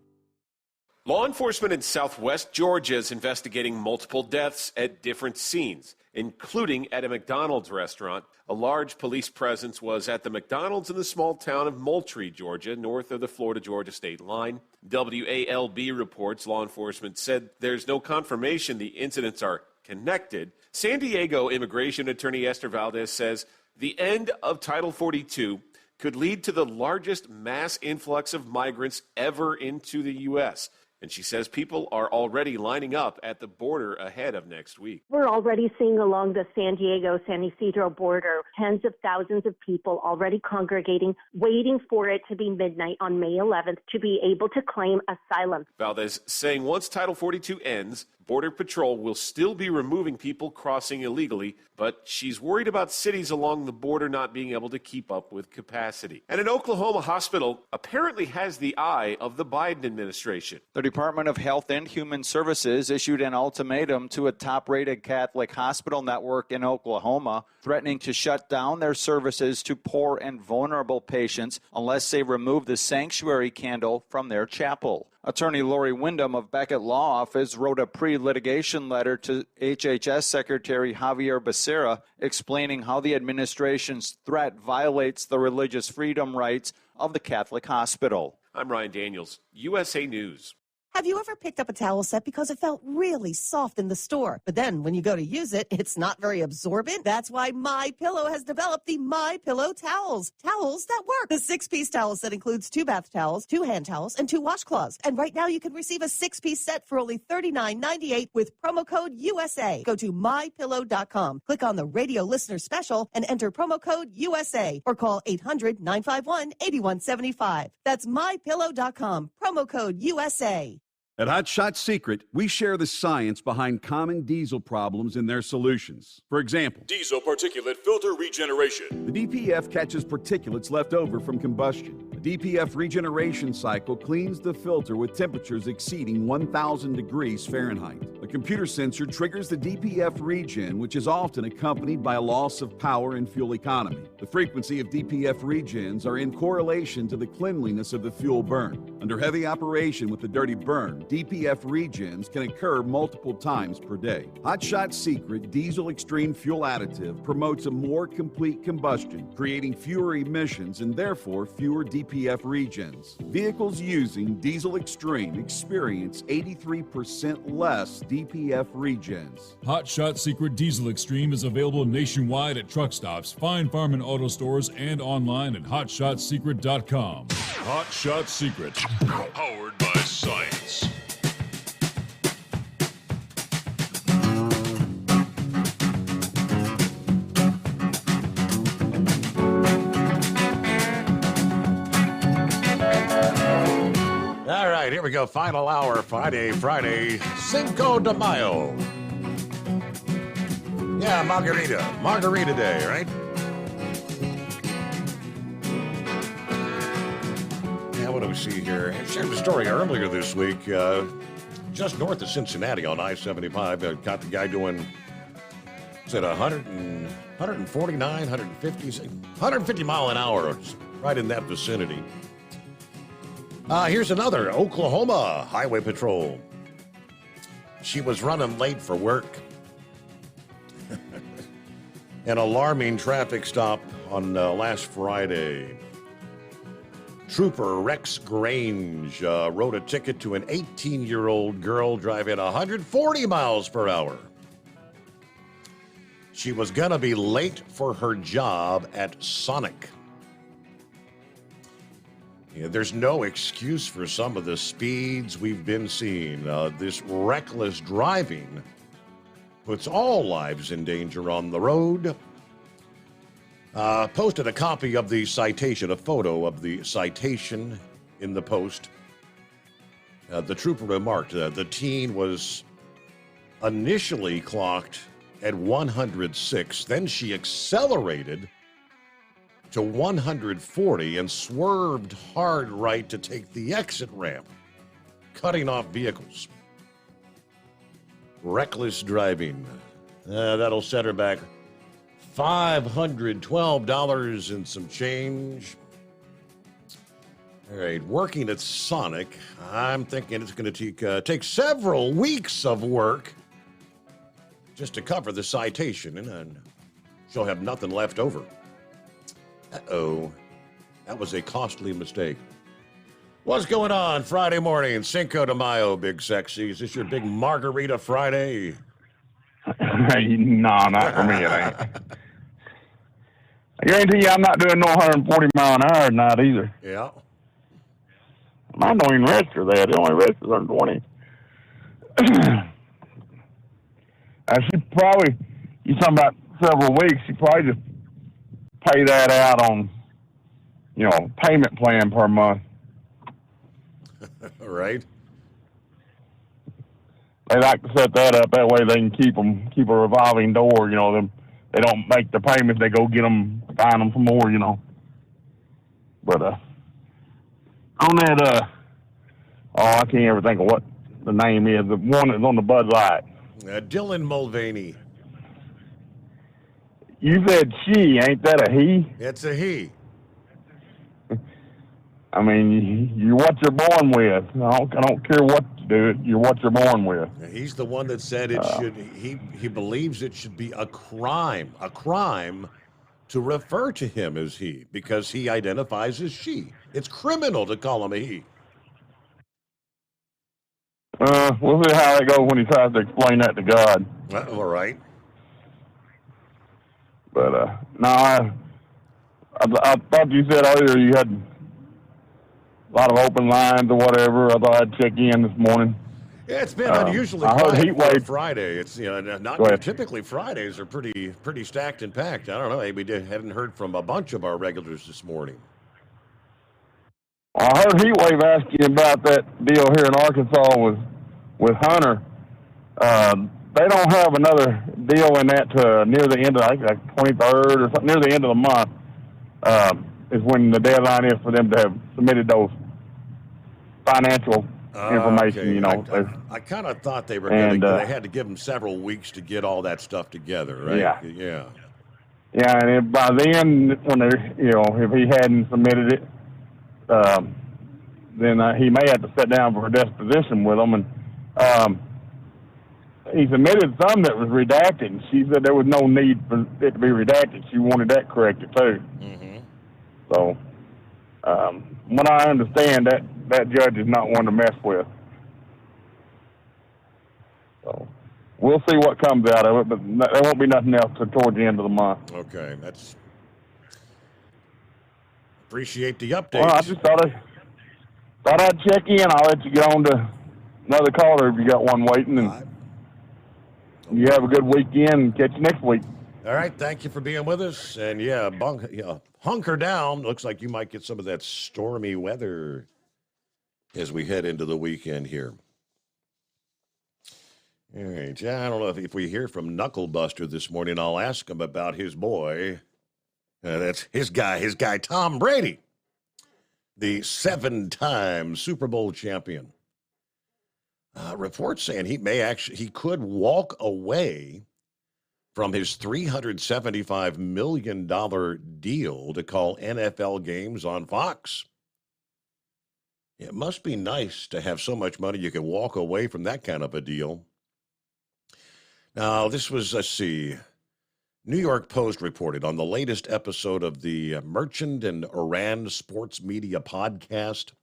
Law enforcement in southwest Georgia is investigating multiple deaths at different scenes, including at a McDonald's restaurant. A large police presence was at the McDonald's in the small town of Moultrie, Georgia, north of the Florida-Georgia state line. WALB reports law enforcement said there's no confirmation the incidents are connected. San Diego immigration attorney Esther Valdez says the end of Title 42 could lead to the largest mass influx of migrants ever into the U.S., and she says people are already lining up at the border ahead of next week. We're already seeing along the San Diego-San Ysidro border tens of thousands of people already congregating, waiting for it to be midnight on May 11th to be able to claim asylum. Valdez saying once Title 42 ends, Border Patrol will still be removing people crossing illegally, but she's worried about cities along the border not being able to keep up with capacity. And an Oklahoma hospital apparently has the eye of the Biden administration. The Department of Health and Human Services issued an ultimatum to a top-rated Catholic hospital network in Oklahoma, threatening to shut down their services to poor and vulnerable patients unless they remove the sanctuary candle from their chapel. Attorney Lori Wyndham of Beckett Law Office wrote a pre-litigation letter to HHS Secretary Javier Becerra explaining how the administration's threat violates the religious freedom rights of the Catholic hospital. I'm Ryan Daniels, USA News. Have you ever picked up a towel set because it felt really soft in the store, but then when you go to use it, it's not very absorbent? That's why MyPillow has developed the MyPillow towels. Towels that work. The 6-piece towel set includes 2 bath towels, 2 hand towels, and 2 washcloths. And right now you can receive a 6-piece set for only $39.98 with promo code USA. Go to MyPillow.com, click on the radio listener special, and enter promo code USA, or call 800-951-8175. That's MyPillow.com, promo code USA. At Hot Shot Secret, we share the science behind common diesel problems and their solutions. For example, Diesel particulate filter regeneration. the DPF catches particulates left over from combustion. The DPF regeneration cycle cleans the filter with temperatures exceeding 1,000 degrees Fahrenheit. A computer sensor triggers the DPF regen, which is often accompanied by a loss of power and fuel economy. The frequency of DPF regens are in correlation to the cleanliness of the fuel burn. Under heavy operation with the dirty burn, DPF regens can occur multiple times per day. Hot Shot Secret Diesel Extreme Fuel Additive promotes a more complete combustion, creating fewer emissions and therefore fewer DPF regens. Vehicles using Diesel Extreme experience 83% less DPF regens. Hot Shot Secret Diesel Extreme is available nationwide at truck stops, Fine Farm and auto stores, and online at hotshotsecret.com. Hot Shot Secret, powered by science. All right, here we go. Final hour, Friday, Cinco de Mayo. Yeah, Margarita Day, right? Yeah, what do we see here? I shared the story earlier this week. Just north of Cincinnati on I-75, got the guy doing, is it 149, 150 mile an hour, right in that vicinity. Here's another, Oklahoma Highway Patrol. She was running late for work. An alarming traffic stop on last Friday. Trooper Rex Grange wrote a ticket to an 18-year-old girl driving 140 miles per hour. She was going to be late for her job at Sonic. Yeah, there's no excuse for some of the speeds we've been seeing. This reckless driving puts all lives in danger on the road. Posted a copy of the citation, a photo of the citation in the post. The trooper remarked the teen was initially clocked at 106. Then she accelerated to 140 and swerved hard right to take the exit ramp, cutting off vehicles. Reckless driving. That'll set her back $512 and some change. All right, working at Sonic, I'm thinking it's going to take several weeks of work just to cover the citation, and she'll have nothing left over. Uh-oh, that was a costly mistake. What's going on Friday morning, Cinco de Mayo, Big Sexy? Is this your big Margarita Friday? No, not for me, it ain't. I guarantee you I'm not doing no 140 mile an hour tonight either. Yeah. Mine don't even register that. It only registers 120. She probably, you're talking about several weeks, she probably just pay that out on, payment plan per month. Right. They like to set that up. That way they can keep a revolving door. They don't make the payments. They go find them some more. But on that, I can't ever think of what the name is. The one that's on the Bud Light. Dylan Mulvaney. You said she, ain't that a he? It's a he. I mean, you're what you're born with. I don't care what you do. You're what you're born with. He's the one that said it should. He believes it should be a crime to refer to him as he because he identifies as she. It's criminal to call him a he. We'll see how it goes when he tries to explain that to God. All right. But no, I thought you said earlier you had a lot of open lines or whatever. I thought I'd check in this morning. Yeah, it's been unusually quiet for Friday. It's not typically Fridays are pretty stacked and packed. I don't know. Maybe we hadn't heard from a bunch of our regulars this morning. I heard Heatwave ask you about that deal here in Arkansas with Hunter. They don't have another deal in that near the end of, I think, like 23rd or something, near the end of the month is when the deadline is for them to have submitted those financial information. Okay. You know, I kind of thought they were they had to give them several weeks to get all that stuff together, right? Yeah. Yeah, and by then, when if he hadn't submitted it, then he may have to sit down for a disposition with them. And he submitted some that was redacted. And she said there was no need for it to be redacted. She wanted that corrected too. Mm-hmm. So, what I understand, that judge is not one to mess with. So, we'll see what comes out of it, but there won't be nothing else towards the end of the month. Okay, appreciate the update. Well, I just thought I'd check in. I'll let you get on to another caller if you got one waiting, and you have a good weekend. Catch you next week. All right, thank you for being with us. And hunker down. Looks like you might get some of that stormy weather as we head into the weekend here. All right, I don't know if we hear from Knucklebuster this morning. I'll ask him about his boy. That's his guy, Tom Brady, the 7-time Super Bowl champion. Reports saying he could walk away from his $375 million deal to call NFL games on Fox. It must be nice to have so much money you can walk away from that kind of a deal. Now, this was, New York Post reported on the latest episode of the Merchant and Iran Sports Media podcast.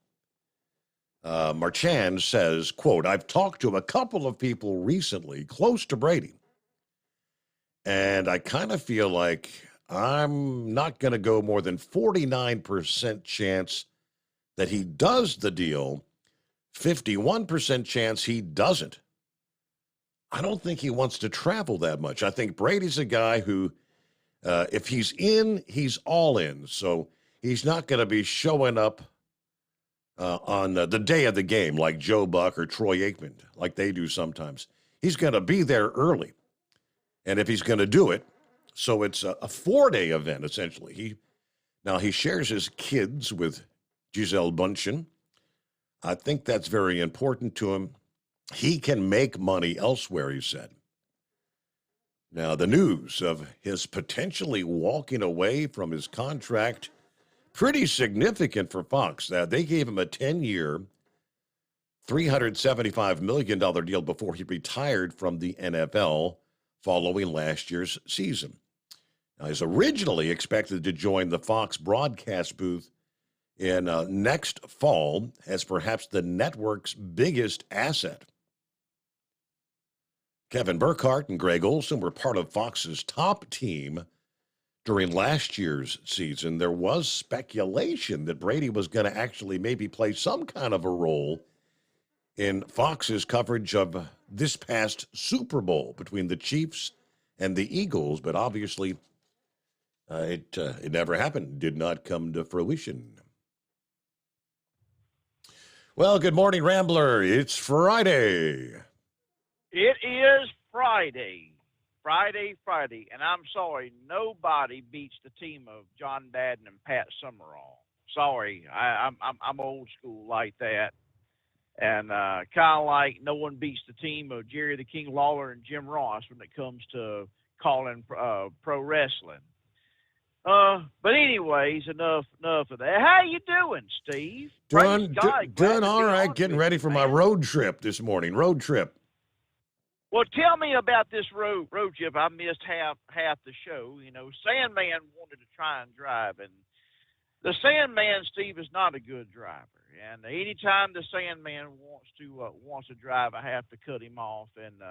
Marchand says, quote, "I've talked to a couple of people recently close to Brady, and I kind of feel like I'm not going to go more than 49% chance that he does the deal, 51% chance he doesn't. I don't think he wants to travel that much. I think Brady's a guy who, if he's in, he's all in. So he's not going to be showing up on the day of the game like Joe Buck or Troy Aikman, like they do sometimes. He's going to be there early. And if he's going to do it, so it's a 4-day event, essentially. He shares his kids with Gisele Bündchen. I think that's very important to him. He can make money elsewhere, he said. Now, the news of his potentially walking away from his contract, pretty significant for Fox. They gave him a 10-year, $375 million deal before he retired from the NFL following last year's season. Now, he's originally expected to join the Fox broadcast booth in next fall as perhaps the network's biggest asset. Kevin Burkhardt and Greg Olson were part of Fox's top team during last year's season. There was speculation that Brady was going to actually maybe play some kind of a role in Fox's coverage of this past Super Bowl between the Chiefs and the Eagles, but obviously it never happened, did not come to fruition. Well, good morning, Rambler. It's Friday. It is Friday, and I'm sorry, nobody beats the team of John Madden and Pat Summerall. Sorry, I'm old school like that, and kind of like no one beats the team of Jerry the King Lawler and Jim Ross when it comes to calling pro wrestling. But anyways, enough of that. How you doing, Steve? Doing all right. Getting ready for my road trip this morning. Road trip. Well, tell me about this road trip. I missed half the show. You know, Sandman wanted to try and drive, and the Sandman, Steve, is not a good driver. And anytime the Sandman wants to drive, I have to cut him off and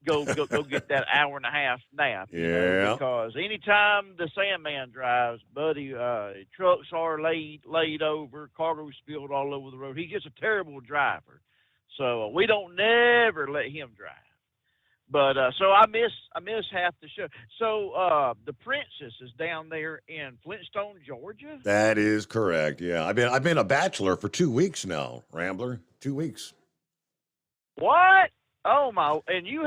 go get that hour and a half nap. Yeah. Because anytime the Sandman drives, buddy, trucks are laid over, cargo spilled all over the road. He's just a terrible driver. So we don't never let him drive. But so I miss half the show. So the Princess is down there in Flintstone, Georgia. That is correct. Yeah, I've been a bachelor for 2 weeks now, Rambler. 2 weeks. What? Oh my! And you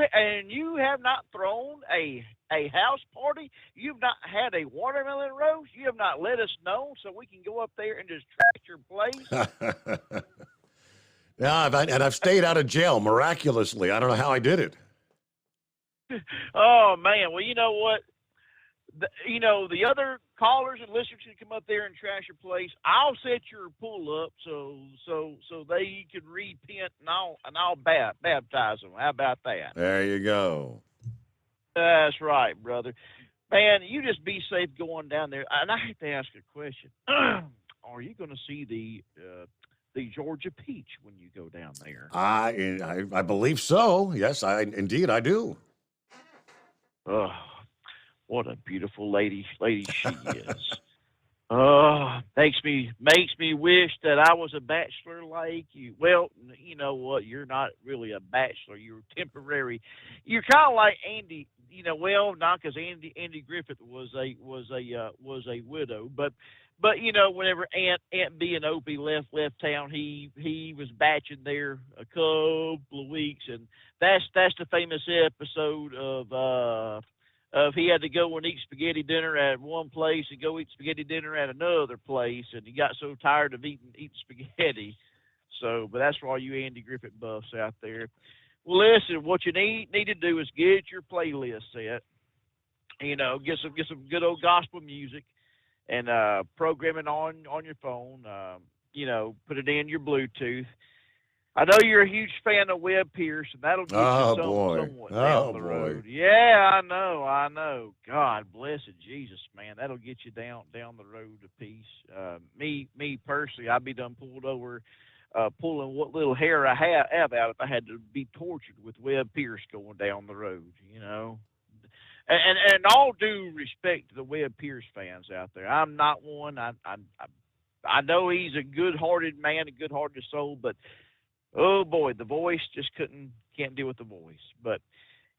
have not thrown a house party? You've not had a watermelon roast? You have not let us know so we can go up there and just trash your place? Yeah, I've stayed out of jail miraculously. I don't know how I did it. Oh man! Well, you know what? The other callers and listeners can come up there and trash your place. I'll set your pool up so they can repent and I'll baptize them. How about that? There you go. That's right, brother. Man, you just be safe going down there. And I have to ask a question. Are you going to see the Georgia peach when you go down there? I believe so. Yes, indeed I do. Oh, what a beautiful lady she is. Oh, makes me wish that I was a bachelor like you. Well, you know what? You're not really a bachelor. You're temporary. You're kind of like Andy. Well, not because Andy Griffith was a widow, but whenever Aunt B and Opie left town, he was batching there a couple of weeks, and that's the famous episode of he had to go and eat spaghetti dinner at one place and go eat spaghetti dinner at another place, and he got so tired of eating spaghetti. So, but that's for all you Andy Griffith buffs out there. Well, listen, what you need to do is get your playlist set. Get some good old gospel music and program it on your phone. Put it in your Bluetooth. I know you're a huge fan of Webb Pierce, and that'll get you somewhat down the road. Yeah, I know. God bless it, Jesus, man. That'll get you down the road a piece. Me personally, I'd be done pulled over, pulling what little hair I have out if I had to be tortured with Webb Pierce going down the road, And all due respect to the Webb Pierce fans out there, I'm not one. I know he's a good-hearted man, a good-hearted soul, but oh boy, the voice just can't deal with the voice. But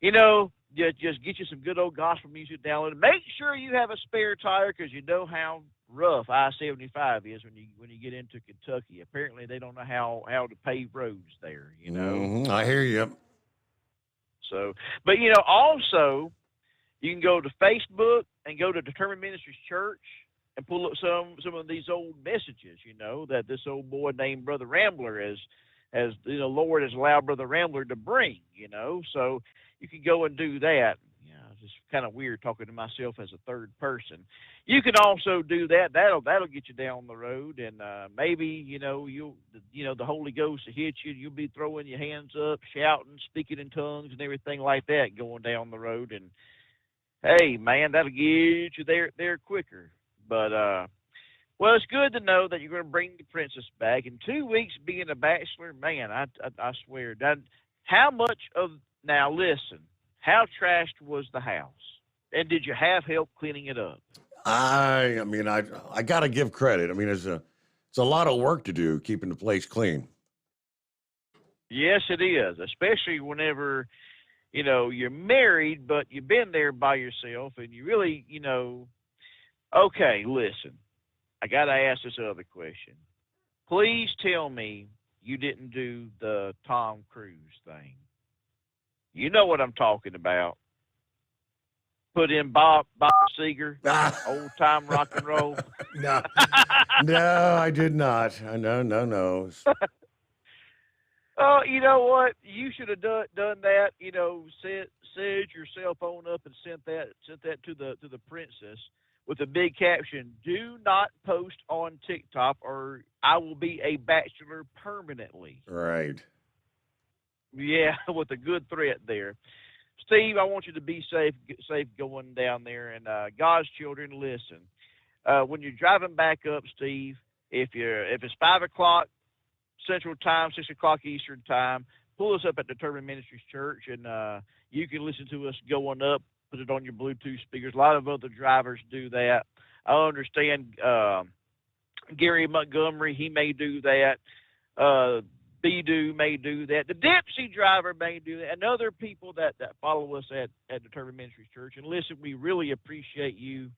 just get you some good old gospel music downloaded. Make sure you have a spare tire because you know how rough I-75 is when you get into Kentucky. Apparently, they don't know how to pave roads there. I hear you. So, but also. You can go to Facebook and go to Determined Ministries Church and pull up some of these old messages, that this old boy named Brother Rambler has Lord has allowed Brother Rambler to bring, So you can go and do that. It's just kind of weird talking to myself as a third person. You can also do that. That'll get you down the road, and maybe you'll the Holy Ghost will hit you. You'll be throwing your hands up, shouting, speaking in tongues, and everything like that going down the road. And hey, man, that'll get you there quicker. But, well, it's good to know that you're going to bring the Princess back. In 2 weeks being a bachelor, man, I swear. Now, listen, how trashed was the house? And did you have help cleaning it up? I got to give credit. It's a lot of work to do keeping the place clean. Yes, it is, especially whenever you're married, but you've been there by yourself, and you really, okay, listen, I got to ask this other question. Please tell me you didn't do the Tom Cruise thing. You know what I'm talking about. Put in Bob Seger, old time rock and roll. No, I did not. No. Oh, you know what? You should have done that. Set your cell phone up and sent that to the Princess with a big caption: "Do not post on TikTok, or I will be a bachelor permanently." Right. Yeah, with a good threat there. Steve, I want you to be safe going down there. And God's children, listen. When you're driving back up, Steve, if it's 5 o'clock Central Time, 6 o'clock Eastern Time, pull us up at Determined Ministries Church, and you can listen to us going up. Put it on your Bluetooth speakers. A lot of other drivers do that. I understand Gary Montgomery, he may do that. Be-Do may do that. The Dipsy driver may do that. And other people that follow us at Determined Ministries Church. And listen, we really appreciate you,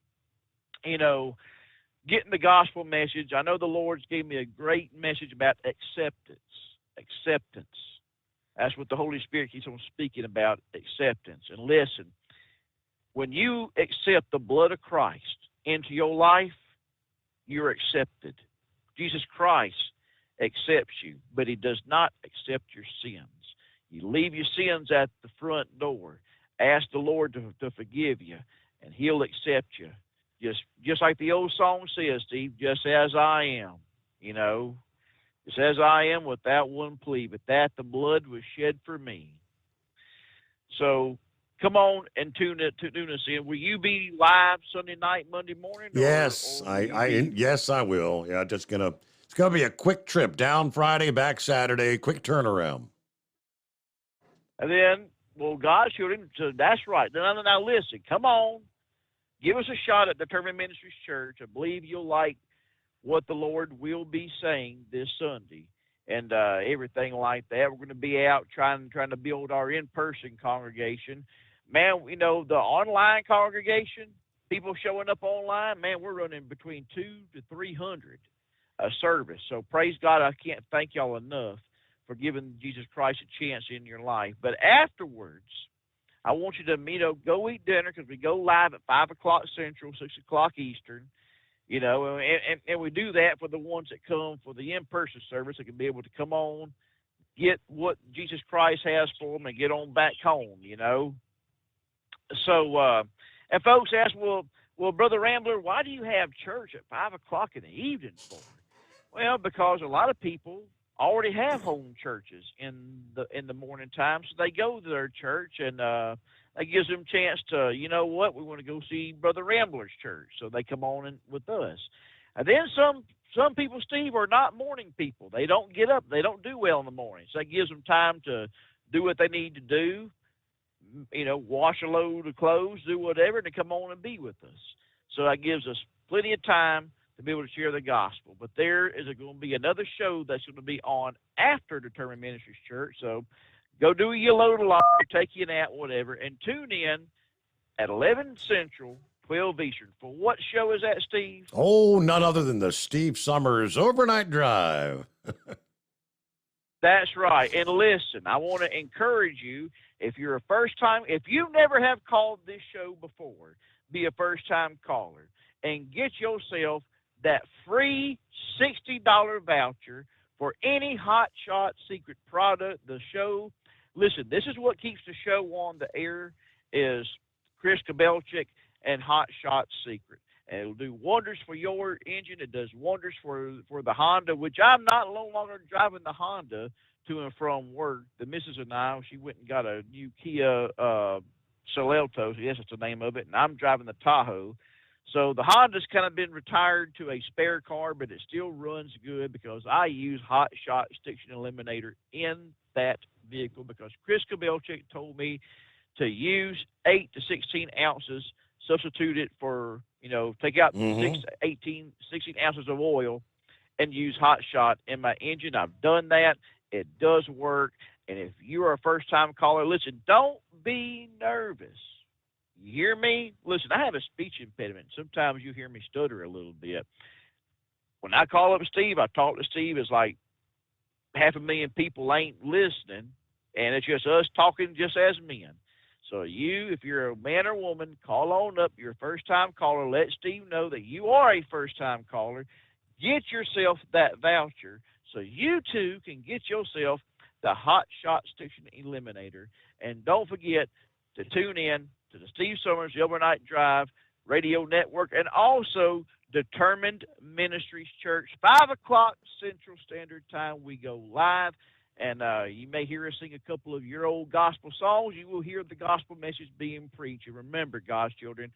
getting the gospel message. I know the Lord's gave me a great message about acceptance. Acceptance. That's what the Holy Spirit keeps on speaking about, acceptance. And listen, when you accept the blood of Christ into your life, you're accepted. Jesus Christ accepts you, but he does not accept your sins. You leave your sins at the front door. Ask the Lord to forgive you, and he'll accept you. Just like the old song says, Steve, just as I am, just as I am without one plea, but that the blood was shed for me. So come on and tune us in. Will you be live Sunday night, Monday morning? Yes, yes, I will. Yeah, it's gonna be a quick trip down Friday, back Saturday, quick turnaround. And then, well, God showed him. So that's right. Now listen, come on. Give us a shot at Determined Ministries Church. I believe you'll like what the Lord will be saying this Sunday and everything like that. We're going to be out trying to build our in-person congregation. Man, the online congregation, people showing up online, man, we're running between 200 to 300 a service. So praise God, I can't thank y'all enough for giving Jesus Christ a chance in your life. But afterwards, I want you to go eat dinner, because we go live at 5 o'clock Central, 6 o'clock Eastern, and we do that for the ones that come for the in-person service. They can be able to come on, get what Jesus Christ has for them, and get on back home, So, and folks ask, well, Brother Rambler, why do you have church at 5 o'clock in the evening for? Well, because a lot of people already have home churches in the morning time, so they go to their church, and that gives them a chance to, we want to go see Brother Rambler's church, so they come on in with us. And then some people, Steve, are not morning people. They don't get up. They don't do well in the morning, so that gives them time to do what they need to do, wash a load of clothes, do whatever, and to come on and be with us. So that gives us plenty of time to be able to share the gospel. But there is going to be another show that's going to be on after Determined Ministries Church. So go do your load of laundry, take you a nap, whatever, and tune in at 11 Central, 12 Eastern. For what show is that, Steve? Oh, none other than the Steve Summers Overnight Drive. That's right. And listen, I want to encourage you, if you're if you never have called this show before, be a first-time caller and get yourself that free $60 voucher for any Hot Shot Secret product. The show, listen, this is what keeps the show on the air, is Chris Kabelchik and Hot Shot Secret. And it'll do wonders for your engine. It does wonders for the Honda, which I'm no longer driving the Honda to and from work. The missus and I, she went and got a new Kia Celtos, yes, that's the name of it, and I'm driving the Tahoe. So the Honda's kind of been retired to a spare car, but it still runs good because I use Hot Shot Stiction Eliminator in that vehicle, because Chris Kabelchik told me to use 8 to 16 ounces, substitute it for, take out 16 ounces of oil and use Hot Shot in my engine. I've done that. It does work. And if you are a first-time caller, listen, don't be nervous. You hear me? Listen, I have a speech impediment. Sometimes you hear me stutter a little bit. When I call up Steve, I talk to Steve. It's like 500,000 people ain't listening, and it's just us talking just as men. So if you're a man or woman, call on up. You're a first-time caller. Let Steve know that you are a first-time caller. Get yourself that voucher so you too can get yourself the Hot Shot Stiction Eliminator. And don't forget to tune in to the Steve Summers The Overnight Drive radio network, and also Determined Ministries Church, 5 o'clock Central Standard Time. We go live, and you may hear us sing a couple of your old gospel songs. You will hear the gospel message being preached. And remember, God's children,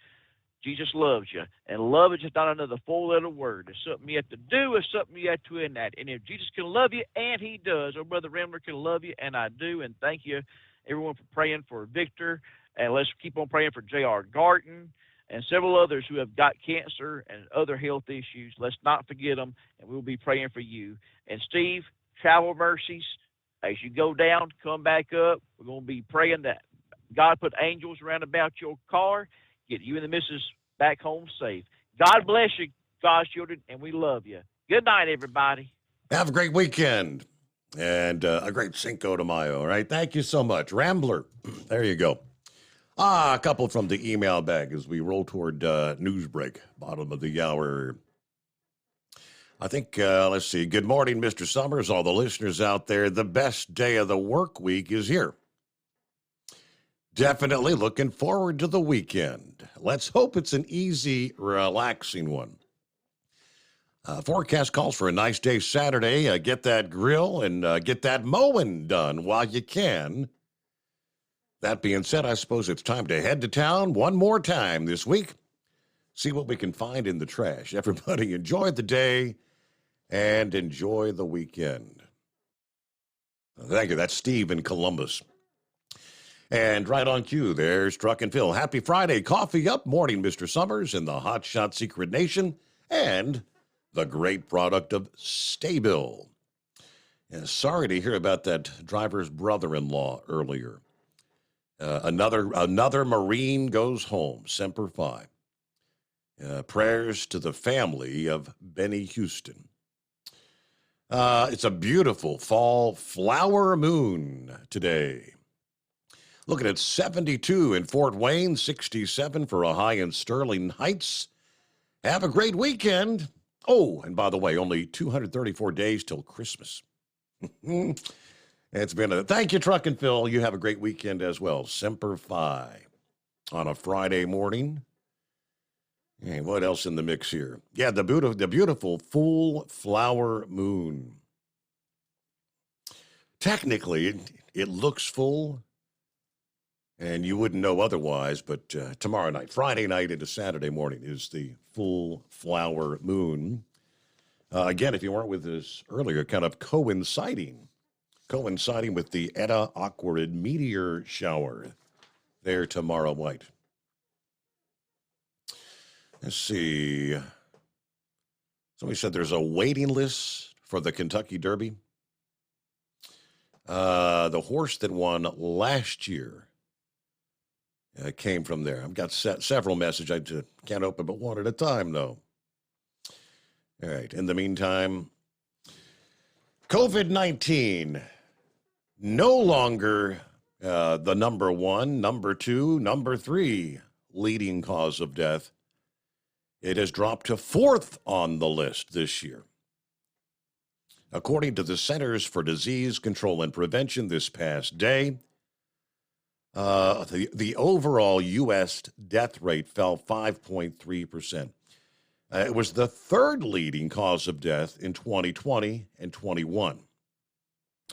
Jesus loves you, and love is just not another four-letter word. It's something you have to do. It's something you have to enact. And if Jesus can love you, and he does, or Brother Rambler can love you, and I do, and thank you, everyone, for praying for Victor. And let's keep on praying for J.R. Garten and several others who have got cancer and other health issues. Let's not forget them, and we'll be praying for you. And Steve, travel mercies as you go down, come back up. We're going to be praying that God put angels around about your car, get you and the missus back home safe. God bless you, God's children, and we love you. Good night, everybody. Have a great weekend and a great Cinco de Mayo, all right? Thank you so much. Rambler, there you go. A couple from the email bag as we roll toward news break, bottom of the hour. I think, let's see. Good morning, Mr. Summers, all the listeners out there. The best day of the work week is here. Definitely looking forward to the weekend. Let's hope it's an easy, relaxing one. Forecast calls for a nice day Saturday. Get that grill and get that mowing done while you can. That being said, I suppose it's time to head to town one more time this week. See what we can find in the trash. Everybody enjoy the day and enjoy the weekend. Thank you. That's Steve in Columbus. And right on cue, there's Truck and Phil. Happy Friday. Coffee up. Morning, Mr. Summers and the Hot Shot Secret Nation and the great product of Staybill. Yeah, sorry to hear about that driver's brother-in-law earlier. Another Marine goes home. Semper Fi. Prayers to the family of Benny Houston. It's a beautiful fall flower moon today. Looking at 72 in Fort Wayne, 67 for a high in Sterling Heights. Have a great weekend. Oh, and by the way, only 234 days till Christmas. It's been thank you, Truck and Phil. You have a great weekend as well. Semper Fi on a Friday morning. Hey, what else in the mix here? Yeah, the beautiful full flower moon. Technically, it looks full, and you wouldn't know otherwise, but tomorrow night, Friday night into Saturday morning, is the full flower moon. Again, if you weren't with us earlier, kind of coinciding with the Eta Aquarid meteor shower there tomorrow night. Let's see. Somebody said there's a waiting list for the Kentucky Derby. The horse that won last year came from there. I've got several messages. I can't open but one at a time, though. All right. In the meantime, COVID-19, no longer the number one, number two, number three leading cause of death. It has dropped to fourth on the list this year. According to the Centers for Disease Control and Prevention this past day, the overall U.S. death rate fell 5.3%. It was the third leading cause of death in 2020 and 21.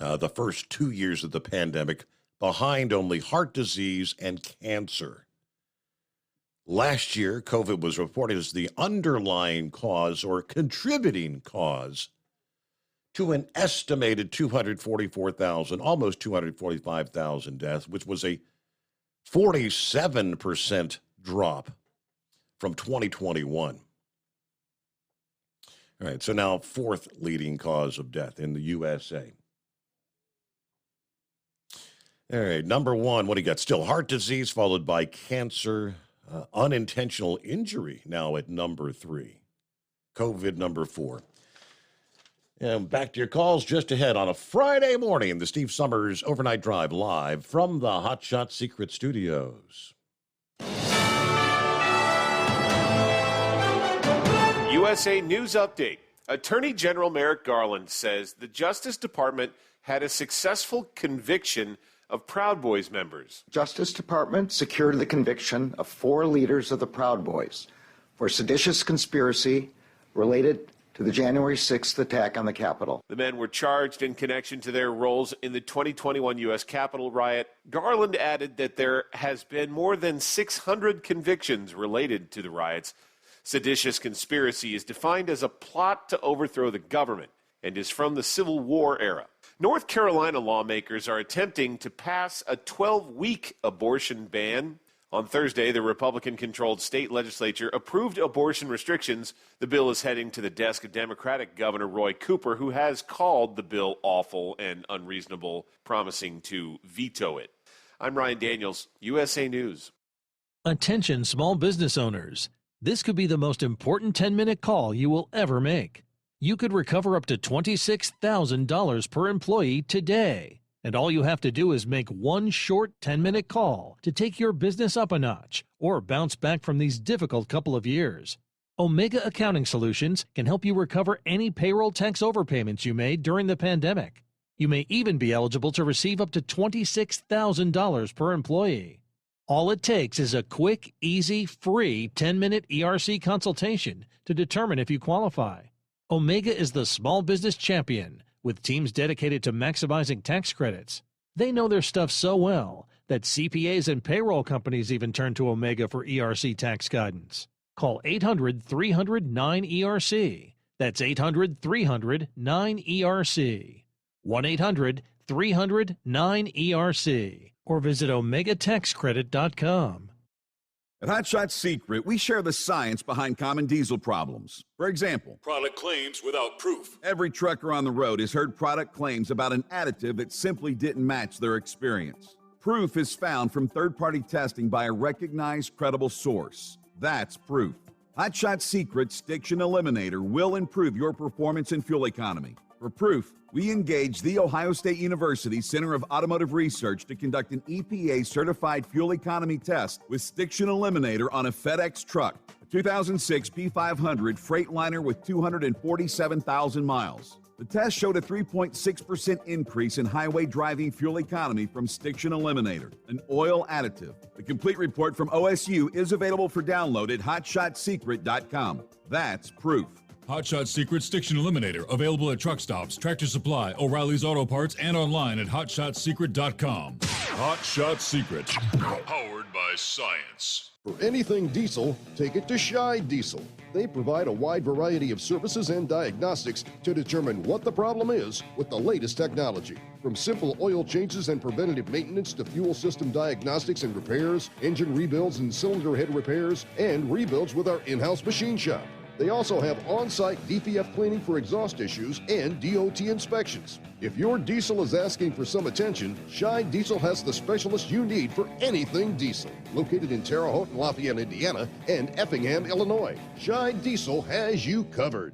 The first 2 years of the pandemic, behind only heart disease and cancer. Last year, COVID was reported as the underlying cause or contributing cause to an estimated 244,000, almost 245,000 deaths, which was a 47% drop from 2021. All right, so now fourth leading cause of death in the USA. All right, number one, what do you got? Still heart disease, followed by cancer. Unintentional injury now at number 3. COVID number 4. And back to your calls just ahead on a Friday morning. The Steve Summers Overnight Drive live from the Hot Shot Secret Studios. USA News Update. Attorney General Merrick Garland says the Justice Department had a successful conviction of Proud Boys members. Justice Department secured the conviction of 4 leaders of the Proud Boys for seditious conspiracy related to the January 6th attack on the Capitol. The men were charged in connection to their roles in the 2021 U.S. Capitol riot. Garland added that there has been more than 600 convictions related to the riots. Seditious conspiracy is defined as a plot to overthrow the government and is from the Civil War era. North Carolina lawmakers are attempting to pass a 12-week abortion ban. On Thursday, the Republican-controlled state legislature approved abortion restrictions. The bill is heading to the desk of Democratic Governor Roy Cooper, who has called the bill awful and unreasonable, promising to veto it. I'm Ryan Daniels, USA News. Attention small business owners. This could be the most important 10-minute call you will ever make. You could recover up to $26,000 per employee today. And all you have to do is make one short 10-minute call to take your business up a notch or bounce back from these difficult couple of years. Omega Accounting Solutions can help you recover any payroll tax overpayments you made during the pandemic. You may even be eligible to receive up to $26,000 per employee. All it takes is a quick, easy, free 10-minute ERC consultation to determine if you qualify. Omega is the small business champion with teams dedicated to maximizing tax credits. They know their stuff so well that CPAs and payroll companies even turn to Omega for ERC tax guidance. Call 800-300-9ERC. That's 800-300-9ERC. 1-800-300-9ERC. Or visit OmegaTaxCredit.com. At Hot Shot Secret, we share the science behind common diesel problems. For example, product claims without proof. Every trucker on the road has heard product claims about an additive that simply didn't match their experience. Proof is found from third-party testing by a recognized, credible source. That's proof. Hot Shot Secret's Stiction Eliminator will improve your performance and fuel economy. For proof, we engaged the Ohio State University Center of Automotive Research to conduct an EPA-certified fuel economy test with Stiction Eliminator on a FedEx truck, a 2006 P500 Freightliner with 247,000 miles. The test showed a 3.6% increase in highway driving fuel economy from Stiction Eliminator, an oil additive. The complete report from OSU is available for download at hotshotsecret.com. That's proof. Hot Shot Secret Stiction Eliminator, available at truck stops, Tractor Supply, O'Reilly's Auto Parts, and online at hotshotsecret.com. Hot Shot Secret, powered by science. For anything diesel, take it to Shy Diesel. They provide a wide variety of services and diagnostics to determine what the problem is with the latest technology. From simple oil changes and preventative maintenance to fuel system diagnostics and repairs, engine rebuilds and cylinder head repairs, and rebuilds with our in-house machine shop. They also have on-site DPF cleaning for exhaust issues and DOT inspections. If your diesel is asking for some attention, Shy Diesel has the specialist you need for anything diesel. Located in Terre Haute and Lafayette, Indiana, and Effingham, Illinois, Shy Diesel has you covered.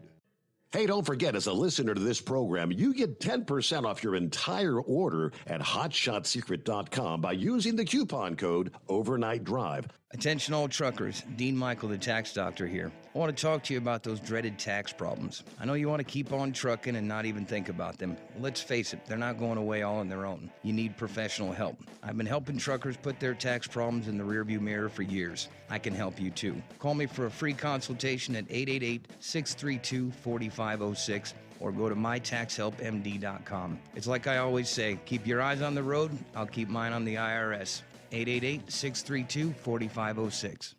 Hey, don't forget, as a listener to this program, you get 10% off your entire order at hotshotsecret.com by using the coupon code Overnight Drive. Attention all truckers, Dean Michael, the tax doctor here. I want to talk to you about those dreaded tax problems. I know you want to keep on trucking and not even think about them. Let's face it, they're not going away all on their own. You need professional help. I've been helping truckers put their tax problems in the rearview mirror for years. I can help you too. Call me for a free consultation at 888-632-4506 or go to mytaxhelpmd.com. It's like I always say, keep your eyes on the road, I'll keep mine on the IRS. 888-632-4506.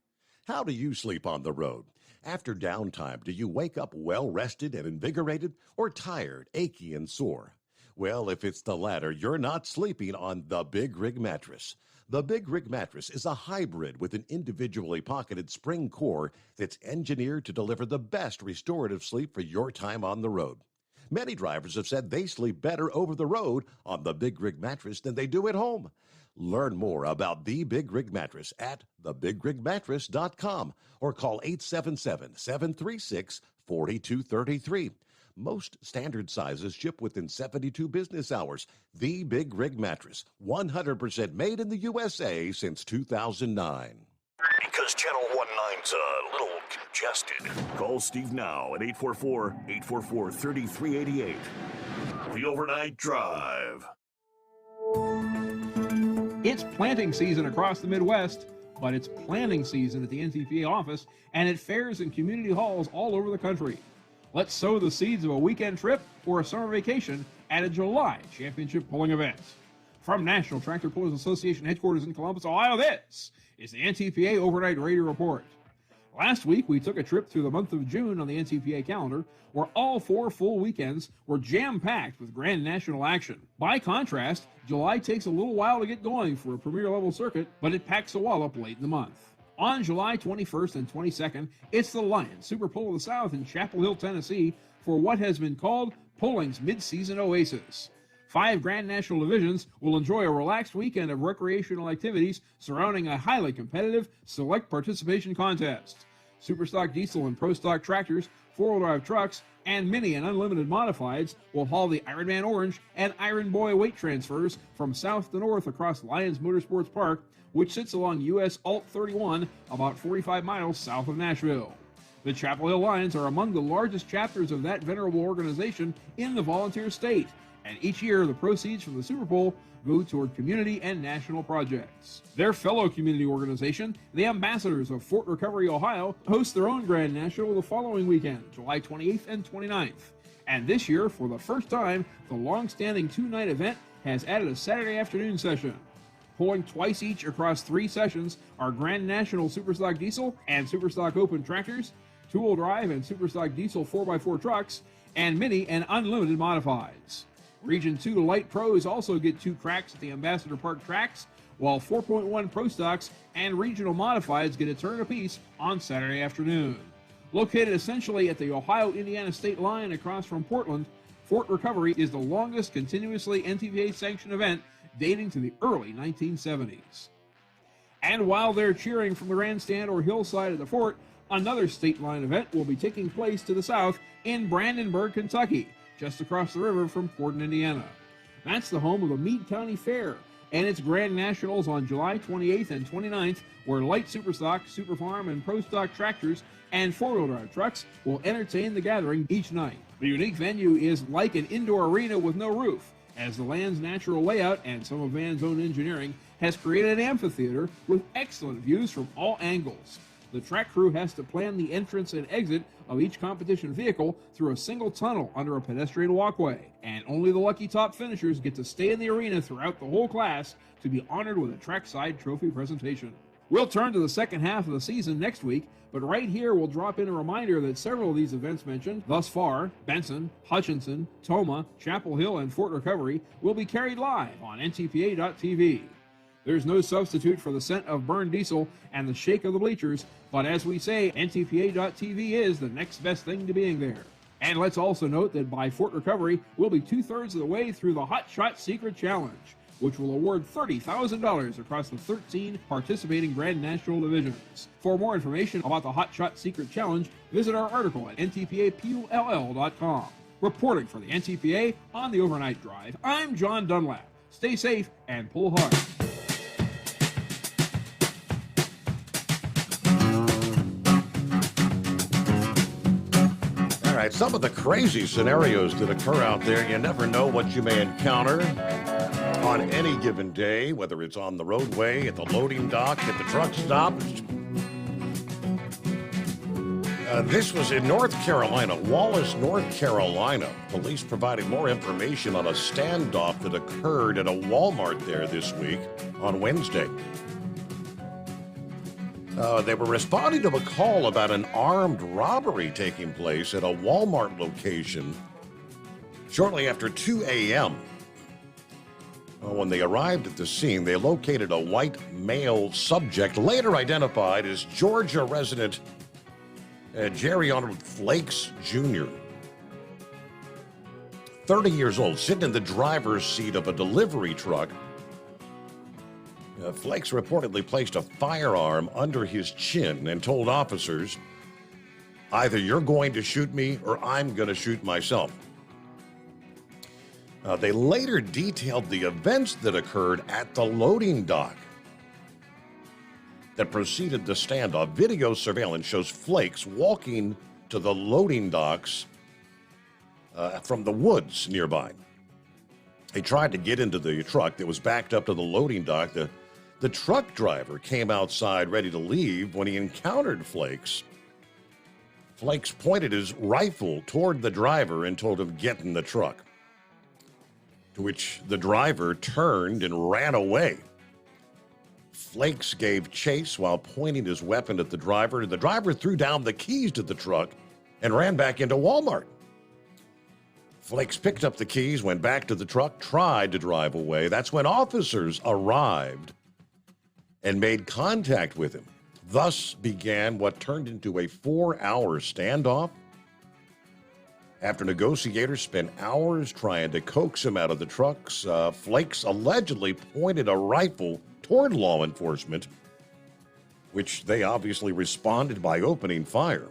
How do you sleep on the road? After downtime, do you wake up well-rested and invigorated or tired, achy, and sore? Well, if it's the latter, you're not sleeping on the Big Rig Mattress. The Big Rig Mattress is a hybrid with an individually pocketed spring core that's engineered to deliver the best restorative sleep for your time on the road. Many drivers have said they sleep better over the road on the Big Rig Mattress than they do at home. Learn more about the Big Rig Mattress at thebigrigmattress.com or call 877-736-4233. Most standard sizes ship within 72 business hours. The Big Rig Mattress, 100% made in the USA since 2009. Because Channel 19's a little congested. Call Steve now at 844-844-3388. The Overnight Drive. It's planting season across the Midwest, but it's planning season at the NTPA office and at fairs and community halls all over the country. Let's sow the seeds of a weekend trip or a summer vacation at a July championship pulling event. From National Tractor Pullers Association headquarters in Columbus, Ohio, this is the NTPA Overnight Radio Report. Last week, we took a trip through the month of June on the NTPA calendar, where all 4 full weekends were jam-packed with Grand National action. By contrast, July takes a little while to get going for a premier-level circuit, but it packs a wallop late in the month. On July 21st and 22nd, it's the Lions Super Pull of the South in Chapel Hill, Tennessee, for what has been called Pulling's mid-season oasis. 5 Grand National divisions will enjoy a relaxed weekend of recreational activities surrounding a highly competitive select participation contest. Superstock diesel and pro stock tractors, 4-wheel drive trucks, and mini and unlimited modifieds will haul the Ironman Orange and Iron Boy weight transfers from south to north across Lions Motorsports Park, which sits along US Alt 31 about 45 miles south of Nashville. The Chapel Hill Lions are among the largest chapters of that venerable organization in the volunteer state, and each year the proceeds from the Super Bowl go toward community and national projects. Their fellow community organization, the Ambassadors of Fort Recovery, Ohio, hosts their own Grand National the following weekend, July 28th and 29th. And this year, for the first time, the long-standing 2-night event has added a Saturday afternoon session. Pulling twice each across 3 sessions are Grand National Superstock Diesel and Superstock Open tractors, 2-wheel drive and Superstock Diesel 4x4 trucks, and mini and unlimited modifieds. Region 2 Light Pros also get 2 cracks at the Ambassador Park tracks, while 4.1 Pro Stocks and regional modifieds get a turn apiece on Saturday afternoon. Located essentially at the Ohio-Indiana state line across from Portland, Fort Recovery is the longest continuously NTPA-sanctioned event dating to the early 1970s. And while they're cheering from the grandstand or hillside of the fort, another state line event will be taking place to the south in Brandenburg, Kentucky, just across the river from Portland, Indiana. That's the home of the Meade County Fair and its Grand Nationals on July 28th and 29th, where light Superstock, Superfarm, and Pro Stock tractors and 4-wheel drive trucks will entertain the gathering each night. The unique venue is like an indoor arena with no roof, as the land's natural layout and some of Van's own engineering has created an amphitheater with excellent views from all angles. The track crew has to plan the entrance and exit of each competition vehicle through a single tunnel under a pedestrian walkway, and only the lucky top finishers get to stay in the arena throughout the whole class to be honored with a trackside trophy presentation. We'll turn to the second half of the season next week, but right here we'll drop in a reminder that several of these events mentioned thus far, Benson, Hutchinson, Toma, Chapel Hill, and Fort Recovery, will be carried live on NTPA.tv. There's no substitute for the scent of burned diesel and the shake of the bleachers, but as we say, NTPA.tv is the next best thing to being there. And let's also note that by Fort Recovery, we'll be 2/3 of the way through the Hot Shot Secret Challenge, which will award $30,000 across the 13 participating Grand National divisions. For more information about the Hot Shot Secret Challenge, visit our article at ntpapull.com. Reporting for the NTPA on the Overnight Drive, I'm John Dunlap. Stay safe and pull hard. All right, some of the crazy scenarios that occur out there, you never know what you may encounter on any given day, whether it's on the roadway, at the loading dock, at the truck stop. This was in North Carolina, Wallace, North Carolina. Police provided more information on a standoff that occurred at a Walmart there this week on Wednesday. They were responding to a call about an armed robbery taking place at a Walmart location shortly after 2 a.m. When they arrived at the scene, they located a white male subject, later identified as Georgia resident Jerry Arnold Flakes Jr., 30 years old, sitting in the driver's seat of a delivery truck. Flakes reportedly placed a firearm under his chin and told officers, either you're going to shoot me or I'm going to shoot myself. They later detailed the events that occurred at the loading dock that preceded the standoff. Video surveillance shows Flakes walking to the loading docks from the woods nearby. He tried to get into the truck that was backed up to the loading dock. The truck driver came outside ready to leave when he encountered Flakes. Flakes pointed his rifle toward the driver and told him, "Get in the truck," to which the driver turned and ran away. Flakes gave chase while pointing his weapon at the driver. The driver threw down the keys to the truck and ran back into Walmart. Flakes picked up the keys, went back to the truck, tried to drive away. That's when officers arrived and made contact with him. Thus began what turned into a 4-hour standoff. After negotiators spent hours trying to coax him out of the trucks, Flakes allegedly pointed a rifle toward law enforcement, which they obviously responded by opening fire.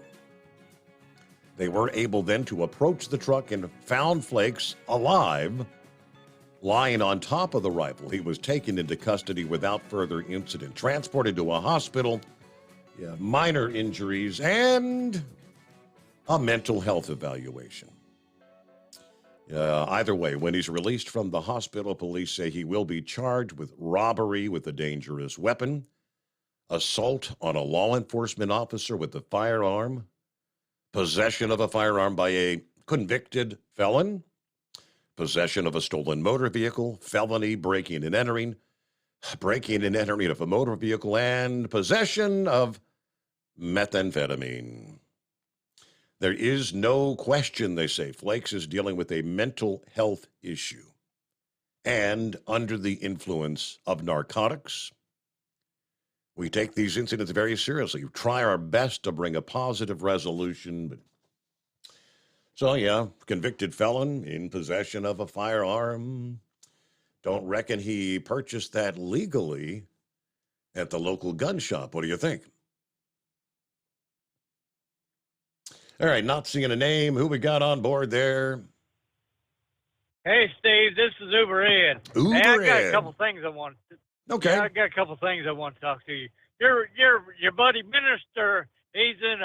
They were able then to approach the truck and found Flakes alive, lying on top of the rifle. He was taken into custody without further incident, transported to a hospital, minor injuries, and a mental health evaluation. Either way, when he's released from the hospital, police say he will be charged with robbery with a dangerous weapon, assault on a law enforcement officer with a firearm, possession of a firearm by a convicted felon, possession of a stolen motor vehicle, felony breaking and entering of a motor vehicle, and possession of methamphetamine. There is no question, they say, Flakes is dealing with a mental health issue and under the influence of narcotics. We take these incidents very seriously. We try our best to bring a positive resolution. But convicted felon in possession of a firearm. Don't reckon he purchased that legally at the local gun shop. What do you think? All right, not seeing a name. Who we got on board there? Hey, Steve, this is Uber Ed. Uber Hey, I got Ed. a couple things I want. Okay. Yeah, I got a couple things I want to talk to you. Your buddy Minister, he's in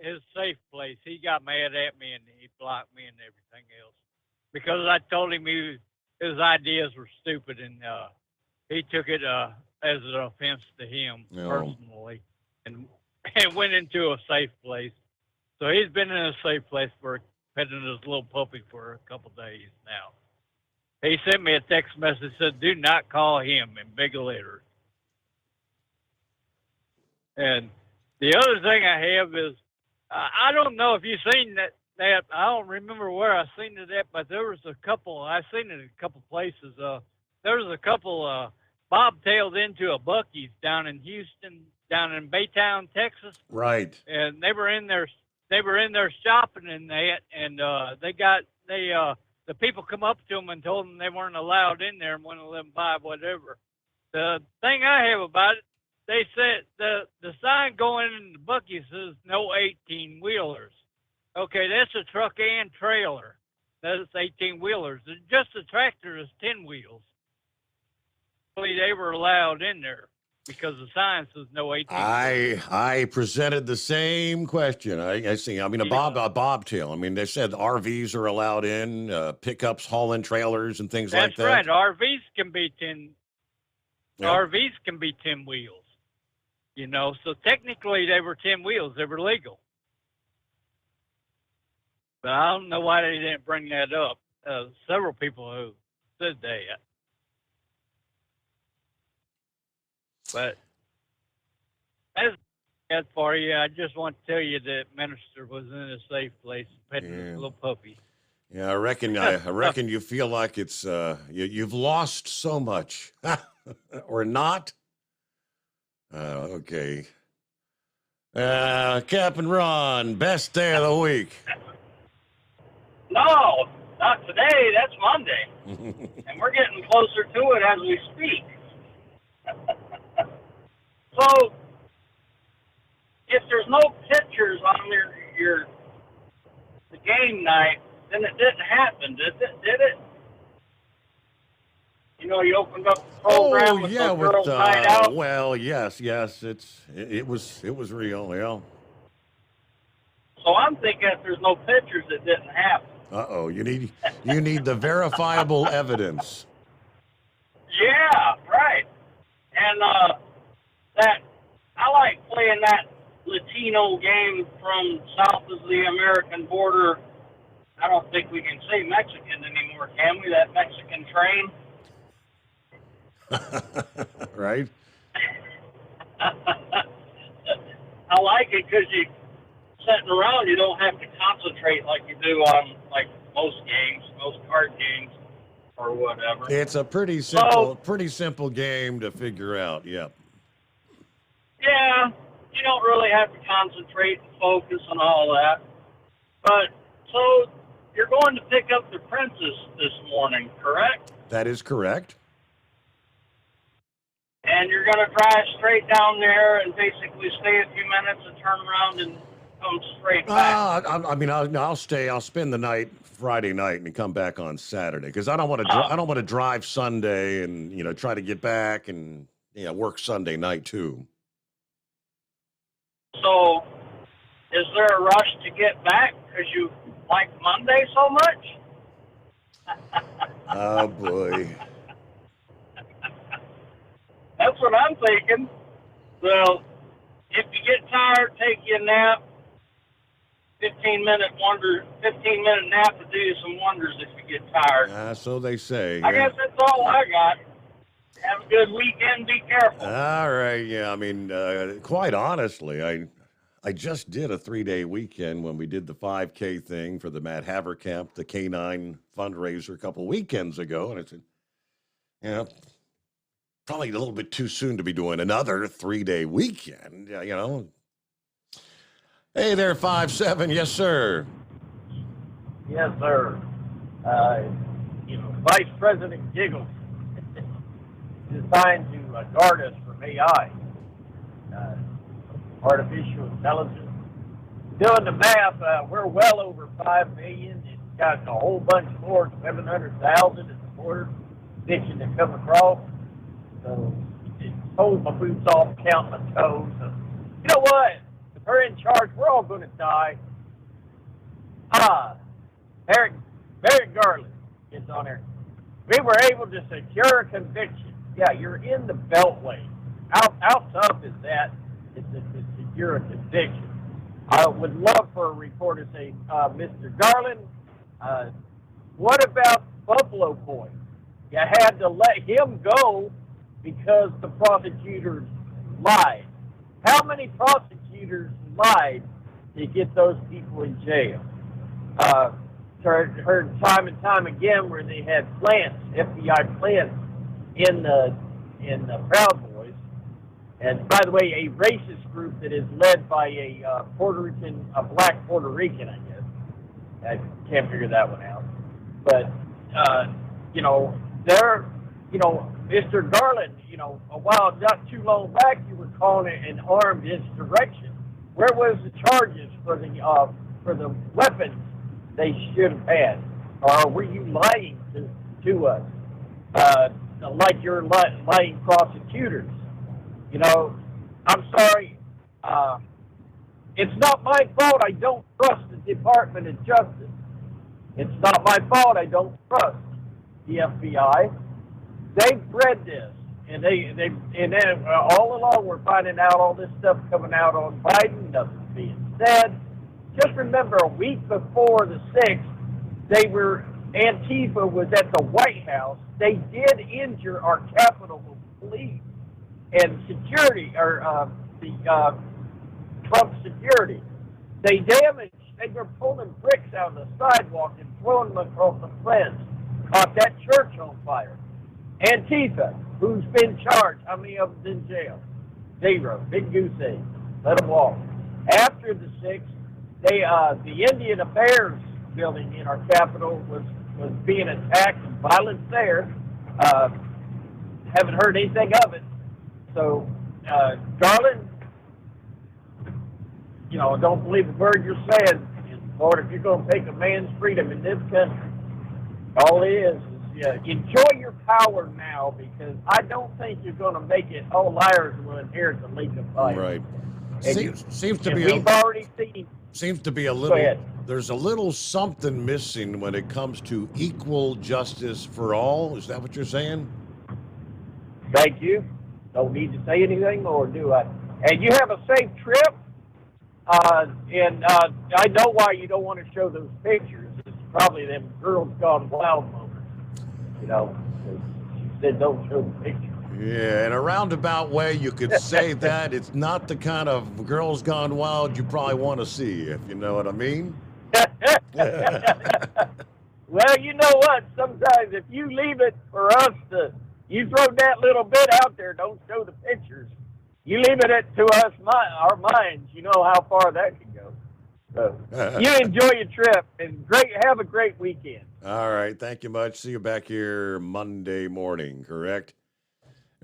his safe place. He got mad at me and he blocked me and everything else because I told him his ideas were stupid, and he took it as an offense to him personally, and went into a safe place. So he's been in a safe place for petting his little puppy for a couple days now. He sent me a text message that said, "Do not call him," in big letters. And the other thing I have is, I don't know if you've seen that. I don't remember where I seen it at, but there was a couple. I seen it in a couple places. There was a couple bobtailed into a Buc-ee's down in Houston, down in Baytown, Texas. Right. And they were in there. They were in there shopping in that, and the people come up to them and told them they weren't allowed in there and wouldn't let them buy whatever. The thing I have about it, they said the sign going in the Buc-ee's says no 18-wheelers. Okay, that's a truck and trailer. That's 18-wheelers. Just a tractor is 10 wheels. They were allowed in there because the sign says no 18. I presented the same question. I see. I mean, a bobtail. I mean, they said RVs are allowed in, pickups hauling trailers and things like that. That's right. RVs can be 10. Yep. RVs can be 10 wheels. You know, so technically they were 10 wheels. They were legal. But I don't know why they didn't bring that up. Several people who said that. But as for you, I just want to tell you that Minister was in a safe place, petting his little puppy. Yeah, I reckon you feel like it's you've lost so much, or not. Okay. Captain Ron, best day of the week. No, not today. That's Monday. And we're getting closer to it as we speak. So, if there's no pictures on the game night, then it didn't happen, did it? You know, you opened up the program with the girls night out. Well, yes, it was real, yeah. So I'm thinking if there's no pictures, it didn't happen. Uh-oh, you need the verifiable evidence. Yeah, right. And that I like playing that Latino game from south of the American border. I don't think we can say Mexican anymore, can we? That Mexican train. Right. I like it because you sitting around, you don't have to concentrate like you do on like most games, most card games, or whatever. It's a pretty simple game to figure out. Yeah. Yeah, you don't really have to concentrate and focus and all that. But so you're going to pick up the Princess this morning, correct? That is correct. And you're going to drive straight down there and basically stay a few minutes and turn around and come straight back. I'll spend the night Friday night and come back on Saturday because I don't want to drive Sunday and try to get back and work Sunday night too. So, is there a rush to get back because you like Monday so much? Oh boy. That's what I'm thinking. Well, if you get tired, take you a nap. 15-minute nap to do you some wonders if you get tired. So they say. I guess that's all I got. Have a good weekend. Be careful. All right. Yeah. I mean, quite honestly, I just did a 3-day weekend when we did the 5K thing for the Matt Haverkamp, the K9 fundraiser a couple weekends ago. And I said, probably a little bit too soon to be doing another 3-day weekend, Hey there, 5-7. Yes, sir. Yes, sir. Vice President Giggles designed to guard us from AI, artificial intelligence. Doing the math, we're well over 5 million. It's got a whole bunch more, 700,000 at the border, fixing to come across. So it holds my boots off, count my toes. So, you know what? If her in charge, we're all going to die. Merrick Garland gets on there. We were able to secure a conviction. Yeah, you're in the Beltway. How tough is that? It's to secure a conviction. I would love for a reporter to say, Mr. Garland, what about Buffalo Point? You had to let him go because the prosecutors lied. How many prosecutors lied to get those people in jail? Heard time and time again where they had plants, FBI plants, in the Proud Boys. And by the way, a racist group that is led by a black Puerto Rican, I guess. I can't figure that one out. But Mr. Garland, a while not too long back, you were calling it an armed insurrection. Where was the charges for the weapons they should have had? Or were you lying to us? Like you're lying prosecutors. I'm sorry. It's not my fault I don't trust the Department of Justice. It's not my fault I don't trust the FBI. They've bred this, and then all along we're finding out all this stuff coming out on Biden. Nothing's being said. Just remember, a week before the 6th, Antifa was at the White House. They did injure our Capitol Police and security, or the Trump security. They were pulling bricks out of the sidewalk and throwing them across the fence. Caught that church on fire. Antifa, who's been charged? How many of them's in jail? 0. Big goose egg. Let them walk. After the 6th, the Indian Affairs building in our Capitol was being attacked and violence there. Haven't heard anything of it. So, Garland, don't believe a word you're saying. Lord, if you're going to take a man's freedom in this country, all it is enjoy your power now, because I don't think you're going to make it. All liars will inherit the lake of fire. Right. Seems to be a little. There's a little something missing when it comes to equal justice for all. Is that what you're saying? Thank you. Don't need to say anything, or do I? And you have a safe trip. And I know why you don't want to show those pictures. It's probably them girls gone wild moments. She said don't show the pictures. Yeah, in a roundabout way, you could say that. It's not the kind of Girls Gone Wild you probably want to see, if you know what I mean. Well, you know what? Sometimes if you leave it for us to, you throw that little bit out there, don't show the pictures. You leave it to us, our minds, you know how far that can go. So you enjoy your trip and have a great weekend. All right, thank you much. See you back here Monday morning, correct?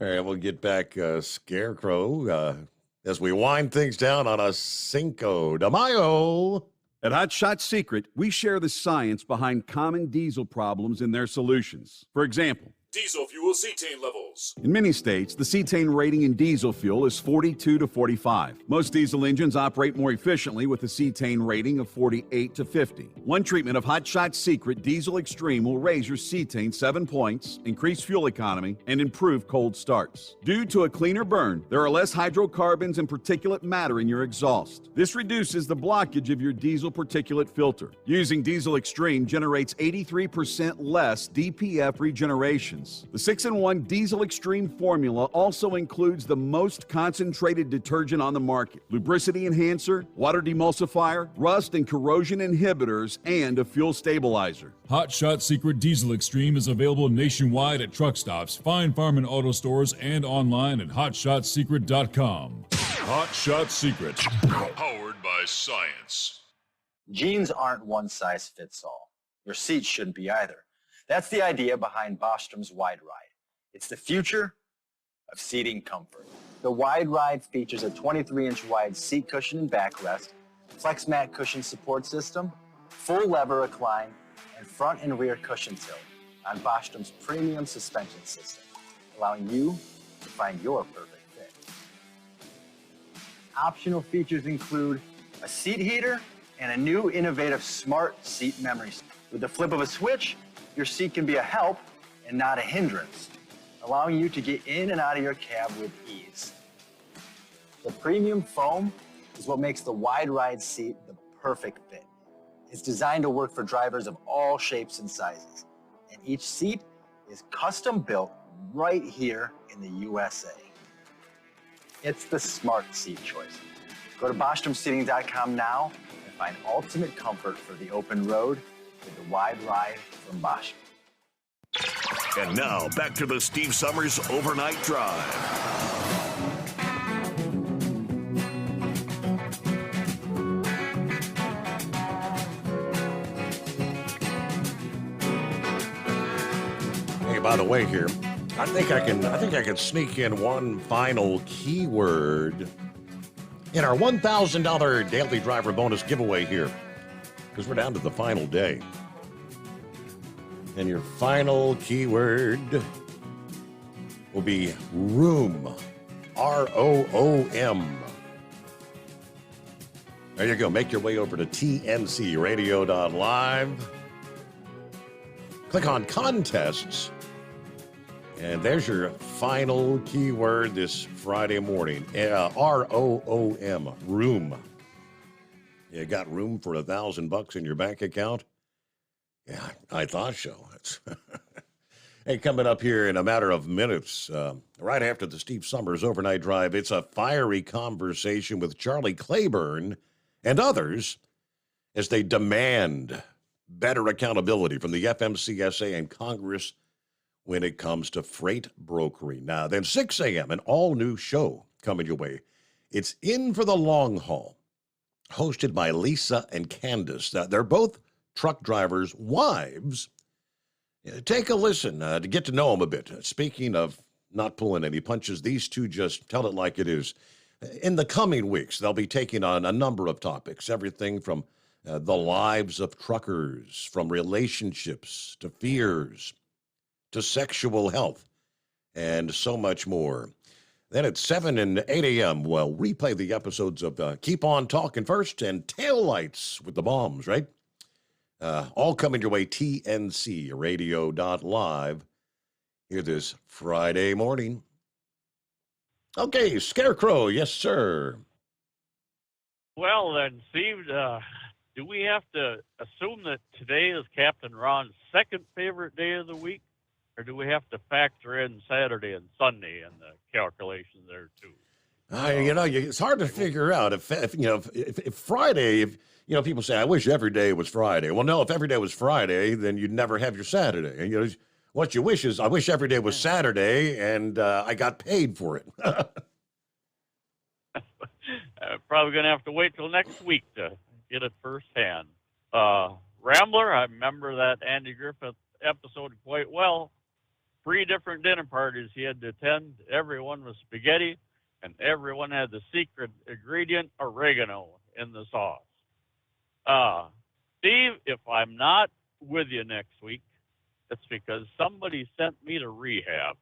All right, we'll get back Scarecrow as we wind things down on a Cinco de Mayo. At Hot Shot Secret, we share the science behind common diesel problems and their solutions. For example, Diesel fuel cetane levels. in many states, the cetane rating in diesel fuel is 42 to 45. Most diesel engines operate more efficiently with a cetane rating of 48 to 50. One treatment of Hot Shot Secret Diesel Extreme will raise your cetane 7 points, increase fuel economy, and improve cold starts. Due to a cleaner burn, there are less hydrocarbons and particulate matter in your exhaust. This reduces the blockage of your diesel particulate filter. Using Diesel Extreme generates 83% less DPF regenerations. The 6-in-1 Diesel Extreme formula also includes the most concentrated detergent on the market, lubricity enhancer, water demulsifier, rust and corrosion inhibitors, and a fuel stabilizer. Hot Shot Secret Diesel Extreme is available nationwide at truck stops, Fine Farm and auto stores, and online at hotshotsecret.com. Hot Shot Secret, powered by science. Jeans aren't one size fits all. Your seats shouldn't be either. That's the idea behind Bostrom's Wide Ride. It's the future of seating comfort. The Wide Ride features a 23-inch wide seat cushion and backrest, flex mat cushion support system, full lever recline, and front and rear cushion tilt on Bostrom's premium suspension system, allowing you to find your perfect fit. Optional features include a seat heater and a new innovative smart seat memory. With the flip of a switch, your seat can be a help and not a hindrance, allowing you to get in and out of your cab with ease. The premium foam is what makes the Wide Ride seat the perfect fit. It's designed to work for drivers of all shapes and sizes, and each seat is custom built right here in the USA. It's the smart seat choice. Go to BostromSeating.com now and find ultimate comfort for the open road with the Wide Ride from Bosch. And now, back to the Steve Summers Overnight Drive. Hey, by the way here, I think I can sneak in one final keyword in our $1,000 daily driver bonus giveaway here, because we're down to the final day. And your final keyword will be room. ROOM. There you go. Make your way over to tncradio.live. Click on contests. And there's your final keyword this Friday morning. ROOM. Room. You got room for $1,000 in your bank account? Yeah, I thought so. Hey, coming up here in a matter of minutes, right after the Steve Summers Overnight Drive, it's a fiery conversation with Charlie Claiborne and others as they demand better accountability from the FMCSA and Congress when it comes to freight brokering. Now, then 6 a.m., an all-new show coming your way. It's In for the Long Haul, hosted by Lisa and Candace. They're both truck drivers' wives. Take a listen to get to know them a bit. Speaking of not pulling any punches, these two just tell it like it is. In the coming weeks, they'll be taking on a number of topics, everything from the lives of truckers, from relationships to fears to sexual health, and so much more. Then at 7 and 8 a.m., we'll replay the episodes of Keep On Talking First and Taillights with the Bombs, right? All coming your way, tncradio.live here this Friday morning. Okay, Scarecrow, yes, sir. Well, then, Steve, do we have to assume that today is Captain Ron's second favorite day of the week? or do we have to factor in Saturday and Sunday in the calculation there too? It's hard to figure out if Friday, people say, I wish every day was Friday. Well, no, if every day was Friday, then you'd never have your Saturday. And, what you wish is, I wish every day was Saturday and I got paid for it. Probably going to have to wait till next week to get it firsthand. Rambler, I remember that Andy Griffith episode quite well. 3 different dinner parties he had to attend. Everyone was spaghetti, and everyone had the secret ingredient, oregano, in the sauce. Steve, if I'm not with you next week, it's because somebody sent me to rehab.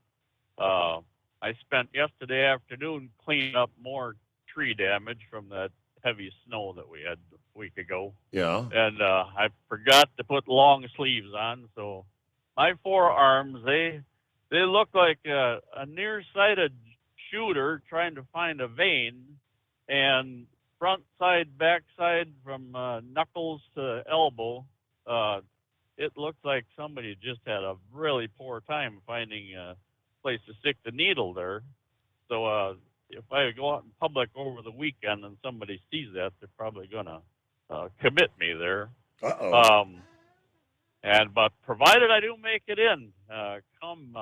I spent yesterday afternoon cleaning up more tree damage from that heavy snow that we had a week ago. Yeah. And I forgot to put long sleeves on, so my forearms, they look like a nearsighted shooter trying to find a vein, and front side, back side, from knuckles to elbow, it looks like somebody just had a really poor time finding a place to stick the needle there. So if I go out in public over the weekend and somebody sees that, they're probably going to commit me there. Uh-oh. But provided I do make it in, come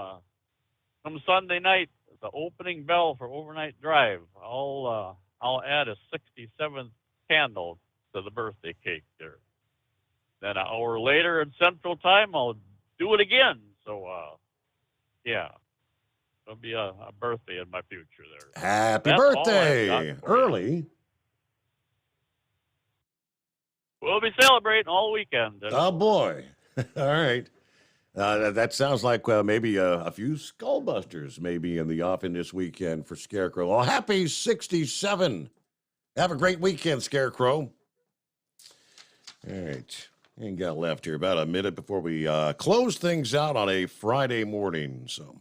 Sunday night, the opening bell for Overnight Drive, I'll add a 67th candle to the birthday cake there. Then an hour later in Central Time, I'll do it again. So, yeah, it'll be a birthday in my future there. Happy That's all I've birthday. got for you. Early. We'll be celebrating all weekend. Oh, boy. All right. That sounds like maybe a few skullbusters maybe in the offing this weekend for Scarecrow. Oh, happy 67. Have a great weekend, Scarecrow. All right. Ain't got left here about a minute before we close things out on a Friday morning. So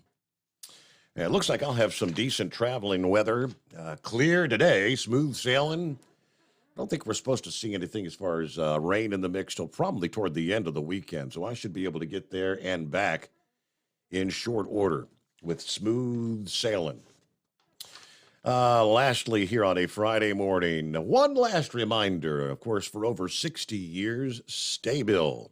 it looks like I'll have some decent traveling weather. Clear today, smooth sailing. I don't think we're supposed to see anything as far as rain in the mix till probably toward the end of the weekend. So I should be able to get there and back in short order with smooth sailing. Lastly, here on a Friday morning, one last reminder, of course, for over 60 years, Sta-Bil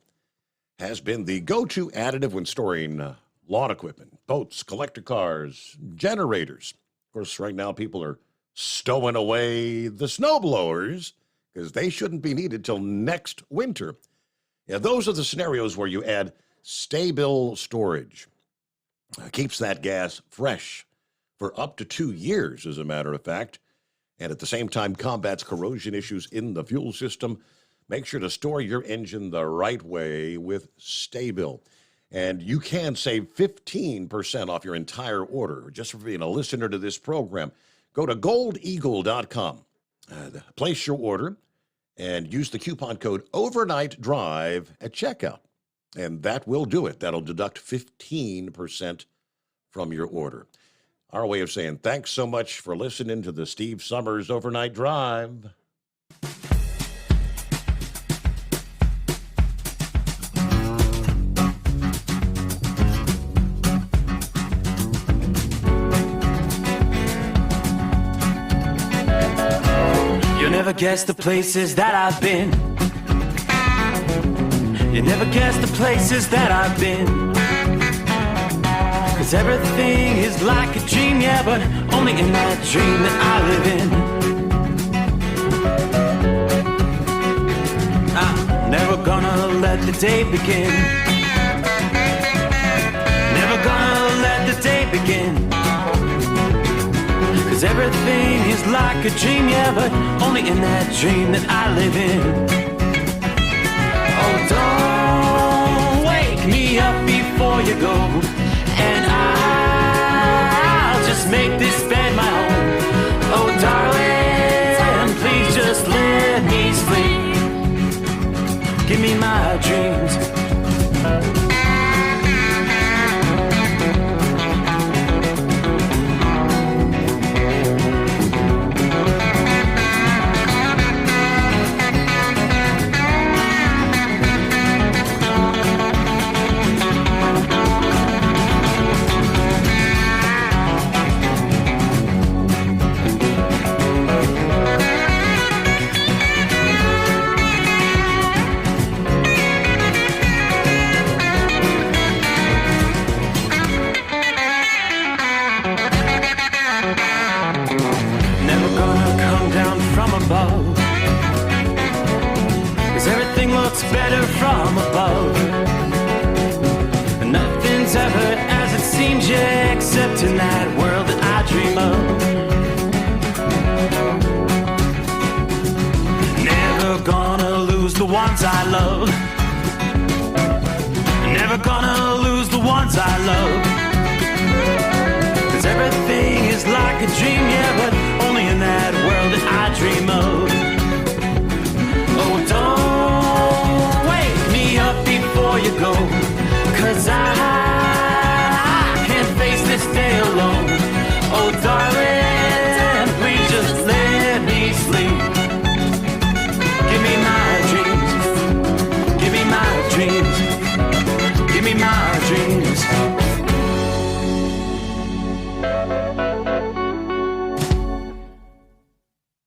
has been the go-to additive when storing lawn equipment, boats, collector cars, generators. Of course, right now people are stowing away the snowblowers because they shouldn't be needed till next winter. Yeah, those are the scenarios where you add Sta-Bil storage. Keeps that gas fresh for up to 2 years, as a matter of fact, and at the same time combats corrosion issues in the fuel system. Make sure to store your engine the right way with Sta-Bil. And you can save 15% off your entire order just for being a listener to this program. Go to goldeagle.com, place your order, and use the coupon code OvernightDrive at checkout. And that will do it. That'll deduct 15% from your order. Our way of saying thanks so much for listening to the Steve Summers Overnight Drive. You'll never guess the places that I've been. You never guess the places that I've been. 'Cause everything is like a dream, yeah, but only in that dream that I live in. I'm never gonna let the day begin. Never gonna let the day begin. 'Cause everything is like a dream, yeah, but only in that dream that I live in. Oh, don't wake me up before you go, and I'll just make this bed my home. Oh, darling, please just let me sleep. Give me my dreams. ones I love. Never gonna lose the ones I love. 'Cause everything is like a dream, yeah, but only in that world that I dream of. Oh, don't wake me up before you go, 'cause I can't face this day alone. Oh, darling, please just let me sleep. Give me my dreams, give me my dreams.